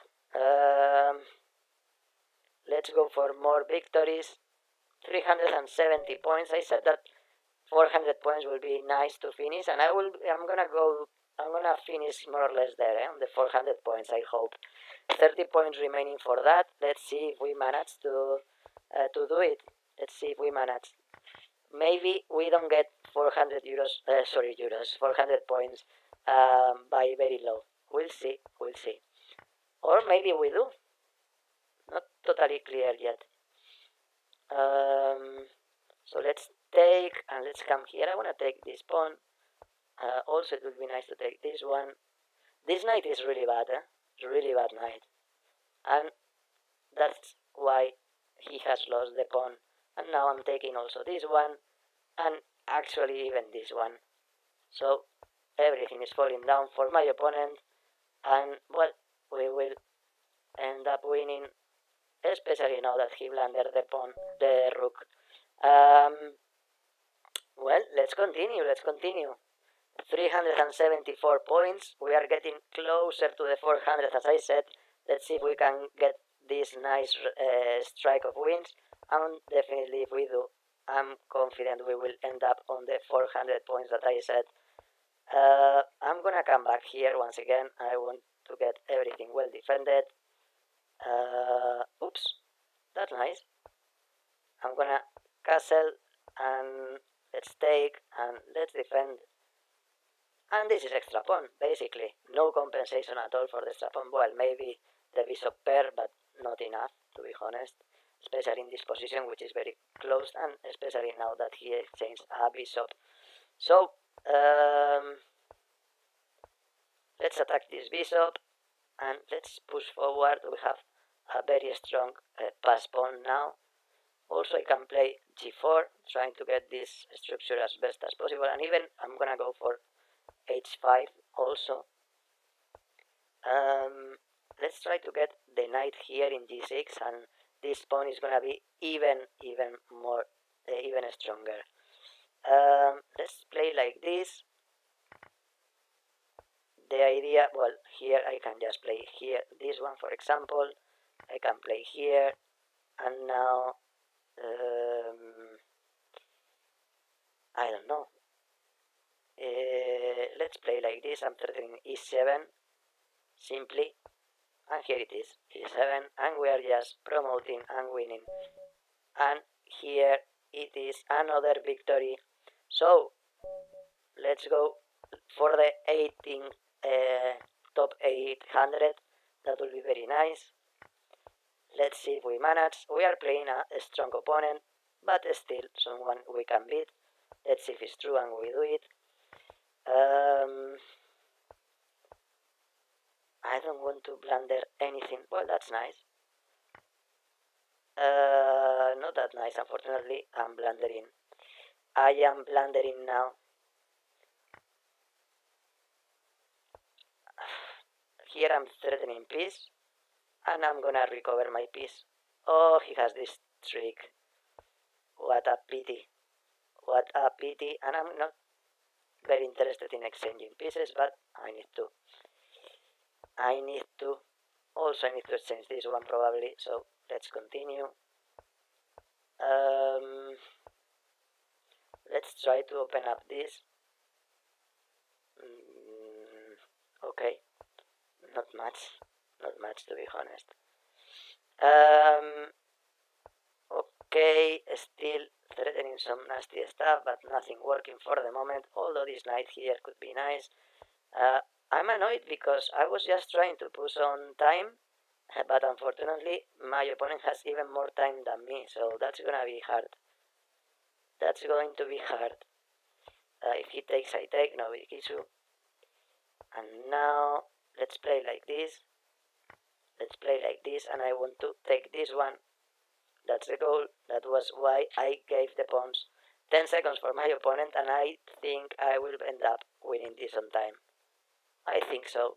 let's go for more victories. 370 points. I said that 400 points will be nice to finish, and I'm gonna finish more or less there, on the 400 points, I hope. 30 points remaining for that. Let's see if we manage to do it. Let's see if we manage. Maybe we don't get 400 euros, 400 points by very low. We'll see. Or maybe we do. Not totally clear yet. So let's take, and let's come here. I want to take this pawn. Also, it would be nice to take this one. This knight is really bad, It's really bad knight. And that's why he has lost the pawn, and now I'm taking also this one, and actually even this one. So everything is falling down for my opponent, and well, we will end up winning, especially now that he blundered the pawn, the rook. Well, let's continue. 374 points. We are getting closer to the 400, as I said. Let's see if we can get this nice strike of wins. And definitely, if we do, I'm confident we will end up on the 400 points that I said. I'm gonna come back here once again. I want to get everything well defended. Oops, that's nice. I'm gonna castle and let's take and let's defend. And this is extra pawn, basically. No compensation at all for the extra pawn. Well, maybe the bishop pair, but not enough, to be honest. Especially in this position, which is very closed, and especially now that he exchanged a bishop. So, let's attack this bishop, and let's push forward. We have a very strong pass pawn now. Also, I can play g4, trying to get this structure as best as possible, and even I'm gonna go for h5 also. Let's try to get the knight here in g6, and this pawn is gonna be even more, even stronger. Let's play like this. The idea, well, here I can just play here, this one for example. I can play here, and now I don't know. Let's play like this. I'm threatening e7 simply, and here it is, e7, and we are just promoting and winning. And here it is, another victory. So let's go for the 18 top 800. That will be very nice. Let's see if we manage. We are playing a strong opponent, but still someone we can beat. Let's see if it's true and we do it. I don't want to blunder anything. Well, that's nice. Not that nice, unfortunately. I'm blundering. I am blundering now. Here I'm threatening piece, and I'm gonna recover my piece. Oh, he has this trick. What a pity. What a pity. And I'm not very interested in exchanging pieces, but I need to. Also, I need to exchange this one probably, so let's continue. Let's try to open up this. Okay, not much to be honest. Okay, still threatening some nasty stuff, but nothing working for the moment, although this knight here could be nice. I'm annoyed because I was just trying to push on time, but unfortunately my opponent has even more time than me, so that's gonna be hard. That's going to be hard. If he takes, I take, no big issue. And now let's play like this. And I want to take this one. That's the goal. That was why I gave the pawns 10 seconds for my opponent, and I think I will end up winning this on time. I think so.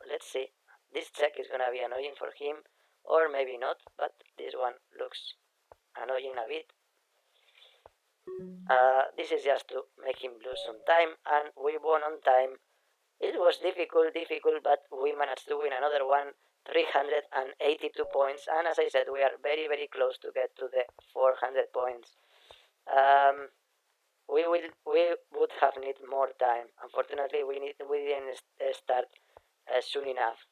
Let's see. This check is gonna be annoying for him, or maybe not, but this one looks annoying a bit. This is just to make him lose some time, and we won on time. It was difficult, but we managed to win another one, 382 points, and as I said, we are very close to get to the 400 points. We would have need more time. Unfortunately, we didn't start soon enough.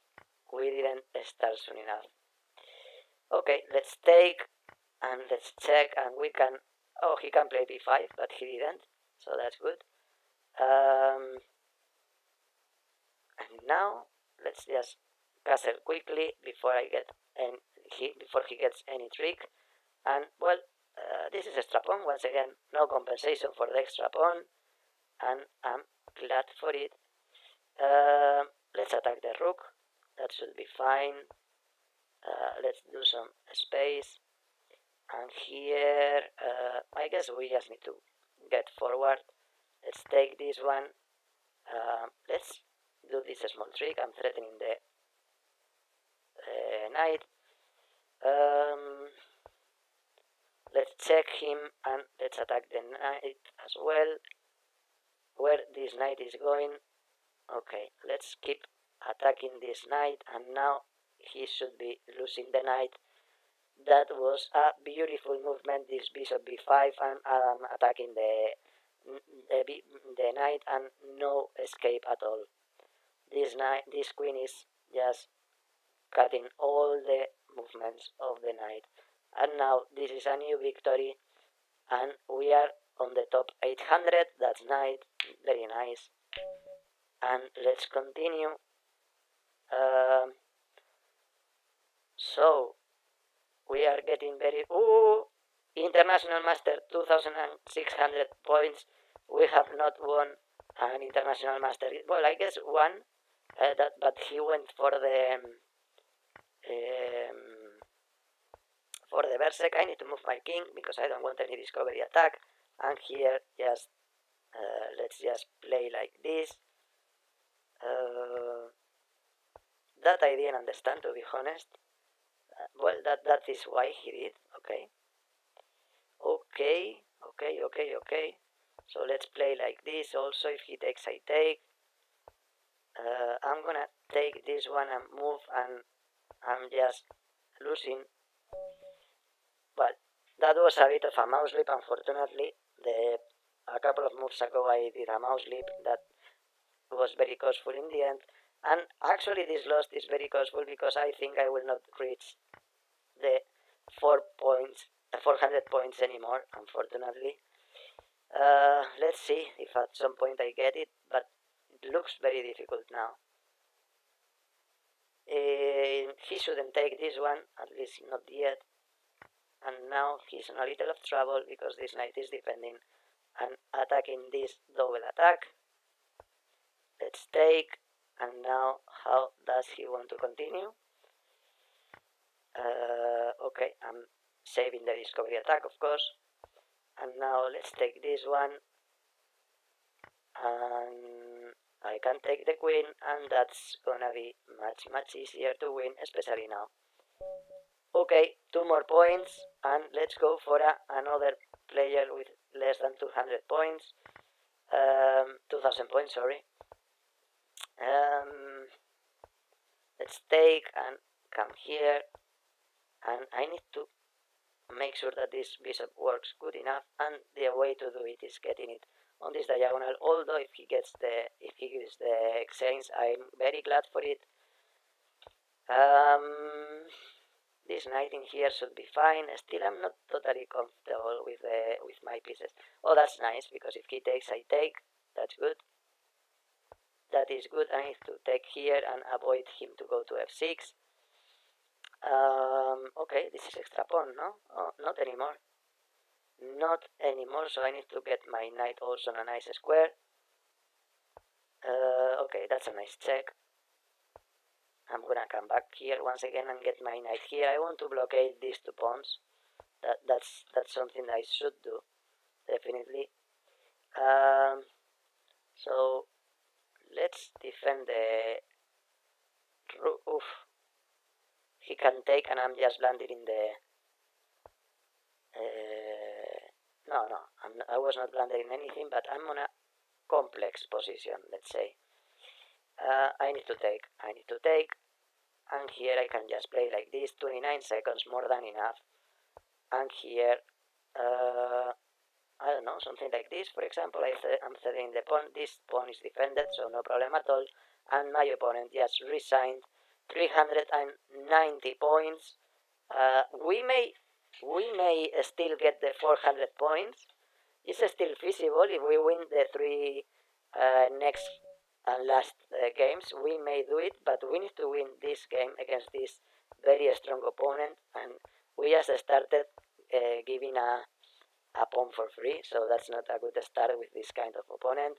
Okay, let's take and let's check, and we can. Oh, he can play b5, but he didn't, so that's good. And now let's just castle quickly before before he gets any trick. And well, this is extra pawn once again. No compensation for the extra pawn, and I'm glad for it. Let's attack the rook. That should be fine. Let's do some space. And here, I guess we just need to get forward. Let's take this one. Let's do this small trick. I'm threatening the knight. Let's check him and let's attack the knight as well. Where this knight is going. Okay, let's keep attacking this knight, and now he should be losing the knight. That was a beautiful movement, this bishop b5, and attacking the knight, and no escape at all. This queen is just cutting all the movements of the knight. And now this is a new victory, and we are on the top 800. That's nice, very nice. And let's continue. So we are getting very international master, 2,600 points. We have not won an international master. Well, I guess one, but he went for the Berserk. I need to move my king because I don't want any discovery attack. And here, just let's just play like this. That I didn't understand, to be honest. Well, that is why he did. Okay. So let's play like this. Also, if he takes, I take. I'm gonna take this one and move, and I'm just losing. But that was a bit of a mouse leap, unfortunately. A couple of moves ago I did a mouse leap that was very costful in the end. And actually this loss is very costful because I think I will not reach the 400 points anymore, unfortunately. Let's see if at some point I get it, but it looks very difficult now. He shouldn't take this one, at least not yet. And now he's in a little of trouble because this knight is defending and attacking this double attack. Let's take, and now how does he want to continue? Okay, I'm saving the discovery attack, of course. And now let's take this one, and I can take the queen, and that's gonna be much easier to win, especially now. Okay, 2 more points, and let's go for another player with less than 200 points. 2000 points, sorry. Let's take and come here, and I need to make sure that this bishop works good enough, and the way to do it is getting it on this diagonal. Although if he gives the exchange, I'm very glad for it. This knight in here should be fine. Still, I'm not totally comfortable with my pieces. Oh, that's nice, because if he takes, I take. That's good. That is good. I need to take here and avoid him to go to f6. Okay, this is extra pawn, no? Oh, not anymore. Not anymore, so I need to get my knight also on a nice square. Okay, that's a nice check. I'm gonna come back here once again and get my knight here. I want to blockade these 2 pawns. That's something I should do, definitely. So let's defend the roof. He can take, and I'm just landing in the. No, I was not landing in anything, but I'm on a complex position, let's say. I need to take, and here I can just play like this, 29 seconds, more than enough. And here, I don't know, something like this, for example. I'm setting the pawn, this pawn is defended, so no problem at all. And my opponent just resigned 390 points. We may still get the 400 points. It's still feasible if we win the 3 next and last games. We may do it, but we need to win this game against this very strong opponent, and we just started giving a pawn for free, so that's not a good start with this kind of opponent.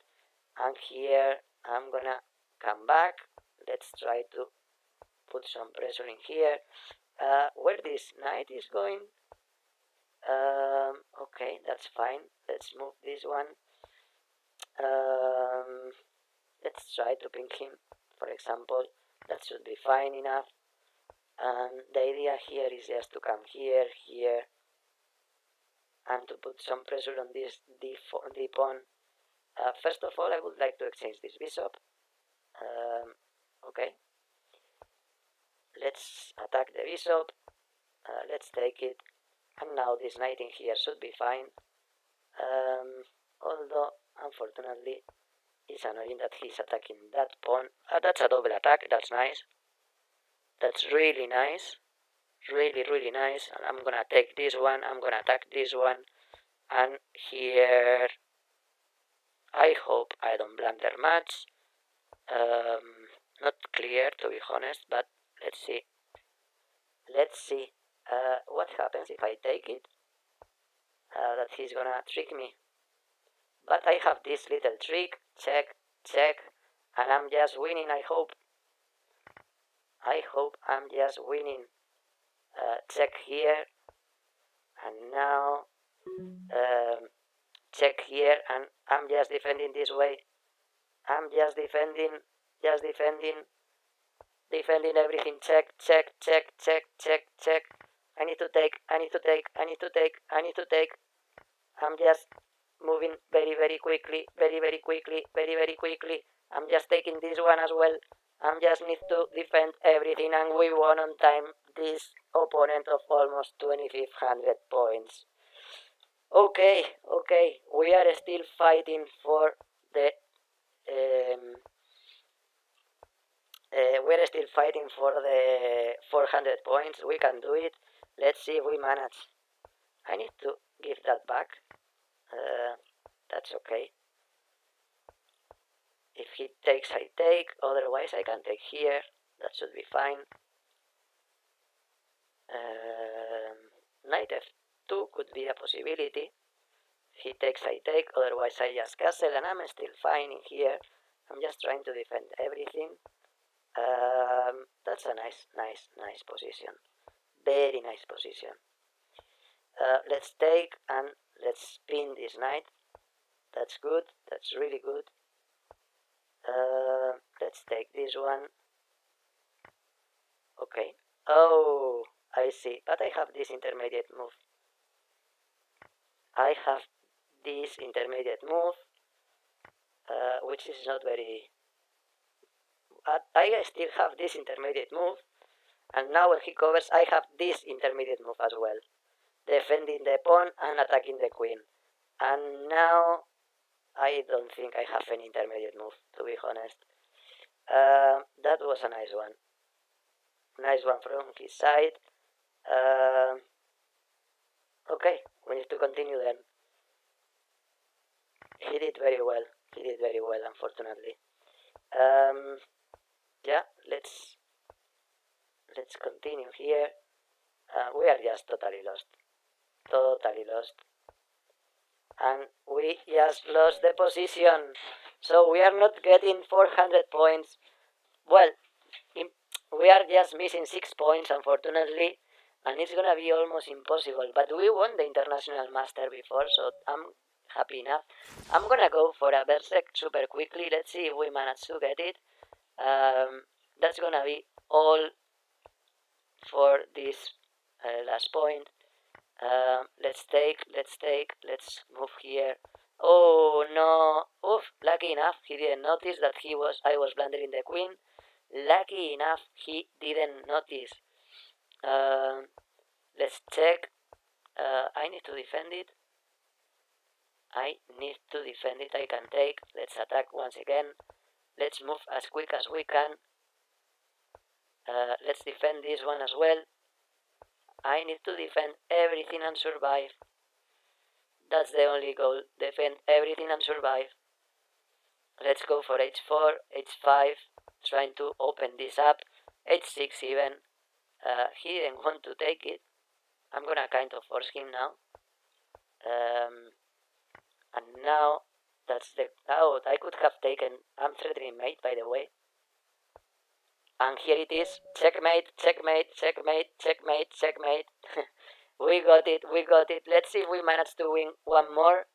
And here I'm gonna come back. Let's try to put some pressure in here, where this knight is going. Okay, that's fine. Let's move this one. Let's try to ping him, for example. That should be fine enough. And the idea here is just to come here, here, and to put some pressure on this d pawn. First of all, I would like to exchange this bishop. Okay. Let's attack the bishop. Let's take it. And now this knight in here should be fine. Although, unfortunately, it's annoying that he's attacking that pawn. That's a double attack. That's nice. That's really nice. Really, really nice. And I'm gonna take this one. I'm gonna attack this one. And here, I hope I don't blunder much. Not clear, to be honest, but let's see. Let's see what happens if I take it. That he's gonna trick me. But I have this little trick. Check, check. And I'm just winning, I hope. I hope I'm just winning. Check here. And now check here. And I'm just defending this way. I'm just defending everything. Check, check, check, check, check, check. I need to take. I'm just moving very, very quickly. I'm just taking this one as well. I just need to defend everything, and we won on time this opponent of almost 2500 points. Okay, we are still fighting for the we're still fighting for the 400 points. We can do it. Let's see if we manage. I need to give that back. That's okay. If he takes, I take. Otherwise, I can take here. That should be fine. Knight f2 could be a possibility. If he takes, I take. Otherwise, I just castle, and I'm still fine in here. I'm just trying to defend everything. That's a nice position. Very nice position. Let's take and let's spin this knight. That's good. That's really good. Let's take this one. Okay. Oh, I see. But I have this intermediate move. Which is not very... I still have this intermediate move. And now when he covers, I have this intermediate move as well. Defending the pawn and attacking the queen. And now I don't think I have any intermediate move, to be honest. That was a nice one. Nice one from his side. Okay, we need to continue then. He did very well, unfortunately. Yeah, let's continue here. We are just totally lost. And we just lost the position. So we are not getting 400 points. Well, we are just missing 6 points, unfortunately. And it's gonna be almost impossible. But we won the International Master before, so I'm happy enough. I'm gonna go for a Berserk super quickly. Let's see if we manage to get it. That's gonna be all for this last point. Let's move here. Oh no! Oof! Lucky enough, he didn't notice that I was blundering the queen. Lucky enough, he didn't notice. Let's check. I need to defend it. I can take. Let's attack once again. Let's move as quick as we can. Let's defend this one as well. I need to defend everything and survive. That's the only goal. Defend everything and survive. Let's go for h4, h5, trying to open this up. h6 even. He didn't want to take it. I'm gonna kind of force him now. And now that's the out. I could have taken. I'm threatening mate, by the way. And here it is. Checkmate, checkmate, checkmate, checkmate, checkmate. We got it, we got it. Let's see if we manage to win one more.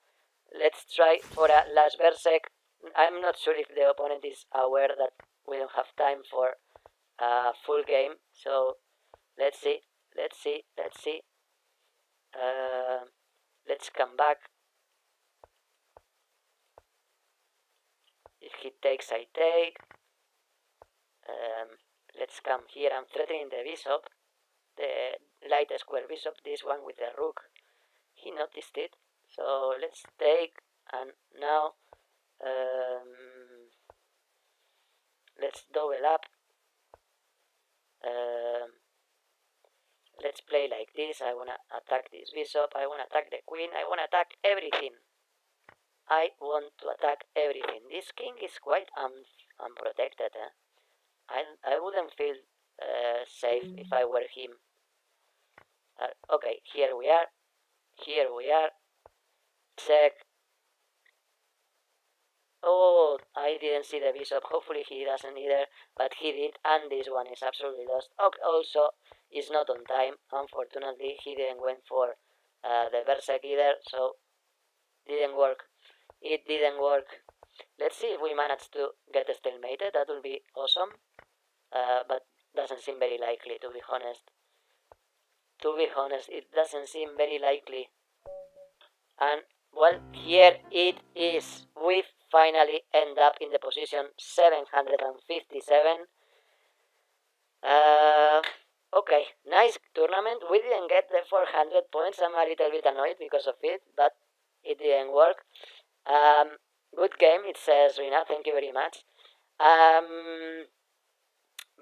Let's try for a last Berserk. I'm not sure if the opponent is aware that we don't have time for a full game. So let's see, let's see, let's see. Let's come back. If he takes, I take. Let's come here. I'm threatening the bishop, the light square bishop, this one with the rook. He noticed it. So let's take, and now let's double up. Let's play like this. I wanna attack this bishop. I wanna attack the queen. I wanna attack everything. I want to attack everything. This king is quite unprotected. I wouldn't feel safe if I were him. Okay, here we are. Here we are. Check. Oh, I didn't see the bishop. Hopefully he doesn't either, but he did, and this one is absolutely lost. Also, is not on time. Unfortunately, he didn't went for the Berserk either, so didn't work. It didn't work. Let's see if we manage to get stalemated. That will be awesome, but doesn't seem very likely, to be honest. To be honest, it doesn't seem very likely. And well, here it is. We finally end up in the position 757. Okay, nice tournament. We didn't get the 400 points. I'm a little bit annoyed because of it, but it didn't work. Good game, it says Rina. Thank you very much.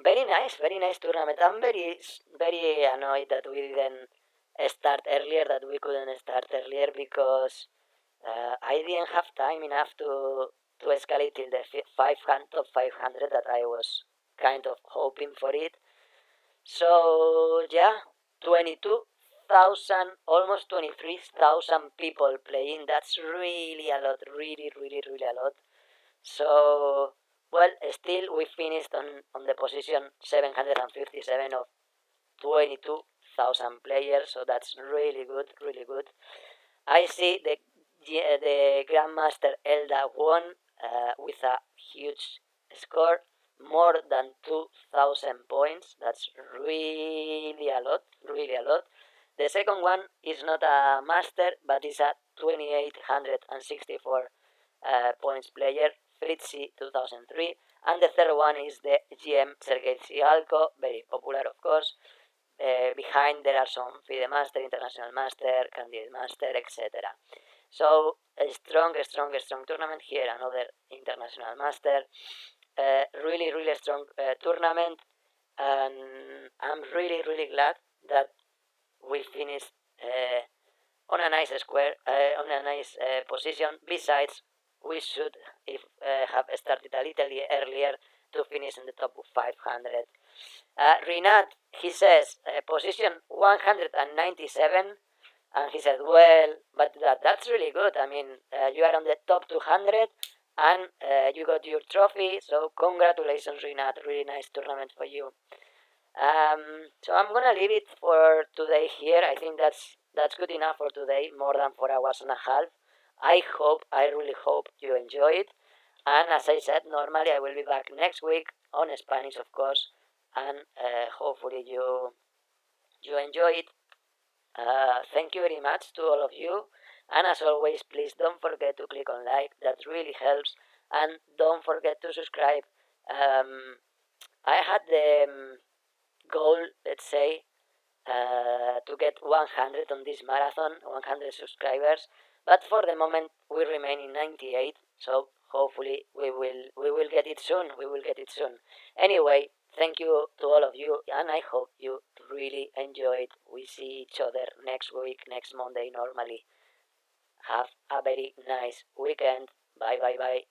Very nice tournament. I'm very annoyed that we didn't start earlier, that we couldn't start earlier because I didn't have time enough to escalate till the 500 top 500 that I was kind of hoping for it. So yeah, 22,000, almost 23,000 people playing. That's really a lot, really a lot. So well, still we finished on the position 757 of 22,000 players. So that's really good, really good. I see the Grandmaster Elda won with a huge score, more than 2,000 points. That's really a lot, really a lot. The second one is not a master, but is a 2,864 points player, Fritzy 2003. And the third one is the GM Sergei Sigalko, very popular of course. Behind there are some FIDE Master, International Master, Candidate Master, etc. So a strong tournament here. Another International Master. Really strong tournament, and I'm really glad that we finished on a nice square, on a nice position. Besides, we should have started a little earlier to finish in the top 500. Rinat, he says, position 197, and he said, well, but that's really good. I mean, you are on the top 200, and you got your trophy, so congratulations, Rinat. Really nice tournament for you. So I'm gonna leave it for today here. I think that's good enough for today, more than 4 hours and a half. I really hope you enjoy it. And as I said, normally I will be back next week on Spanish, of course, and hopefully you enjoy it. Thank you very much to all of you. And as always, please don't forget to click on like. That really helps. And don't forget to subscribe. I had the goal, let's say, to get 100 on this marathon, 100 subscribers. But for the moment, we remain in 98. So hopefully we will get it soon. We will get it soon. Anyway, thank you to all of you, and I hope you really enjoyed. We see each other next week, next Monday normally. Have a very nice weekend. Bye.